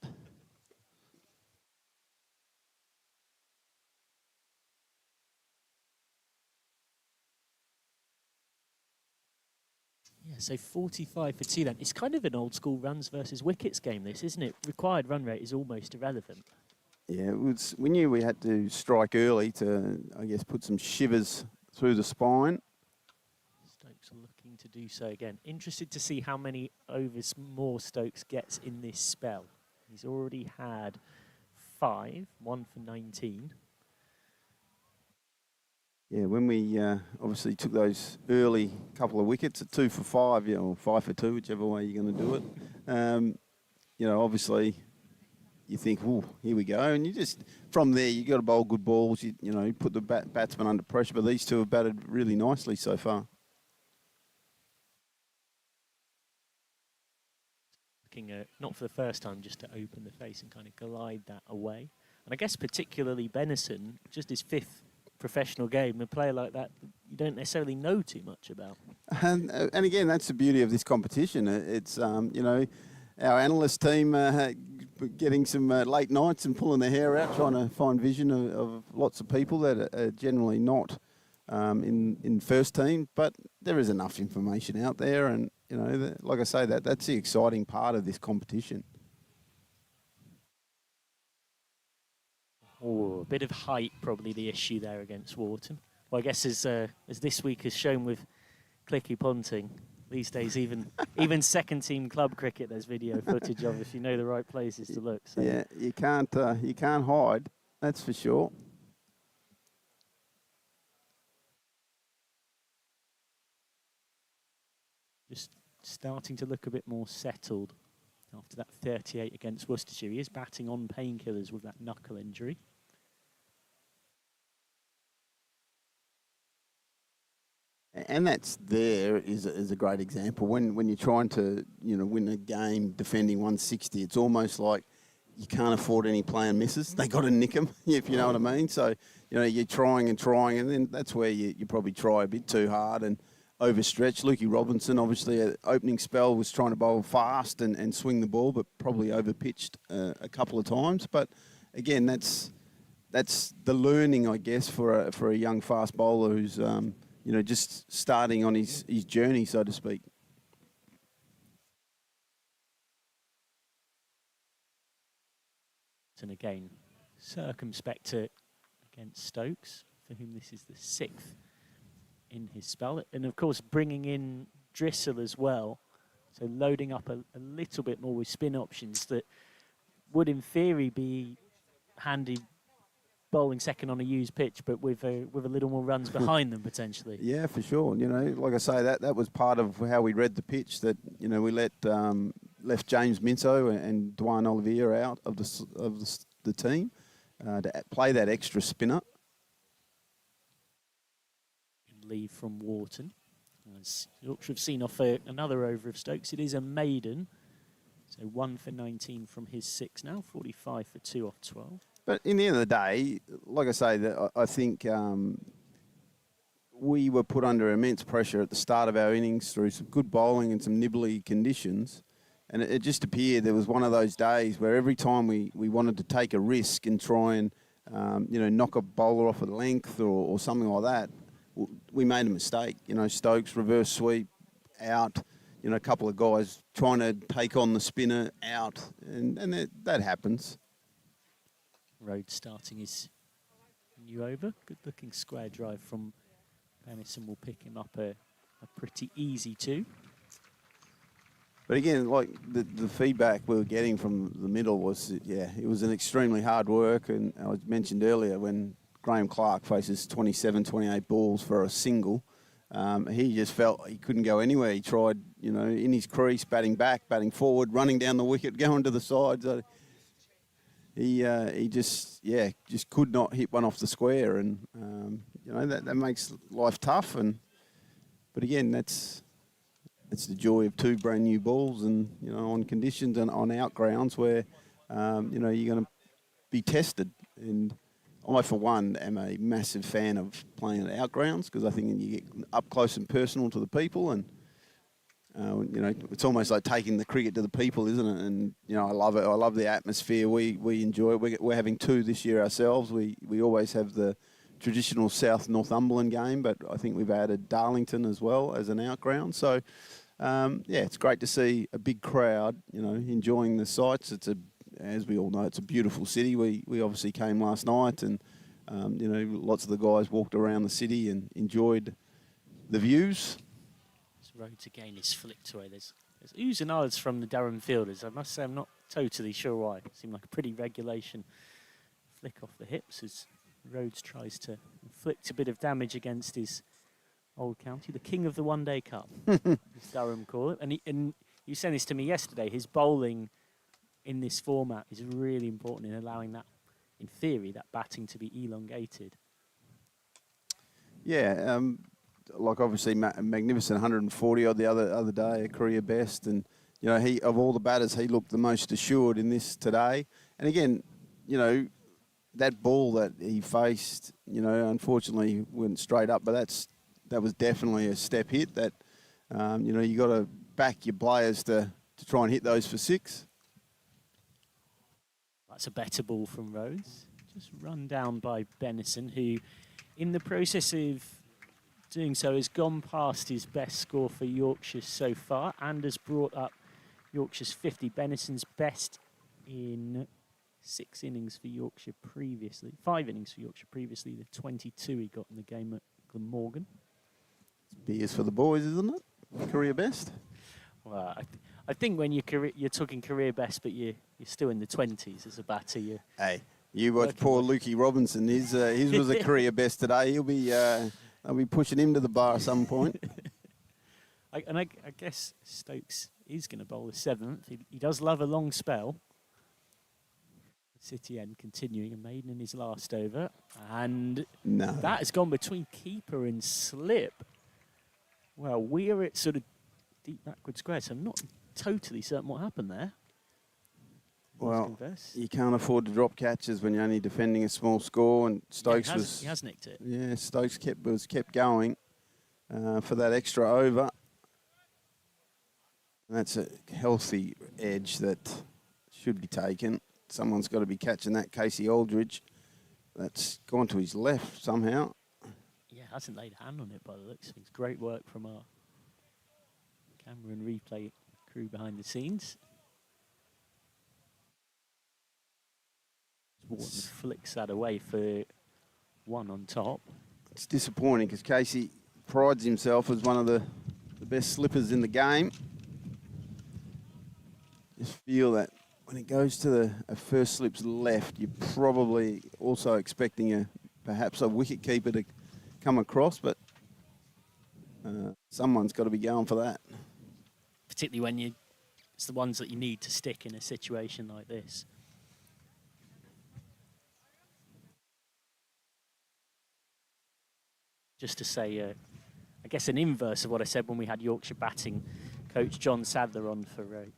Yeah, so 45 for 2 then. It's kind of an old school runs versus wickets game, this, isn't it? Required run rate is almost irrelevant. Yeah, we knew we had to strike early to, I guess, put some shivers through the spine. Stokes looking to do so again. Interested to see how many overs more Stokes gets in this spell. He's already had 5, 1 for 19. Yeah, when we obviously took those early couple of wickets at 2 for 5, or 5 for 2, whichever way you're going to do it, obviously you think, oh, here we go. And you just, from there, you got to bowl good balls. You put the batsman under pressure. But these two have batted really nicely so far. looking at, not for the first time, just to open the face and kind of glide that away. And I guess particularly Benison, just his 5th professional game, a player like that you don't necessarily know too much about. And again, that's the beauty of this competition. It's, you know, our analyst team getting some late nights and pulling their hair out, trying to find vision of lots of people that are generally not in first team. But there is enough information out there, and you know, like I say, that's the exciting part of this competition. Oh, a bit of height probably the issue there against Wharton. Well, I guess as this week has shown with clicky punting, these days even second team club cricket there's video footage of if you know the right places to look. So. Yeah, you can't hide, that's for sure. Just starting to look a bit more settled after that 38 against Worcestershire. He is batting on painkillers with that knuckle injury. And that's is a great example. When you're trying to, you know, win a game defending 160, it's almost like you can't afford any playing misses. They got to nick them, if you know what I mean. So, you know, you're trying, and then that's where you probably try a bit too hard and overstretch. Lukey Robinson, obviously, at opening spell was trying to bowl fast and swing the ball, but probably overpitched a couple of times. But again, that's the learning, I guess, for a young fast bowler who's you know, just starting on his journey, so to speak. And again, circumspect against Stokes, for whom this is the 6th in his spell. And of course, bringing in Drissel as well. So loading up a little bit more with spin options that would in theory be handy bowling second on a used pitch, but with a little more runs behind them potentially. Yeah, for sure. You know, like I say, that was part of how we read the pitch. That, you know, we left James Minto and Dwayne Olivier out of the team to play that extra spinner. Leave from Wharton. As Yorkshire have seen off another over of Stokes, it is a maiden. So 1 for 19 from his 6 now, 45 for 2 off 12. But in the end of the day, like I say, I think we were put under immense pressure at the start of our innings through some good bowling and some nibbly conditions. And it just appeared there was one of those days where every time we wanted to take a risk and try and, you know, knock a bowler off at length or something like that, we made a mistake. You know, Stokes, reverse sweep, out. You know, a couple of guys trying to take on the spinner, out. And that happens. Rhodes starting his new over. Good looking square drive from Benison will pick him up a pretty easy 2. But again, like the feedback we were getting from the middle was, yeah, it was an extremely hard work. And I mentioned earlier when Graham Clark faces 27, 28 balls for a single, he just felt he couldn't go anywhere. He tried, you know, in his crease, batting back, batting forward, running down the wicket, going to the side. So he just could not hit one off the square, and you know, that makes life tough. But again, that's the joy of 2 brand new balls, and you know, on conditions and on out grounds where you know, you're going to be tested. And I, for one, am a massive fan of playing at out grounds because I think you get up close and personal to the people, and you know, it's almost like taking the cricket to the people, isn't it? And you know, I love it. I love the atmosphere. We enjoy it. We're having 2 this year ourselves. We always have the traditional South Northumberland game, but I think we've added Darlington as well as an out ground. So yeah, it's great to see a big crowd, you know, enjoying the sights. As we all know, it's a beautiful city. We obviously came last night, and you know, lots of the guys walked around the city and enjoyed the views. Rhodes again is flicked away. There's oohs and ahs from the Durham fielders. I must say I'm not totally sure why. It seemed like a pretty regulation flick off the hips as Rhodes tries to inflict a bit of damage against his old county, the king of the one-day cup, as Durham call it. And you sent this to me yesterday. His bowling in this format is really important in allowing that, in theory, that batting to be elongated. Yeah, like obviously magnificent 140 odd the other day, a career best, and you know, he of all the batters, he looked the most assured in this today. And again, you know, that ball that he faced, you know, unfortunately went straight up, but that was definitely a step hit. That you know, you got to back your players to try and hit those for 6. That's a better ball from Rhodes. Just run down by Benison, who, in the process of doing so, has gone past his best score for Yorkshire so far and has brought up Yorkshire's 50. Benison's best in 6 innings for Yorkshire previously. 5 innings for Yorkshire previously. The 22 he got in the game at Glamorgan. Beers for the boys, isn't it? Career best. Well, I think when you're talking career best, but you're still in the 20s as a batter. Hey, you watch poor Lukey Robinson. His was a career best today. I'll be pushing him to the bar at some point. I guess Stokes is going to bowl the 7th. He does love a long spell. City end continuing a maiden in his last over, and that has gone between keeper and slip. Well, we're at sort of deep backward square, so I'm not totally certain what happened there. Well, you can't afford to drop catches when you're only defending a small score, and Stokes he has nicked it. Yeah, Stokes kept going for that extra over. And that's a healthy edge that should be taken. Someone's got to be catching that. Casey Aldridge. That's gone to his left somehow. Yeah, hasn't laid a hand on it by the looks of things. Great work from our camera and replay crew behind the scenes. Warden flicks that away for 1 on top. It's disappointing because Casey prides himself as one of the best slippers in the game. Just feel that when it goes to a first slips left, you're probably also expecting perhaps a wicket keeper to come across, but someone's got to be going for that. Particularly when it's the ones that you need to stick in a situation like this. Just to say, I guess an inverse of what I said when we had Yorkshire batting coach John Sadler on for very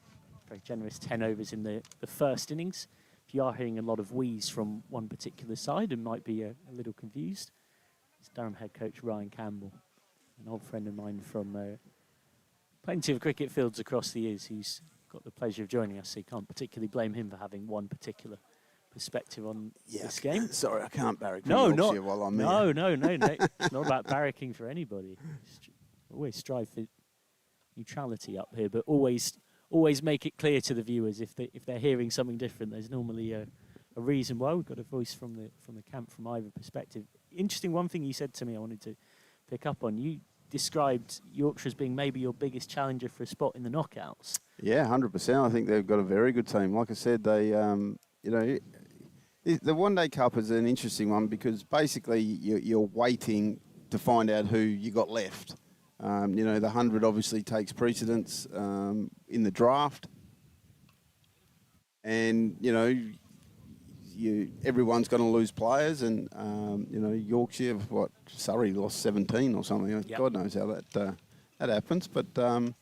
generous 10 overs in the first innings. If you are hearing a lot of wheeze from one particular side and might be a little confused, it's Durham head coach Ryan Campbell, an old friend of mine from plenty of cricket fields across the years. He's got the pleasure of joining us, so you can't particularly blame him for having one particular perspective on this game. Sorry, I can't barrack for Yorkshire while I'm here. No. It's not about barracking for anybody. Always strive for neutrality up here, but always make it clear to the viewers if they're hearing something different. There's normally a reason why. We've got a voice from the camp from either perspective. Interesting, one thing you said to me I wanted to pick up on. You described Yorkshire as being maybe your biggest challenger for a spot in the knockouts. Yeah, 100%. I think they've got a very good team. Like I said, they, the One Day Cup is an interesting one because basically you're waiting to find out who you got left. The 100 obviously takes precedence in the draft. And, everyone's going to lose players. And, Yorkshire, Surrey lost 17 or something. Yep. God knows how that happens. But, and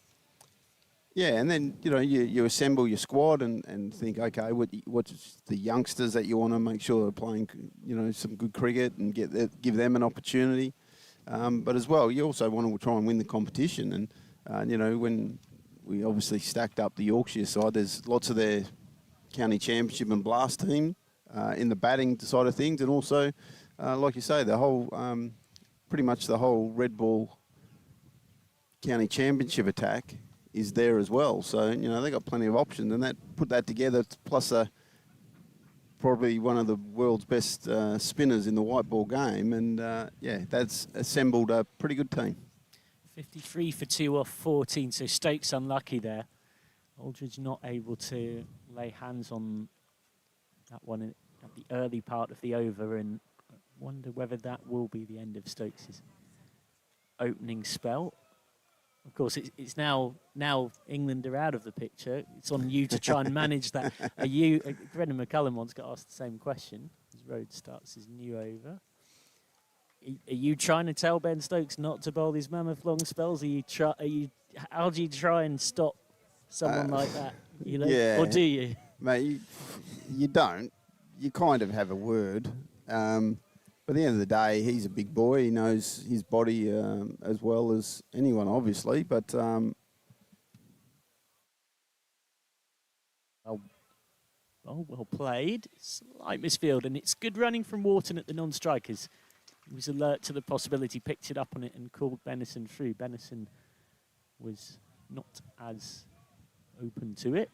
then, you assemble your squad and think, okay, what's the youngsters that you want to make sure are playing, some good cricket and give them an opportunity. But as well, you also want to try and win the competition. And, when we obviously stacked up the Yorkshire side, there's lots of their county championship and blast team in the batting side of things. And also, like you say, the whole, pretty much the whole red ball county championship attack is there as well. So, they got plenty of options. And put that together, plus probably one of the world's best spinners in the white ball game. And, that's assembled a pretty good team. 53 for 2 off 14, so Stokes unlucky there. Aldridge not able to lay hands on that one at the early part of the over, and I wonder whether that will be the end of Stokes' opening spell. Of course, it's now England are out of the picture. It's on you to try and manage that. Brendan McCullum once got asked the same question as Rhodes starts his new over. Are you trying to tell Ben Stokes not to bowl these mammoth long spells? How do you try and stop someone like that, you know? yeah. Or do you? Mate, you don't. You kind of have a word. But at the end of the day, he's a big boy. He knows his body as well as anyone, obviously. But Well played. Slight misfield, and it's good running from Wharton at the non-strikers. He was alert to the possibility, picked it up on it, and called Benison through. Benison was not as open to it.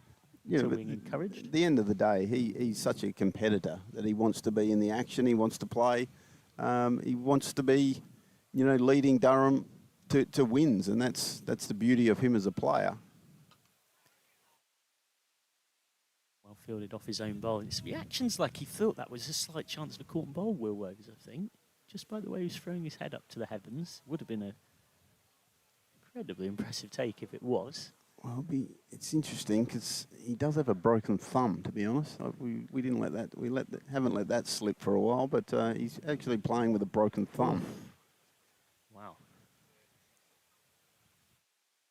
you know, being encouraged. at the end of the day, he's such a competitor that he wants to be in the action. He wants to play. He wants to be, leading Durham to wins, and that's the beauty of him as a player. Well fielded off his own bowl. His reactions like he thought that was a slight chance of a caught and bowl, Will Wogs, I think. Just by the way he was throwing his head up to the heavens. Would have been an incredibly impressive take if it was. Well, it's interesting because he does have a broken thumb, to be honest. We didn't let that, haven't let that slip for a while, but he's actually playing with a broken thumb. Wow.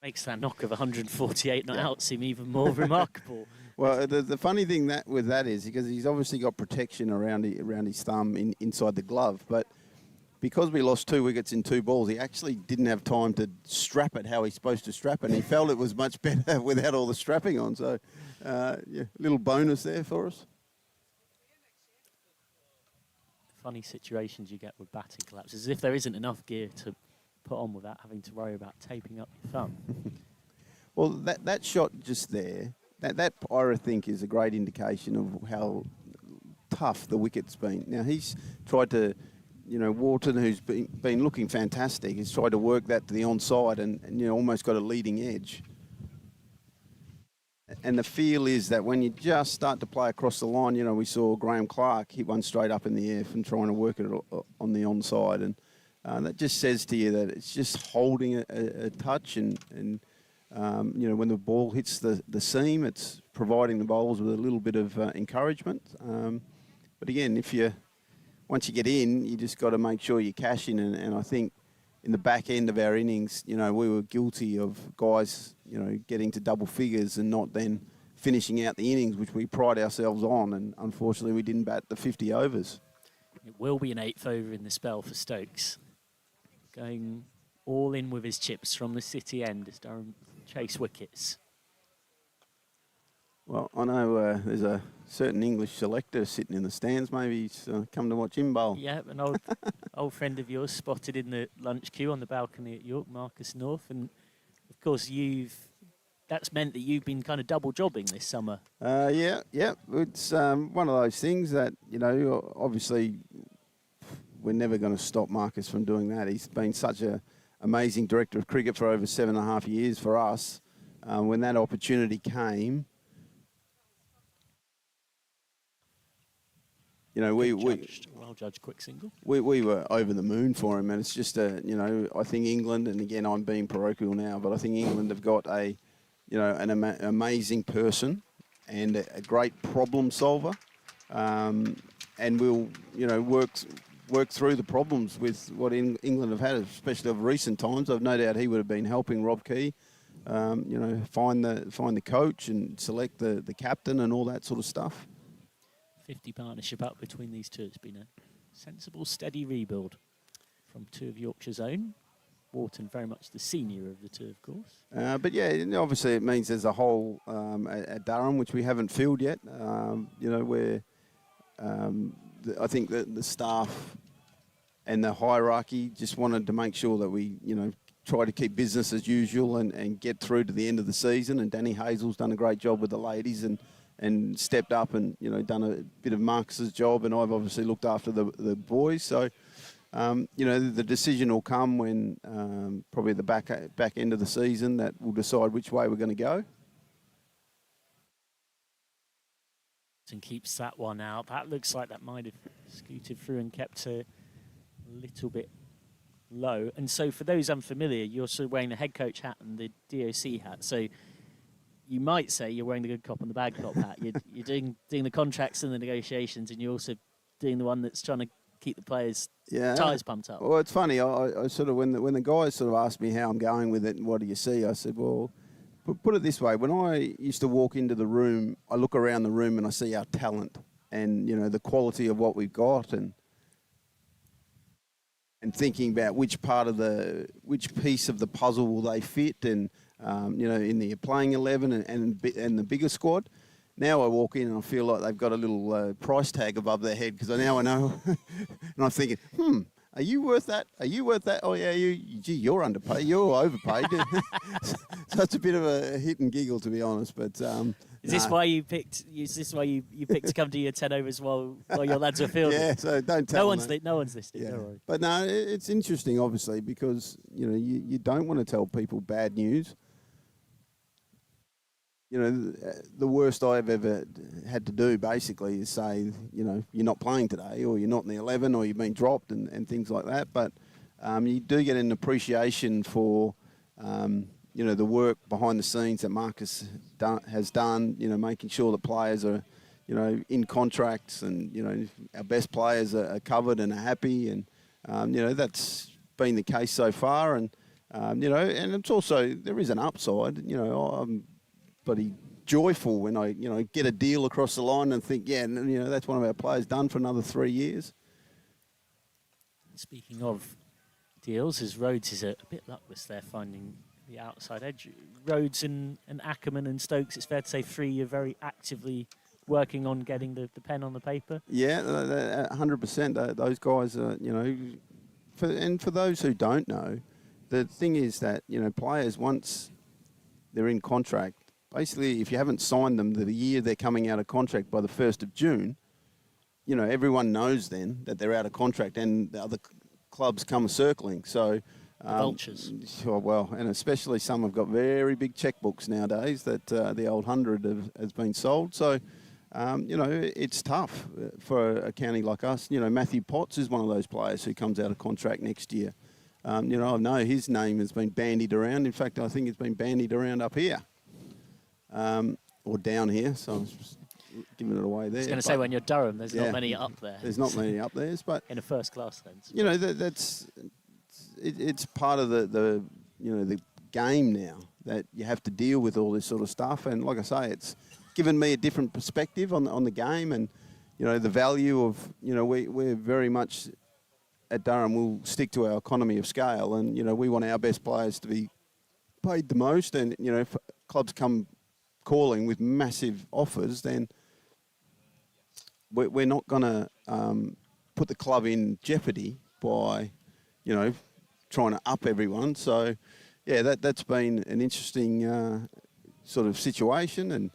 Makes that knock of 148 not out seem even more remarkable. Well, the funny thing with that is because he's obviously got protection around his thumb inside the glove, but because we lost 2 wickets in 2 balls, he actually didn't have time to strap it how he's supposed to strap it, and he felt it was much better without all the strapping on. So, little bonus there for us. Funny situations you get with batting collapses, as if there isn't enough gear to put on without having to worry about taping up your thumb. Well, that shot just there, that I think is a great indication of how tough the wicket's been. Now, he's tried to, Wharton, who's been looking fantastic, has tried to work that to the onside and almost got a leading edge. And the feel is that when you just start to play across the line, we saw Graham Clark hit one straight up in the air from trying to work it on the onside. And that just says to you that it's just holding a touch and when the ball hits the seam, it's providing the bowlers with a little bit of encouragement. But again, once you get in, you just got to make sure you cash in. And I think in the back end of our innings, we were guilty of guys, getting to double figures and not then finishing out the innings, which we pride ourselves on. And unfortunately, we didn't bat the 50 overs. It will be an 8th over in the spell for Stokes. Going all in with his chips from the city end as Durham chase wickets. Well, I know there's a certain English selector sitting in the stands. Maybe he's come to watch him bowl. Yeah, an old friend of yours spotted in the lunch queue on the balcony at York, Marcus North. And, of course, that's meant that you've been kind of double jobbing this summer. Yeah. It's one of those things that, obviously we're never going to stop Marcus from doing that. He's been such an amazing director of cricket for over 7.5 years for us. When that opportunity came, well judged quick single. We were over the moon for him, and it's just I think England, and again I'm being parochial now, but I think England have got an amazing person and a great problem solver, and we'll work through the problems with what England have had, especially of recent times. I've no doubt he would have been helping Rob Key, find the coach and select the captain and all that sort of stuff. 50 partnership up between these two. It's been a sensible, steady rebuild from 2 of Yorkshire's own. Wharton very much the senior of the 2, of course. But yeah, obviously it means there's a hole at Durham which we haven't filled yet. Where I think the staff and the hierarchy just wanted to make sure that we, try to keep business as usual and get through to the end of the season. And Danny Hazel's done a great job with the ladies and stepped up and, done a bit of Marcus's job, and I've obviously looked after the boys. So, the decision will come when probably the back end of the season that will decide which way we're going to go. And keeps that one out. That looks like that might have scooted through and kept a little bit low. And so for those unfamiliar, you're sort of wearing the head coach hat and the DOC hat. So you might say you're wearing the good cop and the bad cop hat. You're doing the contracts and the negotiations, and you're also doing the one that's trying to keep the players' tyres pumped up. Well, it's funny. I sort of when the guys sort of asked me how I'm going with it and what do you see, I said, well, put it this way, when I used to walk into the room, I look around the room and I see our talent and, you know, the quality of what we've got and thinking about which piece of the puzzle will they fit and, you know, in the playing 11 and the bigger squad. Now I walk in and I feel like they've got a little price tag above their head because now I know. And I'm thinking, are you worth that? Are you worth that? Oh, yeah, you're underpaid. You're overpaid. So it's a bit of a hit and giggle, to be honest. But Is this why you picked? Is this why you picked to come to your 10 overs while your lads are fielding? Yeah, so don't tell them. No one's listening. Yeah. Don't worry. But no, it's interesting, obviously, because you know you don't want to tell people bad news. You know, the worst I've ever had to do basically is say, you know, you're not playing today, or you're not in the 11, or you've been dropped, and things like that. But you do get an appreciation for, you know, the work behind the scenes that Marcus has done. You know, making sure that players are, you know, in contracts, and you know, our best players are covered and are happy, and you know, that's been the case so far. And you know, and it's also there is an upside. You know, I'm bloody joyful when I, you know, get a deal across the line and think, yeah, you know, that's one of our players done for another 3 years. Speaking of deals, as Rhodes is a bit luckless there finding the outside edge. Rhodes and Ackerman and Stokes, it's fair to say 3 are very actively working on getting the pen on the paper. Yeah, 100%. Those guys are, you know, for those who don't know, the thing is that, you know, players, once they're in contract, basically, if you haven't signed them the year they're coming out of contract by the 1st of June, you know, everyone knows then that they're out of contract and the other clubs come circling. So, vultures. Oh, well, and especially some have got very big checkbooks nowadays that the old 100 has been sold. So, you know, it's tough for a county like us. You know, Matthew Potts is one of those players who comes out of contract next year. You know, I know his name has been bandied around. In fact, I think it's been bandied around up here. Or down here, so I was just giving it away there. I was going to say, when you're Durham, there's not many up there. There's not many up there, but in a first-class sense. You know, it's part of the you know, the game now that you have to deal with all this sort of stuff. And like I say, it's given me a different perspective on the game, and you know, the value of, you know, we're very much at Durham, we'll stick to our economy of scale, and you know, we want our best players to be paid the most. And you know, if clubs come calling with massive offers, then we're not going to put the club in jeopardy by, you know, trying to up everyone. So, yeah, that's been an interesting sort of situation. And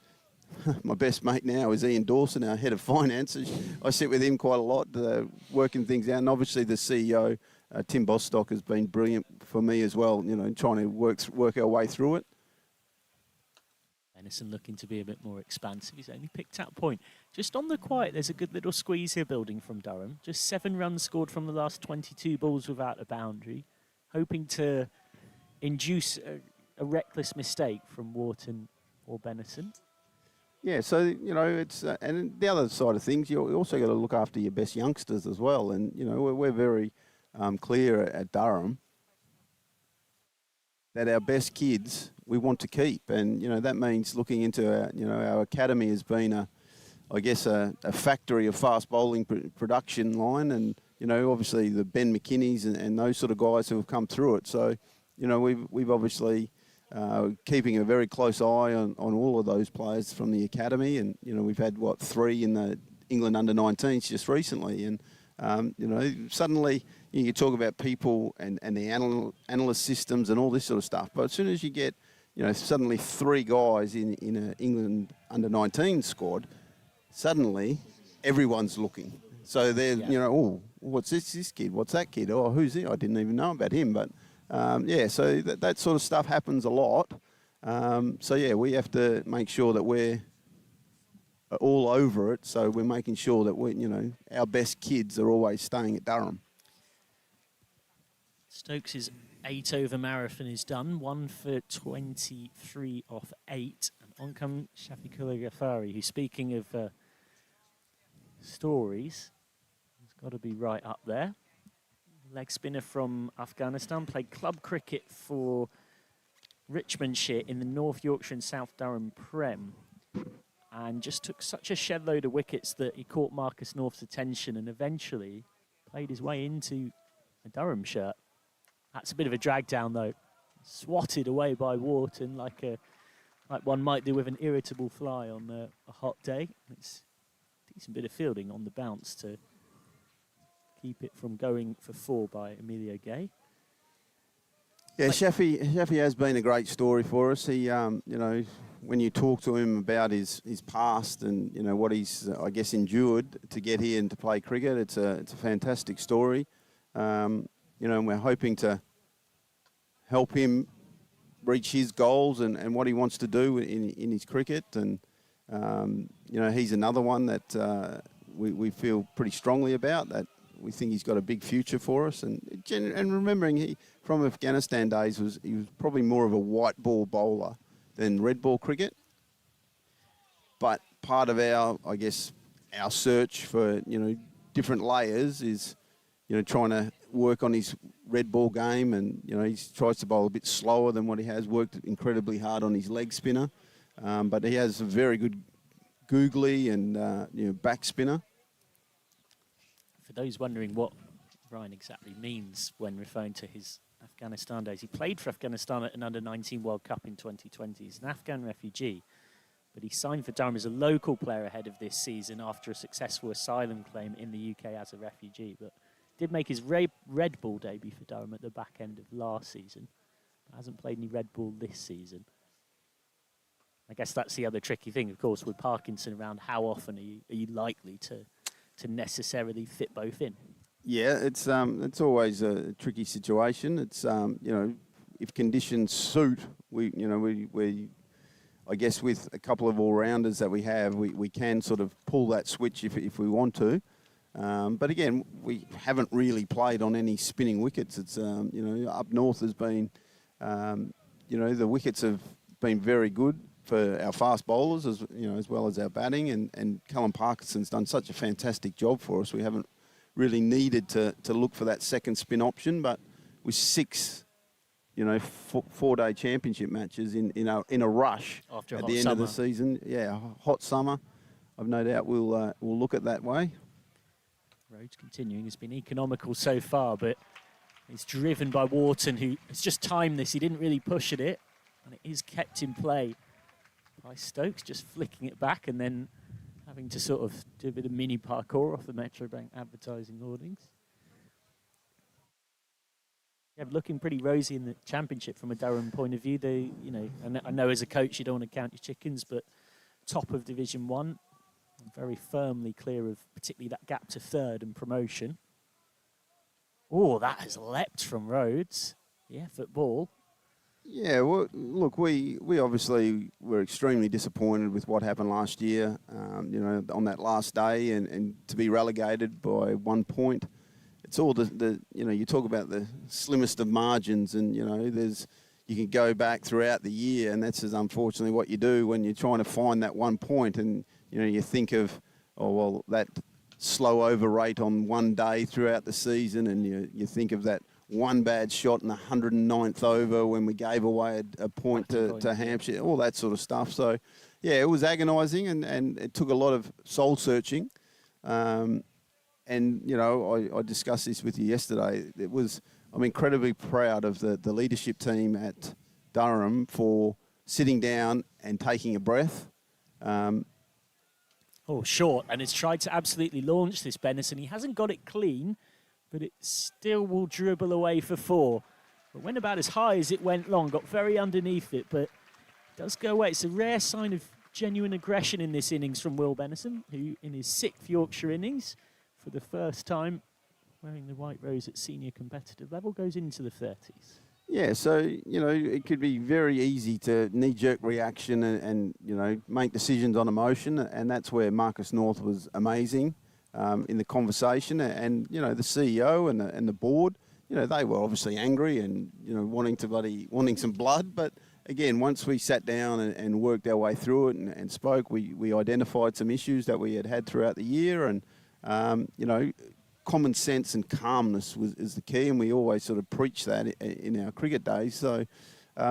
my best mate now is Ian Dawson, our head of finance. I sit with him quite a lot, working things out. And obviously the CEO, Tim Bostock, has been brilliant for me as well, you know, trying to work our way through it. Benison looking to be a bit more expansive. He's only picked out a point. Just on the quiet, there's a good little squeeze here building from Durham. Just 7 runs scored from the last 22 balls without a boundary. Hoping to induce a reckless mistake from Wharton or Benison. Yeah, so, you know, it's and the other side of things, you also got to look after your best youngsters as well. And, you know, we're very clear at Durham that our best kids we want to keep. And, you know, that means looking into our, you know, our academy has been a factory of fast bowling production line. And, you know, obviously the Ben McKinneys and those sort of guys who have come through it. So, you know, we've obviously keeping a very close eye on all of those players from the academy. And, you know, we've had, 3 in the England under-19s just recently. And, you know, suddenly you can talk about people and the analyst systems and all this sort of stuff. But as soon as you get, you know, suddenly 3 guys in an England under-19 squad, suddenly everyone's looking. So they're, you know, oh, what's this kid? What's that kid? Oh, who's he? I didn't even know about him. But, yeah, so that sort of stuff happens a lot. So, yeah, we have to make sure that we're all over it. So we're making sure that we, you know, our best kids are always staying at Durham. Stokes' 8-over marathon is done. 1 for 23 off 8. And on come Shafiqullah Ghaffari, who's, speaking of stories, he's got to be right up there. Leg spinner from Afghanistan, played club cricket for Richmondshire in the North Yorkshire and South Durham Prem, and just took such a shed load of wickets that he caught Marcus North's attention and eventually played his way into a Durham shirt. That's a bit of a drag down though. Swatted away by Wharton like one might do with an irritable fly on a hot day. It's a decent bit of fielding on the bounce to keep it from going for 4 by Emilio Gay. Yeah, Shafi has been a great story for us. He, you know, when you talk to him about his past and, you know, what he's, I guess, endured to get here and to play cricket, it's a fantastic story. You know, and we're hoping to help him reach his goals and what he wants to do in his cricket. And, you know, he's another one that we feel pretty strongly about, that we think he's got a big future for us. And remembering he, from Afghanistan days, he was probably more of a white ball bowler than red ball cricket. But part of our, I guess, our search for, you know, different layers is, you know, trying to work on his red ball game. And, you know, he tries to bowl a bit slower than what he has, worked incredibly hard on his leg spinner. But he has a very good googly and, you know, back spinner. For those wondering what Ryan exactly means when referring to his Afghanistan days, he played for Afghanistan at an under-19 World Cup in 2020. He's an Afghan refugee, but he signed for Durham as a local player ahead of this season after a successful asylum claim in the UK as a refugee, but did make his red ball debut for Durham at the back end of last season. Hasn't played any red ball this season. I guess that's the other tricky thing, of course, with Parkinson around. How often are you likely to necessarily fit both in? Yeah, it's always a tricky situation. It's you know, if conditions suit, we I guess with a couple of all-rounders that we have, we can sort of pull that switch if we want to. But again, we haven't really played on any spinning wickets. It's you know, up north has been you know, the wickets have been very good for our fast bowlers, as you know, as well as our batting, and Callum Parkinson's done such a fantastic job for us. We haven't really needed to look for that second spin option, but with 6, you know, 4-day championship matches in a rush after at the end of the season, yeah, hot summer, I've no doubt we'll look at that way. Rhodes continuing, has been economical so far, but it's driven by Wharton, who has just timed this. He didn't really push at it, and it is kept in play by Stokes, just flicking it back and then having to sort of do a bit of mini parkour off the Metro Bank advertising hoardings. Yeah, looking pretty rosy in the championship from a Durham point of view. They, you know, I know as a coach you don't want to count your chickens, but top of Division 1, very firmly clear of particularly that gap to third and promotion. Oh, that has leapt from Rhodes. The effort ball. Yeah, well, look, we obviously were extremely disappointed with what happened last year, you know, on that last day, and to be relegated by 1 point. It's all the you know, you talk about the slimmest of margins, and, you know, you can go back throughout the year, and that's unfortunately what you do when you're trying to find that 1 point, and, you know, you think of, oh, well, that slow over rate on one day throughout the season, and you think of that one bad shot in the 109th over when we gave away a point to Hampshire, all that sort of stuff. So, yeah, it was agonising, and it took a lot of soul searching. And, you know, I discussed this with you yesterday. I'm incredibly proud of the leadership team at Durham for sitting down and taking a breath. Short, and has tried to absolutely launch this, Benison. He hasn't got it clean, but it still will dribble away for 4. But went about as high as it went long, got very underneath it, but does go away. It's a rare sign of genuine aggression in this innings from Will Benison, who in his 6th Yorkshire innings, for the first time, wearing the white rose at senior competitive level, goes into the 30s. Yeah, so, you know, it could be very easy to knee-jerk reaction and, you know, make decisions on emotion, and that's where Marcus North was amazing. In the conversation, and, you know, the CEO and the board, you know, they were obviously angry and, you know, wanting some blood. But again, once we sat down and worked our way through it and spoke, we identified some issues that we had throughout the year, and you know, common sense and calmness is the key, and we always sort of preach that in our cricket days. So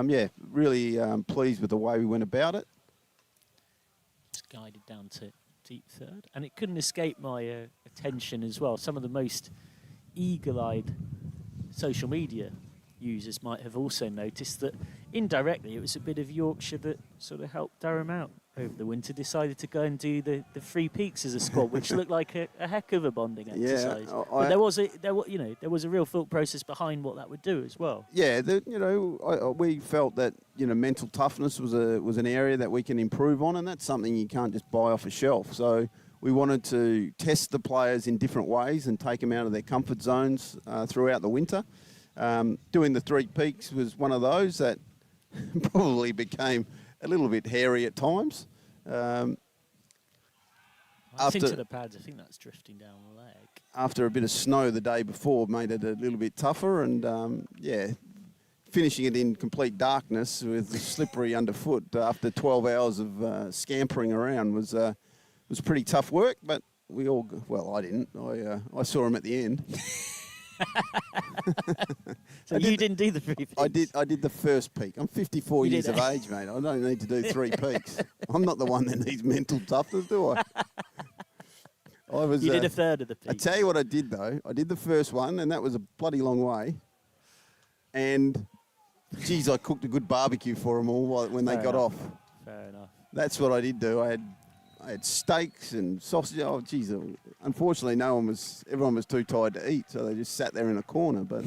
yeah, really pleased with the way we went about it. Just guided down to deep third. And it couldn't escape my attention as well. Some of the most eagle-eyed social media users might have also noticed that indirectly it was a bit of Yorkshire that sort of helped Durham out over the winter. Decided to go and do the Three Peaks as a squad, which looked like a heck of a bonding exercise. But there was a real thought process behind what that would do as well. Yeah, we felt that mental toughness was an area that we can improve on, and that's something you can't just buy off a shelf. So we wanted to test the players in different ways and take them out of their comfort zones throughout the winter. Doing the Three Peaks was one of those that probably became a little bit hairy at times. Into the pads, I think that's drifting down the leg. After a bit of snow the day before made it a little bit tougher, and finishing it in complete darkness with slippery underfoot after 12 hours of scampering around was pretty tough work. But we all, well, I didn't. I saw him at the end. So you didn't do the 3 peaks? I did the first peak. I'm 54 years of age, mate. I don't need to do 3 peaks. I'm not the one that needs mental toughness, do I? You did a third of the peaks. I tell you what I did, though. I did the first one, and that was a bloody long way. And, geez, I cooked a good barbecue for them all when they got off. Fair enough. That's what I did do. I had steaks and sausage. Oh, geez. Unfortunately, everyone was too tired to eat, so they just sat there in a corner. But,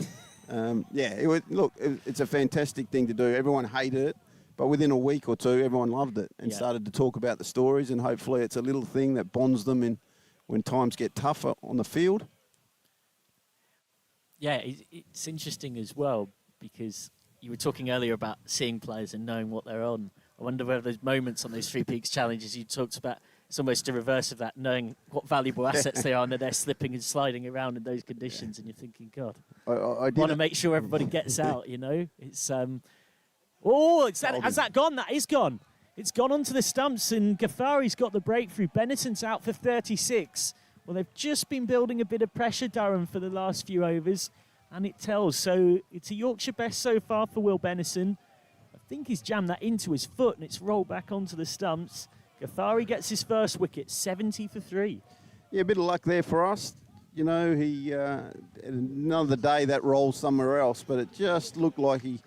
it's a fantastic thing to do. Everyone hated it, but within a week or two, everyone loved it and started to talk about the stories, and hopefully it's a little thing that bonds them when times get tougher on the field. Yeah, it's interesting as well, because you were talking earlier about seeing players and knowing what they're on. I wonder whether those moments on those Three Peaks challenges you talked about, it's almost the reverse of that, knowing what valuable assets they are and that they're slipping and sliding around in those conditions, and you're thinking, God, I want to make sure everybody gets out, It's, has that gone? That is gone. It's gone onto the stumps, and Ghaffari's got the breakthrough. Bennison's out for 36. Well, they've just been building a bit of pressure, Durham, for the last few overs, and it tells. So it's a Yorkshire best so far for Will Bennison. I think he's jammed that into his foot, and it's rolled back onto the stumps. Ghaffari gets his first wicket, 70 for 3. Yeah, a bit of luck there for us. He another day that rolls somewhere else, but it just looked like he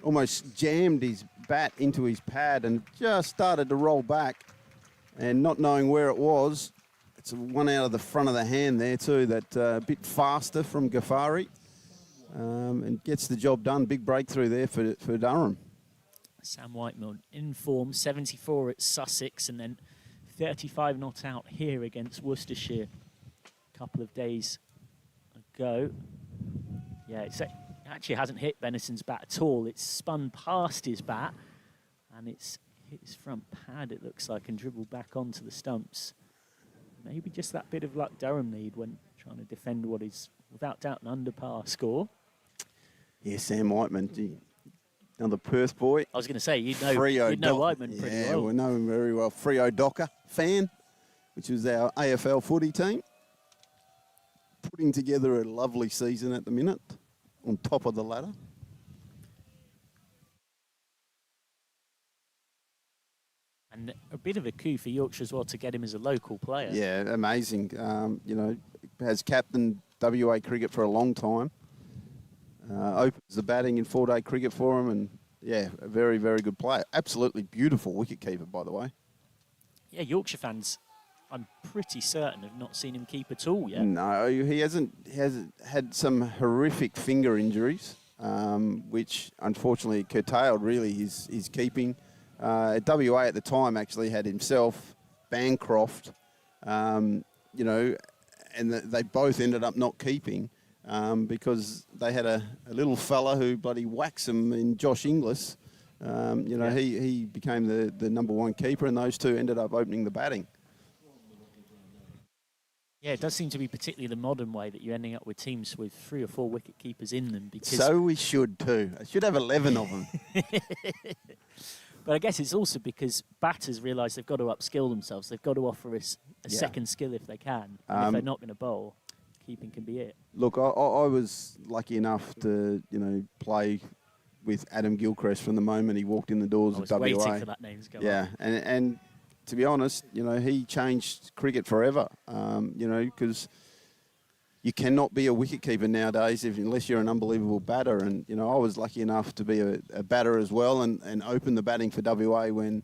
almost jammed his bat into his pad and just started to roll back, and not knowing where it was. It's one out of the front of the hand there too, that a bit faster from Ghaffari, and gets the job done. Big breakthrough there for Durham. Sam Whiteman in form, 74 at Sussex, and then 35 not out here against Worcestershire a couple of days ago. Yeah, it actually hasn't hit Bennison's bat at all. It's spun past his bat, and it's hit his front pad, it looks like, and dribbled back onto the stumps. Maybe just that bit of luck Durham need when trying to defend what is, without doubt, an under par score. Yeah, Sam Whiteman, another Perth boy. I was going to say, you'd know Whiteman pretty well. Yeah, we know him very well. Freo Docker fan, which was our AFL footy team. Putting together a lovely season at the minute, on top of the ladder. And a bit of a coup for Yorkshire as well to get him as a local player. Yeah, amazing. Has captained WA cricket for a long time. Opens the batting in 4-day cricket for him, and yeah, a very, very good player. Absolutely beautiful wicketkeeper, by the way. Yeah, Yorkshire fans, I'm pretty certain, have not seen him keep at all yet. No, he hasn't had some horrific finger injuries, which unfortunately curtailed really his keeping. WA at the time actually had himself, Bancroft, and they both ended up not keeping because they had a little fella who bloody whacks him in Josh Inglis. He became the number one keeper, and those two ended up opening the batting. Yeah, it does seem to be particularly the modern way that you're ending up with teams with 3 or 4 wicket keepers in them. Because so we should too. I should have 11 of them. But I guess it's also because batters realise they've got to upskill themselves. They've got to offer a second skill if they can. And if they're not going to bowl, keeping can be it. Look, I was lucky enough to play with Adam Gilchrist from the moment he walked in the doors I of was WA. waiting for that name to go Yeah, up. and to be honest, he changed cricket forever. Because you cannot be a wicketkeeper nowadays unless you're an unbelievable batter. And I was lucky enough to be a batter as well, and open the batting for WA when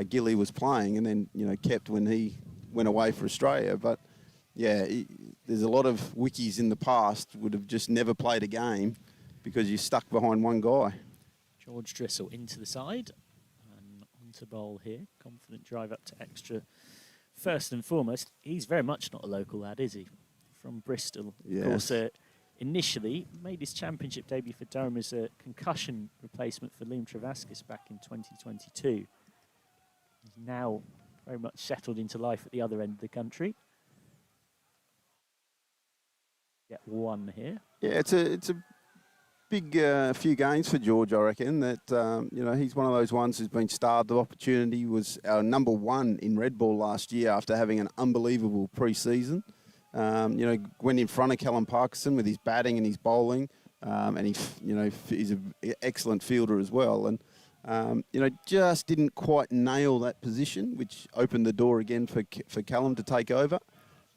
Gilly was playing, and then kept when he went away for Australia. But yeah, there's a lot of wickies in the past would have just never played a game because you're stuck behind one guy. George Drissel into the side and onto bowl here. Confident drive up to extra. First and foremost, he's very much not a local lad, is he? From Bristol. Yes. Of course, initially made his championship debut for Durham as a concussion replacement for Liam Travaskis back in 2022. He's now very much settled into life at the other end of the country. Get one here. Yeah, it's a big few games for George, I reckon. That he's one of those ones who's been starved of opportunity. Was our number one in red ball last year after having an unbelievable pre-season. Went in front of Callum Parkinson with his batting and his bowling, and he's an excellent fielder as well. And just didn't quite nail that position, which opened the door again for Callum to take over.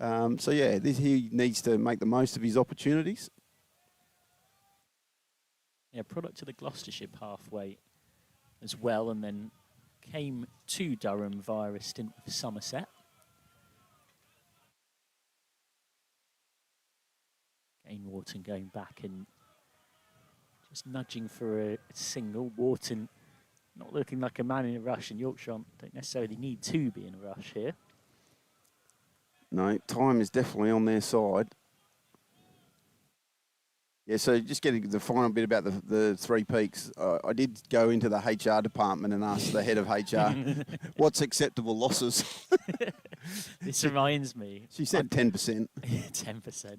He needs to make the most of his opportunities. Yeah, product of the Gloucestershire pathway as well, and then came to Durham via a stint with Somerset. Kane Wharton going back and just nudging for a single. Wharton not looking like a man in a rush, and Yorkshire don't necessarily need to be in a rush here. No, time is definitely on their side. Yeah, so just getting the final bit about the Three Peaks, I did go into the HR department and ask the head of HR, what's acceptable losses? This reminds me. She said 10%. 10%.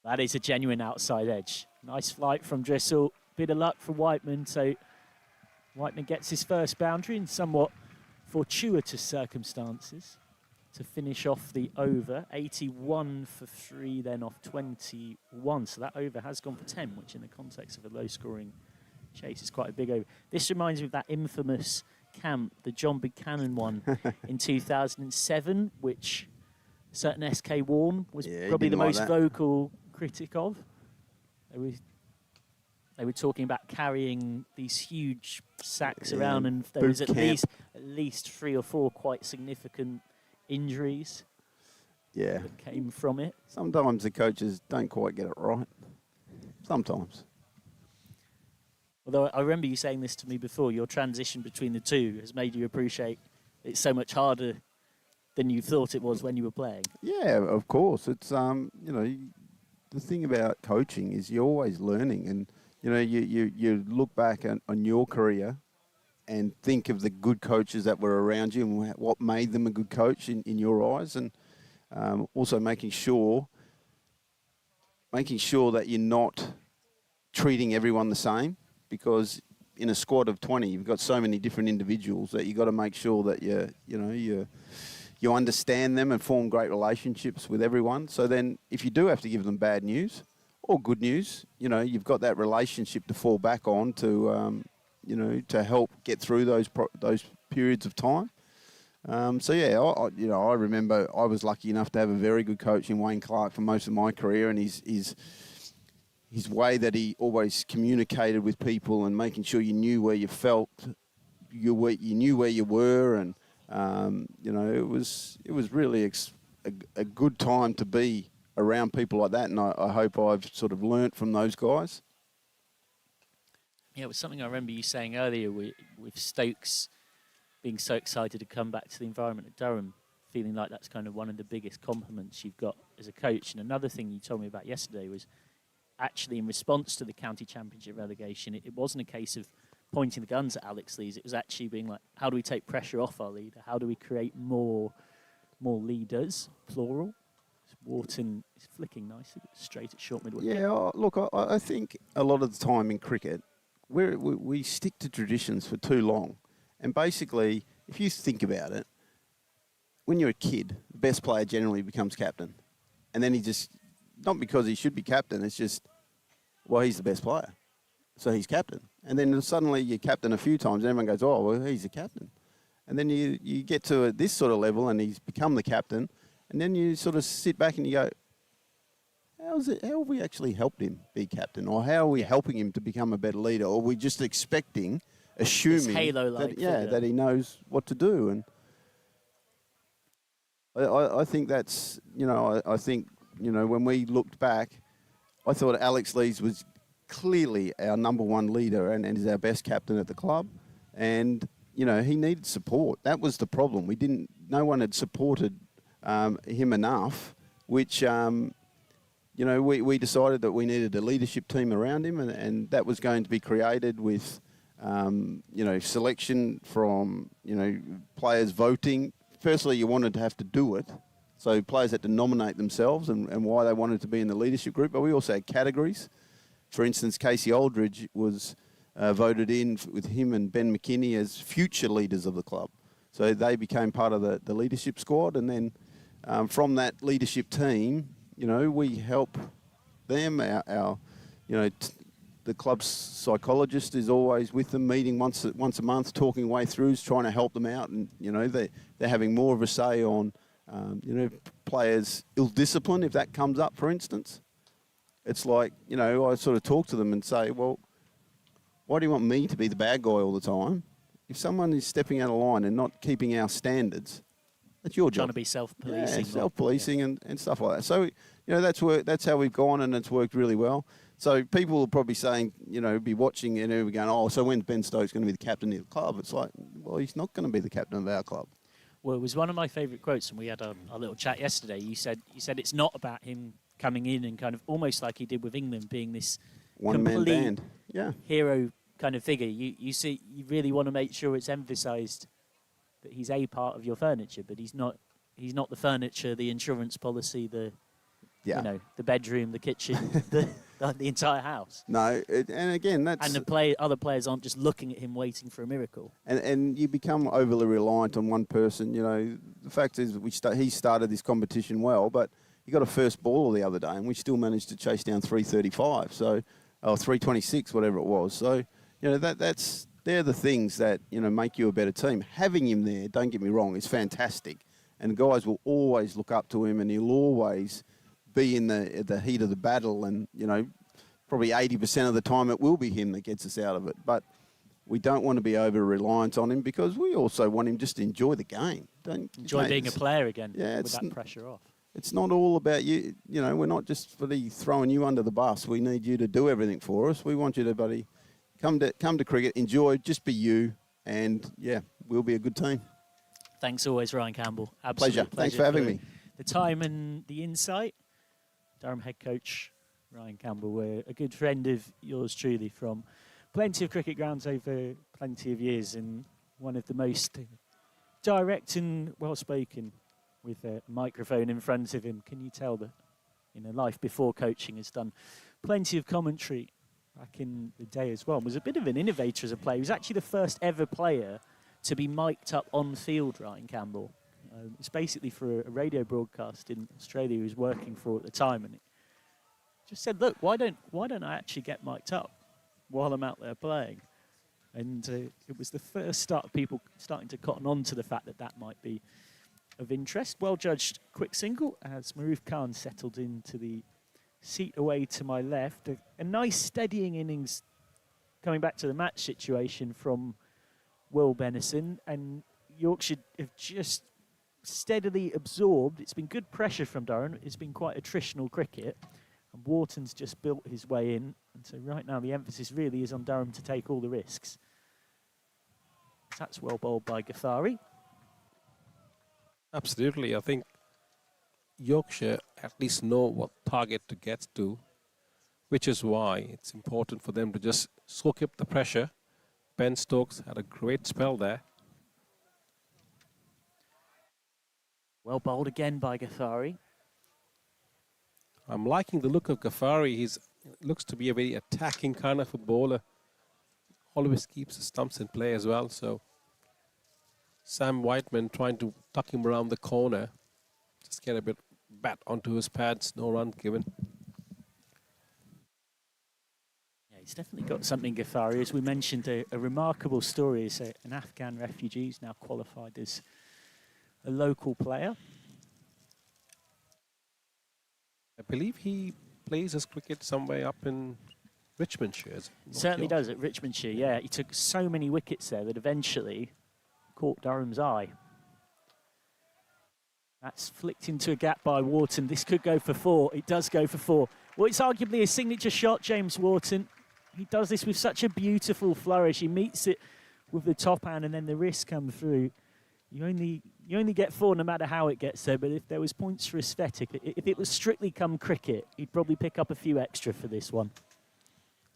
That is a genuine outside edge. Nice flight from Drissel. Bit of luck for Whiteman. So Whiteman gets his first boundary in somewhat fortuitous circumstances to finish off the over. 81 for 3, then off 21. So that over has gone for 10, which in the context of a low-scoring chase is quite a big over. This reminds me of that infamous camp, the John Buchanan one in 2007, which certain SK Warne was probably the most vocal critic of. They were talking about carrying these huge sacks around, and there was at least 3 or 4 quite significant injuries that came from it. Sometimes the coaches don't quite get it right. Sometimes. Although I remember you saying this to me before, your transition between the two has made you appreciate it's so much harder than you thought it was when you were playing. Yeah, of course. It's the thing about coaching is you're always learning, and you look back on your career and think of the good coaches that were around you and what made them a good coach in your eyes, and also making sure that you're not treating everyone the same, because in a squad of 20 you've got so many different individuals that you've got to make sure that you understand them and form great relationships with everyone. So then if you do have to give them bad news or good news, you've got that relationship to fall back on to help get through those periods of time. I remember I was lucky enough to have a very good coach in Wayne Clark for most of my career, and his way that he always communicated with people and making sure you knew where you felt, you knew where you were, and it was really a good time to be around people like that, and I hope I've sort of learnt from those guys. Yeah, it was something I remember you saying earlier with Stokes being so excited to come back to the environment at Durham, feeling like that's kind of one of the biggest compliments you've got as a coach. And another thing you told me about yesterday was actually in response to the county championship relegation, it wasn't a case of pointing the guns at Alex Lees. It was actually being like, how do we take pressure off our leader? How do we create more leaders, plural? Wharton is flicking nicely, but straight at short mid-wicket. Yeah, look, I think a lot of the time in cricket, we stick to traditions for too long. And basically, if you think about it, when you're a kid, the best player generally becomes captain. And then he just, not because he should be captain, it's just, well, he's the best player. so he's captain. And then suddenly you're captain a few times, and everyone goes, oh, well, he's a captain. And then you get to this sort of level, and he's become the captain, and then you sort of sit back and you go, how have we actually helped him be captain? Or how are we helping him to become a better leader? Or are we just assuming halo-like that he knows what to do? And I think that's, I think, when we looked back, I thought Alex Lees was clearly our number one leader and is our best captain at the club. And, he needed support. That was the problem. No one had supported him enough, which, we decided that we needed a leadership team around him, and that was going to be created with, selection from, players voting. Firstly, you wanted to have to do it. So players had to nominate themselves and why they wanted to be in the leadership group. But we also had categories. For instance, Casey Aldridge was voted in with him and Ben McKinney as future leaders of the club. So they became part of the leadership squad. And then from that leadership team, we help them. The club's psychologist is always with them, meeting once a month, talking way through, trying to help them out. And, they're having more of a say on, players' ill-discipline, if that comes up, for instance. It's like, I sort of talk to them and say, well, why do you want me to be the bad guy all the time? If someone is stepping out of line and not keeping our standards, that's your job. Trying to be self-policing. Yeah, self-policing and stuff like that. So, that's how we've gone, and it's worked really well. So people will probably saying, be watching and we're going, oh, so when's Ben Stokes going to be the captain of the club? It's like, well, he's not going to be the captain of our club. Well, it was one of my favourite quotes, and we had a little chat yesterday. You said it's not about him coming in and kind of almost like he did with England, being this one-man complete band, yeah, hero kind of figure. You really want to make sure it's emphasised that he's a part of your furniture, but he's not the furniture, the insurance policy, the bedroom, the kitchen, the entire house. No, and again, that's... And other players aren't just looking at him waiting for a miracle. And you become overly reliant on one person. The fact is he started this competition well, but he got a first ball the other day, and we still managed to chase down 335, or 326, whatever it was. So, they're the things that, make you a better team. Having him there, don't get me wrong, is fantastic. And guys will always look up to him, and he'll always be in the heat of the battle, and probably 80% of the time it will be him that gets us out of it. But we don't want to be over reliant on him, because we also want him just to enjoy the game. Enjoy being a player again. Yeah, with that pressure off. It's not all about you. We're not just throwing you under the bus. We need you to do everything for us. We want you to, buddy, come to cricket, enjoy, just be you, and we'll be a good team. Thanks always, Ryan Campbell. Absolute Pleasure. Thanks for having me. The time and the insight. Durham head coach Ryan Campbell, a good friend of yours truly from plenty of cricket grounds over plenty of years, and one of the most direct and well-spoken with a microphone in front of him. Can you tell that in a life before coaching has done plenty of commentary back in the day as well, and was a bit of an innovator as a player. He was actually the first ever player to be mic'd up on field, Ryan Campbell. It's basically for a radio broadcast in Australia he was working for at the time, and it just said, look, why don't I actually get mic'd up while I'm out there playing? And it was the first start of people starting to cotton on to the fact that might be of interest. Well judged quick single as Maroof Khan settled into the seat away to my left. A nice steadying innings coming back to the match situation from Will Benison, and Yorkshire have just steadily absorbed. It's been good pressure from Durham. It's been quite attritional cricket, and Wharton's just built his way in. And so right now the emphasis really is on Durham to take all the risks. That's well bowled by Ghaffari. Absolutely. I think Yorkshire at least know what target to get to, which is why it's important for them to just soak up the pressure. Ben Stokes had a great spell there. Well bowled again by Ghaffari. I'm liking the look of Ghaffari. He looks to be a very attacking kind of a bowler. Always keeps the stumps in play as well. So Sam Whiteman trying to tuck him around the corner. Just get a bit bat onto his pads. No run given. Yeah, he's definitely got something, Ghaffari. As we mentioned, a remarkable story. Is an Afghan refugee who's now qualified as a local player. I believe he plays his cricket somewhere up in Richmondshire. Certainly does at Richmondshire, yeah. He took so many wickets there that eventually caught Durham's eye. That's flicked into a gap by Wharton. This could go for 4. It does go for 4. Well, it's arguably a signature shot, James Wharton. He does this with such a beautiful flourish. He meets it with the top hand and then the wrist come through. You only get 4 no matter how it gets there, but if there was points for aesthetic, if it was strictly come cricket, he'd probably pick up a few extra for this one.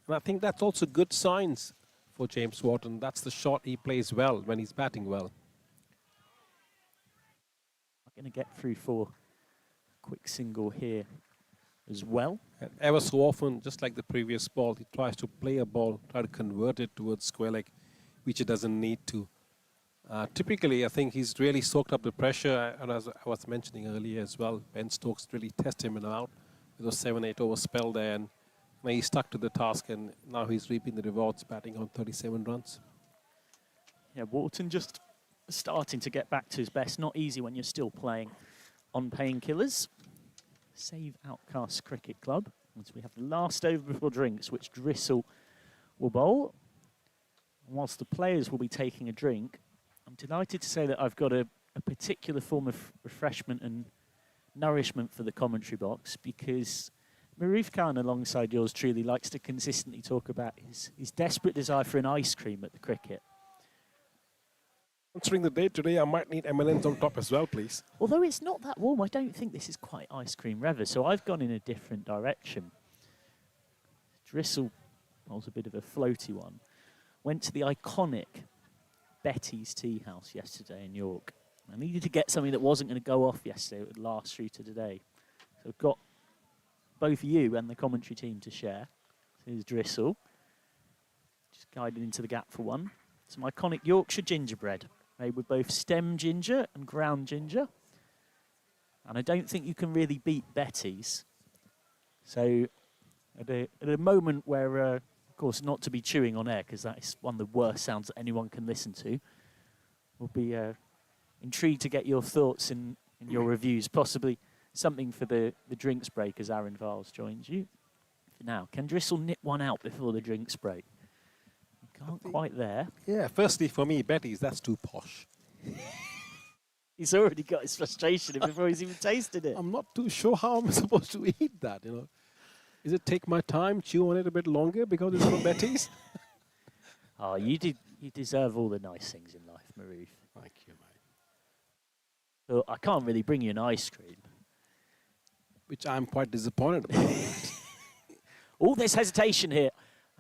And I think that's also good signs for James Wharton. That's the shot he plays well when he's batting well. Going to get through for a quick single here as well. And ever so often, just like the previous ball, he tries to play a ball, try to convert it towards square leg, which he doesn't need to. Typically, I think he's really soaked up the pressure, and as I was mentioning earlier as well, Ben Stokes really tested him in and out with a 7-8 over spell there, and he stuck to the task, and now he's reaping the rewards, batting on 37 runs. Yeah, Wharton just starting to get back to his best. Not easy when you're still playing on painkillers. Save Outcast Cricket Club. Once we have the last over before drinks, which Drissel will bowl. And whilst the players will be taking a drink, I'm delighted to say that I've got a particular form of refreshment and nourishment for the commentary box, because Marif Khan, alongside yours truly, likes to consistently talk about his desperate desire for an ice cream at the cricket. Considering the day today, I might need M&Ms on top as well, please. Although it's not that warm, I don't think this is quite ice cream weather, so I've gone in a different direction. Drissel was a bit of a floaty one. Went to the iconic Betty's Tea House yesterday in York. I needed to get something that wasn't going to go off yesterday, it would last through to today. So I've got both you and the commentary team to share. Here's Drissel. Just guided into the gap for one. Some iconic Yorkshire gingerbread, made with both stem ginger and ground ginger. And I don't think you can really beat Betty's. So at a moment where, of course, not to be chewing on air, because that is one of the worst sounds that anyone can listen to, we'll be intrigued to get your thoughts in your reviews, possibly something for the drinks break as Aaron Viles joins you. Now, can Drissel nip one out before the drinks break? Can't quite there. Yeah, firstly, for me, Betty's, that's too posh. He's already got his frustration in before he's even tasted it. I'm not too sure how I'm supposed to eat that, you know. Is it take my time, chew on it a bit longer because it's from Betty's? Oh, you deserve all the nice things in life, Maruf. Thank you, mate. So I can't really bring you an ice cream. Which I'm quite disappointed about. All this hesitation here.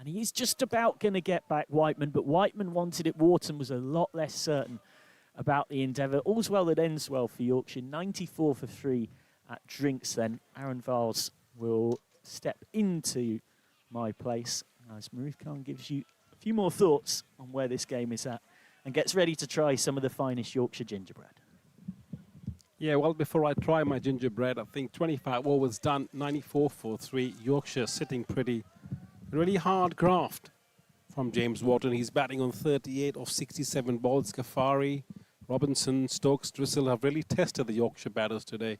And he is just about going to get back Whiteman, but Whiteman wanted it. Wharton was a lot less certain about the endeavour. All's well that ends well for Yorkshire. 94 for 3 at drinks then. Aaron Viles will step into my place as Maruf Khan gives you a few more thoughts on where this game is at and gets ready to try some of the finest Yorkshire gingerbread. Yeah, well, before I try my gingerbread, I think 25 overs done, 94 for 3. Yorkshire sitting pretty. Really hard graft from James Wharton. He's batting on 38 of 67 balls. Ghaffari, Robinson, Stokes, Drissel have really tested the Yorkshire batters today.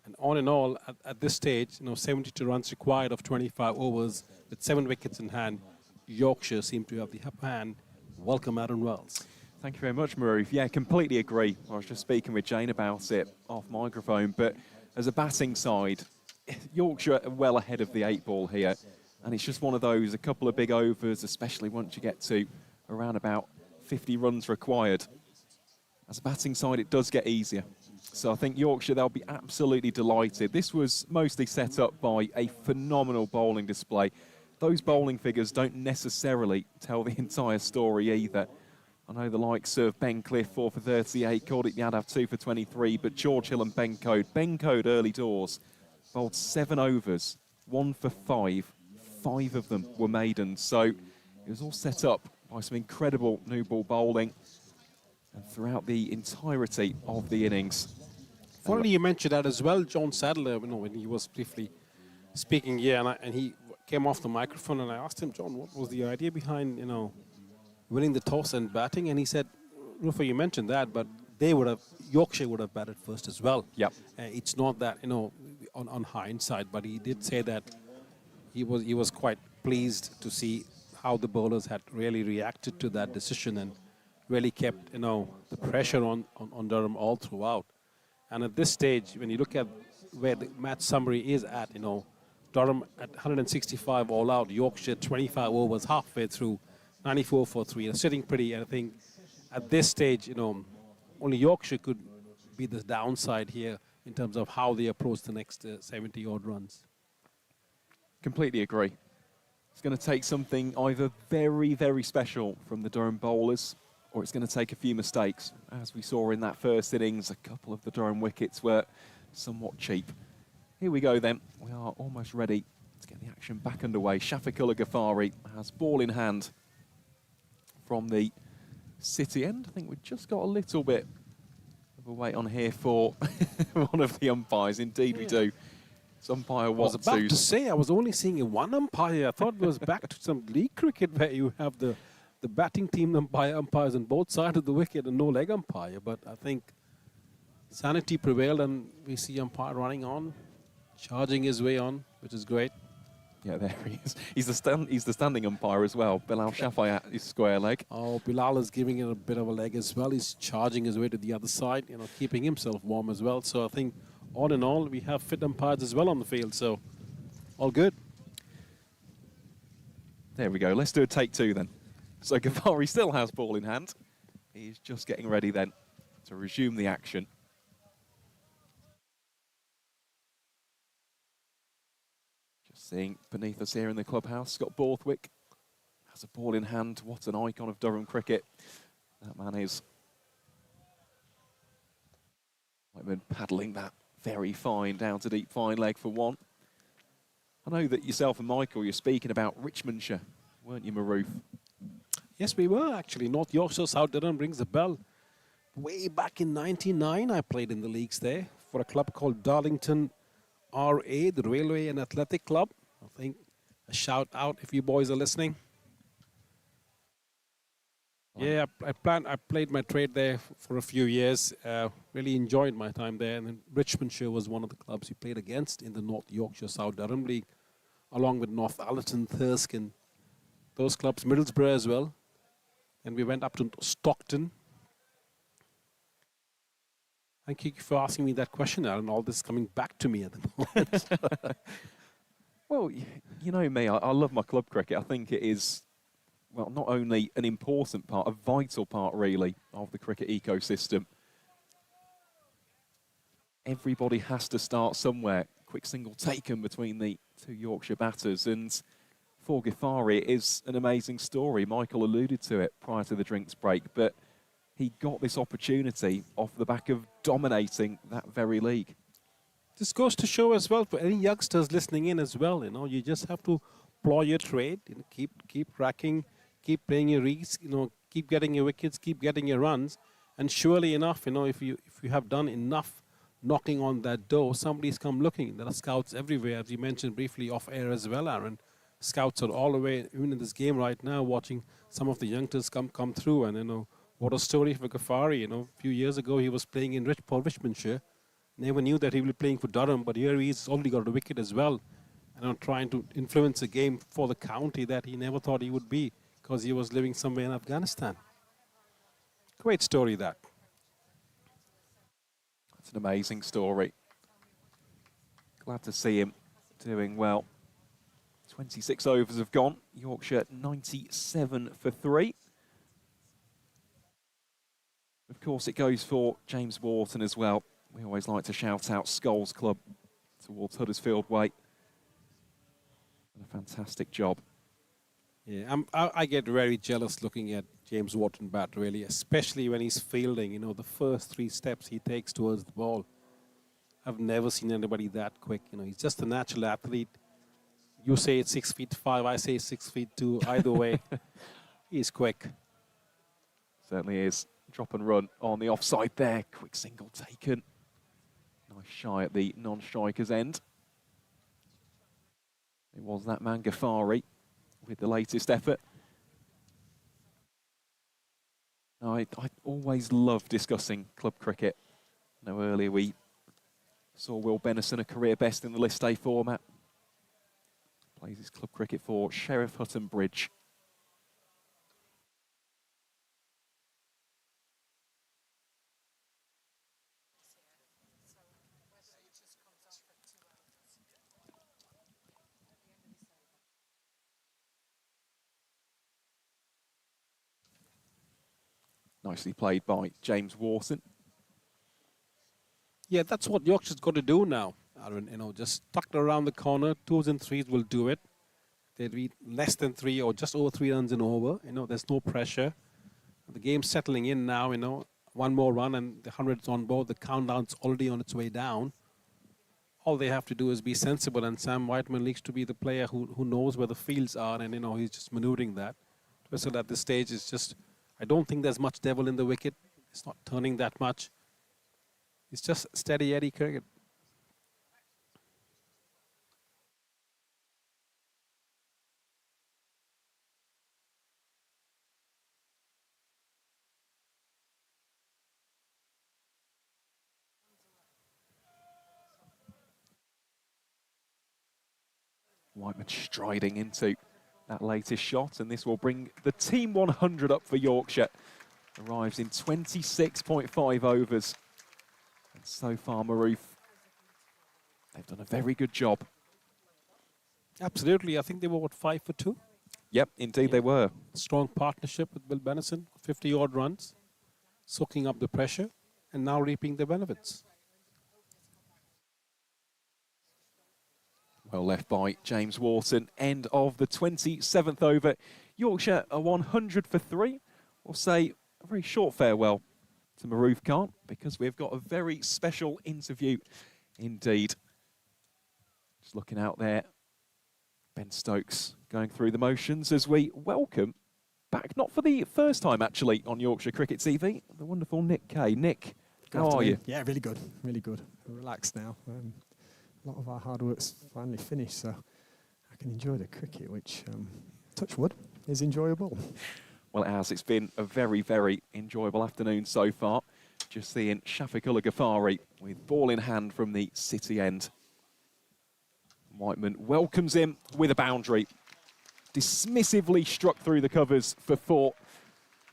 And all in all, at this stage, 72 runs required of 25 overs with 7 wickets in hand. Yorkshire seem to have the upper hand. Welcome, Aaron Wells. Thank you very much, Maruf. Yeah, completely agree. I was just speaking with Jane about it off microphone, but as a batting side, Yorkshire are well ahead of the 8 ball here. And it's just one of those, a couple of big overs, especially once you get to around about 50 runs required. As a batting side, it does get easier. So I think Yorkshire, they'll be absolutely delighted. This was mostly set up by a phenomenal bowling display. Those bowling figures don't necessarily tell the entire story either. I know the likes of Ben Cliff, 4 for 38, Cordic Yadav, 2 for 23, but George Hill and Ben Code. Ben Code early doors bowled 7 overs, 1 for 5. 5 of them were maidens, so it was all set up by some incredible new ball bowling and throughout the entirety of the innings. Funny you mentioned that as well, John Sadler, when he was briefly speaking here, and he came off the microphone and I asked him, John, what was the idea behind, winning the toss and batting? And he said, Rufa, you mentioned that, but Yorkshire would have batted first as well. Yep. It's not that, on hindsight, but he did say that he was quite pleased to see how the bowlers had really reacted to that decision and really kept, the pressure on Durham all throughout. And at this stage, when you look at where the match summary is at, Durham at 165 all out, Yorkshire 25 overs halfway through, 94 for 3. They're sitting pretty, and I think at this stage, only Yorkshire could be the downside here in terms of how they approach the next 70-odd runs. Completely agree. It's going to take something either very, very special from the Durham bowlers, or it's going to take a few mistakes. As we saw in that first innings, a couple of the Durham wickets were somewhat cheap. Here we go then. We are almost ready to get the action back underway. Shafiqullah Ghaffari has ball in hand from the City end. I think we've just got a little bit of a wait on here for one of the umpires. Indeed, we do. It's umpire I was about Watts. to say, I was only seeing one umpire. I thought it was back to some league cricket where you have the batting team umpires on both sides of the wicket and no leg umpire. But I think sanity prevailed and we see umpire running on, charging his way on, which is great. Yeah, there he is. He's the standing umpire as well. Bilal Shafai at his square leg. Oh, Bilal is giving it a bit of a leg as well. He's charging his way to the other side, keeping himself warm as well. So I think all in all, we have fit umpires as well on the field. So all good. There we go. Let's do a take two then. So Ghaffari still has ball in hand. He's just getting ready then to resume the action. Just seeing beneath us here in the clubhouse, Scott Borthwick has a ball in hand. What an icon of Durham cricket that man is. Whiteman paddling that very fine, down to deep fine leg for one. I know that yourself and Michael, you're speaking about Richmondshire, weren't you, Maroof? Yes, we were actually. North Yorkshire, South Durham rings the bell. Way back in '99, I played in the leagues there for a club called Darlington RA, the Railway and Athletic Club. I think a shout out if you boys are listening. Yeah, I played my trade there for a few years. Really enjoyed my time there. And then Richmondshire was one of the clubs we played against in the North Yorkshire South Durham League, along with North Allerton, Thirsk, and those clubs, Middlesbrough as well. And we went up to Stockton. Thank you for asking me that question, Aaron. All this is coming back to me at the moment. Well, you know me, I love my club cricket. I think it is, well, not only an important part, a vital part, really, of the cricket ecosystem. Everybody has to start somewhere. Quick single taken between the two Yorkshire batters. And for Ghaffari, it is an amazing story. Michael alluded to it prior to the drinks break, but he got this opportunity off the back of dominating that very league. This goes to show as well for any youngsters listening in as well. You just have to ploy your trade, keep racking, keep playing your reeds, keep getting your wickets, keep getting your runs, and surely enough, if you have done enough knocking on that door, somebody's come looking. There are scouts everywhere, as you mentioned briefly off air as well, Aaron. Scouts are all the way, even in this game right now, watching some of the youngsters come through, and what a story for Ghaffari. A few years ago he was playing in Richmondshire. Never knew that he would be playing for Durham, but here he's already got a wicket as well. And trying to influence a game for the county that he never thought he would be, because he was living somewhere in Afghanistan. Great story, that. It's an amazing story. Glad to see him doing well. 26 overs have gone. Yorkshire 97 for 3. Of course, it goes for James Wharton as well. We always like to shout out Scholes Club towards Huddersfield Way. A fantastic job. Yeah, I get very jealous looking at James Wharton bat, really, especially when he's fielding. The first 3 steps he takes towards the ball. I've never seen anybody that quick. He's just a natural athlete. You say it's 6'5", I say 6'2". Either way, he's quick. Certainly is. Drop and run on the offside there. Quick single taken. Nice shy at the non-striker's end. It was that man Ghaffari with the latest effort. I always love discussing club cricket. No, earlier we saw Will Benison, a career best in the list A format. Plays his club cricket for Sheriff Hutton Bridge. Nicely played by James Wharton. Yeah, that's what Yorkshire's got to do now, Aaron. You know, just tucked around the corner, 2s and 3s will do it. They'd be less than 3 or just over 3 runs and over. You know, there's no pressure. The game's settling in now, you know. One more run and the 100's on board. The countdown's already on its way down. All they have to do is be sensible, and Sam Whiteman needs to be the player who knows where the fields are, and, you know, he's just maneuvering that. So at this stage, it's just, I don't think there's much devil in the wicket. It's not turning that much. It's just steady Eddie cricket. Whiteman striding into that latest shot, and this will bring the team 100 up for Yorkshire. Arrives in 26.5 overs. And so far, Maroof, they've done a very good job. Absolutely. I think they were, what, 5 for 2? Yep, indeed they were. Strong partnership with Will Benison, 50-odd runs, soaking up the pressure, and now reaping the benefits. Well left by James Wharton. End of the 27th over. Yorkshire are 100 for 3. We'll say a very short farewell to Maroof Khan, because we've got a very special interview indeed. Just looking out there, Ben Stokes going through the motions as we welcome back, not for the first time actually on Yorkshire Cricket TV, the wonderful Nick Kay. Nick, how are you? Yeah, really good, really good. Relaxed now. A lot of our hard work's finally finished, so I can enjoy the cricket, which, touch wood, is enjoyable. Well, it has. It's been a very, very enjoyable afternoon so far. Just seeing Shafiqullah Ghaffari with ball in hand from the city end. Whiteman welcomes him with a boundary. Dismissively struck through the covers for 4.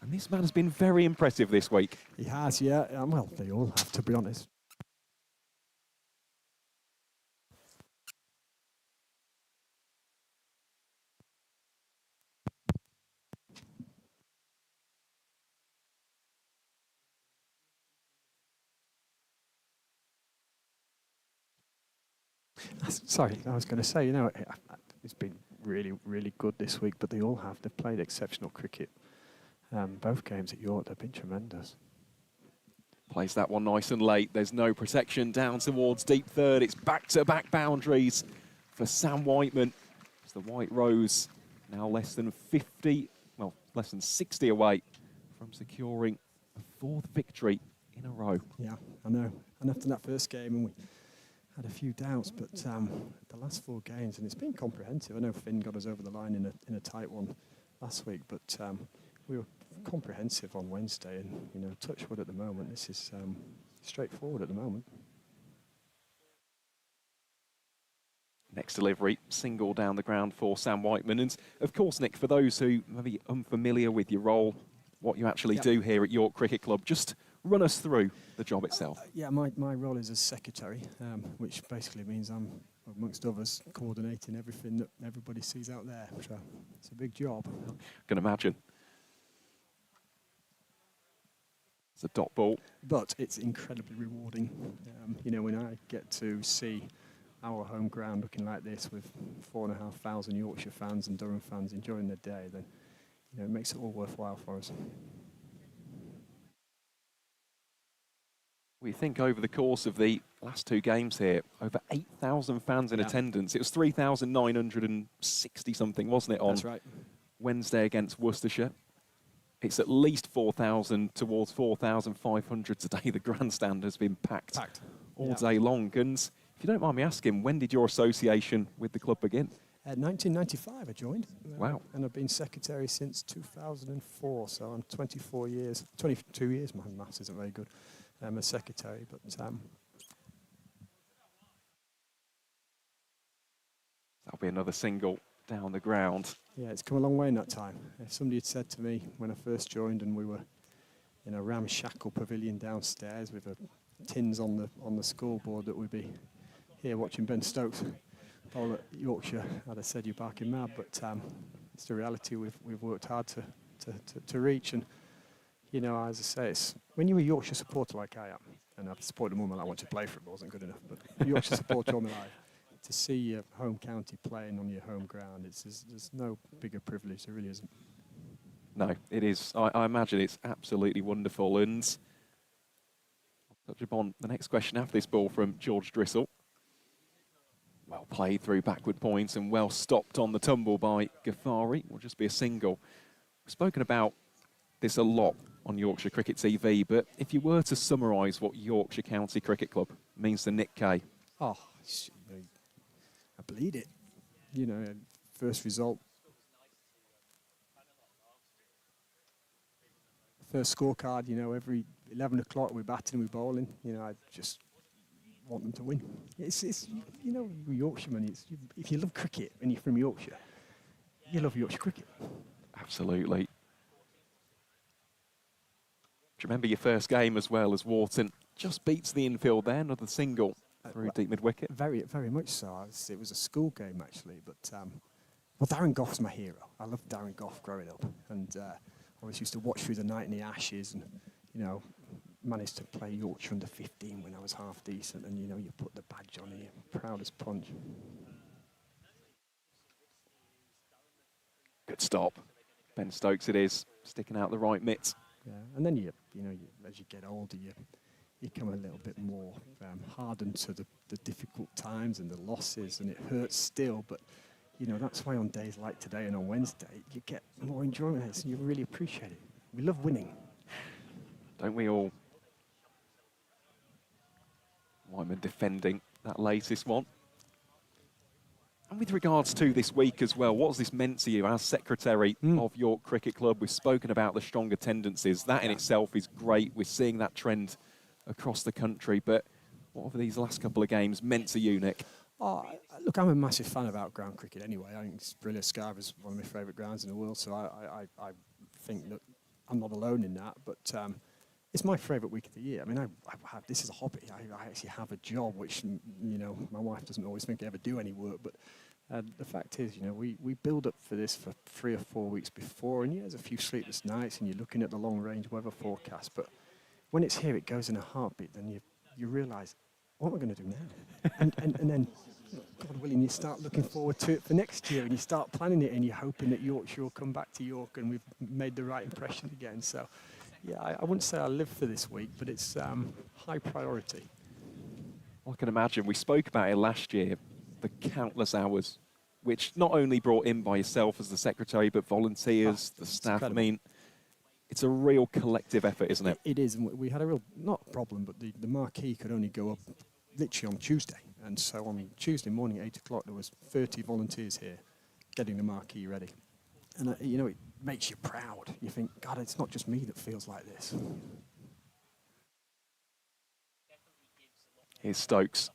And this man has been very impressive this week. He has, yeah. Well, they all have, to be honest. Sorry, I was going to say, you know, it's been really, really good this week, but they all have. They've played exceptional cricket. Both games at York, they've been tremendous. Plays that one nice and late. There's no protection down towards deep third. It's back-to-back boundaries for Sam Whiteman. It's the White Rose now less than 50, well, less than 60 away from securing a 4th victory in a row. Yeah, I know. And after that first game, and we had a few doubts, but the last 4 games, and it's been comprehensive. I know Finn got us over the line in a tight one last week, but we were comprehensive on Wednesday, and, you know, touch wood at the moment. This is straightforward at the moment. Next delivery, single down the ground for Sam Whiteman. And of course, Nick, for those who may be unfamiliar with your role, what you actually do here at York Cricket Club, just run us through the job itself. Yeah, my role is as secretary, which basically means I'm, amongst others, coordinating everything that everybody sees out there. So it's a big job. I can imagine. It's a dot ball. But it's incredibly rewarding. You know, when I get to see our home ground looking like this with 4,500 Yorkshire fans and Durham fans enjoying their day, then, you know, it makes it all worthwhile for us. We think over the course of the last 2 games here, over 8,000 fans in attendance. It was 3,960 something, wasn't it, on That's right. Wednesday against Worcestershire? It's at least 4,000 towards 4,500 today. The grandstand has been packed all day long. And if you don't mind me asking, when did your association with the club begin? 1995 I joined. Wow. And I've been secretary since 2004, so I'm 24 years, 22 years, my maths isn't very good, I'm a secretary, but That'll be another single down the ground. yeah, it's come a long way in that time. If somebody had said to me when I first joined and we were in a ramshackle pavilion downstairs with tins on the scoreboard that we'd be here watching Ben Stokes bowl at Yorkshire, I'd have said you're barking mad, but it's the reality we've worked hard to reach. And you know, as I say, it's when you're a Yorkshire supporter like I am, and I've supported them all my life. I wanted to play for it, but it wasn't good enough. But Yorkshire supporter all my life, to see your home county playing on your home ground, there's no bigger privilege. There really isn't. No, it is. I imagine it's absolutely wonderful. And I'll touch upon the next question after this ball from George Drissel. Well played through backward points and well stopped on the tumble by Ghaffari. Will just be a single. We've spoken about this a lot on Yorkshire Cricket TV, but if you were to summarise what Yorkshire County Cricket Club means to Nick Kay. Oh, I bleed it. You know, first result. First scorecard, you know, every 11 o'clock we're batting, we're bowling. You know, I just want them to win. It's you know, Yorkshireman, if you love cricket and you're from Yorkshire, you love Yorkshire cricket. Absolutely. Do you remember your first game as well as Wharton just beats the infield there, another single through deep mid-wicket? Very, very much so. It was a school game actually, but well, Darren Goff's my hero. I loved Darren Goff growing up, and I always used to watch through the night in the Ashes, and you know, managed to play Yorkshire under 15 when I was half decent, and you know, you put the badge on and you're proud as punch. Good stop. Ben Stokes it is, sticking out the right mitt. Yeah, and then you know, as you get older, you become a little bit more hardened to the difficult times and the losses, and it hurts still, but you know, that's why on days like today and on Wednesday, you get more enjoyment and you really appreciate it. We love winning. Don't we all? Wyman defending that latest one. And with regards to this week as well, what has this meant to you as secretary of York Cricket Club? We've spoken about the stronger tendencies. That in itself is great. We're seeing that trend across the country. But what have these last couple of games meant to you, Nick? Oh, look, I'm a massive fan of outground cricket anyway. I think Brilliant Scarve is one of my favourite grounds in the world, so I think that I'm not alone in that. But it's my favourite week of the year. I mean, this is a hobby. I actually have a job, which, you know, my wife doesn't always think I ever do any work. But the fact is, you know, we build up for this for 3 or 4 weeks before, and yeah, there's a few sleepless nights, and you're looking at the long-range weather forecast. But when it's here, it goes in a heartbeat. Then you realise, what am I going to do now? and then, God willing, you start looking forward to it for next year, and you start planning it, and you're hoping that Yorkshire will come back to York, and we've made the right impression again. So, yeah, I wouldn't say I live for this week, but it's high priority. I can imagine. We spoke about it last year, the countless hours, which not only brought in by yourself as the secretary, but volunteers, the staff. Incredible. I mean, it's a real collective effort, isn't it? It is, and we had a real, not problem, but the marquee could only go up literally on Tuesday. And so on Tuesday morning at 8 o'clock, there was 30 volunteers here getting the marquee ready. And, you know, it makes you proud. You think, God, it's not just me that feels like this. Here's Stokes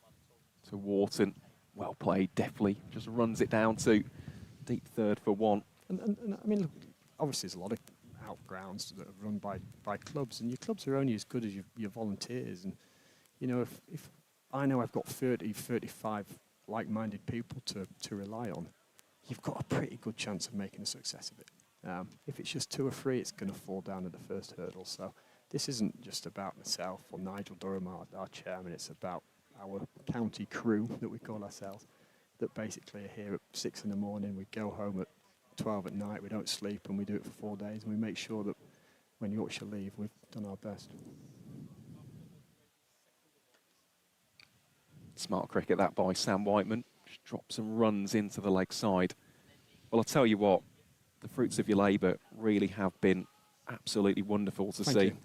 to Wharton. Well played, deftly. Just runs it down to deep third for one. And I mean, look, obviously there's a lot of outgrounds that are run by clubs, and your clubs are only as good as your volunteers. And, you know, if I know I've got 30, 35 like-minded people to rely on, you've got a pretty good chance of making a success of it. If it's just 2 or 3, it's going to fall down at the first hurdle. So this isn't just about myself or Nigel Durham, our chairman. It's about our county crew that we call ourselves, that basically are here at 6 in the morning. We go home at 12 at night. We don't sleep, and we do it for 4 days. And we make sure that when Yorkshire leave, we've done our best. Smart cricket that by Sam Whiteman. Just drops some runs into the leg side. Well, I'll tell you what, the fruits of your labour really have been absolutely wonderful to see. Thank you.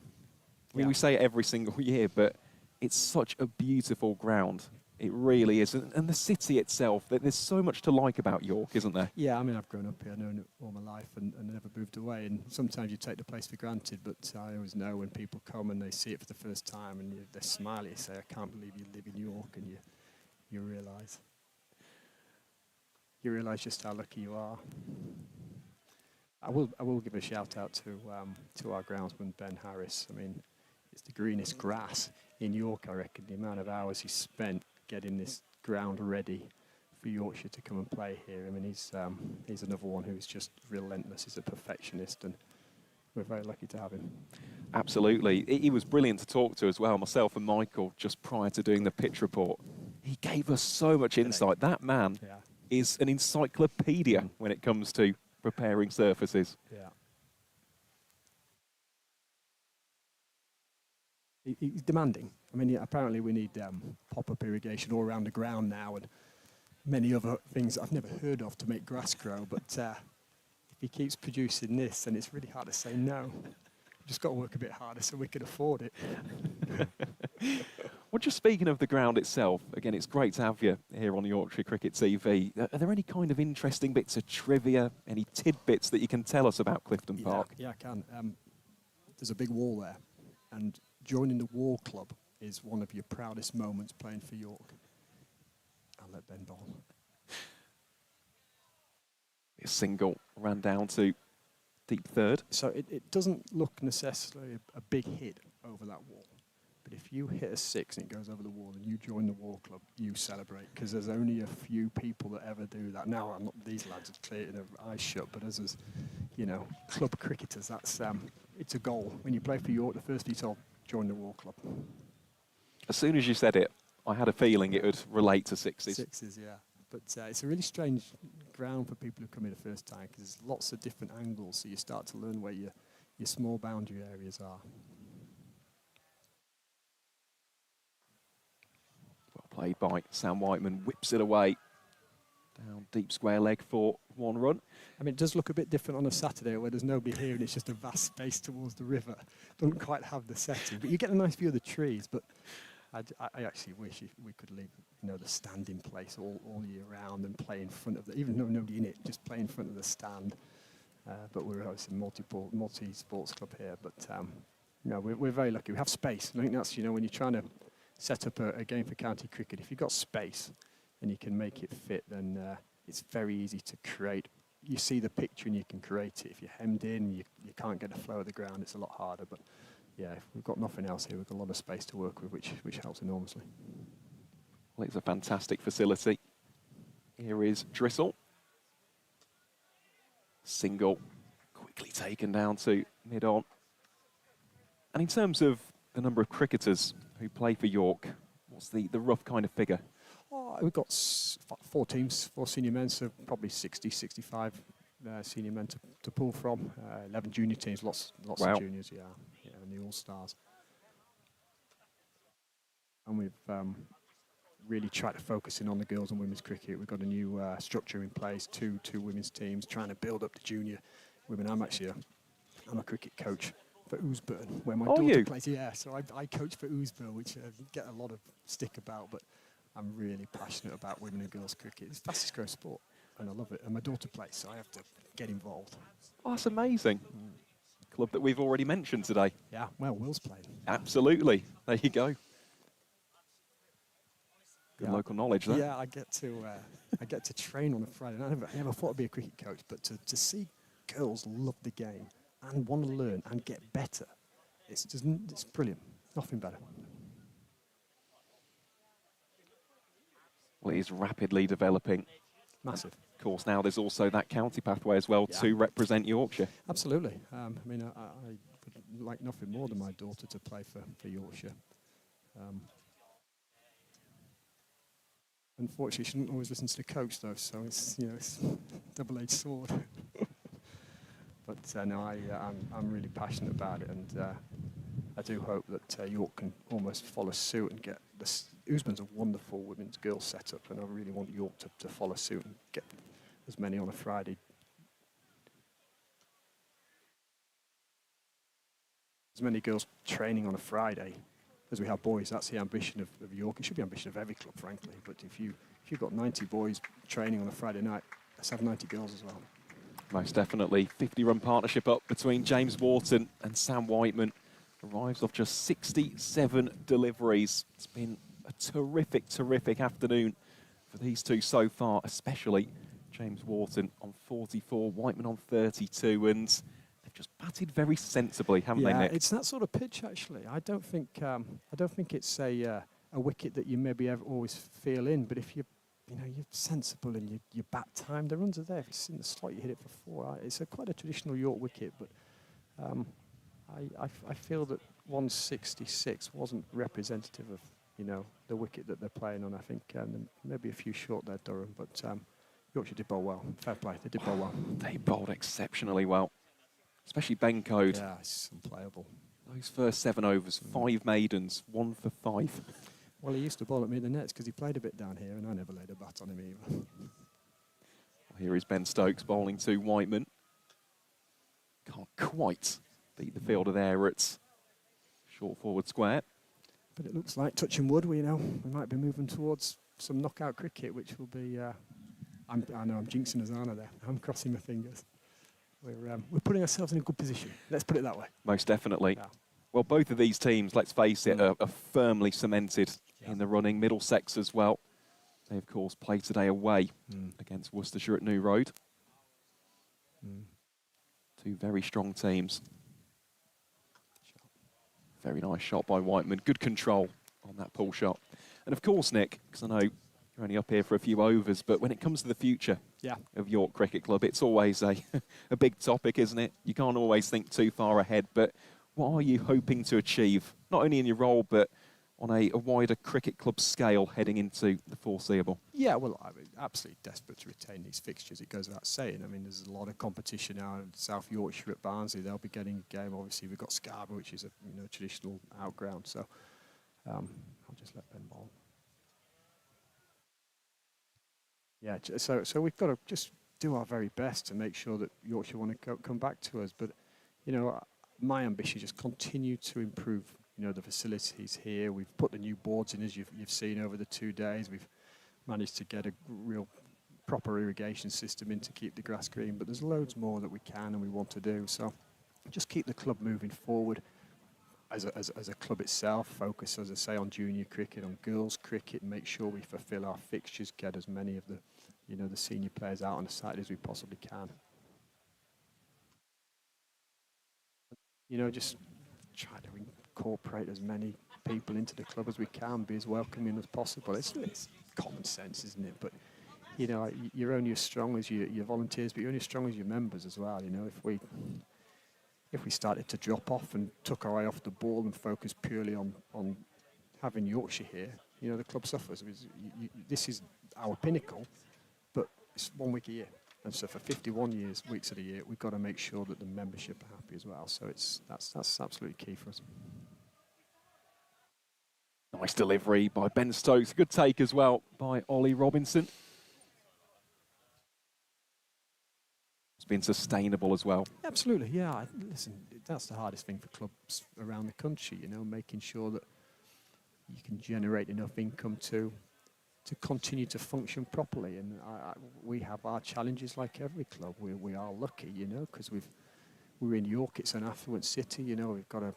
I mean, we say it every single year, but it's such a beautiful ground. It really is. And the city itself, there's so much to like about York, isn't there? Yeah, I mean, I've grown up here, known it all my life, and never moved away. And sometimes you take the place for granted, but I always know when people come and they see it for the first time, and they smile, you say, "I can't believe you live in York," and you realise just how lucky you are. I will give a shout out to our groundsman Ben Harris. I mean, it's the greenest grass in York, I reckon. The amount of hours he spent getting this ground ready for Yorkshire to come and play here. I mean, he's another one who's just relentless. He's a perfectionist, and we're very lucky to have him. Absolutely. He was brilliant to talk to as well, myself and Michael, just prior to doing the pitch report. He gave us so much insight. That man is an encyclopedia when it comes to preparing surfaces. Yeah. He's demanding. I mean, apparently we need pop-up irrigation all around the ground now, and many other things I've never heard of to make grass grow. But if he keeps producing this, then it's really hard to say no. We've just got to work a bit harder so we can afford it. Well, just speaking of the ground itself, again, it's great to have you here on Yorkshire Cricket TV. Are there any kind of interesting bits of trivia, any tidbits that you can tell us about Clifton Park? Yeah, I can. There's a big wall there, and joining the wall club is one of your proudest moments playing for York. I'll let Ben bowl. A single ran down to deep third. So it doesn't look necessarily a big hit over that wall. But if you hit a 6 and it goes over the wall and you join the wall club, you celebrate, because there's only a few people that ever do that. Now, I'm not, these lads are clear their eyes shut, but as club cricketers, that's it's a goal. When you play for York, the first thing you told, join the wall club. As soon as you said it, I had a feeling it would relate to sixes. Sixes, yeah. But it's a really strange ground for people who come here the first time, because there's lots of different angles, so you start to learn where your small boundary areas are. Played by Sam Whiteman, whips it away. Down deep square leg for 1 run. I mean, it does look a bit different on a Saturday where there's nobody here and it's just a vast space towards the river. Doesn't quite have the setting, but you get a nice view of the trees. But I actually wish we could leave, the stand in place all year round and play in front of even though nobody in it, just play in front of the stand. But we're obviously multi-sports club here. But we're very lucky. We have space. I think that's when you're trying to set up a game for county cricket, if you've got space and you can make it fit, then it's very easy to create. You see the picture and you can create it. If you're hemmed in, you can't get the flow of the ground, it's a lot harder. But yeah, if we've got nothing else here, we've got a lot of space to work with, which helps enormously. Well, it's a fantastic facility. Here is Drissel. Single, quickly taken down to mid-on. And in terms of the number of cricketers who play for York, what's the rough kind of figure? We've got 4 teams, 4 senior men, so probably 60, 65 senior men to pull from. 11 junior teams, lots Wow. of juniors, and the All-Stars. And we've really tried to focus in on the girls and women's cricket. We've got a new structure in place, two women's teams, trying to build up the junior women. I'm a cricket coach for Oosburn, where my daughter plays. Yeah, so I coach for Oosburn, which I get a lot of stick about, but I'm really passionate about women and girls cricket. It's the fastest growing sport, and I love it. And my daughter plays, so I have to get involved. Oh, that's amazing. Club that we've already mentioned today. Yeah, well, Will's playing. Absolutely. There you go. Good local knowledge there. Yeah, I get to train on a Friday. I never thought I'd be a cricket coach, but to see girls love the game and want to learn and get better, it's brilliant. Nothing better. Well, it is rapidly developing. Massive. Of course, now there's also that county pathway as well to represent Yorkshire. Absolutely. I would like nothing more than my daughter to play for Yorkshire. Unfortunately, she doesn't always listen to the coach, though, so it's a double-edged sword. But no, I'm really passionate about it, and I do hope that York can almost follow suit and get this. Oosburn's a wonderful women's girls setup, and I really want York to follow suit and get as many on a Friday. As many girls training on a Friday as we have boys, that's the ambition of York. It should be the ambition of every club, frankly. But if you've got 90 boys training on a Friday night, let's have 90 girls as well. Most definitely. 50-run partnership up between James Wharton and Sam Whiteman. Arrives off just 67 deliveries. It's been a terrific, terrific afternoon for these two so far, especially James Wharton on 44, Whiteman on 32, and they've just batted very sensibly, haven't they, Nick? Yeah, it's that sort of pitch, actually. I don't think it's a wicket that you maybe ever always feel in, but if you're sensible and you bat time, the runs are there. If it's in the slot, you hit it for 4. It's quite a traditional York wicket, but I feel that 166 wasn't representative of the wicket that they're playing on. I think maybe a few short there, Durham, but Yorkshire did bowl well. Fair play, they did bowl well. They bowled exceptionally well, especially Ben Code. Yeah, it's unplayable. Those first 7 overs, 5 maidens, 1 for 5. Well, he used to bowl at me in the nets because he played a bit down here, and I never laid a bat on him either. Well, here is Ben Stokes bowling to Whiteman. Can't quite beat the fielder there at short forward square. But it looks like, touching wood, we might be moving towards some knockout cricket, which will be. I know I'm jinxing Azana there. I'm crossing my fingers. We're putting ourselves in a good position. Let's put it that way. Most definitely. Yeah. Well, both of these teams, let's face it, are firmly cemented in the running. Middlesex as well. They, of course, play today away against Worcestershire at New Road. 2 very strong teams. Very nice shot by Whiteman. Good control on that pull shot. And of course, Nick, because I know you're only up here for a few overs, but when it comes to the future of York Cricket Club, it's always a big topic, isn't it? You can't always think too far ahead, but what are you hoping to achieve, not only in your role, but on a wider cricket club scale heading into the foreseeable? Yeah, well, I'm absolutely desperate to retain these fixtures. It goes without saying. I mean, there's a lot of competition now in South Yorkshire at Barnsley. They'll be getting a game. Obviously, we've got Scarborough, which is a traditional outground. So I'll just let Ben bowl. Yeah, so we've got to just do our very best to make sure that Yorkshire want to come back to us. But my ambition is just continue to improve. The facilities here. We've put the new boards in, as you've seen over the 2 days. We've managed to get a real proper irrigation system in to keep the grass green, but there's loads more that we can and we want to do. So just keep the club moving forward as a club itself, focus, as I say, on junior cricket, on girls cricket, make sure we fulfil our fixtures, get as many of the the senior players out on the side as we possibly can. Just try to incorporate as many people into the club as we can, be as welcoming as possible. It's common sense, isn't it? But you're only as strong as your volunteers, but you're only as strong as your members as well. If we started to drop off and took our eye off the ball and focused purely on having Yorkshire here, the club suffers. This is our pinnacle, but it's 1 week a year. And so for 51 weeks of the year, we've got to make sure that the membership are happy as well. So that's absolutely key for us. Nice delivery by Ben Stokes. Good take as well by Ollie Robinson. It's been sustainable as well. Absolutely, yeah. Listen, that's the hardest thing for clubs around the country, making sure that you can generate enough income to continue to function properly. And we have our challenges like every club. We are lucky, because we're in York, it's an affluent city, we've got a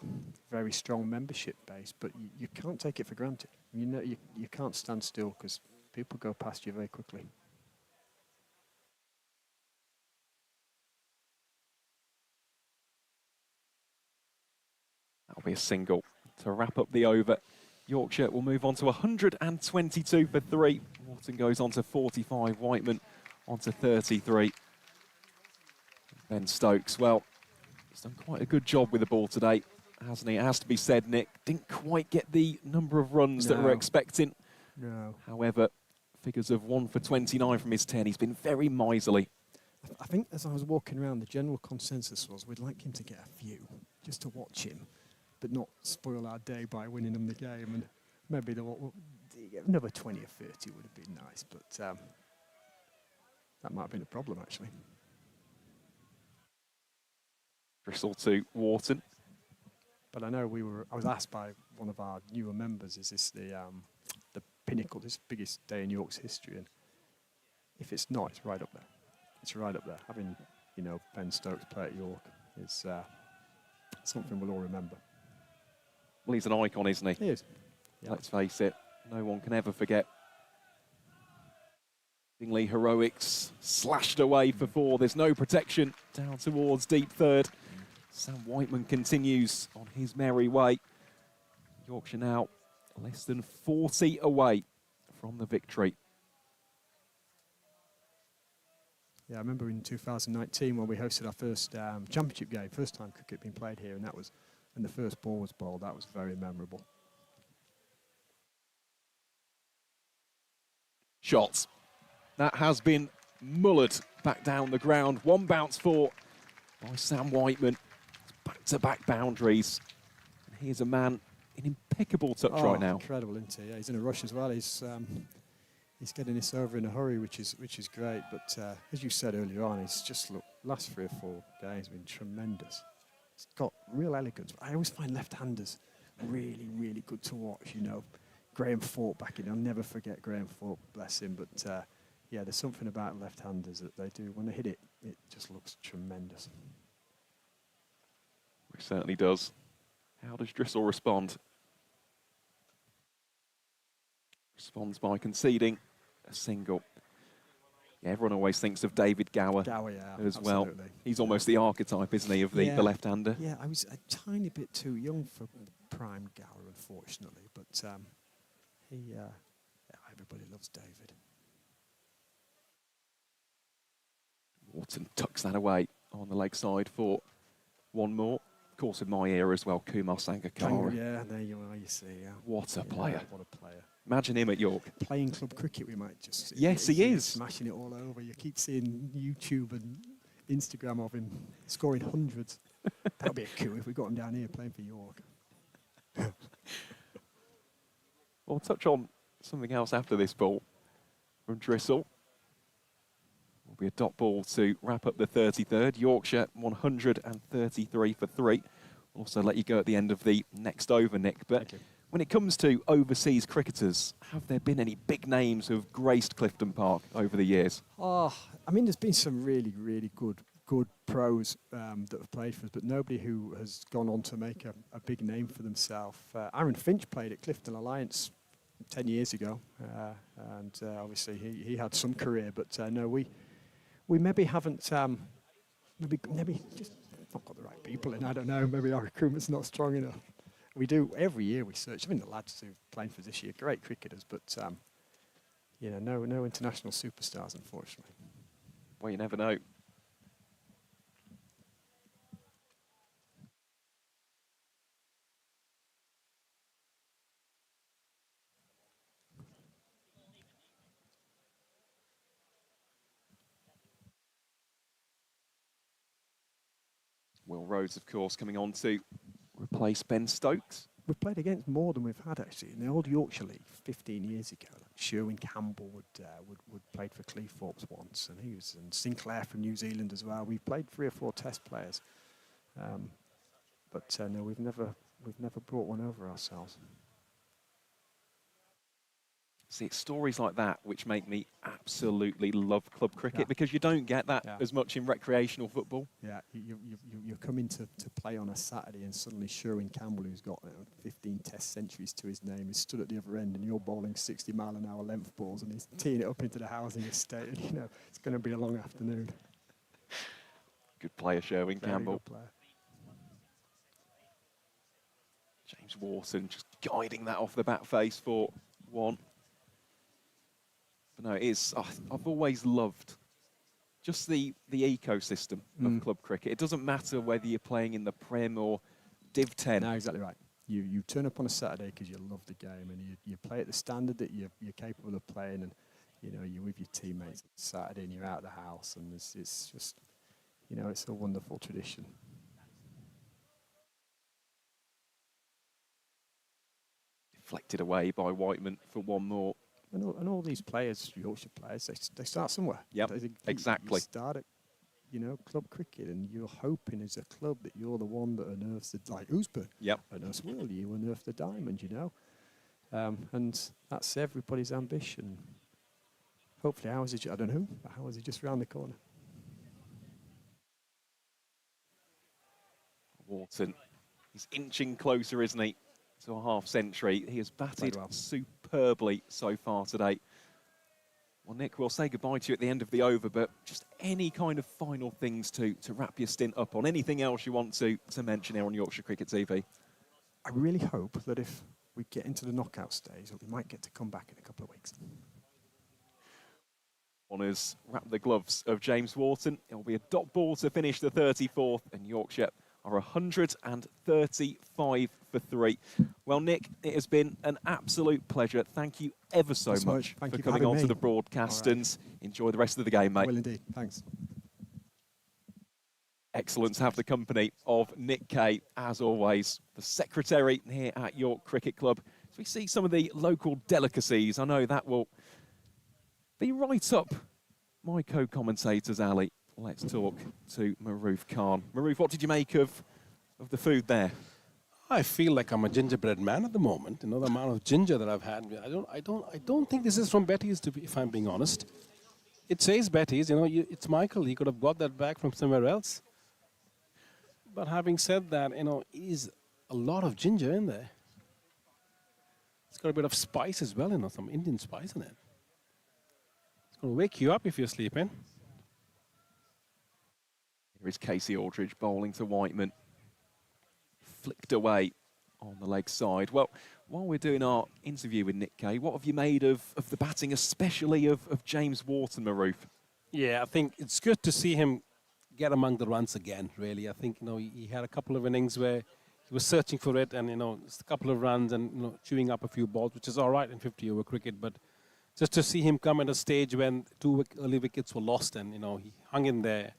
very strong membership base, but you can't take it for granted. You can't stand still because people go past you very quickly. That'll be a single to wrap up the over. Yorkshire will move on to 122 for 3. Wharton goes on to 45, Whiteman on to 33. Ben Stokes, well, he's done quite a good job with the ball today, hasn't he? It has to be said, Nick. Didn't quite get the number of runs that we're expecting. No. However, figures of 1 for 29 from his 10. He's been very miserly. I think as I was walking around, the general consensus was we'd like him to get a few, just to watch him, but not spoil our day by winning them the game. And maybe another 20 or 30 would have been nice, but that might have been a problem, actually. Bristol to Wharton. But I know I was asked by one of our newer members, is this the pinnacle, this biggest day in York's history? And if it's not, it's right up there. It's right up there. Having, Ben Stokes play at York is something we'll all remember. Well, he's an icon, isn't he? He is. Yeah. Let's face it, no one can ever forget. Bingley heroics slashed away for 4. There's no protection down towards deep third. Sam Whiteman continues on his merry way. Yorkshire now less than 40 away from the victory. Yeah, I remember in 2019 when we hosted our first championship game, first time cricket being played here, and that was when the first ball was bowled. That was very memorable. Shots. That has been mullered back down the ground. 1 bounce 4 by Sam Whiteman. Back-to-back boundaries. And here's a man in impeccable touch right now. Incredible, isn't he? Yeah, he's in a rush as well. He's getting this over in a hurry, which is great. But as you said earlier on, he's just last 3 or 4 games have been tremendous. He's got real elegance. I always find left-handers really, really good to watch. Graham Thorpe back in. I'll never forget Graham Thorpe, bless him. But yeah, there's something about left-handers that they do. When they hit it, it just looks tremendous. It certainly does. How does Drissel respond? Responds by conceding a single. Yeah, everyone always thinks of David Gower, as well. He's almost the archetype, isn't he, of the left-hander? Yeah, I was a tiny bit too young for prime Gower, unfortunately. But everybody loves David. Wharton tucks that away on the leg side for 1 more. Of course, in my era as well, Kumar Sangakkara. Yeah, there you are, you see. Yeah. What a player. What a player. Imagine him at York. Playing club cricket, we might just see. Yes, he is. Smashing it all over. You keep seeing YouTube and Instagram of him scoring hundreds. That would be a coup if we got him down here playing for York. We'll touch on something else after this ball from Drissel. Will be a dot ball to wrap up the 33rd. Yorkshire 133 for 3. We'll also let you go at the end of the next over, Nick. But when it comes to overseas cricketers, have there been any big names who have graced Clifton Park over the years? I mean, there's been some really, really good pros that have played for us, but nobody who has gone on to make a big name for themselves. Aaron Finch played at Clifton Alliance 10 years ago, and obviously he had some career, but no, we maybe haven't, maybe just not got the right people in. I don't know. Maybe our recruitment's not strong enough. We do every year. We search. I mean, the lads who are playing for this year, great cricketers, but no international superstars, unfortunately. Well, you never know. Will Rhodes, of course, coming on to replace Ben Stokes. We've played against more than we've had, actually. In the old Yorkshire League 15 years ago, like Sherwin Campbell would played for Cleethorpes once, and and Sinclair from New Zealand as well. We've played 3 or 4 test players, but no, we've never brought one over ourselves. See, it's stories like that which make me absolutely love club cricket, because you don't get that as much in recreational football. Yeah, you're coming to play on a Saturday and suddenly Sherwin Campbell, who's got 15 test centuries to his name, is stood at the other end and you're bowling 60-mile-an-hour length balls and he's teeing it up into the housing estate, and it's going to be a long afternoon. Good player, Sherwin Campbell. Good player. James Wharton just guiding that off the bat face for 1. But no, I've always loved just the ecosystem of club cricket. It doesn't matter whether you're playing in the Prem or Div 10. No, exactly right. You turn up on a Saturday because you love the game, and you play at the standard that you're capable of playing, and you're with your teammates on Saturday and you're out of the house, and it's just it's a wonderful tradition. Deflected away by Whiteman for 1 more. And all these players, Yorkshire players, they start somewhere. Yep, exactly. You start at you know, club cricket, and you're hoping as a club that you're the one that unearths the, like Usburn, unearths World, you unearth the diamond, you know. And that's everybody's ambition. Hopefully ours is, I don't know, but ours is just round the corner. Wharton, he's inching closer, isn't he, to a half century. He has batted superbly so far today. Well, Nick, we'll say goodbye to you at the end of the over, but just any kind of final things to wrap your stint up on, anything else you want to mention here on Yorkshire Cricket TV? I really hope that if we get into the knockout stage, that we might get to come back in a couple of weeks. Honours wrap the gloves of James Wharton. It will be a dot ball to finish the 34th, and Yorkshire are 135 for 3. Well, Nick, it has been an absolute pleasure. Thank you ever so much for coming on to the broadcast, and enjoy the rest of the game, mate. Well, indeed. Thanks. Excellent to have the company of Nick Kay, as always, the secretary here at York Cricket Club. As we see some of the local delicacies, I know that will be right up my co-commentators' alley. Let's talk to Maroof Khan. Maroof, what did you make of the food there? I feel like I'm a gingerbread man at the moment. You know, the amount of ginger that I've had. I don't think this is from Betty's, if I'm being honest. It says Betty's. You know, it's Michael. He could have got that back from somewhere else. But having said that, you know, it is a lot of ginger in there. It's got a bit of spice as well, you know, some Indian spice in it. It's going to wake you up if you're sleeping. Here is Casey Aldridge bowling to Whiteman. Flicked away on the leg side. Well, while we're doing our interview with Nick Kay, what have you made of the batting, especially of James Wharton, Maroof? Yeah, I think it's good to see him get among the runs again, really. I think, you know, he had a couple of innings where he was searching for it and, you know, just a couple of runs and, you know, chewing up a few balls, which is all right in 50-over cricket. But just to see him come at a stage when 2 early wickets were lost and, you know, he hung in there.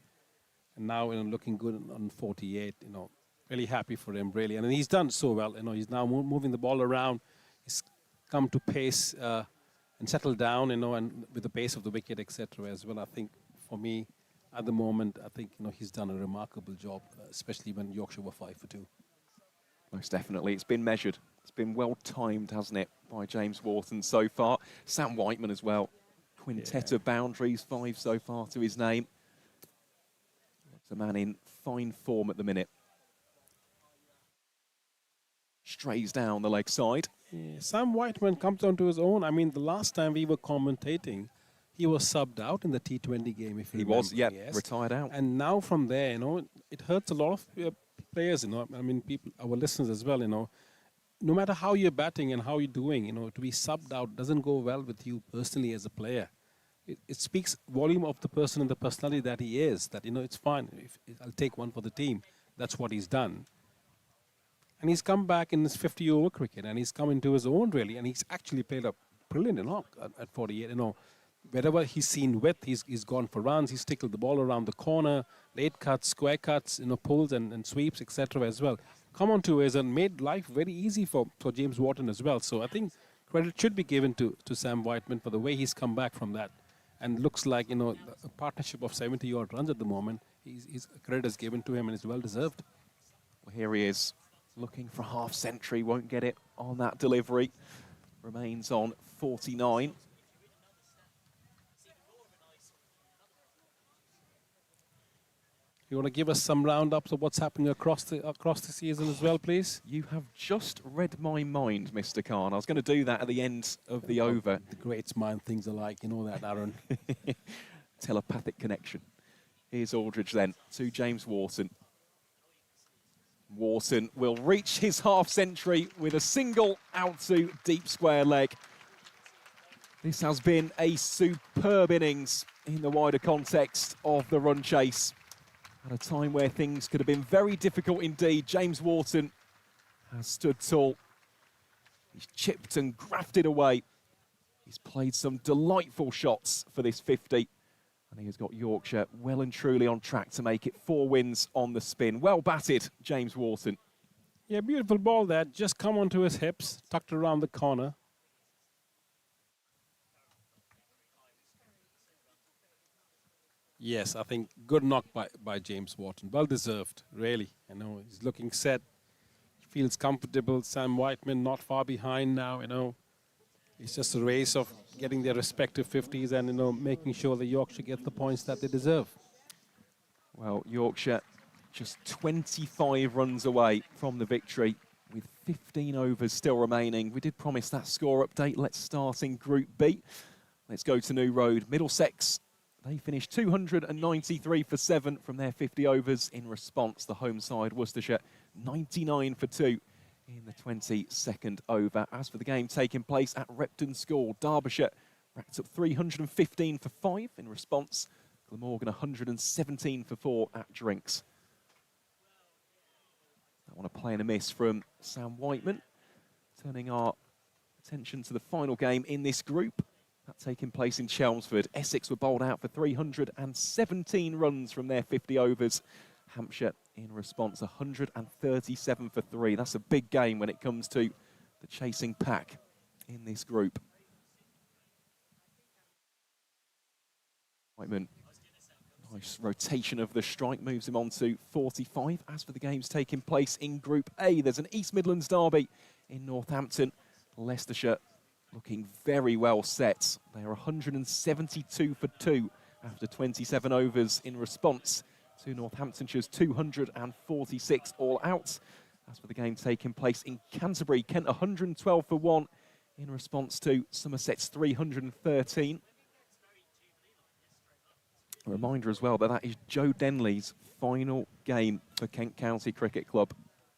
And now, you know, looking good on 48, you know, really happy for him, really. And he's done so well. You know, he's now moving the ball around. He's come to pace and settled down, you know, and with the pace of the wicket, etc. as well. I think for me, at the moment, I think, you know, he's done a remarkable job, especially when Yorkshire were 5 for 2. Most definitely. It's been measured. It's been well timed, hasn't it, by James Wharton so far. Sam Whiteman as well. Quintet of boundaries, 5 so far to his name. It's a man in fine form at the minute. Strays down the leg side. Yeah, Sam Whiteman comes onto his own. I mean, the last time we were commentating, he was subbed out in the T20 game. If you remember. Was, yeah, yes. Retired out. And now from there, you know, it hurts a lot of players, you know. I mean, people, our listeners as well, you know. No matter how you're batting and how you're doing, you know, to be subbed out doesn't go well with you personally as a player. It speaks volume of the person and the personality that he is, that, you know, it's fine. I'll take one for the team. That's what he's done. And he's come back in this 50-over cricket, and he's come into his own, really, and he's actually played a brilliant knock at 48, you know. Wherever he's seen width, he's gone for runs. He's tickled the ball around the corner, late cuts, square cuts, you know, pulls and sweeps, etc. as well. Come on to us and made life very easy for James Wharton as well. So I think credit should be given to Sam Whiteman for the way he's come back from that. And looks like, you know, a partnership of 70-odd runs at the moment. His credit is given to him and it's well deserved. Well, here he is, looking for a half century. Won't get it on that delivery. Remains on 49. You want to give us some roundups of what's happening across the season as well, please? You have just read my mind, Mr. Khan. I was going to do that at the end of the over. The greats mind things alike, you know that, Aaron. Telepathic connection. Here's Aldridge then to James Wharton. Wharton will reach his half century with a single out to deep square leg. This has been a superb innings in the wider context of the run chase. At a time where things could have been very difficult indeed, James Wharton has stood tall. He's chipped and grafted away. He's played some delightful shots for this 50. And he has got Yorkshire well and truly on track to make it 4 wins on the spin. Well batted, James Wharton. Yeah, beautiful ball there. Just come onto his hips, tucked around the corner. Yes, I think good knock by James Wharton. Well deserved, really. You know, he's looking set. Feels comfortable. Sam Whiteman not far behind now, you know. It's just a race of getting their respective 50s and, you know, making sure that Yorkshire get the points that they deserve. Well, Yorkshire just 25 runs away from the victory with 15 overs still remaining. We did promise that score update. Let's start in Group B. Let's go to New Road. Middlesex, they finished 293 for 7 from their 50 overs. In response, the home side, Worcestershire, 99 for 2 in the 22nd over. As for the game taking place at Repton School, Derbyshire racked up 315 for 5 in response. Glamorgan 117 for 4 at Drinks. I want to play in a miss from Sam Whiteman, turning our attention to the final game in this group. That taking place in Chelmsford. Essex were bowled out for 317 runs from their 50 overs. Hampshire, in response, 137 for 3. That's a big game when it comes to the chasing pack in this group. Whiteman, nice rotation of the strike, moves him on to 45. As for the games taking place in Group A, there's an East Midlands derby in Northampton. Leicestershire looking very well set. They are 172 for 2 after 27 overs in response to Northamptonshire's 246 all out. As for the game taking place in Canterbury, Kent 112 for 1 in response to Somerset's 313. A reminder as well that is Joe Denley's final game for Kent County Cricket Club.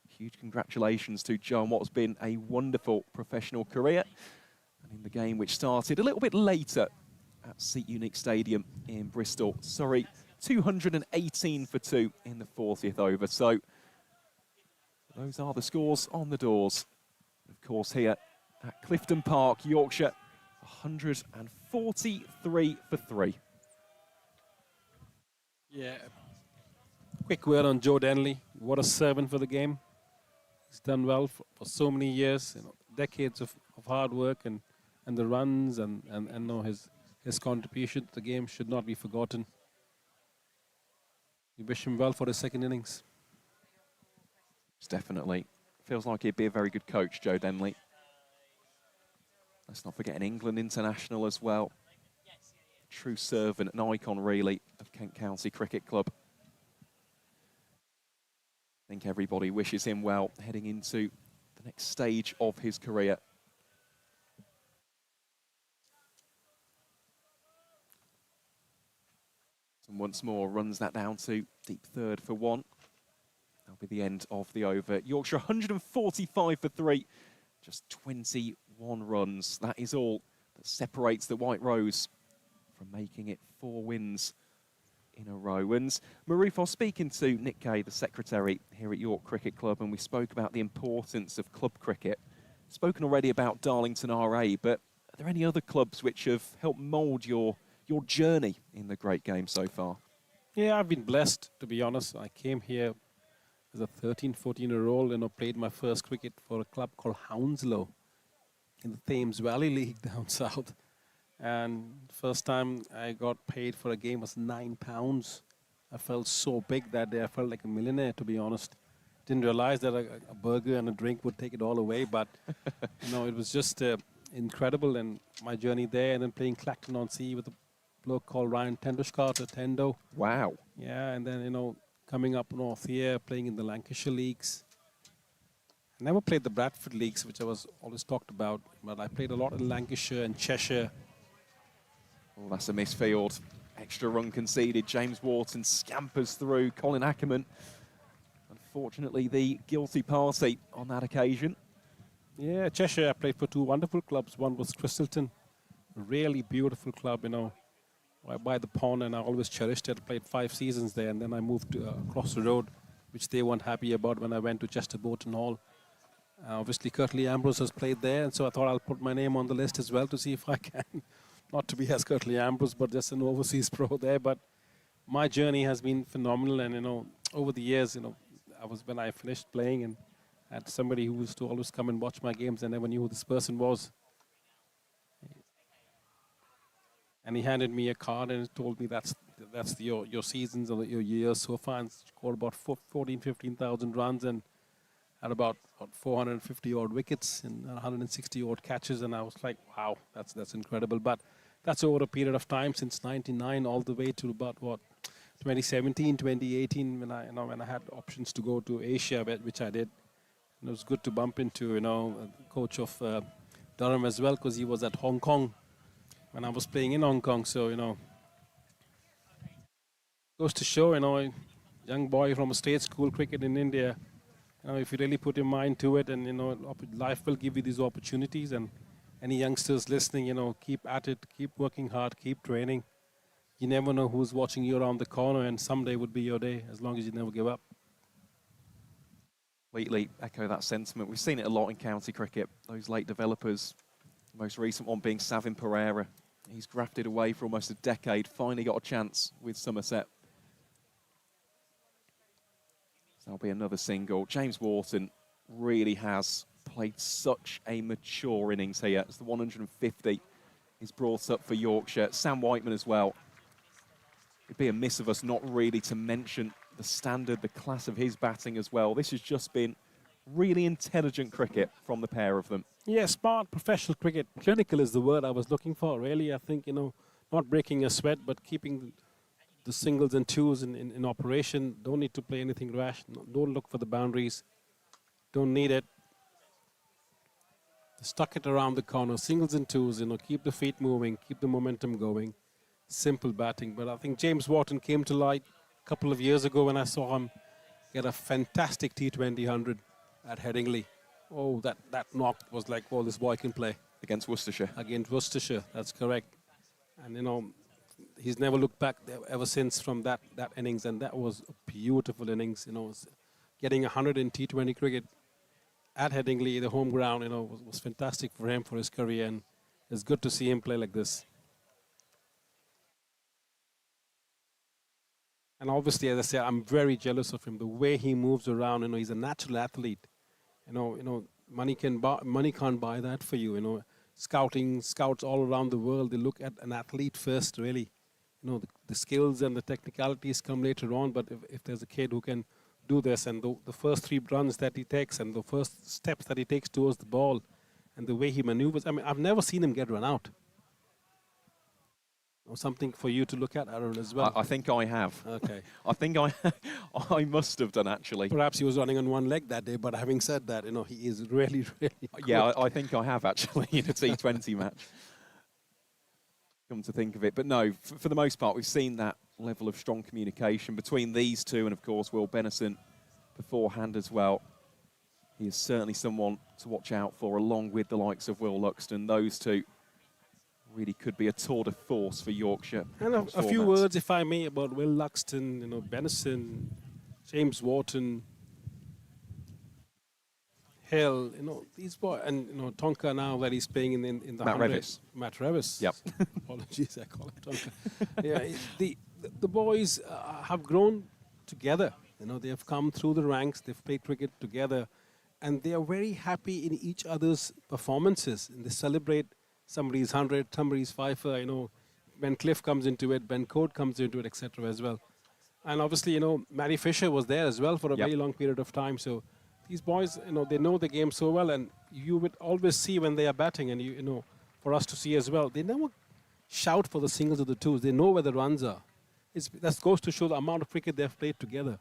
Huge congratulations to Joe on what has been a wonderful professional career. And in the game which started a little bit later at Seat Unique Stadium in Bristol, Surrey, 218 for 2 in the 40th over. So those are the scores on the doors. Of course, here at Clifton Park, Yorkshire, 143 for 3. Yeah. Quick word on Joe Denley. What a servant for the game. He's done well for so many years, you know, decades of hard work and the runs and know his contribution to the game should not be forgotten. We wish him well for his second innings. It's definitely feels like he'd be a very good coach, Joe Denley. Let's not forget an England international as well. True servant, an icon really of Kent County Cricket Club. I think everybody wishes him well heading into the next stage of his career. And once more runs that down to deep third for 1. That'll be the end of the over. Yorkshire 145 for 3, just 21 runs. That is all that separates the White Rose from making it 4 wins in a row. And Marif, I was speaking to Nick Kay, the secretary here at York Cricket Club, and we spoke about the importance of club cricket. Spoken already about Darlington RA, but are there any other clubs which have helped mould your journey in the great game so far? Yeah, I've been blessed, to be honest. I came here as a 13, 14-year-old and I played my first cricket for a club called Hounslow in the Thames Valley League down south. And first time I got paid for a game was £9. I felt so big that day. I felt like a millionaire, to be honest. Didn't realize that a burger and a drink would take it all away, but you know, it was just incredible. And my journey there, and then playing Clacton-on-Sea with a bloke called Ryan Tendushkar, Tendo. Wow. Yeah, and then, you know, coming up north here, playing in the Lancashire leagues. I never played the Bradford leagues, which I was always talked about, but I played a lot in Lancashire and Cheshire. Oh, that's a misfield. Extra run conceded. James Wharton scampers through. Colin Ackerman, unfortunately, the guilty party on that occasion. Yeah, Cheshire, I played for 2 wonderful clubs. One was Crystalton, a really beautiful club, you know, by the pond, and I always cherished it. I played 5 seasons there, and then I moved to, across the road, which they weren't happy about when I went to Chester Boughton Hall. Obviously, Curtly Ambrose has played there, and so I thought I'll put my name on the list as well to see if I can. Not to be as Curtly Ambrose, but just an overseas pro there. But my journey has been phenomenal, and, you know, over the years, you know, when I finished playing and had somebody who used to always come and watch my games. I never knew who this person was. And he handed me a card and told me that's that's your seasons or your years so far. And scored about 14, 15,000 runs and had about 450 odd wickets and 160 odd catches. And I was like, wow, that's incredible. But that's over a period of time since '99 all the way to about 2017, 2018 when I had options to go to Asia, which I did. And it was good to bump into the coach of Durham as well, because he was at Hong Kong when I was playing in Hong Kong. So goes to show, young boy from a state school cricket in India. If you really put your mind to it, and life will give you these opportunities. And any youngsters listening, keep at it, keep working hard, keep training. You never know who's watching you around the corner, and someday would be your day, as long as you never give up. Completely echo that sentiment. We've seen it a lot in county cricket, those late developers, the most recent one being Savin Pereira. He's grafted away for almost a decade, finally got a chance with Somerset. So that'll be another single. James Wharton really has played such a mature innings here. It's the 150 he's brought up for Yorkshire. Sam Whiteman as well. It'd be amiss of us not really to mention the standard, the class of his batting as well. This has just been really intelligent cricket from the pair of them. Yeah, smart professional cricket. Clinical is the word I was looking for, really. I think, not breaking a sweat, but keeping the singles and twos in operation. Don't need to play anything rash. Don't look for the boundaries. Don't need it. Stuck it around the corner. Singles and twos, keep the feet moving, keep the momentum going. Simple batting. But I think James Wharton came to light a couple of years ago when I saw him get a fantastic T20 100 at Headingley. Oh, that knock was like, oh, this boy can play. Against Worcestershire. Against Worcestershire, that's correct. And, he's never looked back ever since from that innings, and that was a beautiful innings. Getting 100 in T20 cricket at Headingley, the home ground, was fantastic for him, for his career, and it's good to see him play like this. And obviously, as I say, I'm very jealous of him. The way he moves around, he's a natural athlete. Money can't buy that for you. Scouts all around the world, they look at an athlete first, really. The skills and the technicalities come later on. But if there's a kid who can do this, and the first 3 runs that he takes, and the first steps that he takes towards the ball, and the way he maneuvers, I've never seen him get run out. Or something for you to look at, Aaron, as well. I think I have. Okay. I think I must have done, actually. Perhaps he was running on one leg that day, but having said that, he is really, really good. Yeah, I think I have, actually, in a T20 match. Come to think of it. But no, for the most part, we've seen that level of strong communication between these two and, of course, Will Benison beforehand as well. He is certainly someone to watch out for, along with the likes of Will Luxton. Those two really could be a tour de force for Yorkshire. And a few words, if I may, about Will Luxton, Benison, James Wharton, Hill, these boys, and Tonka now that he's playing in the Matt 100. Revis. Matt Revis. Yep. Apologies, I call him Tonka. Yeah, the boys have grown together. They have come through the ranks. They've played cricket together, and they are very happy in each other's performances. And they celebrate somebody's 100, somebody's fifer. Ben Cliff comes into it, Ben Code comes into it, etc. as well. And obviously, Matty Fisher was there as well for a very long period of time. So these boys, they know the game so well, and you would always see when they are batting, and for us to see as well, they never shout for the singles or the twos. They know where the runs are. That goes to show the amount of cricket they've played together.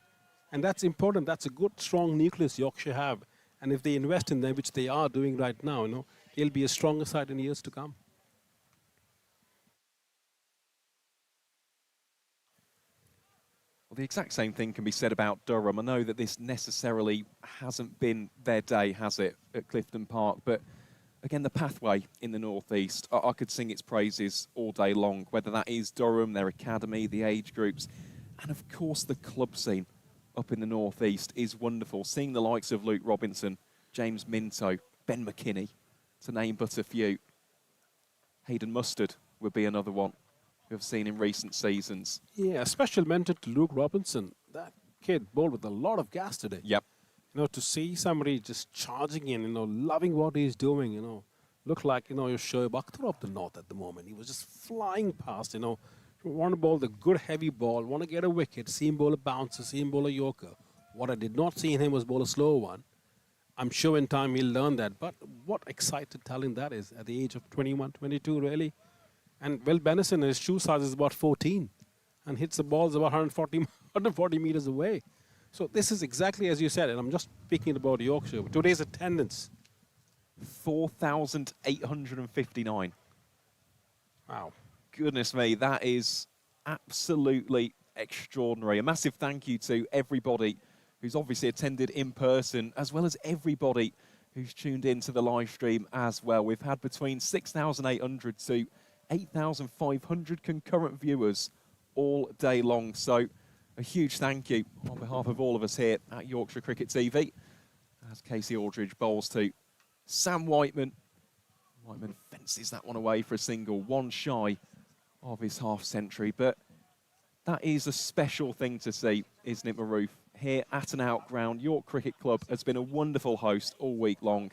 And that's important. That's a good, strong nucleus Yorkshire have. And if they invest in them, which they are doing right now, they'll be a stronger side in years to come. Well, the exact same thing can be said about Durham. I know that this necessarily hasn't been their day, has it, at Clifton Park? But again, the pathway in the northeast, I could sing its praises all day long, whether that is Durham, their academy, the age groups, and of course the club scene up in the northeast is wonderful. Seeing the likes of Luke Robinson, James Minto, Ben McKinney, to name but a few. Hayden Mustard would be another one we've seen in recent seasons. Yeah, a special mention to Luke Robinson. That kid bowled with a lot of gas today. Yep. To see somebody just charging in, loving what he's doing, look like, your Shoaib Akhtar of the North at the moment. He was just flying past, want to bowl the good heavy ball, want to get a wicket, see him bowl a bouncer, see him bowl a Yorker. What I did not see in him was bowl a slow one. I'm sure in time he'll learn that. But what excited talent that is at the age of 21, 22, really. And Will Benison, his shoe size is about 14 and hits the balls about 140 meters away. So this is exactly as you said, and I'm just speaking about Yorkshire. Today's attendance. 4,859. Wow. Goodness me, that is absolutely extraordinary. A massive thank you to everybody who's obviously attended in person, as well as everybody who's tuned into the live stream as well. We've had between 6,800 to 8,500 concurrent viewers all day long. So a huge thank you on behalf of all of us here at Yorkshire Cricket TV, as Casey Aldridge bowls to Sam Whiteman. Whiteman fences that one away for a single, one shy of his half century. But that is a special thing to see, isn't it, Maroof? Here at an out ground, York Cricket Club has been a wonderful host all week long.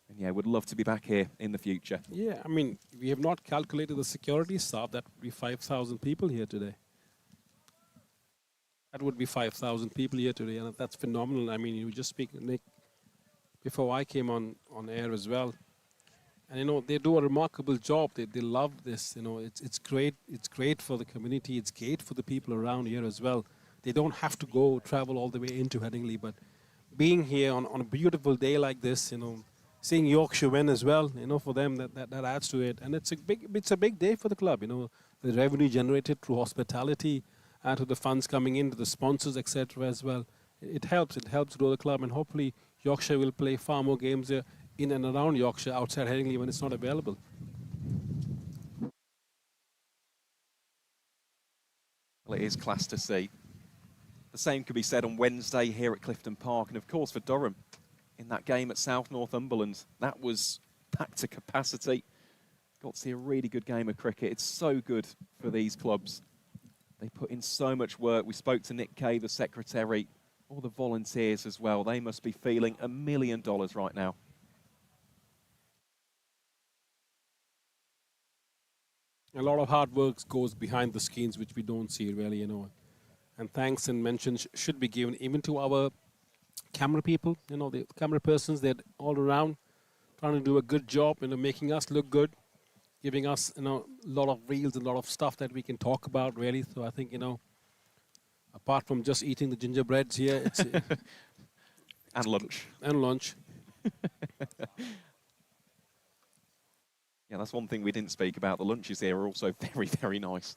And yeah, would love to be back here in the future. Yeah, I mean, we have not calculated the security staff. That would be 5,000 people here today. That would be 5,000 people here today, and that's phenomenal. I mean, you just speak, Nick, before I came on air as well. And, you know, they do a remarkable job. They love this. You know, it's great. It's great for the community. It's great for the people around here as well. They don't have to travel all the way into Headingley, but being here on a beautiful day like this, you know, seeing Yorkshire win as well, you know, for them, that adds to it. And it's a big day for the club, you know, the revenue generated through hospitality, to the funds coming in, to the sponsors, etc. as well. It helps grow the club, and hopefully Yorkshire will play far more games in and around Yorkshire outside Headingley when it's not available. Well, it is class to see. The same could be said on Wednesday here at Clifton Park, and of course for Durham in that game at South Northumberland. That was packed to capacity. Got to see a really good game of cricket. It's so good for these clubs. They put in so much work. We spoke to Nick Kay, the secretary, all the volunteers as well. They must be feeling $1 million right now. A lot of hard work goes behind the scenes, which we don't see really, you know. And thanks and mentions should be given even to our camera people, you know, the camera persons. They're all around trying to do a good job, you know, making us look good, giving us, you know, a lot of reels, a lot of stuff that we can talk about, really. So I think, you know, apart from just eating the gingerbreads here, it's and lunch. And lunch. Yeah, that's one thing we didn't speak about. The lunches here are also very, very nice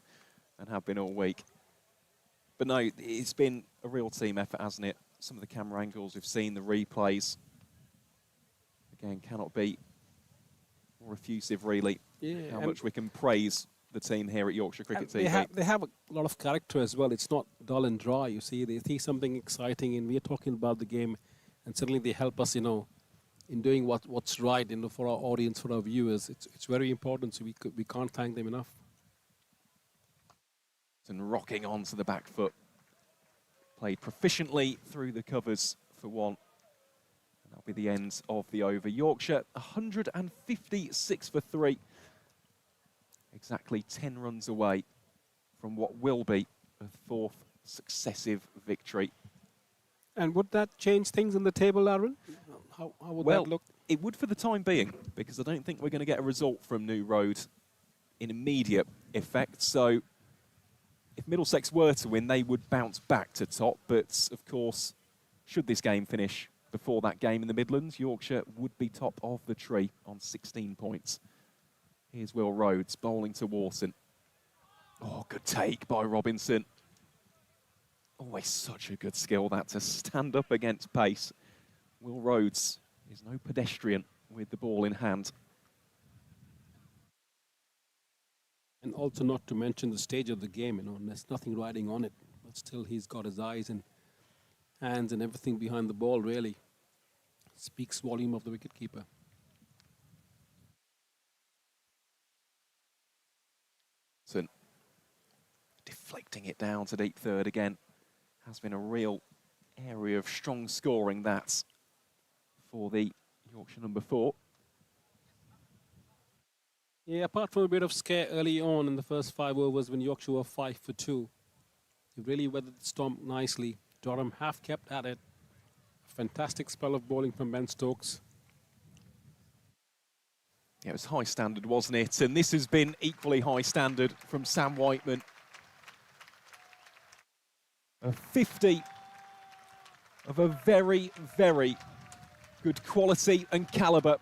and have been all week. But no, it's been a real team effort, hasn't it? Some of the camera angles we've seen, the replays. Again, cannot be more effusive, really, how much we can praise the team here at Yorkshire Cricket TV. They have a lot of character as well. It's not dull and dry, you see. They see something exciting, and we're talking about the game, and certainly they help us, you know, in doing what's right, you know, for our audience, for our viewers. It's very important, so we can't thank them enough. And rocking onto the back foot. Played proficiently through the covers for one. And that'll be the end of the over. Yorkshire, 156 for 3. Exactly 10 runs away from what will be a 4th successive victory. And would that change things on the table, Aaron? How would that look? It would for the time being, because I don't think we're going to get a result from New Road in immediate effect. So if Middlesex were to win, they would bounce back to top. But, of course, should this game finish before that game in the Midlands, Yorkshire would be top of the tree on 16 points. Here's Will Rhodes bowling to Wharton. Oh, good take by Robinson. Always such a good skill, that, to stand up against pace. Will Rhodes is no pedestrian with the ball in hand. And also not to mention the stage of the game, you know, and there's nothing riding on it. But still, he's got his eyes and hands and everything behind the ball, really. Speaks volume of the wicketkeeper. Deflecting it down to deep third again. Has been a real area of strong scoring, that, for the Yorkshire number 4. Yeah, apart from a bit of scare early on in the first 5 overs when Yorkshire were 5 for 2, they really weathered the storm nicely. Durham have kept at it. A fantastic spell of bowling from Ben Stokes. Yeah, it was high standard, wasn't it? And this has been equally high standard from Sam Whiteman. A 50 of a very, very good quality and calibre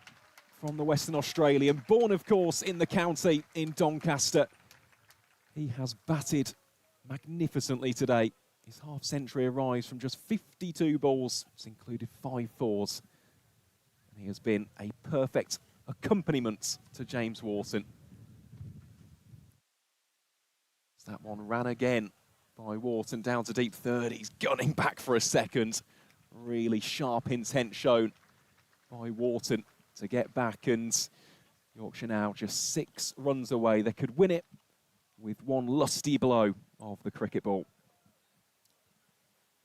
from the Western Australian. Born, of course, in the county in Doncaster. He has batted magnificently today. His half-century arrives from just 52 balls. It's included 5 fours. And he has been a perfect accompaniment to James Wharton. That one ran again by Wharton down to deep third. He's gunning back for a second. Really sharp intent shown by Wharton to get back, and Yorkshire now just 6 runs away. They could win it with one lusty blow of the cricket ball.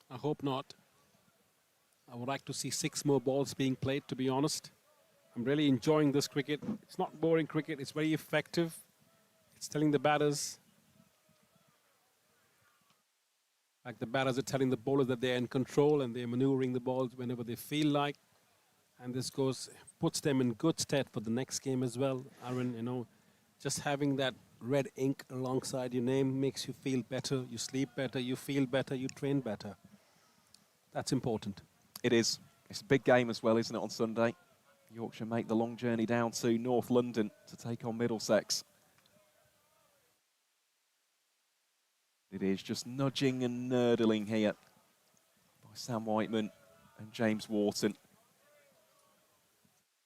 I hope not. I would like to see 6 more balls being played, to be honest. I'm really enjoying this cricket. It's not boring cricket, it's very effective. It's telling the batters, like the batters are telling the bowlers that they're in control and they're maneuvering the balls whenever they feel like. And this puts them in good stead for the next game as well. Aaron, you know, just having that red ink alongside your name makes you feel better, you sleep better, you feel better, you train better. That's important. It is. It's a big game as well, isn't it, on Sunday? Yorkshire make the long journey down to North London to take on Middlesex. It is just nudging and nurdling here by Sam Whiteman and James Wharton.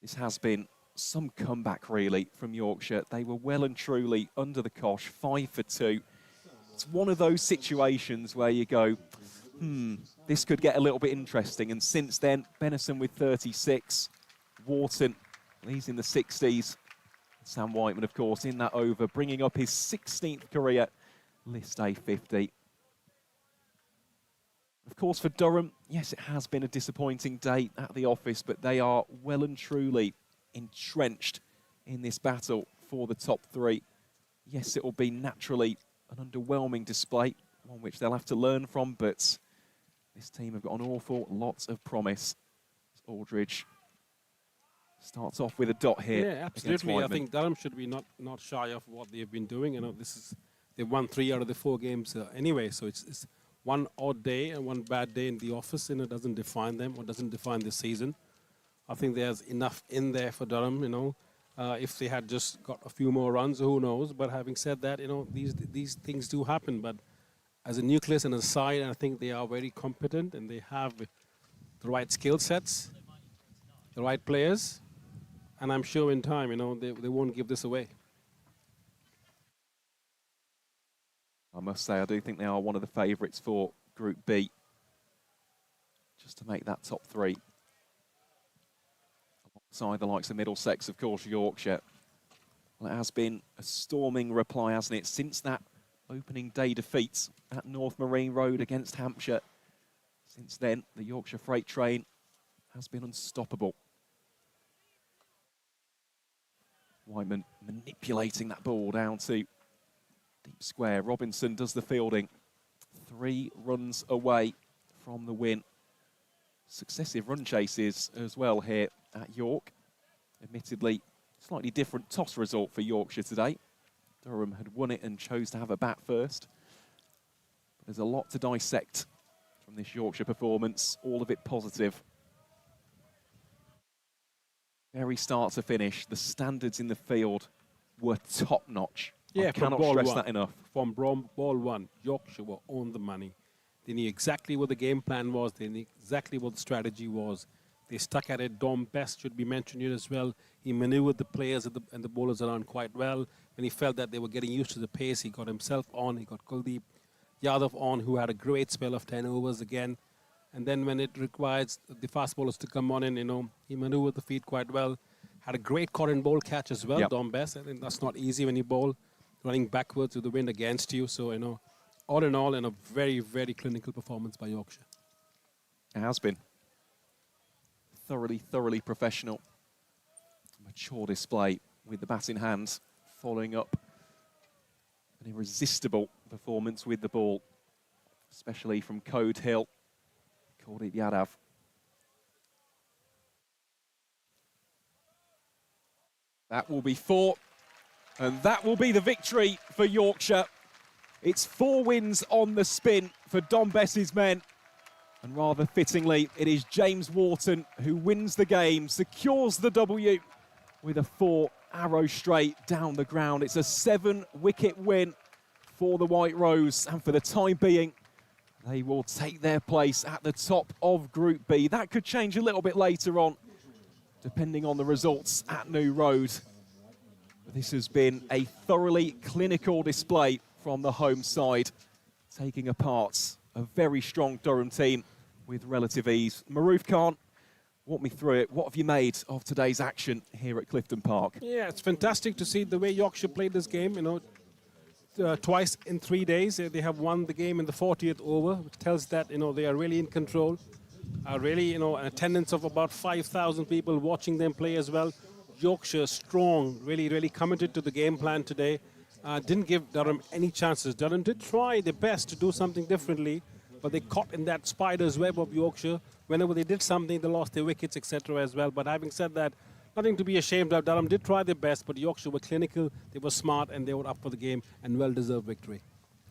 This has been some comeback, really, from Yorkshire. They were well and truly under the cosh, 5 for 2. It's one of those situations where you go, this could get a little bit interesting. And since then, Benison with 36, Wharton, he's in the 60s. Sam Whiteman, of course, in that over, bringing up his 16th career list A 50. Of course, for Durham, yes, it has been a disappointing day at the office, but they are well and truly entrenched in this battle for the top 3. Yes, it will be naturally an underwhelming display, one which they'll have to learn from, but this team have got an awful lot of promise. Aldridge starts off with a dot here. Yeah, absolutely. I think Durham should be not shy of what they've been doing. You know, they've won 3 out of the 4 games anyway, so it's one odd day and one bad day in the office, and it doesn't define them or doesn't define the season. I think there's enough in there for Durham, you know. If they had just got a few more runs, who knows? But having said that, you know, these things do happen. But as a nucleus and a side, I think they are very competent and they have the right skill sets, the right players, and I'm sure in time, you know, they won't give this away. I must say, I do think they are one of the favourites for Group B, just to make that top 3. Alongside the likes of Middlesex, of course, Yorkshire. Well, it has been a storming reply, hasn't it, since that opening day defeat at North Marine Road against Hampshire. Since then, the Yorkshire freight train has been unstoppable. Whiteman manipulating that ball down to deep square. Robinson does the fielding. 3 runs away from the win. Successive run chases as well here at York. Admittedly, slightly different toss result for Yorkshire today. Durham had won it and chose to have a bat first. But there's a lot to dissect from this Yorkshire performance, all of it positive. Very start to finish, the standards in the field were top-notch. Yeah, I cannot stress that enough. From ball 1, Yorkshire were on the money. They knew exactly what the game plan was. They knew exactly what the strategy was. They stuck at it. Dom Best should be mentioned here as well. He maneuvered the players and the bowlers around quite well. When he felt that they were getting used to the pace, he got himself on. He got Kuldeep Yadav on, who had a great spell of 10 overs again. And then when it requires the fast bowlers to come on in, you know, he maneuvered the feet quite well. Had a great cotton ball catch as well, Dom Best. I think that's not easy when you bowl running backwards with the wind against you. So, you know, all in all, in a very, very clinical performance by Yorkshire. It has been. Thoroughly, thoroughly professional. Mature display with the bat in hand following up an irresistible performance with the ball, especially from Code Hill. Kuldeep Yadav. That will be 4, and that will be the victory for Yorkshire. It's 4 wins on the spin for Don Bess's men. And rather fittingly, it is James Wharton who wins the game, secures the W with a 4-arrow straight down the ground. It's a 7-wicket win for the White Rose, and for the time being, they will take their place at the top of Group B. That could change a little bit later on, depending on the results at New Road. This has been a thoroughly clinical display from the home side, taking apart a very strong Durham team with relative ease. Maroof Khan, walk me through it. What have you made of today's action here at Clifton Park? Yeah, it's fantastic to see the way Yorkshire played this game, you know, twice in 3 days. They have won the game in the 40th over, which tells that, you know, they are really in control. Really, you know, an attendance of about 5,000 people watching them play as well. Yorkshire strong, really committed to the game plan today. Didn't give Durham any chances. Durham did try their best to do something differently, but they caught in that spider's web of Yorkshire. Whenever they did something, they lost their wickets, etc. as well. But having said that, nothing to be ashamed of. Durham did try their best, but Yorkshire were clinical, they were smart, and they were up for the game, and well-deserved victory.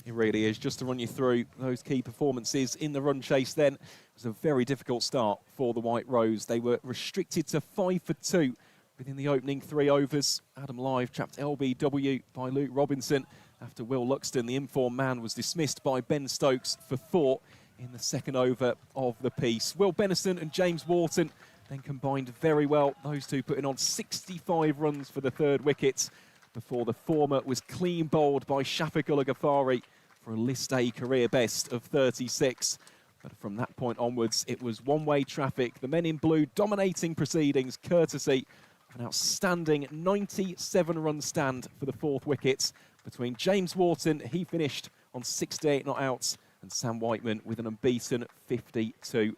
It really is. Just to run you through those key performances in the run chase then, it was a very difficult start for the White Rose. They were restricted to 5 for 2 within the opening 3 overs. Adam Live trapped LBW by Luke Robinson after Will Luxton, the informed man, was dismissed by Ben Stokes for 4 in the second over of the piece. Will Benison and James Wharton then combined very well, those two putting on 65 runs for the 3rd wicket, before the former was clean bowled by Shafiqullah Ghaffari for a List A career best of 36. But from that point onwards, it was one-way traffic. The men in blue dominating proceedings, courtesy of an outstanding 97-run stand for the 4th wicket between James Wharton, he finished on 68 not outs, and Sam Whiteman with an unbeaten 52.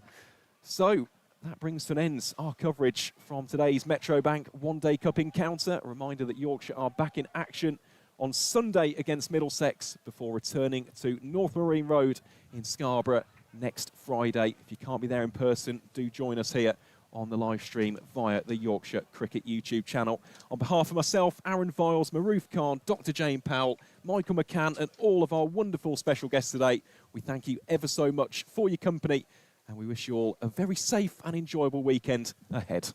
So that brings to an end our coverage from today's Metro Bank One-Day Cup encounter. A reminder that Yorkshire are back in action on Sunday against Middlesex before returning to North Marine Road in Scarborough next Friday. If you can't be there in person, do join us here on the live stream via the Yorkshire Cricket YouTube channel. On behalf of myself, Aaron Viles, Maroof Khan, Dr. Jane Powell, Michael McCann, and all of our wonderful special guests today, we thank you ever so much for your company, and we wish you all a very safe and enjoyable weekend ahead.